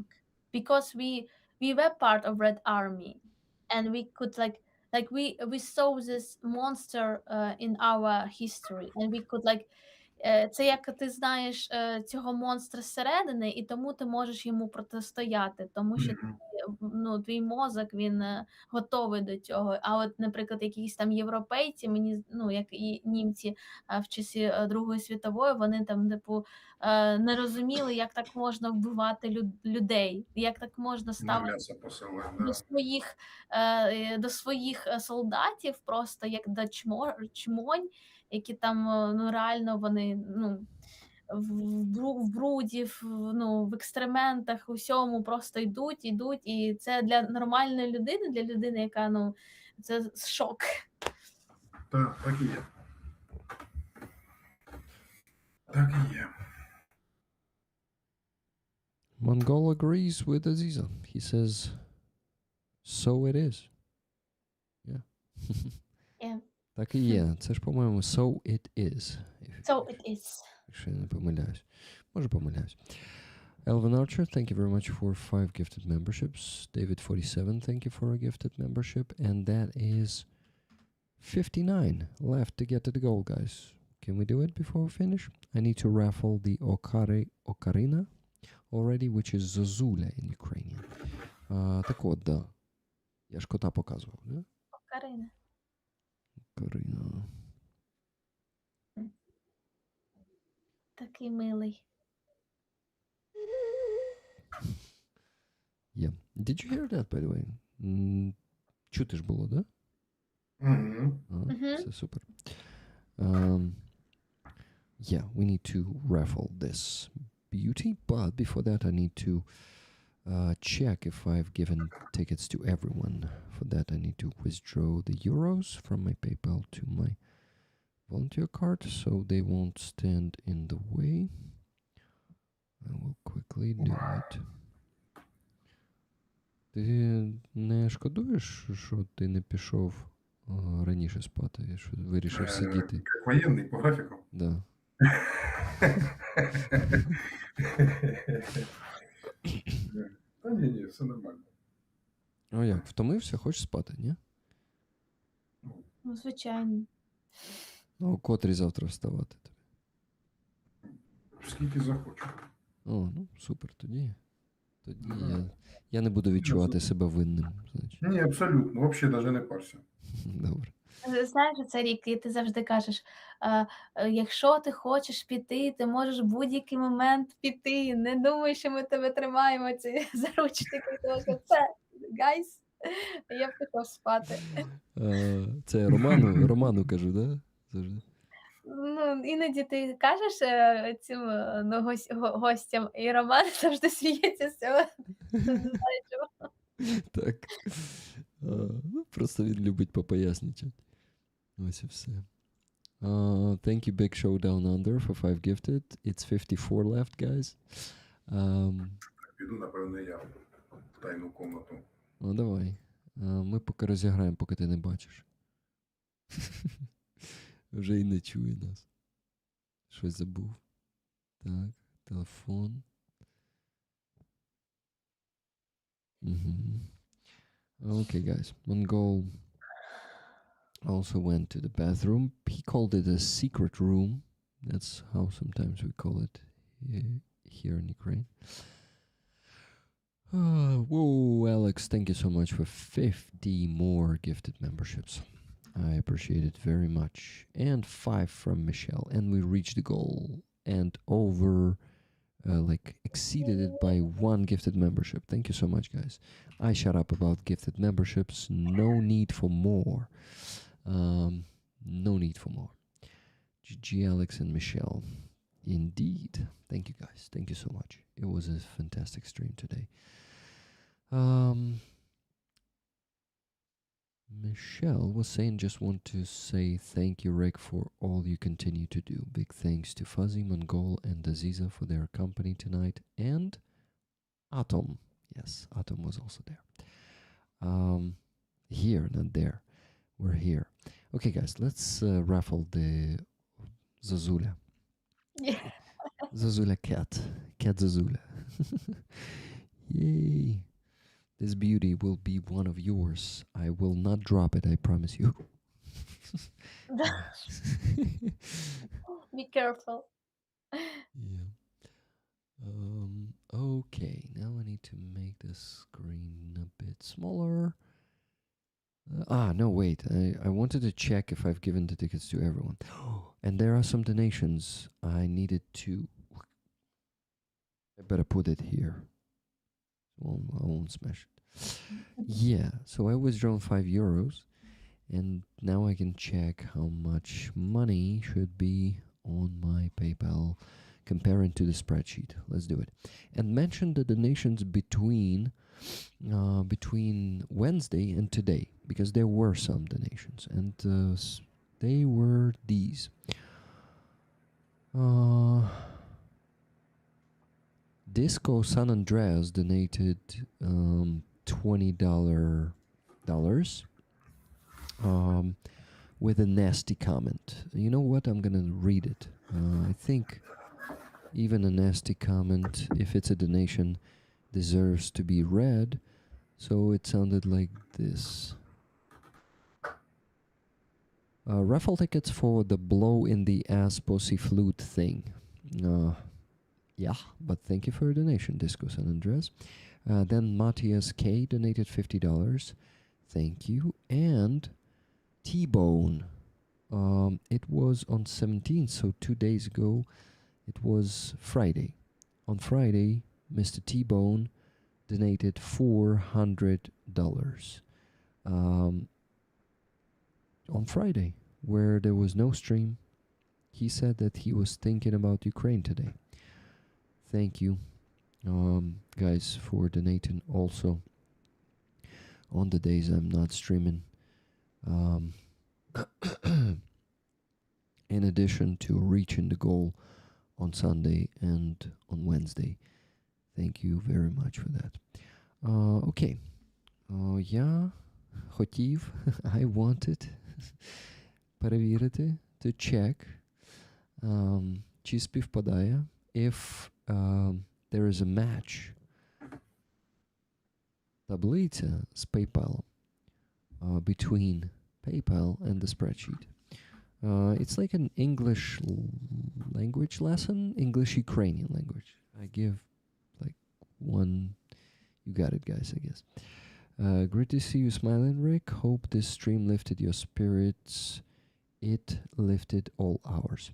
because we were part of Red Army, and we could we saw this monster in our history, and we could це як ти знаєш цього монстра зсередини, і тому ти можеш йому протистояти, тому що твій мозок він готовий до цього. А от, наприклад, якісь там європейці, мені як і німці в часі Другої світової, вони там типу не розуміли, як так можна вбивати людей, як так можна ставити до своїх солдатів, просто як до чмонь, які там реально вони в бруді, в екстрементах, у всьому просто йдуть, і це для нормальної людини, для людини, яка це шок. Так і є. Так і є. Mongol agrees with Aziza. He says, so it is. Yeah. Yeah. Так і є. Це ж, по-моєму, so it is. So it is. Якщо я не помиляюсь. Може помиляюсь. Elvin Archer, thank you very much for 5 gifted memberships. David47, thank you for a gifted membership. And that is 59 left to get to the goal, guys. Can we do it before we finish? I need to raffle the Ocarina already, which is Zozula in Ukrainian. Так от, да. Я ж кота показував, да? Ocarina. Ocarina. Такий милий. Yeah. Did you hear that, by the way? Чути ж було, да? Це супер. Yeah, we need to raffle this beauty, but before that I need to check if I've given tickets to everyone. For that I need to withdraw the euros from my PayPal to my volunteer card so they won't stand in the way. I will quickly do it. Ти не шкодуєш, що ти не пішов раніше спати, що вирішив сидіти? Як воєнний, по графіку? Да. Та ні, все нормально. А як, втомився? Хочеш спати, ні? Ну, звичайно. Ну, котрі завтра вставати? Скільки захочу. О, ну, супер, тоді я не буду відчувати себе винним, значить. Ні, абсолютно, взагалі навіть не парся. Добре. Знаєш, це рік, і ти завжди кажеш, якщо ти хочеш піти, ти можеш в будь-який момент піти. Не думай, що ми тебе тримаємо ці заручники. Це, гайс, я пішов спати. Це Роману кажу, да? Завжди. Ну, іноді ти кажеш цим гостям, і Роман завжди сміється з цього. Не знаю чого. Так. Просто він любить попоясничати. Ось і все. Thank you, Big Showdown Under, for 5 gifted. It's 54 left, guys. Піду, напевно, я. тайну комнату. Ну давай. Ми поки розіграємо, поки ти не бачиш. Вже і не чує нас. Щось забув. Так, телефон. Okay, guys. Mongol also went to the bathroom. He called it a secret room. That's how sometimes we call it here in Ukraine. Whoa, Alex, thank you so much for 50 more gifted memberships. I appreciate it very much. And 5 from Michelle. And we reached the goal and exceeded it by 1 gifted membership. Thank you so much, guys. I shut up about gifted memberships. No need for more. No need for more. GG, Alex and Michelle. Indeed. Thank you, guys. Thank you so much. It was a fantastic stream today. Michelle was saying, just want to say thank you, Rick, for all you continue to do. Big thanks to Fuzzy, Mongol, and Aziza for their company tonight. And Atom. Yes, Atom was also there. Here, not there. We're here. Okay, guys, let's raffle the Zazula. Yeah. Zazula cat. Cat Zazula. Yay. This beauty will be one of yours. I will not drop it, I promise you. Be careful. Yeah. Okay, now I need to make the screen a bit smaller. No, wait. I wanted to check if I've given the tickets to everyone. And there are some donations I needed to... I better put it here. Well, I won't smash it. Yeah, so I withdrawn €5. And now I can check how much money should be on my PayPal comparing to the spreadsheet. Let's do it. And mention the donations between Wednesday and today, because there were some donations, and they were these. Disco San Andreas donated $20 with a nasty comment. You know what? I'm gonna read it. I think even a nasty comment, if it's a donation, deserves to be read. So it sounded like this. Raffle tickets for the blow in the ass pussy flute thing. Yeah, but thank you for your donation, Disco San Andreas. Then Matthias K donated $50. Thank you. And T-Bone. It was on 17th, so 2 days ago. It was Friday. On Friday, Mr. T-Bone donated $400. On Friday, where there was no stream, he said that he was thinking about Ukraine today. Thank you, guys, for donating also on the days I'm not streaming. In addition to reaching the goal on Sunday and on Wednesday. Thank you very much for that. Okay. Я хотів, I wanted перевірити, to check, чи співпадає, if there is a match, таблиця з PayPal between PayPal and the spreadsheet. It's like an English language lesson, English Ukrainian language. I give like one, you got it, guys, I guess. Great to see you smiling, Rick. Hope this stream lifted your spirits. It lifted all ours.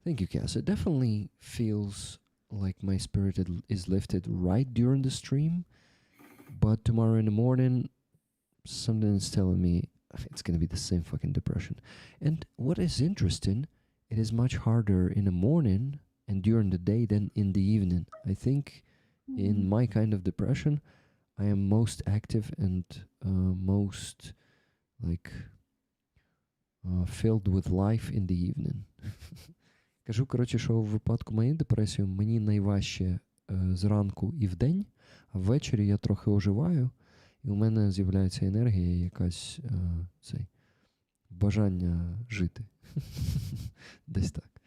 Thank you, Cass. It definitely feels like my spirit is lifted right during the stream, but tomorrow in the morning, something is telling me it's going to be the same fucking depression. And what is interesting, it is much harder in the morning and during the day than in the evening. I think in my kind of depression, I am most active and most like filled with life in the evening. Кажу, коротше, що в випадку моєї депресії мені найважче зранку і вдень, а ввечері я трохи оживаю, і у мене з'являється енергія і якась бажання жити. Десь так.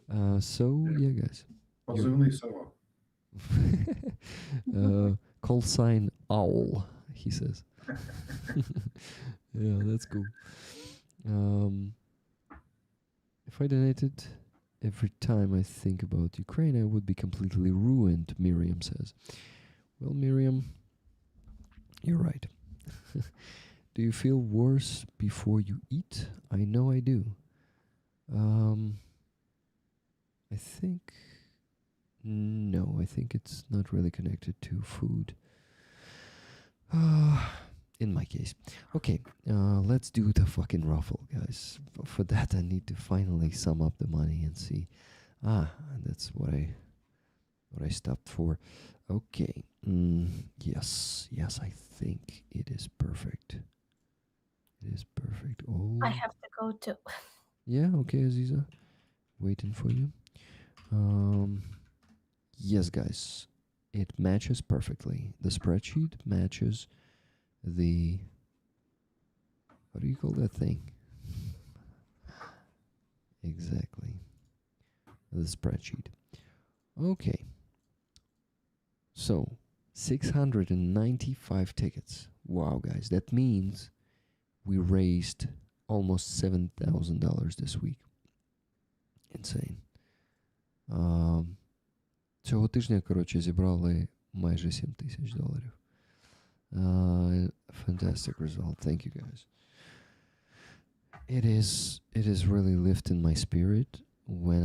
So, yeah, guys. Позивний сова. Call sign owl, he says. Yeah, that's cool. If I donated every time I think about Ukraine, I would be completely ruined, Miriam says. Well, Miriam, you're right. Do you feel worse before you eat? I know I do. I think... No, I think it's not really connected to food. In my case. Okay, let's do the fucking raffle, guys. For that, I need to finally sum up the money and see. That's what I stopped for. Okay. Yes, I think it is perfect. It is perfect. Oh. I have to go too. Yeah, okay, Aziza. Waiting for you. Yes, guys. It matches perfectly. The spreadsheet matches the... What do you call that thing? Exactly. The spreadsheet. Okay. So, 695 tickets. Wow, guys. That means we raised almost $7,000 this week. Insane. Цього тижня, коротше, зібрали майже $7,000. Fantastic result. Thank you, guys. It is really lifting my spirit when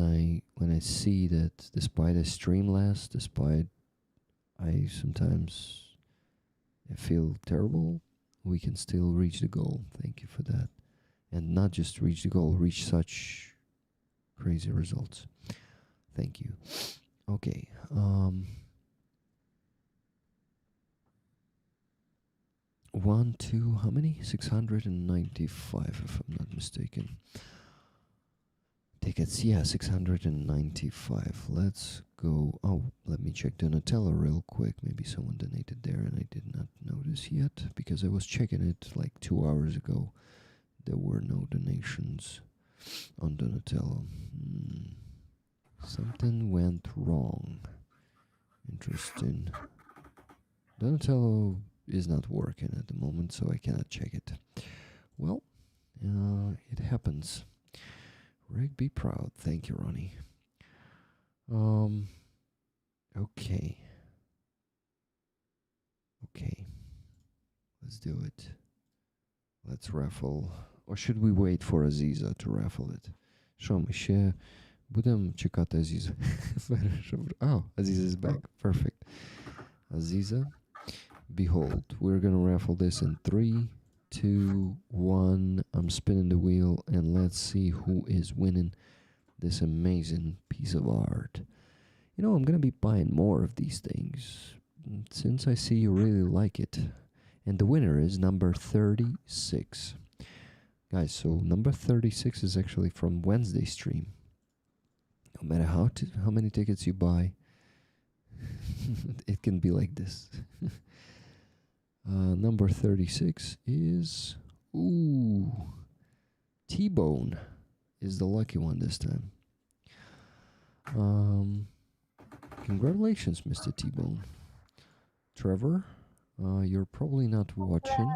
I see that despite I stream less, despite I sometimes feel terrible, we can still reach the goal. Thank you for that. And not just reach the goal, reach such crazy results. Thank you. Okay. One, two, how many? 695, if I'm not mistaken. Tickets, yeah, 695. Let's go. Oh, let me check Donatello real quick. Maybe someone donated there and I did not notice yet because I was checking it like 2 hours ago. There were no donations on Donatello. Something went wrong. Interesting. Donatello is not working at the moment, so I cannot check it. Well, it happens. Rick, be proud. Thank you, Ronnie. Okay. Okay. Let's do it. Let's raffle. Or should we wait for Aziza to raffle it? Що ми ще будемо чекати Азізу? Oh, Aziza is back. Perfect. Aziza, behold, we're gonna raffle this in 3, 2, 1. I'm spinning the wheel and let's see who is winning this amazing piece of art. You know, I'm gonna be buying more of these things since I see you really like it. And the winner is number 36. Guys, so number 36 is actually from Wednesday's stream. No matter how many tickets you buy, it can be like this. Number 36 is... Ooh, T-Bone is the lucky one this time. Congratulations, Mr. T-Bone. Trevor, you're probably not watching,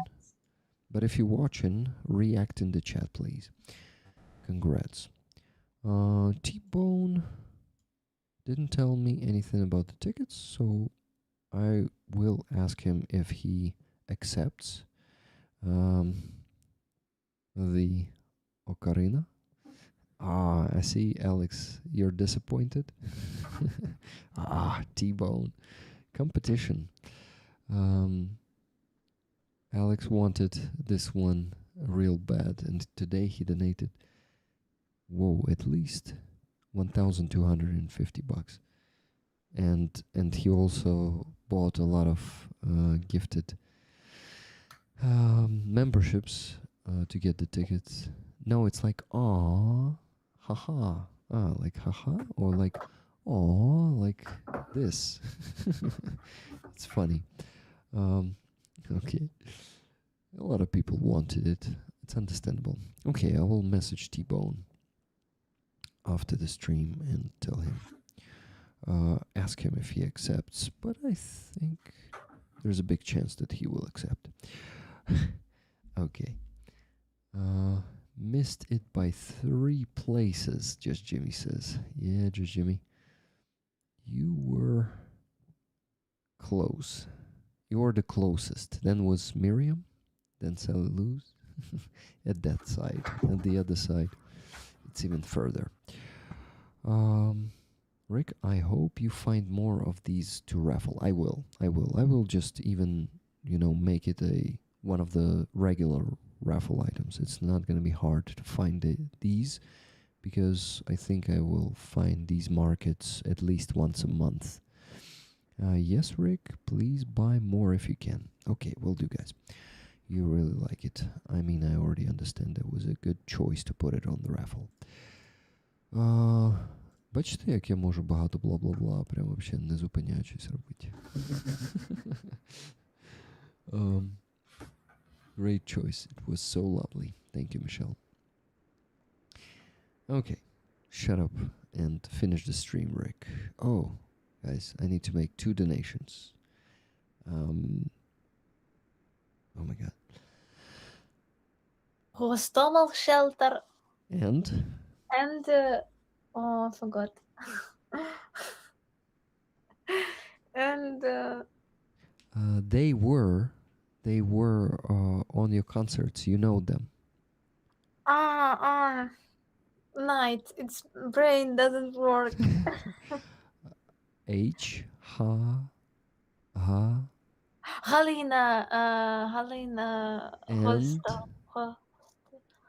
but if you're watching, react in the chat, please. Congrats. T-Bone didn't tell me anything about the tickets, so I will ask him if he accepts the ocarina. I see, Alex, you're disappointed. T-Bone. Competition. Alex wanted this one real bad, and today he donated, at least $1,250. And he also bought a lot of gifted memberships to get the tickets. No, it's like, aw, haha. Like, haha, or like, Oh, like this. It's funny. Okay. A lot of people wanted it. It's understandable. Okay, I will message T-Bone after the stream and tell him. Ask him if he accepts, but I think there's a big chance that he will accept. Okay. Missed it by 3 places, Just Jimmy says. Yeah, Just Jimmy. You were close. You were the closest. Then was Miriam, then Sally Lou's at that side. And the other side, it's even further. Rick, I hope you find more of these to raffle. I will. I will just even, make it one of the regular raffle items. It's not going to be hard to find these, because I think I will find these markets at least once a month. Yes, Rick, please buy more if you can. Okay, will do, guys. You really like it. I mean, I already understand that was a good choice to put it on the raffle. Бачите, як я можу багато бла-бла-бла, прям вообще не зупиняючись робити. Great choice. It was so lovely. Thank you, Michelle. Okay, shut up and finish the stream, Rick. Oh, guys, I need to make 2 donations. Oh my god. Hostel shelter And? and I forgot. And They were on your concerts. You know them. night. Its brain doesn't work. H Halina and Hostel.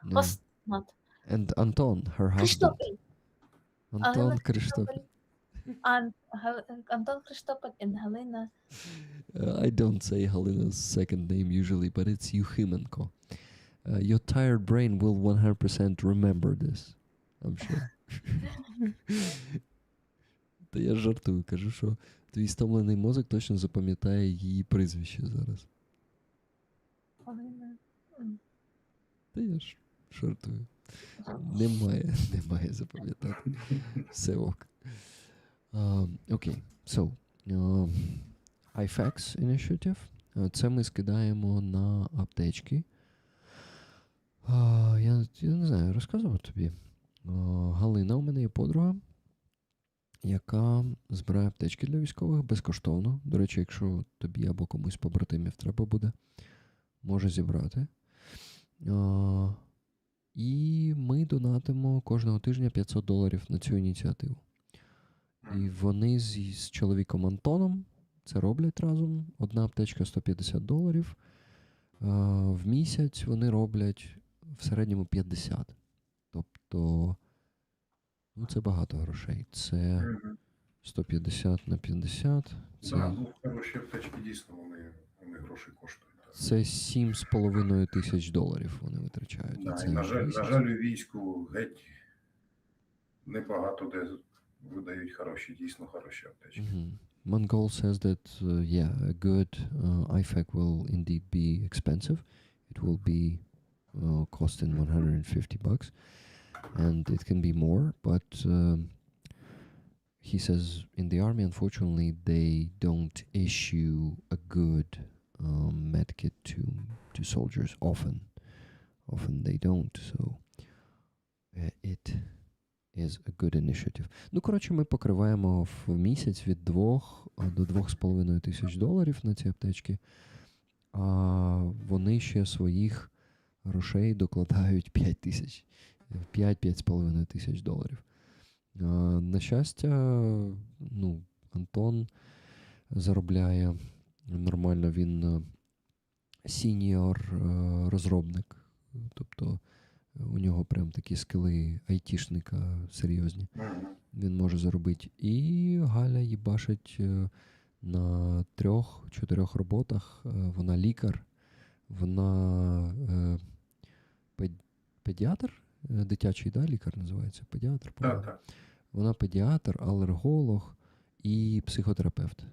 no, Not and Anton, her husband. Kristopel. Anton Krzysztof. And Anton Kristopel and Halina. I don't say Helena's second name usually, but it's Yuhimenko. Your tired brain will 100% remember this. I'm sure. Та я жартую, кажу, що твій стомлений мозок точно запам'ятає її прізвище зараз. Та я ж жартую. Немає запам'ятати. Все ок. Okay, so IFAX Initiative. Це ми скидаємо на аптечки. Я не знаю, розказував тобі. Галина у мене є подруга, яка збирає аптечки для військових безкоштовно. До речі, якщо тобі або комусь побратимів треба буде, може зібрати. І ми донатимо кожного тижня $500 на цю ініціативу. І вони з чоловіком Антоном це роблять разом. Одна аптечка $150. В місяць вони роблять в середньому 50. Тобто, це багато грошей. Це 150 на 50. Це, хороші аптечки дійсно, вони гроші коштують. це $7,5 тисяч вони витрачають. Да, Це і, на жаль, у війську геть небагато де видають дійсно хороші аптечки. Mongol says that, a good IFAC will indeed be expensive. It will be costing $150. And it can be more, but he says in the army, unfortunately, they don't issue a good medkit to soldiers often. Often they don't, so it is a good initiative. Ну, коротше, ми покриваємо в місяць від 2 до $2,5 тисяч на ці аптечки, а вони ще своїх грошей докладають 5 тисяч. 5-5,5 тисяч $. На щастя, Антон заробляє нормально, він сіньор розробник, тобто у нього прям такі скіли айтішника серйозні. Він може заробити. І Галя їбашить на 3-4 роботах. Вона лікар, вона педіатр, дитячий, лікар називається, педіатр. Так. Вона педіатр, алерголог і психотерапевт.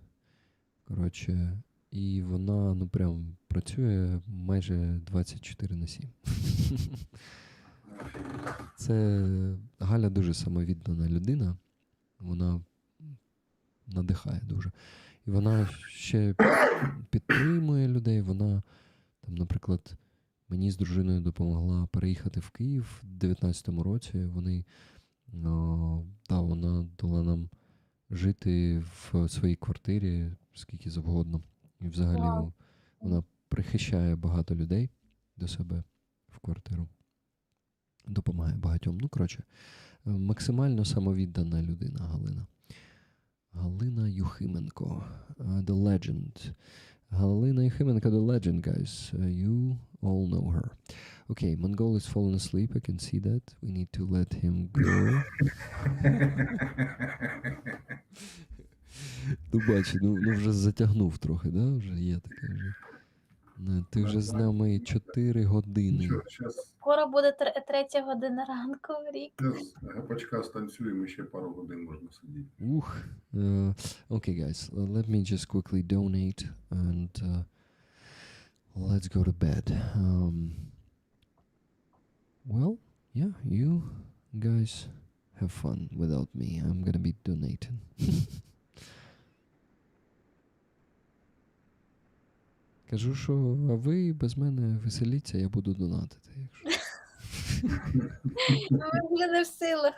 Коротше, і вона, ну, прям працює майже 24/7. Це Галя дуже самовіддана людина. Вона надихає дуже. І вона ще підтримує людей. Вона, там, наприклад, мені з дружиною допомогла переїхати в Київ в 19-му році. Вона дала нам жити в своїй квартирі скільки завгодно. І взагалі вона прихищає багато людей до себе в квартиру. Допомагає багатьом. Ну, коротше, максимально самовіддана людина Галина. Галина Юхименко, the legend. Галина Юхименко, the legend, guys. You all know her. Okay, Mongol is falling asleep. I can see that. We need to let him go. Ну, бачи, ну вже затягнув трохи, да? Вже є таке вже. Ти вже з нами 4 години. Нічого, зараз Скоро буде 3 година ранку, Рік. гапачка станцюємо, ще пару годин можна сидіти. Okay, guys, let me just quickly donate and let's go to bed. Well, yeah, you guys have fun without me. I'm gonna be donating. Кажу, що а ви без мене веселіться, я буду донатити. Ми вже не в силах.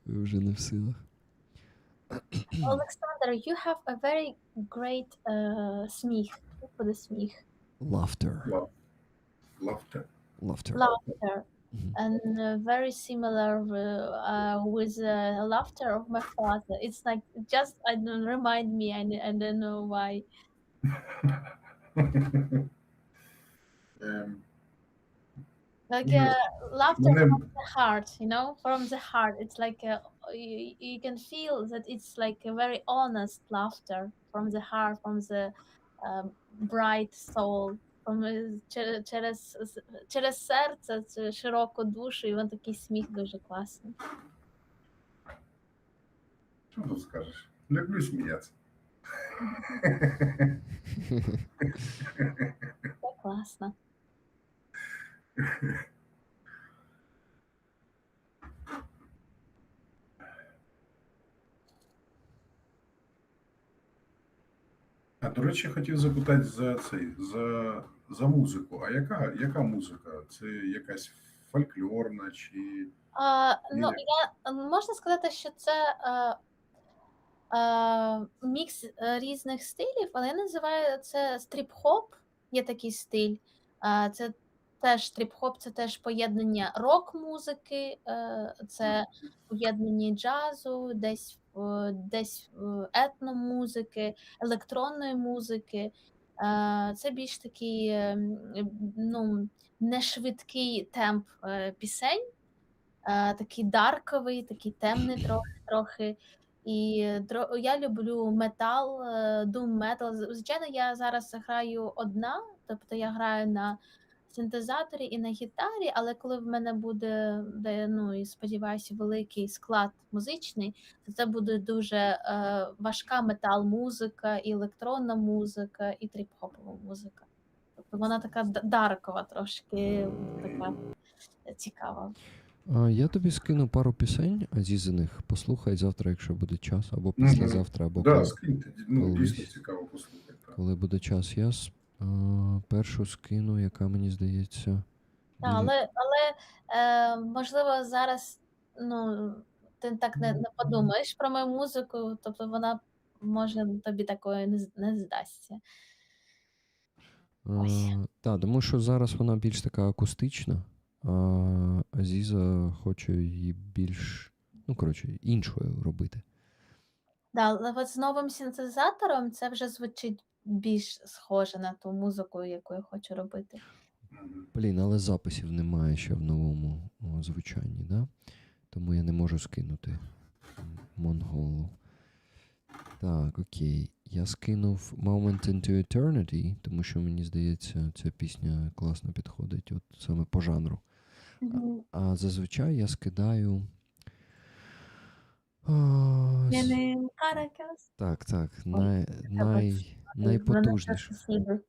Ви вже не в силах. Alexander, you have a very great сміх. Буде сміх. Laughter. Laughter. Laughter. Mhm. And very similar with laughter of my father. It's like just I don't remind me. I don't know why. Like laughter from the heart, from the heart. It's like you can feel that it's like a very honest laughter from the heart, from the bright soul. Через серце, це широку душу, і він такий сміх дуже класний. Що тут скажеш? Люблю сміятися. Це класно. А, до речі, хотів запитати за музику. А яка музика? Це якась фольклорна чи... Можна сказати, що це мікс різних стилів, але я називаю це стріп-хоп, є такий стиль. Це теж стріп-хоп, це теж поєднання рок-музики, це поєднання джазу, десь етномузики, електронної музики. Це більш такий не швидкий темп пісень, такий дарковий, такий темний трохи. І я люблю метал, дум-метал. Звичайно, я зараз граю одна, тобто я граю на синтезаторі і на гітарі, але коли в мене буде, і сподіваюся, великий склад музичний, то це буде дуже важка метал-музика, і електронна музика, і тріп-хопова музика. Тобто вона така даркова трошки, така цікава. Я тобі скину пару пісень Азізиних, послухай завтра, якщо буде час, або післязавтра, або да, скиньте, дійсно цікаво послухати. Коли буде час. Я першу скину, яка мені здається... Але можливо, зараз ти так не подумаєш про мою музику, тобто вона, може, тобі такої не здасться. Так, тому що зараз вона більш така акустична, а Азіза хоче її більш, іншою робити. Так, але з новим синтезатором це вже звучить більш схоже на ту музику, яку я хочу робити. Блін, але записів немає ще в новому звучанні, да? Тому я не можу скинути Монголу. Так, окей. Я скинув Moment into Eternity, тому що, мені здається, ця пісня класно підходить от саме по жанру. А зазвичай я скидаю Мене Каракас. Так, так. Треба Найпотужніше. сусіди.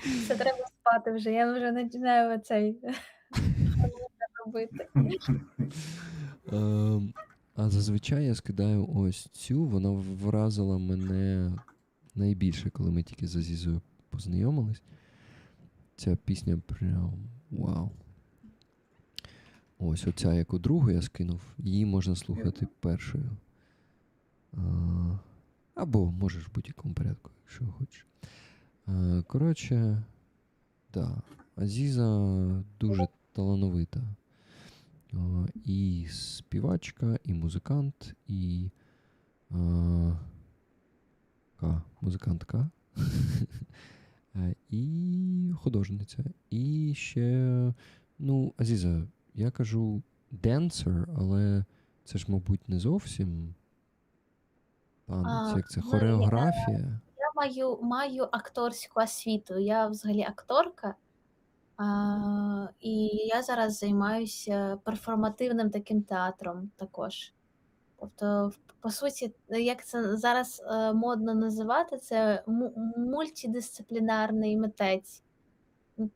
Все, треба спати вже. Я вже починаю цей робити. А зазвичай я скидаю ось цю, вона вразила мене найбільше, коли ми тільки з Азізою познайомились. Ця пісня прям вау. Ось оця, яку другу я скинув, її можна слухати першою. Або можеш в будь-якому порядку, якщо хочеш. Коротше, да. Азіза дуже талановита. І співачка, і музикант, і музикантка, і художниця. І ще, ну, Азіза, я кажу денсер, але це ж, мабуть, не зовсім танець, як це Ну, хореографія. я маю акторську освіту. Я взагалі акторка. І я зараз займаюся перформативним таким театром також. Тобто, по суті, як це зараз модно називати, це мультидисциплінарний митець.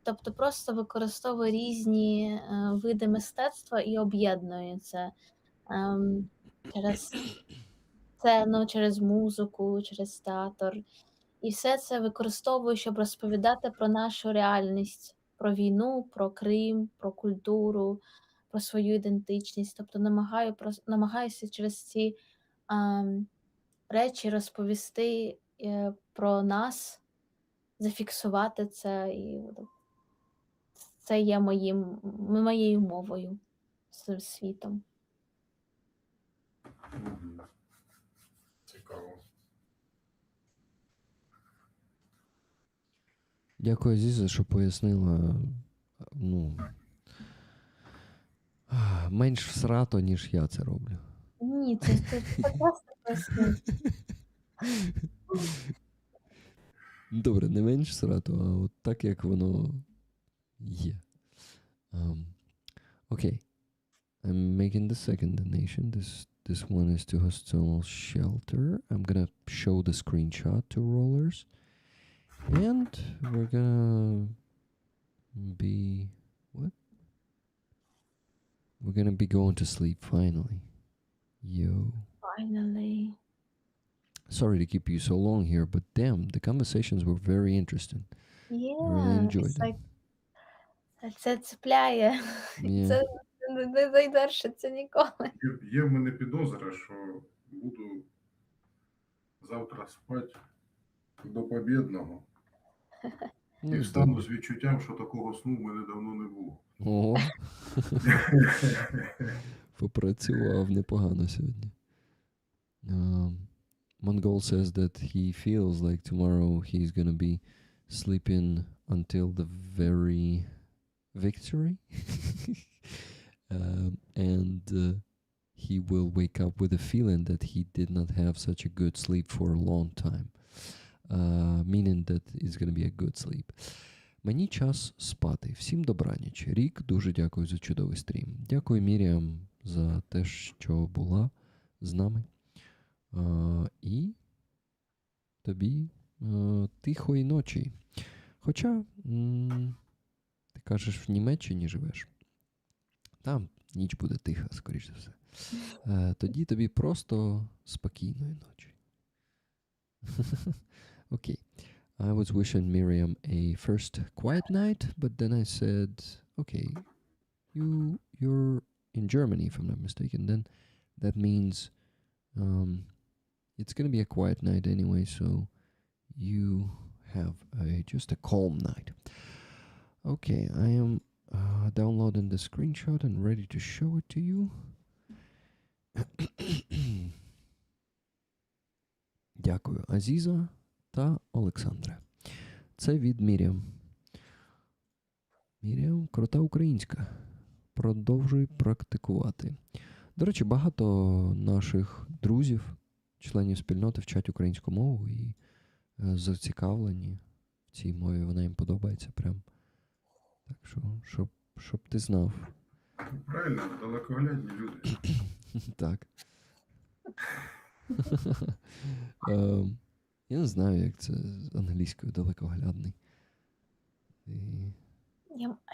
Тобто просто використовує різні види мистецтва і об'єднує це через сцену, через музику, через театр. І все це використовую, щоб розповідати про нашу реальність, про війну, про Крим, про культуру, про свою ідентичність. Тобто намагаюся через ці речі розповісти про нас, зафіксувати це, і це є моєю мовою з світом. Цікаво. Дякую, Азіза, що пояснила, ну, менш всрато, ніж я це роблю. Ні, це прекрасно пояснив. Добре, не менш всрато, а от так, як воно є. Okay. I'm making the second donation. This one is to Hostel Shelter. I'm gonna show the screenshot to Rollers. And we're gonna be... What? We're gonna be going to sleep finally. Yo. Finally. Sorry to keep you so long here, but damn, the conversations were very interesting. I really enjoyed them. Це цепляє. Yeah. Це не зайдешиться ніколи. Є в мене підозра, що буду завтра спати до побєдного. І Ну, встану з відчуттям, що такого сну в мене давно не було. О, попрацював непогано сьогодні. Mongol says that he feels like tomorrow he's gonna be sleeping until the very victory. And he will wake up with a feeling that he did not have such a good sleep for a long time. Meaning that it's gonna be a good sleep. Мені час спати. Всім добраніч. Рік, дуже дякую за чудовий стрім. Дякую, Міріам, за те, що була з нами. І тобі тихої ночі. Хоча, ти кажеш, в Німеччині живеш. Там ніч буде тиха, скоріш за все. Тоді тобі просто спокійної ночі. Окей. I was wishing Miriam a first quiet night, but then I said, okay, you're in Germany, if I'm not mistaken. Then that means it's going to be a quiet night anyway, so you have just a calm night. Okay, I am downloading the screenshot and ready to show it to you. Дякую, Азіза та Олександре. Це від Міріам. Міріам, крута українська. Продовжуй практикувати. До речі, багато наших друзів, членів спільноти вчать українську мову і зацікавлені в цій мові. Вона їм подобається прям. Так що, щоб ти знав. Правильно, далекоглядні люди. Так. Я не знаю, як це з англійською далекоглядний. І...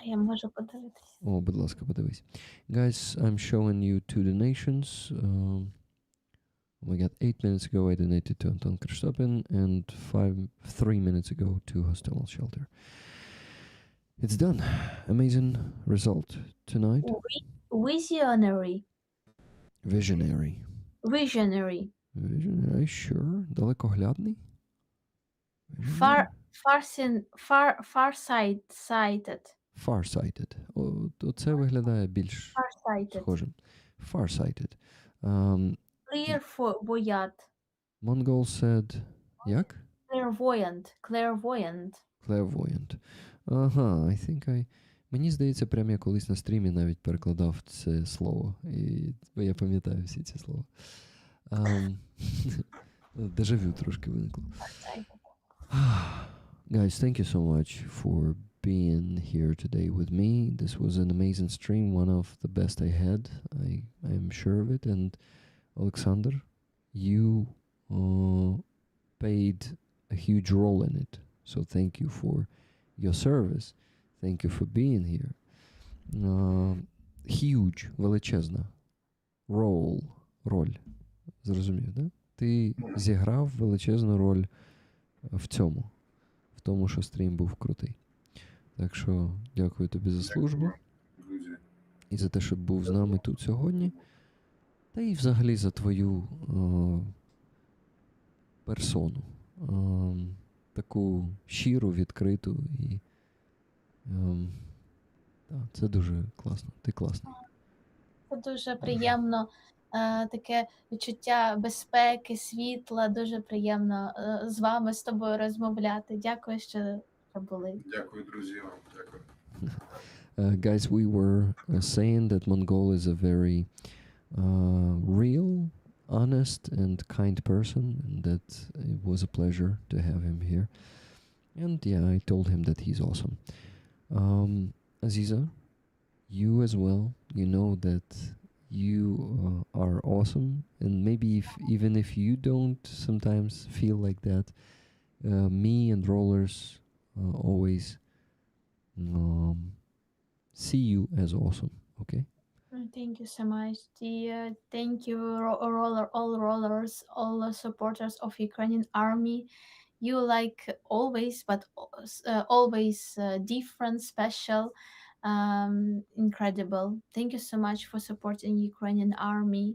Я можу подивитися. О, будь ласка, подивись. Guys, I'm showing you 2 donations. Oh my god, 8 minutes ago I donated to Anton Kristopin and 3 minutes ago to Hostel Shelter. It's done. Amazing result tonight. Visionary. Visionary. Visionary. Visionary, sure. Далекоглядний. Farsighted. Farsighted. Це виглядає більш Farsighted. схожим. Farsighted. Clairvoyant. Mongol said, як? Clairvoyant. Clairvoyant. Ага, I think Мені здається, прямо я колись на стрімі навіть перекладав це слово. Бо я пам'ятаю всі ці слова. Дежавю трошки виникло. Guys, thank you so much for being here today with me. This was an amazing stream, one of the best I had. I am sure of it. And Alexander, you played a huge role in it. So thank you for your service. Thank you for being here. Huge, величезна роль. Зрозумів, да? Ти зіграв величезну роль в цьому. В тому, що стрім був крутий. Так що дякую тобі за службу. І за те, що був з нами тут сьогодні. Та і взагалі за твою персону. Таку щиру, відкриту. І це дуже класно. Ти класний. Це дуже приємно. Таке відчуття безпеки, світла. Дуже приємно з вами, з тобою розмовляти. Дякую, що були. Дякую, друзі, вам. Дякую. Guys, we were saying that Mongol is a very real, honest, and kind person, and that it was a pleasure to have him here. And yeah, I told him that he's awesome. Aziza, you as well, you know that you are awesome, and maybe even if you don't sometimes feel like that, me and Rollers always see you as awesome, okay? Thank you so much, dear. Thank you, all rollers, all the supporters of Ukrainian army. You like always, but always different, special, incredible. Thank you so much for supporting Ukrainian army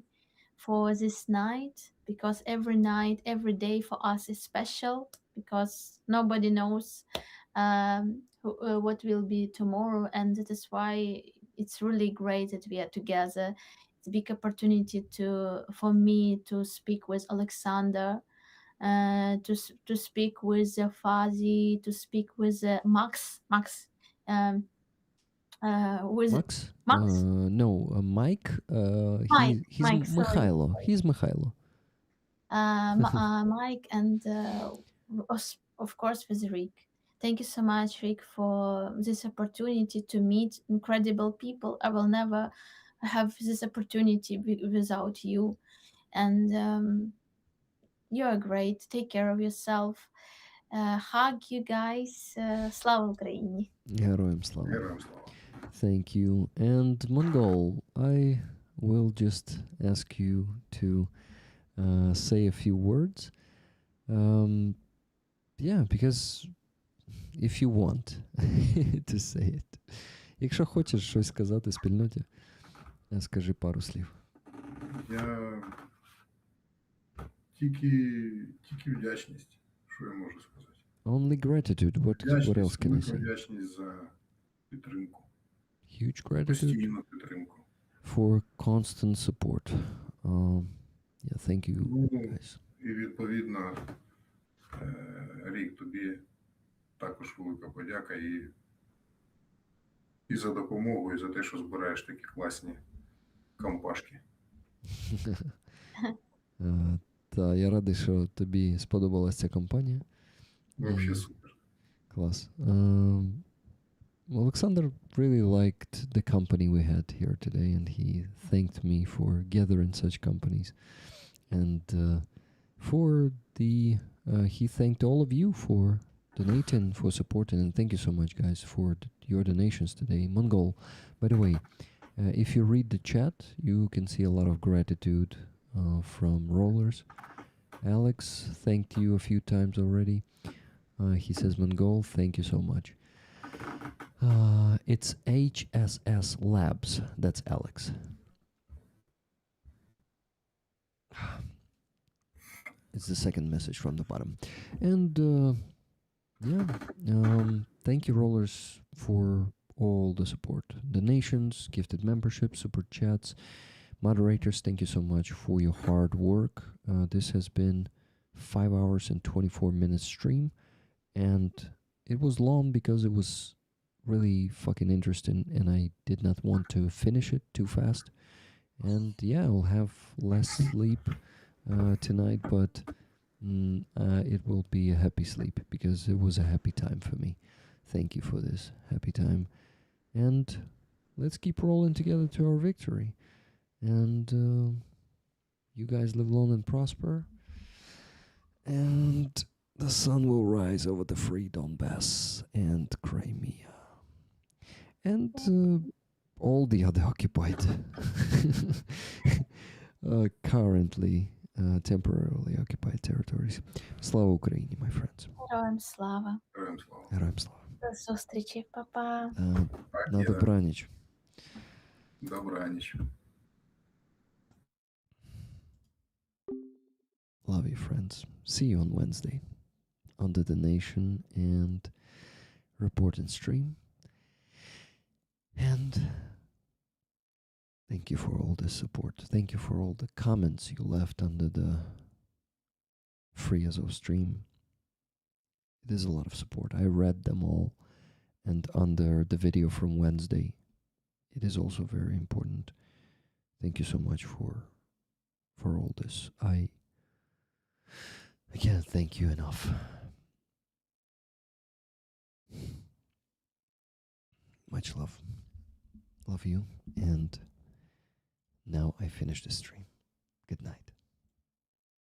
for this night, because every night, every day for us is special, because nobody knows what will be tomorrow, and that is why it's really great that we are together. It's a big opportunity for me to speak with Alexander, to speak with Fazi, to speak with Max. With Max? Max? No, Mike. He's Mike, Mikhailo. He's Mikhailo. Mike, and of course with Rick. Thank you so much, Rick, for this opportunity to meet incredible people. I will never have this opportunity without you. And you are great. Take care of yourself. Hug you guys. Слава Україні! Героям слава. Героям слава. Thank you. And Mongol, I will just ask you to say a few words. Yeah, because if you want to say it. Якщо хочеш щось сказати спільноті, скажи пару слів. Я тільки вдячність, що я можу сказати. Only gratitude. What else can I say? Вдячність за підтримку. Huge gratitude Постійну підтримку. for constant support. Yeah, thank you, guys. І відповідно, Рік, тобі також велика подяка і за допомогу, і за те, що збираєш такі класні компашки. Та я радий, що тобі сподобалася ця компанія. Взагалі супер. Клас. Alexander really liked the company we had here today, and he thanked me for gathering such companies. And he thanked all of you for donating, for supporting, and thank you so much, guys, for your donations today. Mongol, by the way, if you read the chat, you can see a lot of gratitude from rollers. Alex thanked you a few times already. He says, Mongol, thank you so much. It's HSS Labs. That's Alex. It's the second message from the bottom. And thank you, rollers, for all the support. Donations, gifted memberships, super chats. Moderators, thank you so much for your hard work. This has been 5 hours and 24 minutes stream, and it was long because it was really fucking interesting, and I did not want to finish it too fast. And yeah, I'll have less sleep tonight, but it will be a happy sleep because it was a happy time for me. Thank you for this happy time, and let's keep rolling together to our victory. And you guys live long and prosper, and the sun will rise over the free Donbass and Crimea and all the other occupied currently temporarily occupied territories. Slava Ukraini, my friends. Героям слава. Героям слава. Героям слава. До зустрічі, па-па. На добраніч. Добраніч. Love you, friends. See you on Wednesday on the donation and report and stream. And thank you for all the support. Thank you for all the comments you left under the Free Azov stream. It is a lot of support. I read them all. And under the video from Wednesday, it is also very important. Thank you so much for all this. I can't thank you enough. Much love. Love you. And now I finish the stream. Good night.